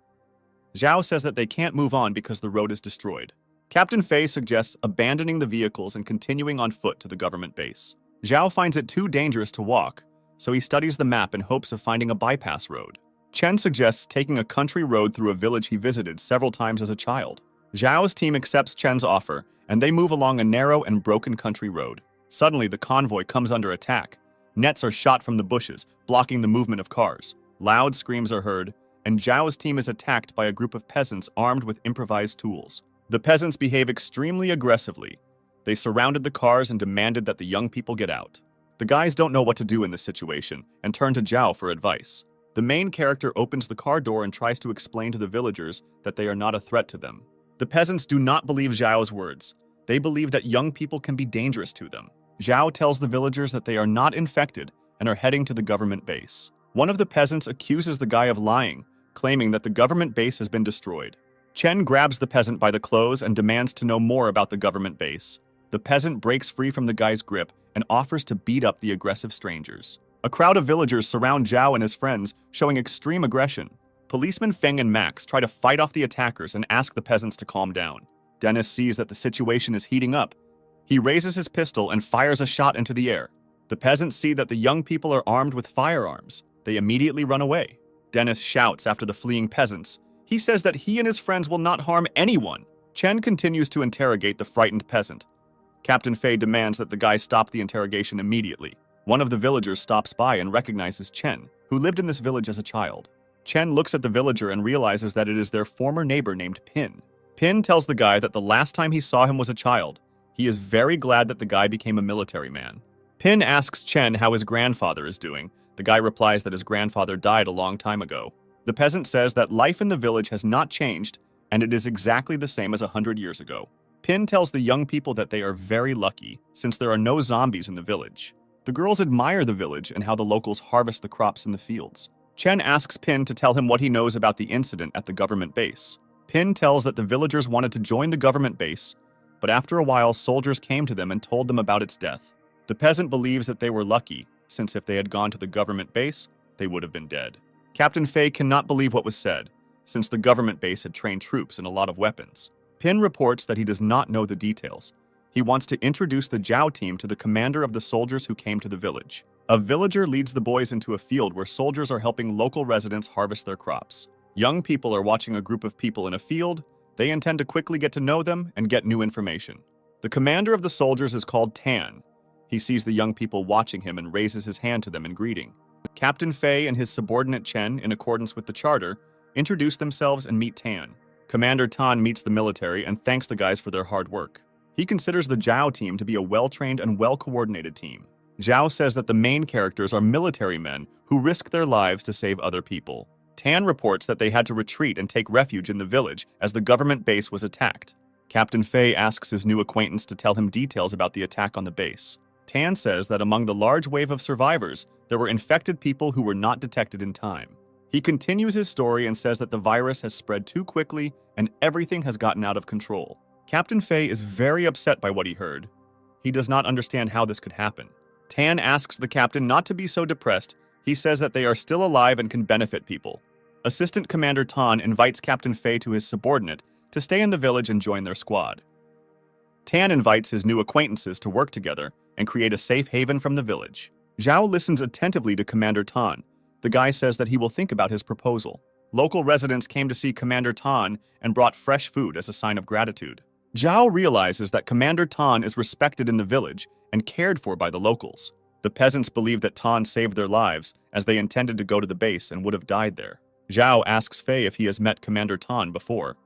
Zhao says that they can't move on because the road is destroyed. Captain Fei suggests abandoning the vehicles and continuing on foot to the government base. Zhao finds it too dangerous to walk, so he studies the map in hopes of finding a bypass road. Chen suggests taking a country road through a village he visited several times as a child. Zhao's team accepts Chen's offer, and they move along a narrow and broken country road. Suddenly, the convoy comes under attack. Nets are shot from the bushes, blocking the movement of cars. Loud screams are heard, and Zhao's team is attacked by a group of peasants armed with improvised tools. The peasants behave extremely aggressively. They surrounded the cars and demanded that the young people get out. The guys don't know what to do in this situation and turn to Zhao for advice. The main character opens the car door and tries to explain to the villagers that they are not a threat to them. The peasants do not believe Zhao's words. They believe that young people can be dangerous to them. Zhao tells the villagers that they are not infected and are heading to the government base. One of the peasants accuses the guy of lying, claiming that the government base has been destroyed. Chen grabs the peasant by the clothes and demands to know more about the government base. The peasant breaks free from the guy's grip and offers to beat up the aggressive strangers. A crowd of villagers surround Zhao and his friends, showing extreme aggression. Policemen Feng and Max try to fight off the attackers and ask the peasants to calm down. Dennis sees that the situation is heating up. He raises his pistol and fires a shot into the air. The peasants see that the young people are armed with firearms. They immediately run away. Dennis shouts after the fleeing peasants. He says that he and his friends will not harm anyone. Chen continues to interrogate the frightened peasant. Captain Fei demands that the guy stop the interrogation immediately. One of the villagers stops by and recognizes Chen, who lived in this village as a child. Chen looks at the villager and realizes that it is their former neighbor named Pin. Pin tells the guy that the last time he saw him was a child. He is very glad that the guy became a military man. Pin asks Chen how his grandfather is doing. The guy replies that his grandfather died a long time ago. The peasant says that life in the village has not changed, and it is exactly the same as 100 years ago. Pin tells the young people that they are very lucky, since there are no zombies in the village. The girls admire the village and how the locals harvest the crops in the fields. Chen asks Pin to tell him what he knows about the incident at the government base. Pin tells that the villagers wanted to join the government base, but after a while soldiers came to them and told them about its death. The peasant believes that they were lucky, since if they had gone to the government base, they would have been dead. Captain Fei cannot believe what was said, since the government base had trained troops and a lot of weapons. Pin reports that he does not know the details. He wants to introduce the Zhao team to the commander of the soldiers who came to the village. A villager leads the boys into a field where soldiers are helping local residents harvest their crops. Young people are watching a group of people in a field. They intend to quickly get to know them and get new information. The commander of the soldiers is called Tan. He sees the young people watching him and raises his hand to them in greeting. Captain Fei and his subordinate Chen, in accordance with the charter, introduce themselves and meet Tan. Commander Tan meets the military and thanks the guys for their hard work. He considers the Zhao team to be a well-trained and well-coordinated team. Zhao says that the main characters are military men who risk their lives to save other people. Tan reports that they had to retreat and take refuge in the village as the government base was attacked. Captain Fei asks his new acquaintance to tell him details about the attack on the base. Tan says that among the large wave of survivors, there were infected people who were not detected in time. He continues his story and says that the virus has spread too quickly and everything has gotten out of control. Captain Fei is very upset by what he heard. He does not understand how this could happen. Tan asks the captain not to be so depressed. He says that they are still alive and can benefit people. Assistant Commander Tan invites Captain Fei to his subordinate to stay in the village and join their squad. Tan invites his new acquaintances to work together and create a safe haven from the village. Zhao listens attentively to Commander Tan. The guy says that he will think about his proposal. Local residents came to see Commander Tan and brought fresh food as a sign of gratitude. Zhao realizes that Commander Tan is respected in the village and cared for by the locals. The peasants believe that Tan saved their lives as they intended to go to the base and would have died there. Zhao asks Fei if he has met Commander Tan before.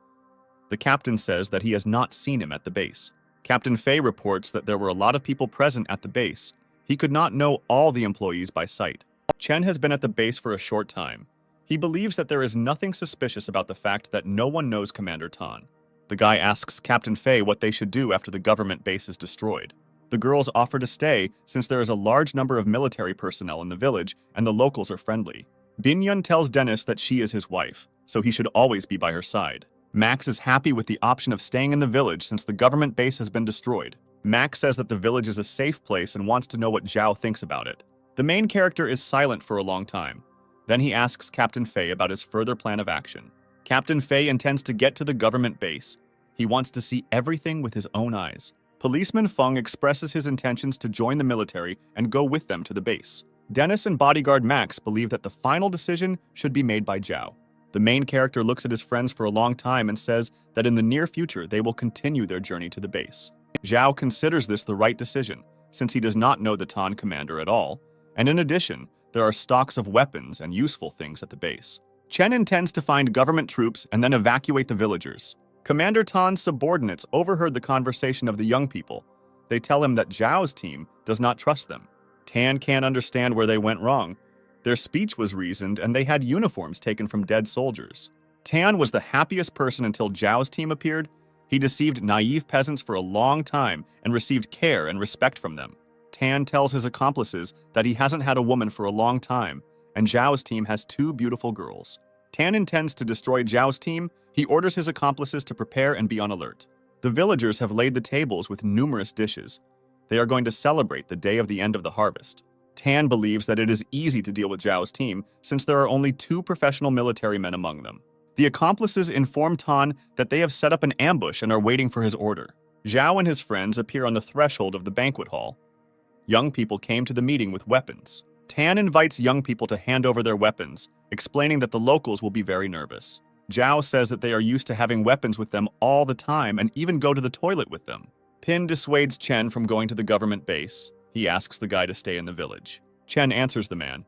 The captain says that he has not seen him at the base. Captain Fei reports that there were a lot of people present at the base. He could not know all the employees by sight. Chen has been at the base for a short time. He believes that there is nothing suspicious about the fact that no one knows Commander Tan. The guy asks Captain Fei what they should do after the government base is destroyed. The girls offer to stay since there is a large number of military personnel in the village and the locals are friendly. Binyun tells Dennis that she is his wife, so he should always be by her side. Max is happy with the option of staying in the village since the government base has been destroyed. Max says that the village is a safe place and wants to know what Zhao thinks about it. The main character is silent for a long time. Then he asks Captain Fei about his further plan of action. Captain Fei intends to get to the government base. He wants to see everything with his own eyes. Policeman Feng expresses his intentions to join the military and go with them to the base. Dennis and bodyguard Max believe that the final decision should be made by Zhao. The main character looks at his friends for a long time and says that in the near future they will continue their journey to the base. Zhao considers this the right decision, since he does not know the Tan commander at all, and in addition, there are stocks of weapons and useful things at the base. Chen intends to find government troops and then evacuate the villagers. Commander Tan's subordinates overheard the conversation of the young people. They tell him that Zhao's team does not trust them. Tan can't understand where they went wrong. Their speech was reasoned and they had uniforms taken from dead soldiers. Tan was the happiest person until Zhao's team appeared. He deceived naive peasants for a long time and received care and respect from them. Tan tells his accomplices that he hasn't had a woman for a long time, and Zhao's team has 2 beautiful girls. Tan intends to destroy Zhao's team. He orders his accomplices to prepare and be on alert. The villagers have laid the tables with numerous dishes. They are going to celebrate the day of the end of the harvest. Tan believes that it is easy to deal with Zhao's team since there are only 2 professional military men among them. The accomplices inform Tan that they have set up an ambush and are waiting for his order. Zhao and his friends appear on the threshold of the banquet hall. Young people came to the meeting with weapons. Tan invites young people to hand over their weapons, explaining that the locals will be very nervous. Zhao says that they are used to having weapons with them all the time and even go to the toilet with them. Pin dissuades Chen from going to the government base. He asks the guy to stay in the village. Chen answers the man.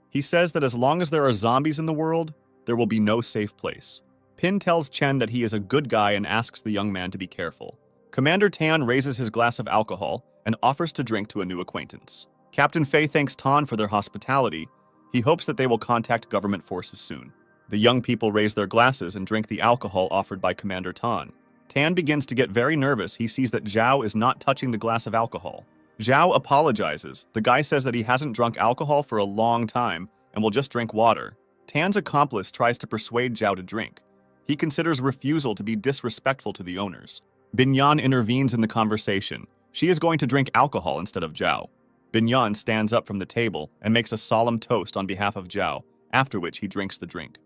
He says that as long as there are zombies in the world, there will be no safe place. Pin tells Chen that he is a good guy and asks the young man to be careful. Commander Tan raises his glass of alcohol and offers to drink to a new acquaintance. Captain Fei thanks Tan for their hospitality. He hopes that they will contact government forces soon. The young people raise their glasses and drink the alcohol offered by Commander Tan. Tan begins to get very nervous. He sees that Zhao is not touching the glass of alcohol. Zhao apologizes. The guy says that he hasn't drunk alcohol for a long time and will just drink water. Tan's accomplice tries to persuade Zhao to drink. He considers refusal to be disrespectful to the owners. Binyan intervenes in the conversation. She is going to drink alcohol instead of Zhao. Binyan stands up from the table and makes a solemn toast on behalf of Zhao, after which he drinks the drink.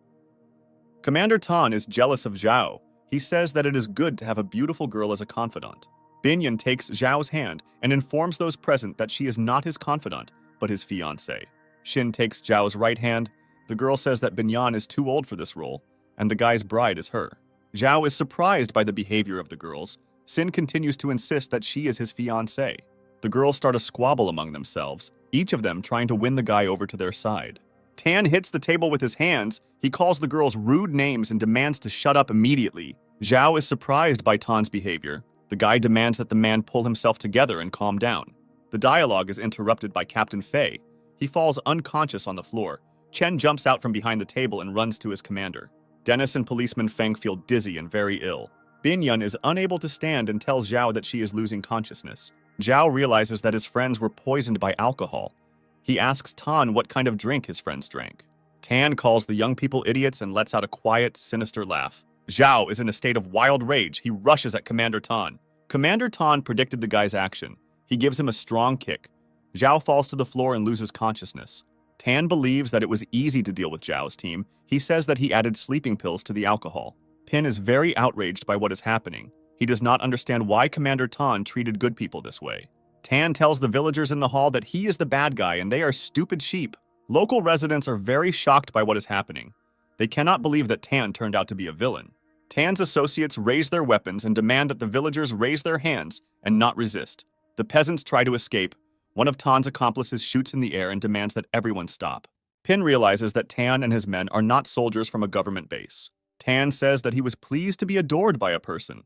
Commander Tan is jealous of Zhao. He says that it is good to have a beautiful girl as a confidant. Binyan takes Zhao's hand and informs those present that she is not his confidant, but his fiancée. Xin takes Zhao's right hand. The girl says that Binyan is too old for this role, and the guy's bride is her. Zhao is surprised by the behavior of the girls. Xin continues to insist that she is his fiancée. The girls start a squabble among themselves, each of them trying to win the guy over to their side. Tan hits the table with his hands. He calls the girls rude names and demands to shut up immediately. Zhao is surprised by Tan's behavior. The guy demands that the man pull himself together and calm down. The dialogue is interrupted by Captain Fei. He falls unconscious on the floor. Chen jumps out from behind the table and runs to his commander. Dennis and policeman Feng feel dizzy and very ill. Binyan is unable to stand and tells Zhao that she is losing consciousness. Zhao realizes that his friends were poisoned by alcohol. He asks Tan what kind of drink his friends drank. Tan calls the young people idiots and lets out a quiet, sinister laugh. Zhao is in a state of wild rage. He rushes at Commander Tan. Commander Tan predicted the guy's action. He gives him a strong kick. Zhao falls to the floor and loses consciousness. Tan believes that it was easy to deal with Zhao's team. He says that he added sleeping pills to the alcohol. Pin is very outraged by what is happening. He does not understand why Commander Tan treated good people this way. Tan tells the villagers in the hall that he is the bad guy and they are stupid sheep. Local residents are very shocked by what is happening. They cannot believe that Tan turned out to be a villain. Tan's associates raise their weapons and demand that the villagers raise their hands and not resist. The peasants try to escape. One of Tan's accomplices shoots in the air and demands that everyone stop. Pin realizes that Tan and his men are not soldiers from a government base. Tan says that he was pleased to be adored by a person,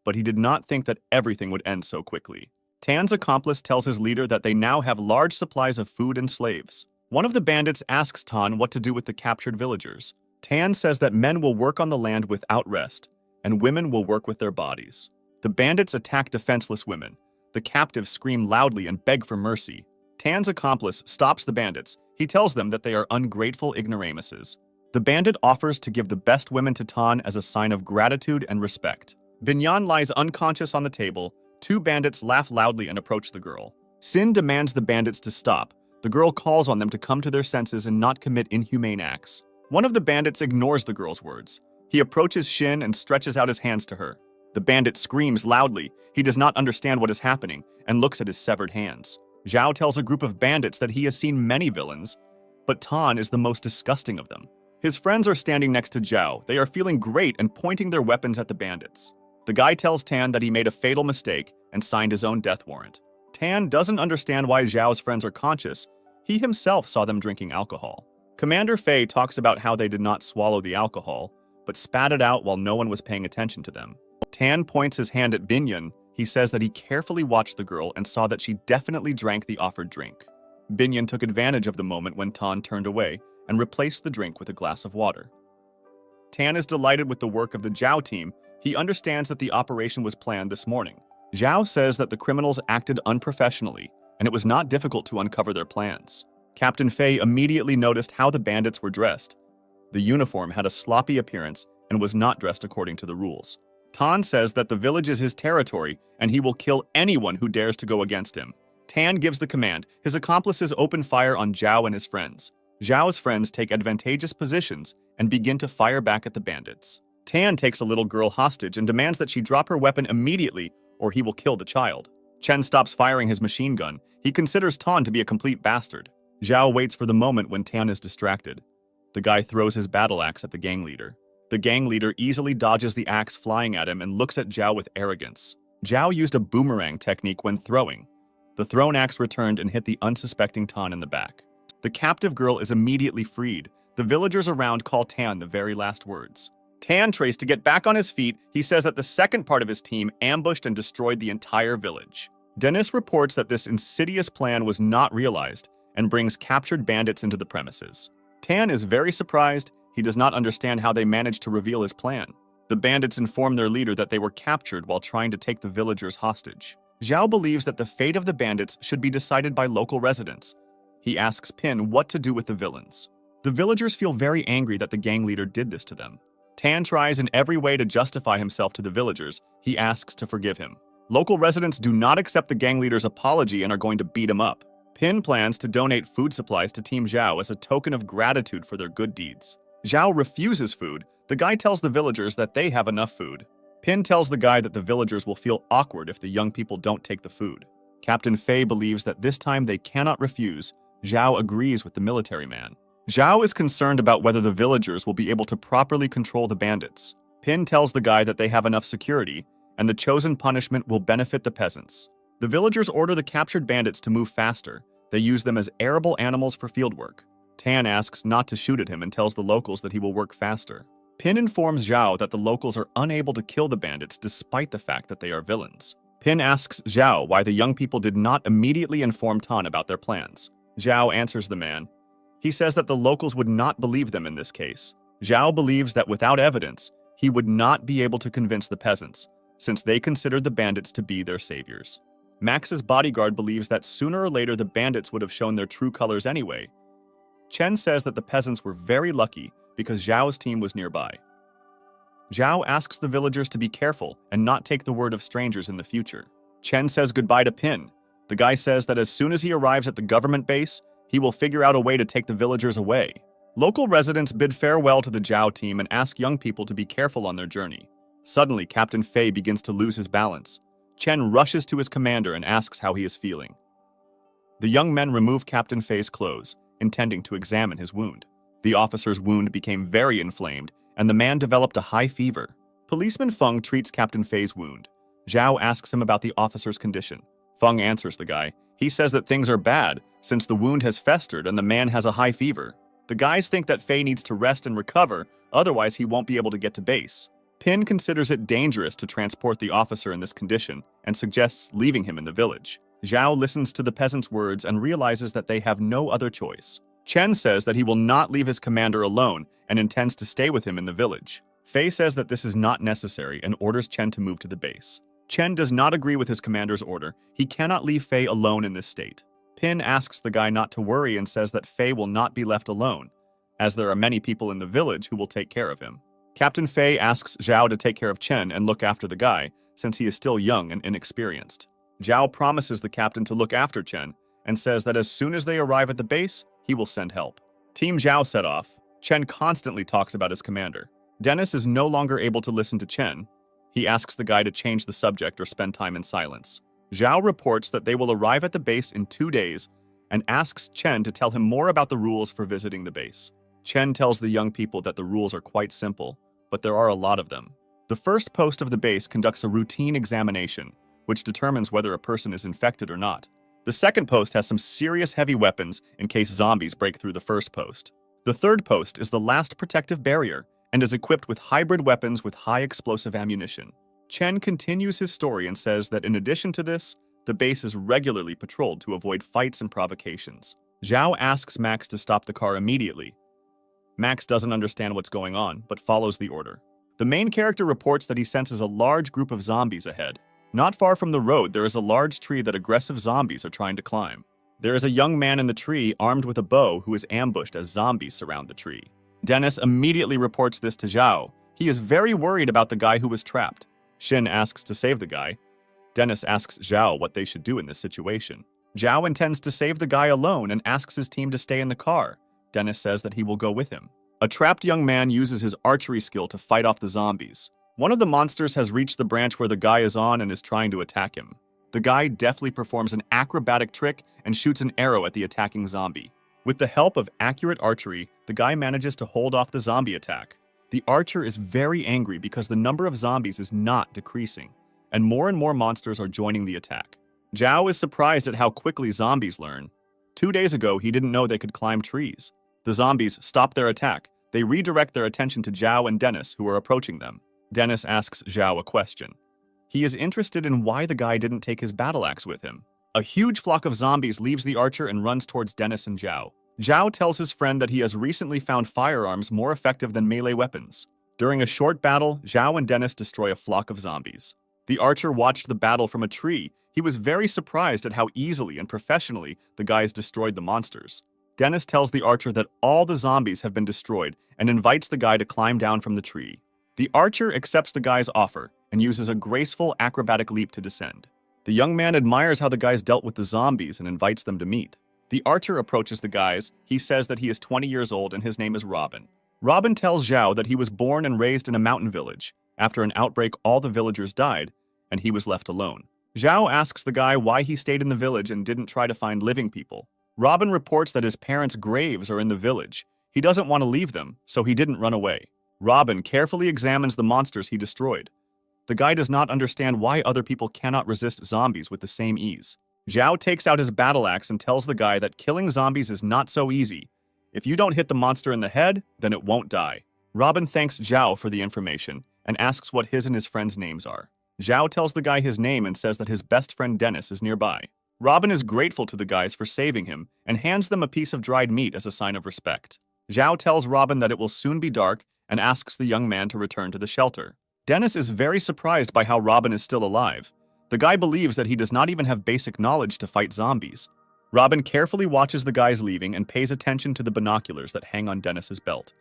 but he did not think that everything would end so quickly. Tan's accomplice tells his leader that they now have large supplies of food and slaves. One of the bandits asks Tan what to do with the captured villagers. Tan says that men will work on the land without rest, and women will work with their bodies. The bandits attack defenseless women. The captives scream loudly and beg for mercy. Tan's accomplice stops the bandits. He tells them that they are ungrateful ignoramuses. The bandit offers to give the best women to Tan as a sign of gratitude and respect. Binyan lies unconscious on the table. Two bandits laugh loudly and approach the girl. Sin demands the bandits to stop. The girl calls on them to come to their senses and not commit inhumane acts. One of the bandits ignores the girl's words. He approaches Shin and stretches out his hands to her. The bandit screams loudly. He does not understand what is happening and looks at his severed hands. Zhao tells a group of bandits that he has seen many villains, but Tan is the most disgusting of them. His friends are standing next to Zhao. They are feeling great and pointing their weapons at the bandits. The guy tells Tan that he made a fatal mistake and signed his own death warrant. Tan doesn't understand why Zhao's friends are conscious. He himself saw them drinking alcohol. Commander Fei talks about how they did not swallow the alcohol, but spat it out while no one was paying attention to them. Tan points his hand at Binyan. He says that he carefully watched the girl and saw that she definitely drank the offered drink. Binyan took advantage of the moment when Tan turned away and replaced the drink with a glass of water. Tan is delighted with the work of the Zhao team. He understands that the operation was planned this morning. Zhao says that the criminals acted unprofessionally, and it was not difficult to uncover their plans. Captain Fei immediately noticed how the bandits were dressed. The uniform had a sloppy appearance and was not dressed according to the rules. Tan says that the village is his territory and he will kill anyone who dares to go against him. Tan gives the command. His accomplices open fire on Zhao and his friends. Zhao's friends take advantageous positions and begin to fire back at the bandits. Tan takes a little girl hostage and demands that she drop her weapon immediately or he will kill the child. Chen stops firing his machine gun. He considers Tan to be a complete bastard. Zhao waits for the moment when Tan is distracted. The guy throws his battle axe at the gang leader. The gang leader easily dodges the axe flying at him and looks at Zhao with arrogance. Zhao used a boomerang technique when throwing. The thrown axe returned and hit the unsuspecting Tan in the back. The captive girl is immediately freed. The villagers around call Tan the very last words. Tan tries to get back on his feet. He says that the second part of his team ambushed and destroyed the entire village. Dennis reports that this insidious plan was not realized and brings captured bandits into the premises. Tan is very surprised. He does not understand how they managed to reveal his plan. The bandits inform their leader that they were captured while trying to take the villagers hostage. Zhao believes that the fate of the bandits should be decided by local residents. He asks Pin what to do with the villains. The villagers feel very angry that the gang leader did this to them. Tan tries in every way to justify himself to the villagers. He asks to forgive him. Local residents do not accept the gang leader's apology and are going to beat him up. Pin plans to donate food supplies to Team Zhao as a token of gratitude for their good deeds. Zhao refuses food. The guy tells the villagers that they have enough food. Pin tells the guy that the villagers will feel awkward if the young people don't take the food. Captain Fei believes that this time they cannot refuse. Zhao agrees with the military man. Zhao is concerned about whether the villagers will be able to properly control the bandits. Pin tells the guy that they have enough security, and the chosen punishment will benefit the peasants. The villagers order the captured bandits to move faster. They use them as arable animals for fieldwork. Tan asks not to shoot at him and tells the locals that he will work faster. Pin informs Zhao that the locals are unable to kill the bandits despite the fact that they are villains. Pin asks Zhao why the young people did not immediately inform Tan about their plans. Zhao answers the man. He says that the locals would not believe them in this case. Zhao believes that without evidence, he would not be able to convince the peasants, since they considered the bandits to be their saviors. Max's bodyguard believes that sooner or later the bandits would have shown their true colors anyway. Chen says that the peasants were very lucky because Zhao's team was nearby. Zhao asks the villagers to be careful and not take the word of strangers in the future. Chen says goodbye to Pin. The guy says that as soon as he arrives at the government base, he will figure out a way to take the villagers away. Local residents bid farewell to the Zhao team and ask young people to be careful on their journey. Suddenly, Captain Fei begins to lose his balance. Chen rushes to his commander and asks how he is feeling. The young men remove Captain Fei's clothes. intending to examine his wound. The officer's wound became very inflamed, and the man developed a high fever. Policeman Feng treats Captain Fei's wound. Zhao asks him about the officer's condition. Feng answers the guy. He says that things are bad, since the wound has festered and the man has a high fever. The guys think that Fei needs to rest and recover, otherwise he won't be able to get to base. Pin considers it dangerous to transport the officer in this condition and suggests leaving him in the village. Zhao listens to the peasants' words and realizes that they have no other choice. Chen says that he will not leave his commander alone and intends to stay with him in the village. Fei says that this is not necessary and orders Chen to move to the base. Chen does not agree with his commander's order. He cannot leave Fei alone in this state. Pin asks the guy not to worry and says that Fei will not be left alone, as there are many people in the village who will take care of him. Captain Fei asks Zhao to take care of Chen and look after the guy, since he is still young and inexperienced. Zhao promises the captain to look after Chen and says that as soon as they arrive at the base, he will send help. Team Zhao set off. Chen constantly talks about his commander. Dennis is no longer able to listen to Chen. He asks the guy to change the subject or spend time in silence. Zhao reports that they will arrive at the base in 2 days and asks Chen to tell him more about the rules for visiting the base. Chen tells the young people that the rules are quite simple, but there are a lot of them. The first post of the base conducts a routine examination, which determines whether a person is infected or not. The second post has some serious heavy weapons in case zombies break through the first post. The third post is the last protective barrier and is equipped with hybrid weapons with high explosive ammunition. Chen continues his story and says that in addition to this, the base is regularly patrolled to avoid fights and provocations. Zhao asks Max to stop the car immediately. Max doesn't understand what's going on, but follows the order. The main character reports that he senses a large group of zombies ahead. Not far from the road, there is a large tree that aggressive zombies are trying to climb. There is a young man in the tree armed with a bow who is ambushed as zombies surround the tree. Dennis immediately reports this to Zhao. He is very worried about the guy who was trapped. Xin asks to save the guy. Dennis asks Zhao what they should do in this situation. Zhao intends to save the guy alone and asks his team to stay in the car. Dennis says that he will go with him. A trapped young man uses his archery skill to fight off the zombies. One of the monsters has reached the branch where the guy is on and is trying to attack him. The guy deftly performs an acrobatic trick and shoots an arrow at the attacking zombie. With the help of accurate archery, the guy manages to hold off the zombie attack. The archer is very angry because the number of zombies is not decreasing, and more monsters are joining the attack. Zhao is surprised at how quickly zombies learn. 2 days ago, he didn't know they could climb trees. The zombies stop their attack. They redirect their attention to Zhao and Dennis, who are approaching them. Dennis asks Zhao a question. He is interested in why the guy didn't take his battle axe with him. A huge flock of zombies leaves the archer and runs towards Dennis and Zhao. Zhao tells his friend that he has recently found firearms more effective than melee weapons. During a short battle, Zhao and Dennis destroy a flock of zombies. The archer watched the battle from a tree. He was very surprised at how easily and professionally the guys destroyed the monsters. Dennis tells the archer that all the zombies have been destroyed and invites the guy to climb down from the tree. The archer accepts the guy's offer and uses a graceful acrobatic leap to descend. The young man admires how the guys dealt with the zombies and invites them to meet. The archer approaches the guys. He says that he is 20 years old and his name is Robin. Robin tells Zhao that he was born and raised in a mountain village. After an outbreak, all the villagers died, and he was left alone. Zhao asks the guy why he stayed in the village and didn't try to find living people. Robin reports that his parents' graves are in the village. He doesn't want to leave them, so he didn't run away. Robin carefully examines the monsters he destroyed. The guy does not understand why other people cannot resist zombies with the same ease. Zhao takes out his battle axe and tells the guy that killing zombies is not so easy. If you don't hit the monster in the head, then it won't die. Robin thanks Zhao for the information and asks what his and his friends' names are. Zhao tells the guy his name and says that his best friend Dennis is nearby. Robin is grateful to the guys for saving him and hands them a piece of dried meat as a sign of respect. Zhao tells Robin that it will soon be dark and asks the young man to return to the shelter. Dennis is very surprised by how Robin is still alive. The guy believes that he does not even have basic knowledge to fight zombies. Robin carefully watches the guys leaving and pays attention to the binoculars that hang on Dennis's belt.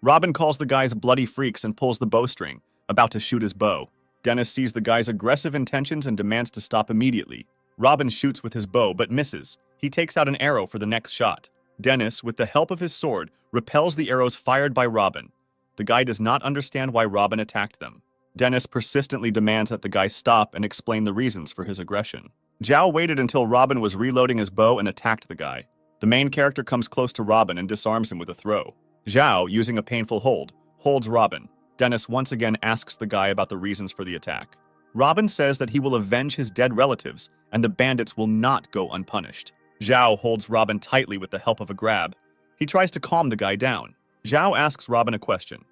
Robin calls the guys bloody freaks and pulls the bowstring, about to shoot his bow. Dennis sees the guy's aggressive intentions and demands to stop immediately. Robin shoots with his bow but misses. He takes out an arrow for the next shot. Dennis, with the help of his sword, repels the arrows fired by Robin. The guy does not understand why Robin attacked them. Dennis persistently demands that the guy stop and explain the reasons for his aggression. Zhao waited until Robin was reloading his bow and attacked the guy. The main character comes close to Robin and disarms him with a throw. Zhao, using a painful hold, holds Robin. Dennis once again asks the guy about the reasons for the attack. Robin says that he will avenge his dead relatives, and the bandits will not go unpunished. Zhao holds Robin tightly with the help of a grab. He tries to calm the guy down. Zhao asks Robin a question.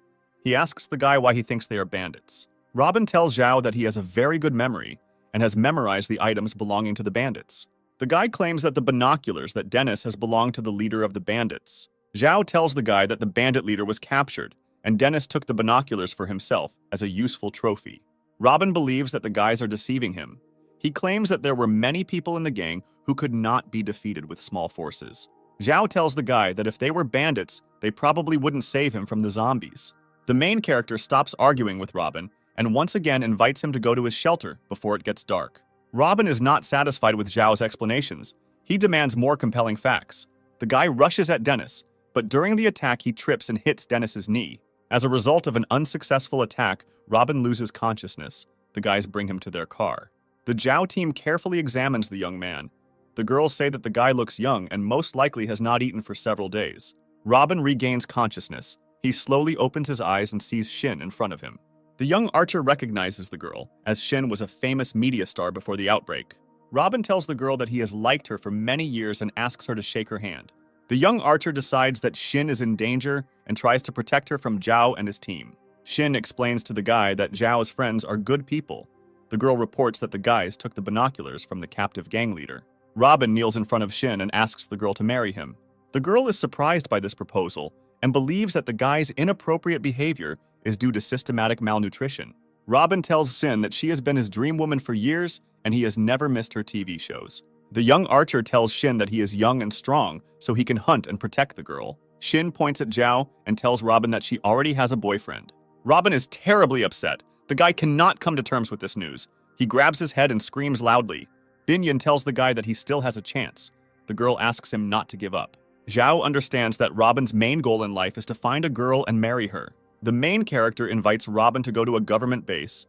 He asks the guy why he thinks they are bandits. Robin tells Zhao that he has a very good memory and has memorized the items belonging to the bandits. The guy claims that the binoculars that Dennis has belonged to the leader of the bandits. Zhao tells the guy that the bandit leader was captured, and Dennis took the binoculars for himself as a useful trophy. Robin believes that the guys are deceiving him. He claims that there were many people in the gang who could not be defeated with small forces. Zhao tells the guy that if they were bandits, they probably wouldn't save him from the zombies. The main character stops arguing with Robin and once again invites him to go to his shelter before it gets dark. Robin is not satisfied with Zhao's explanations. He demands more compelling facts. The guy rushes at Dennis, but during the attack he trips and hits Dennis's knee. As a result of an unsuccessful attack, Robin loses consciousness. The guys bring him to their car. The Zhao team carefully examines the young man. The girls say that the guy looks young and most likely has not eaten for several days. Robin regains consciousness. He slowly opens his eyes and sees Shin in front of him. The young archer recognizes the girl, as Shin was a famous media star before the outbreak. Robin tells the girl that he has liked her for many years and asks her to shake her hand. The young archer decides that Shin is in danger and tries to protect her from Zhao and his team. Shin explains to the guy that Zhao's friends are good people. The girl reports that the guys took the binoculars from the captive gang leader. Robin kneels in front of Shin and asks the girl to marry him. The girl is surprised by this proposal and believes that the guy's inappropriate behavior is due to systematic malnutrition. Robin tells Shin that she has been his dream woman for years and he has never missed her TV shows. The young archer tells Shin that he is young and strong so he can hunt and protect the girl. Shin points at Zhao and tells Robin that she already has a boyfriend. Robin is terribly upset. The guy cannot come to terms with this news. He grabs his head and screams loudly. Binyan tells the guy that he still has a chance. The girl asks him not to give up. Zhao understands that Robin's main goal in life is to find a girl and marry her. The main character invites Robin to go to a government base.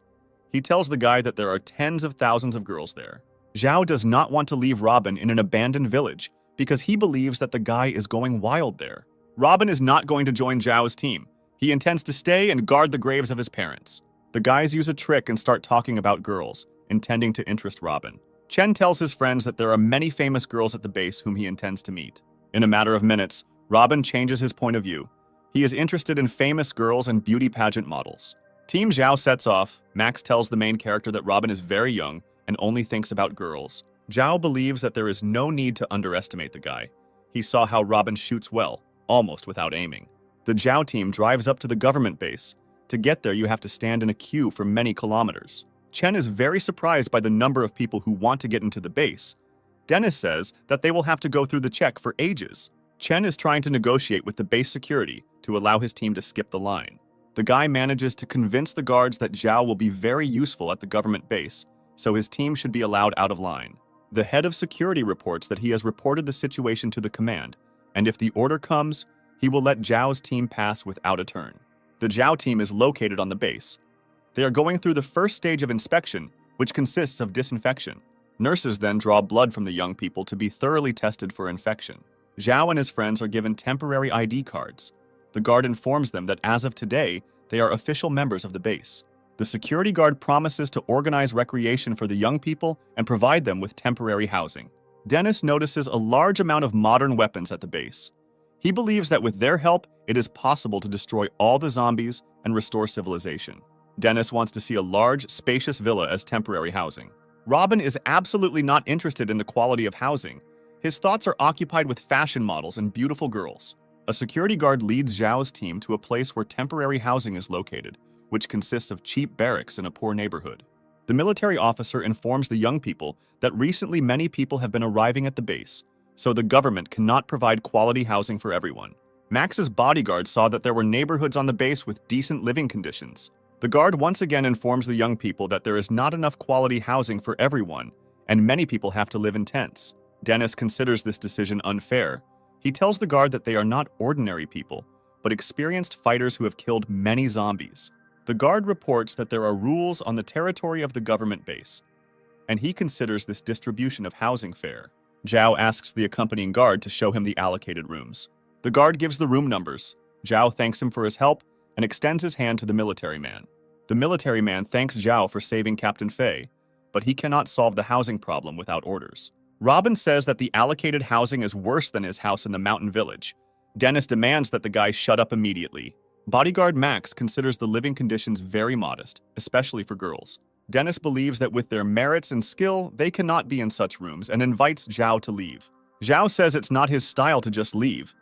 He tells the guy that there are tens of thousands of girls there. Zhao does not want to leave Robin in an abandoned village because he believes that the guy is going wild there. Robin is not going to join Zhao's team. He intends to stay and guard the graves of his parents. The guys use a trick and start talking about girls, intending to interest Robin. Chen tells his friends that there are many famous girls at the base whom he intends to meet. In a matter of minutes, Robin changes his point of view. He is interested in famous girls and beauty pageant models. Team Zhao sets off. Max tells the main character that Robin is very young and only thinks about girls. Zhao believes that there is no need to underestimate the guy. He saw how Robin shoots well, almost without aiming. The Zhao team drives up to the government base. To get there, you have to stand in a queue for many kilometers. Chen is very surprised by the number of people who want to get into the base. Dennis says that they will have to go through the check for ages. Chen is trying to negotiate with the base security to allow his team to skip the line. The guy manages to convince the guards that Zhao will be very useful at the government base, so his team should be allowed out of line. The head of security reports that he has reported the situation to the command, and if the order comes, he will let Zhao's team pass without a turn. The Zhao team is located on the base. They are going through the first stage of inspection, which consists of disinfection. Nurses then draw blood from the young people to be thoroughly tested for infection. Zhao and his friends are given temporary ID cards. The guard informs them that as of today, they are official members of the base. The security guard promises to organize recreation for the young people and provide them with temporary housing. Dennis notices a large amount of modern weapons at the base. He believes that with their help, it is possible to destroy all the zombies and restore civilization. Dennis wants to see a large, spacious villa as temporary housing. Robin is absolutely not interested in the quality of housing. His thoughts are occupied with fashion models and beautiful girls. A security guard leads Zhao's team to a place where temporary housing is located, which consists of cheap barracks in a poor neighborhood. The military officer informs the young people that recently many people have been arriving at the base, so the government cannot provide quality housing for everyone. Max's bodyguard saw that there were neighborhoods on the base with decent living conditions. The guard once again informs the young people that there is not enough quality housing for everyone, and many people have to live in tents. Dennis considers this decision unfair. He tells the guard that they are not ordinary people, but experienced fighters who have killed many zombies. The guard reports that there are rules on the territory of the government base, and he considers this distribution of housing fair. Zhao asks the accompanying guard to show him the allocated rooms. The guard gives the room numbers. Zhao thanks him for his help and extends his hand to the military man. The military man thanks Zhao for saving Captain Fei, but he cannot solve the housing problem without orders. Robin says that the allocated housing is worse than his house in the mountain village. Dennis demands that the guy shut up immediately. Bodyguard Max considers the living conditions very modest, especially for girls. Dennis believes that with their merits and skill, they cannot be in such rooms and invites Zhao to leave. Zhao says it's not his style to just leave.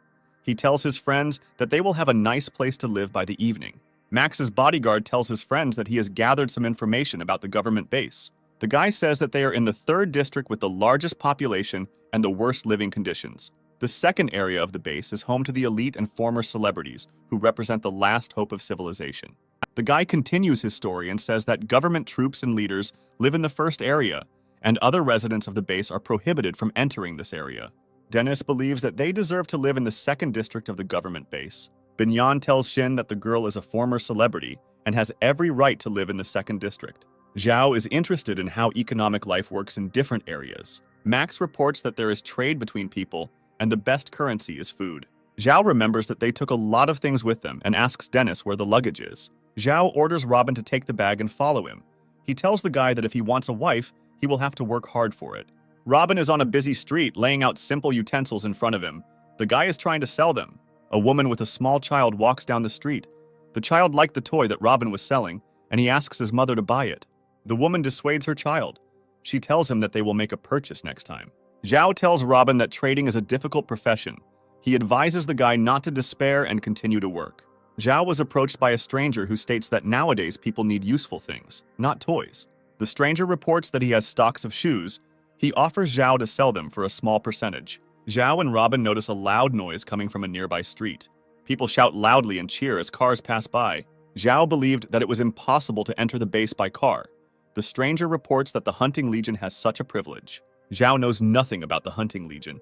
He tells his friends that they will have a nice place to live by the evening. Max's bodyguard tells his friends that he has gathered some information about the government base. The guy says that they are in the 3rd district with the largest population and the worst living conditions. The 2nd area of the base is home to the elite and former celebrities who represent the last hope of civilization. The guy continues his story and says that government troops and leaders live in the 1st area, and other residents of the base are prohibited from entering this area. Dennis believes that they deserve to live in the 2nd district of the government base. Binyan tells Shin that the girl is a former celebrity and has every right to live in the 2nd district. Zhao is interested in how economic life works in different areas. Max reports that there is trade between people and the best currency is food. Zhao remembers that they took a lot of things with them and asks Dennis where the luggage is. Zhao orders Robin to take the bag and follow him. He tells the guy that if he wants a wife, he will have to work hard for it. Robin is on a busy street laying out simple utensils in front of him. The guy is trying to sell them. A woman with a small child walks down the street. The child liked the toy that Robin was selling, and he asks his mother to buy it. The woman dissuades her child. She tells him that they will make a purchase next time. Zhao tells Robin that trading is a difficult profession. He advises the guy not to despair and continue to work. Zhao was approached by a stranger who states that nowadays people need useful things, not toys. The stranger reports that he has stocks of shoes. He offers Zhao to sell them for a small percentage. Zhao and Robin notice a loud noise coming from a nearby street. People shout loudly and cheer as cars pass by. Zhao believed that it was impossible to enter the base by car. The stranger reports that the Hunting Legion has such a privilege. Zhao knows nothing about the Hunting Legion.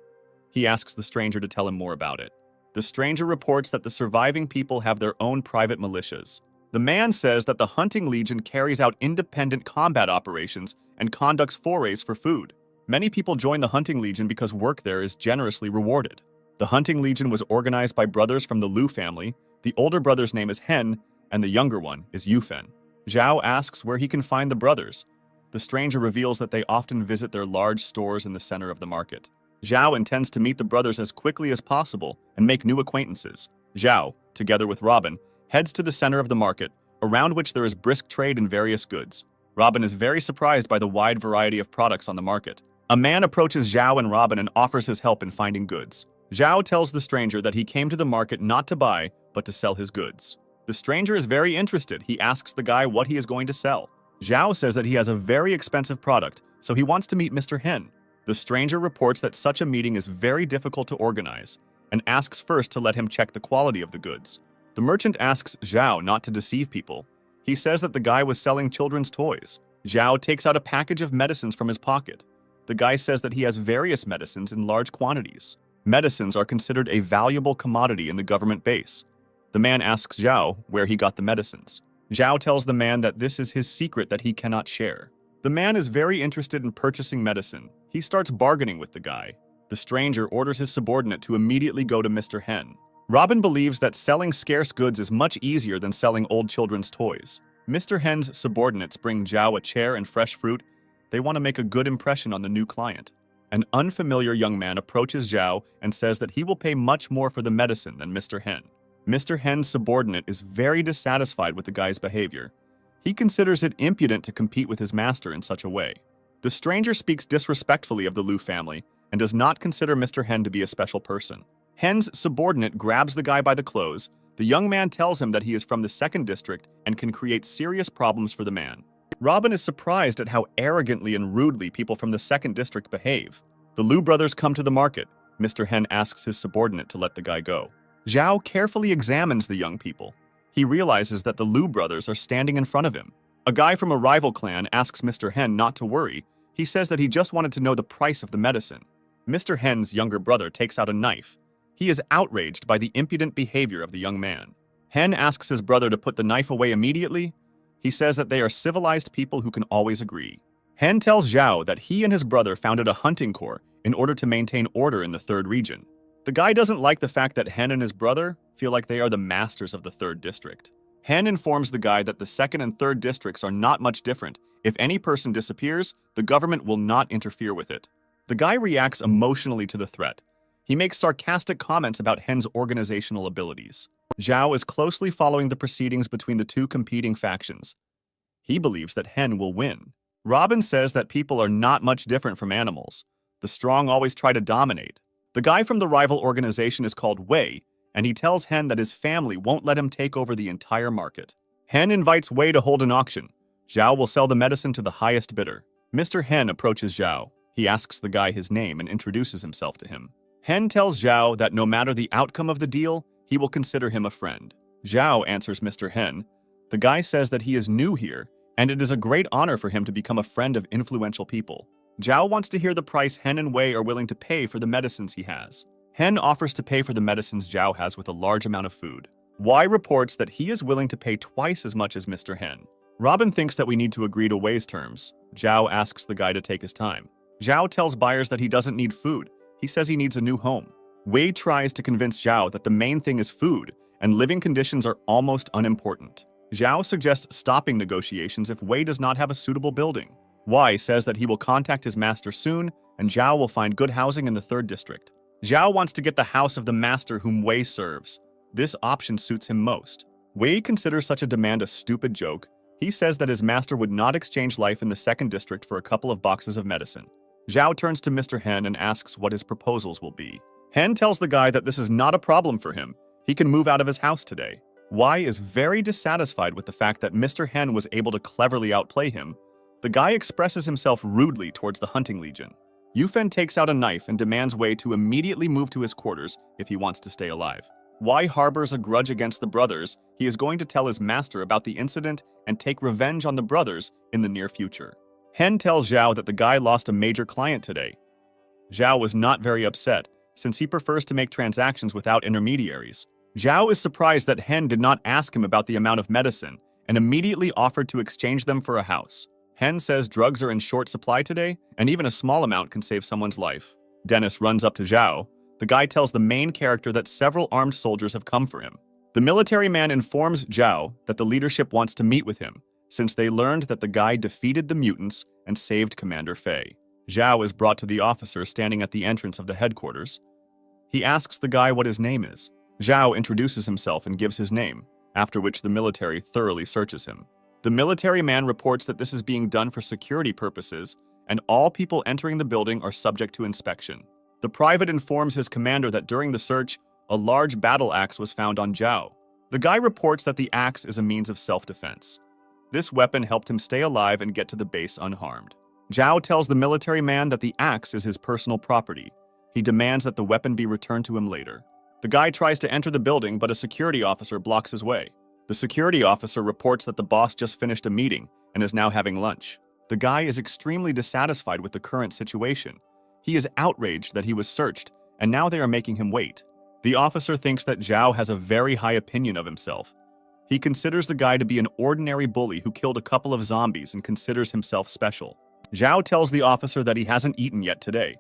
He asks the stranger to tell him more about it. The stranger reports that the surviving people have their own private militias. The man says that the Hunting Legion carries out independent combat operations and conducts forays for food. Many people join the Hunting Legion because work there is generously rewarded. The Hunting Legion was organized by brothers from the Liu family. The older brother's name is Hen, and the younger one is Yufen. Zhao asks where he can find the brothers. The stranger reveals that they often visit their large stores in the center of the market. Zhao intends to meet the brothers as quickly as possible and make new acquaintances. Zhao, together with Robin, heads to the center of the market, around which there is brisk trade in various goods. Robin is very surprised by the wide variety of products on the market. A man approaches Zhao and Robin and offers his help in finding goods. Zhao tells the stranger that he came to the market not to buy, but to sell his goods. The stranger is very interested. He asks the guy what he is going to sell. Zhao says that he has a very expensive product, so he wants to meet Mr. Hen. The stranger reports that such a meeting is very difficult to organize, and asks first to let him check the quality of the goods. The merchant asks Zhao not to deceive people. He says that the guy was selling children's toys. Zhao takes out a package of medicines from his pocket. The guy says that he has various medicines in large quantities. Medicines are considered a valuable commodity in the government base. The man asks Zhao where he got the medicines. Zhao tells the man that this is his secret that he cannot share. The man is very interested in purchasing medicine. He starts bargaining with the guy. The stranger orders his subordinate to immediately go to Mr. Hen. Robin believes that selling scarce goods is much easier than selling old children's toys. Mr. Hen's subordinates bring Zhao a chair and fresh fruit. They want to make a good impression on the new client. An unfamiliar young man approaches Zhao and says that he will pay much more for the medicine than Mr. Hen. Mr. Hen's subordinate is very dissatisfied with the guy's behavior. He considers it impudent to compete with his master in such a way. The stranger speaks disrespectfully of the Liu family and does not consider Mr. Hen to be a special person. Hen's subordinate grabs the guy by the clothes. The young man tells him that he is from the 2nd district and can create serious problems for the man. Robin is surprised at how arrogantly and rudely people from the 2nd district behave. The Liu brothers come to the market. Mr. Hen asks his subordinate to let the guy go. Zhao carefully examines the young people. He realizes that the Liu brothers are standing in front of him. A guy from a rival clan asks Mr. Hen not to worry. He says that he just wanted to know the price of the medicine. Mr. Hen's younger brother takes out a knife. He is outraged by the impudent behavior of the young man. Hen asks his brother to put the knife away immediately. He says that they are civilized people who can always agree. Hen tells Zhao that he and his brother founded a hunting corps in order to maintain order in the third region. The guy doesn't like the fact that Hen and his brother feel like they are the masters of the third district. Hen informs the guy that the second and third districts are not much different. If any person disappears, the government will not interfere with it. The guy reacts emotionally to the threat. He makes sarcastic comments about Hen's organizational abilities. Zhao is closely following the proceedings between the two competing factions. He believes that Hen will win. Robin says that people are not much different from animals. The strong always try to dominate. The guy from the rival organization is called Wei, and he tells Hen that his family won't let him take over the entire market. Hen invites Wei to hold an auction. Zhao will sell the medicine to the highest bidder. Mr. Hen approaches Zhao. He asks the guy his name and introduces himself to him. Hen tells Zhao that no matter the outcome of the deal, he will consider him a friend. Zhao answers Mr. Hen. The guy says that he is new here, and it is a great honor for him to become a friend of influential people. Zhao wants to hear the price Hen and Wei are willing to pay for the medicines he has. Hen offers to pay for the medicines Zhao has with a large amount of food. Wei reports that he is willing to pay twice as much as Mr. Hen. Robin thinks that we need to agree to Wei's terms. Zhao asks the guy to take his time. Zhao tells buyers that he doesn't need food. He says he needs a new home. Wei tries to convince Zhao that the main thing is food, and living conditions are almost unimportant. Zhao suggests stopping negotiations if Wei does not have a suitable building. Wei says that he will contact his master soon, and Zhao will find good housing in the third district. Zhao wants to get the house of the master whom Wei serves. This option suits him most. Wei considers such a demand a stupid joke. He says that his master would not exchange life in the second district for a couple of boxes of medicine. Zhao turns to Mr. Hen and asks what his proposals will be. Hen tells the guy that this is not a problem for him. He can move out of his house today. Wei is very dissatisfied with the fact that Mr. Hen was able to cleverly outplay him. The guy expresses himself rudely towards the hunting legion. Yufen takes out a knife and demands Wei to immediately move to his quarters if he wants to stay alive. Wei harbors a grudge against the brothers. He is going to tell his master about the incident and take revenge on the brothers in the near future. Hen tells Zhao that the guy lost a major client today. Zhao was not very upset, since he prefers to make transactions without intermediaries. Zhao is surprised that Hen did not ask him about the amount of medicine and immediately offered to exchange them for a house. Hen says drugs are in short supply today, and even a small amount can save someone's life. Dennis runs up to Zhao. The guy tells the main character that several armed soldiers have come for him. The military man informs Zhao that the leadership wants to meet with him, since they learned that the guy defeated the mutants and saved Commander Fei. Zhao is brought to the officer standing at the entrance of the headquarters. He asks the guy what his name is. Zhao introduces himself and gives his name, after which the military thoroughly searches him. The military man reports that this is being done for security purposes, and all people entering the building are subject to inspection. The private informs his commander that during the search, a large battle axe was found on Zhao. The guy reports that the axe is a means of self-defense. This weapon helped him stay alive and get to the base unharmed. Zhao tells the military man that the axe is his personal property. He demands that the weapon be returned to him later. The guy tries to enter the building, but a security officer blocks his way. The security officer reports that the boss just finished a meeting and is now having lunch. The guy is extremely dissatisfied with the current situation. He is outraged that he was searched, and now they are making him wait. The officer thinks that Zhao has a very high opinion of himself. He considers the guy to be an ordinary bully who killed a couple of zombies and considers himself special. Zhao tells the officer that he hasn't eaten yet today.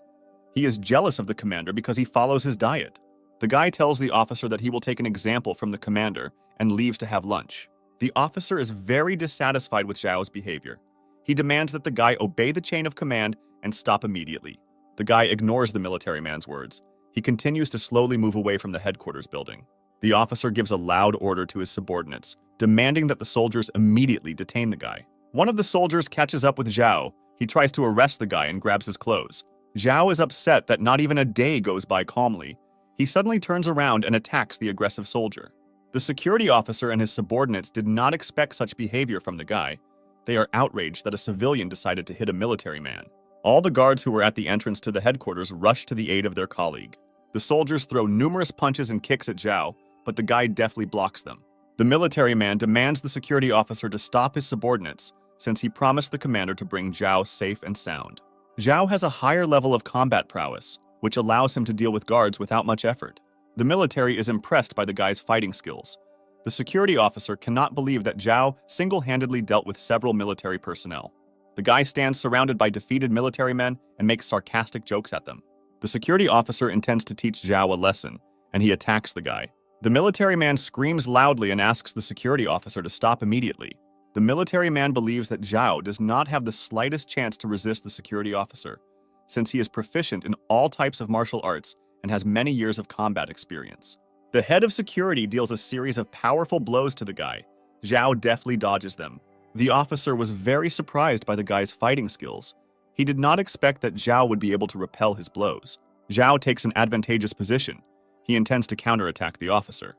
He is jealous of the commander because he follows his diet. The guy tells the officer that he will take an example from the commander and leaves to have lunch. The officer is very dissatisfied with Zhao's behavior. He demands that the guy obey the chain of command and stop immediately. The guy ignores the military man's words. He continues to slowly move away from the headquarters building. The officer gives a loud order to his subordinates, demanding that the soldiers immediately detain the guy. One of the soldiers catches up with Zhao. He tries to arrest the guy and grabs his clothes. Zhao is upset that not even a day goes by calmly. He suddenly turns around and attacks the aggressive soldier. The security officer and his subordinates did not expect such behavior from the guy. They are outraged that a civilian decided to hit a military man. All the guards who were at the entrance to the headquarters rush to the aid of their colleague. The soldiers throw numerous punches and kicks at Zhao, but the guy deftly blocks them. The military man demands the security officer to stop his subordinates, since he promised the commander to bring Zhao safe and sound. Zhao has a higher level of combat prowess, which allows him to deal with guards without much effort. The military is impressed by the guy's fighting skills. The security officer cannot believe that Zhao single-handedly dealt with several military personnel. The guy stands surrounded by defeated military men and makes sarcastic jokes at them. The security officer intends to teach Zhao a lesson, and he attacks the guy. The military man screams loudly and asks the security officer to stop immediately. The military man believes that Zhao does not have the slightest chance to resist the security officer, since he is proficient in all types of martial arts and has many years of combat experience. The head of security deals a series of powerful blows to the guy. Zhao deftly dodges them. The officer was very surprised by the guy's fighting skills. He did not expect that Zhao would be able to repel his blows. Zhao takes an advantageous position. He intends to counterattack the officer.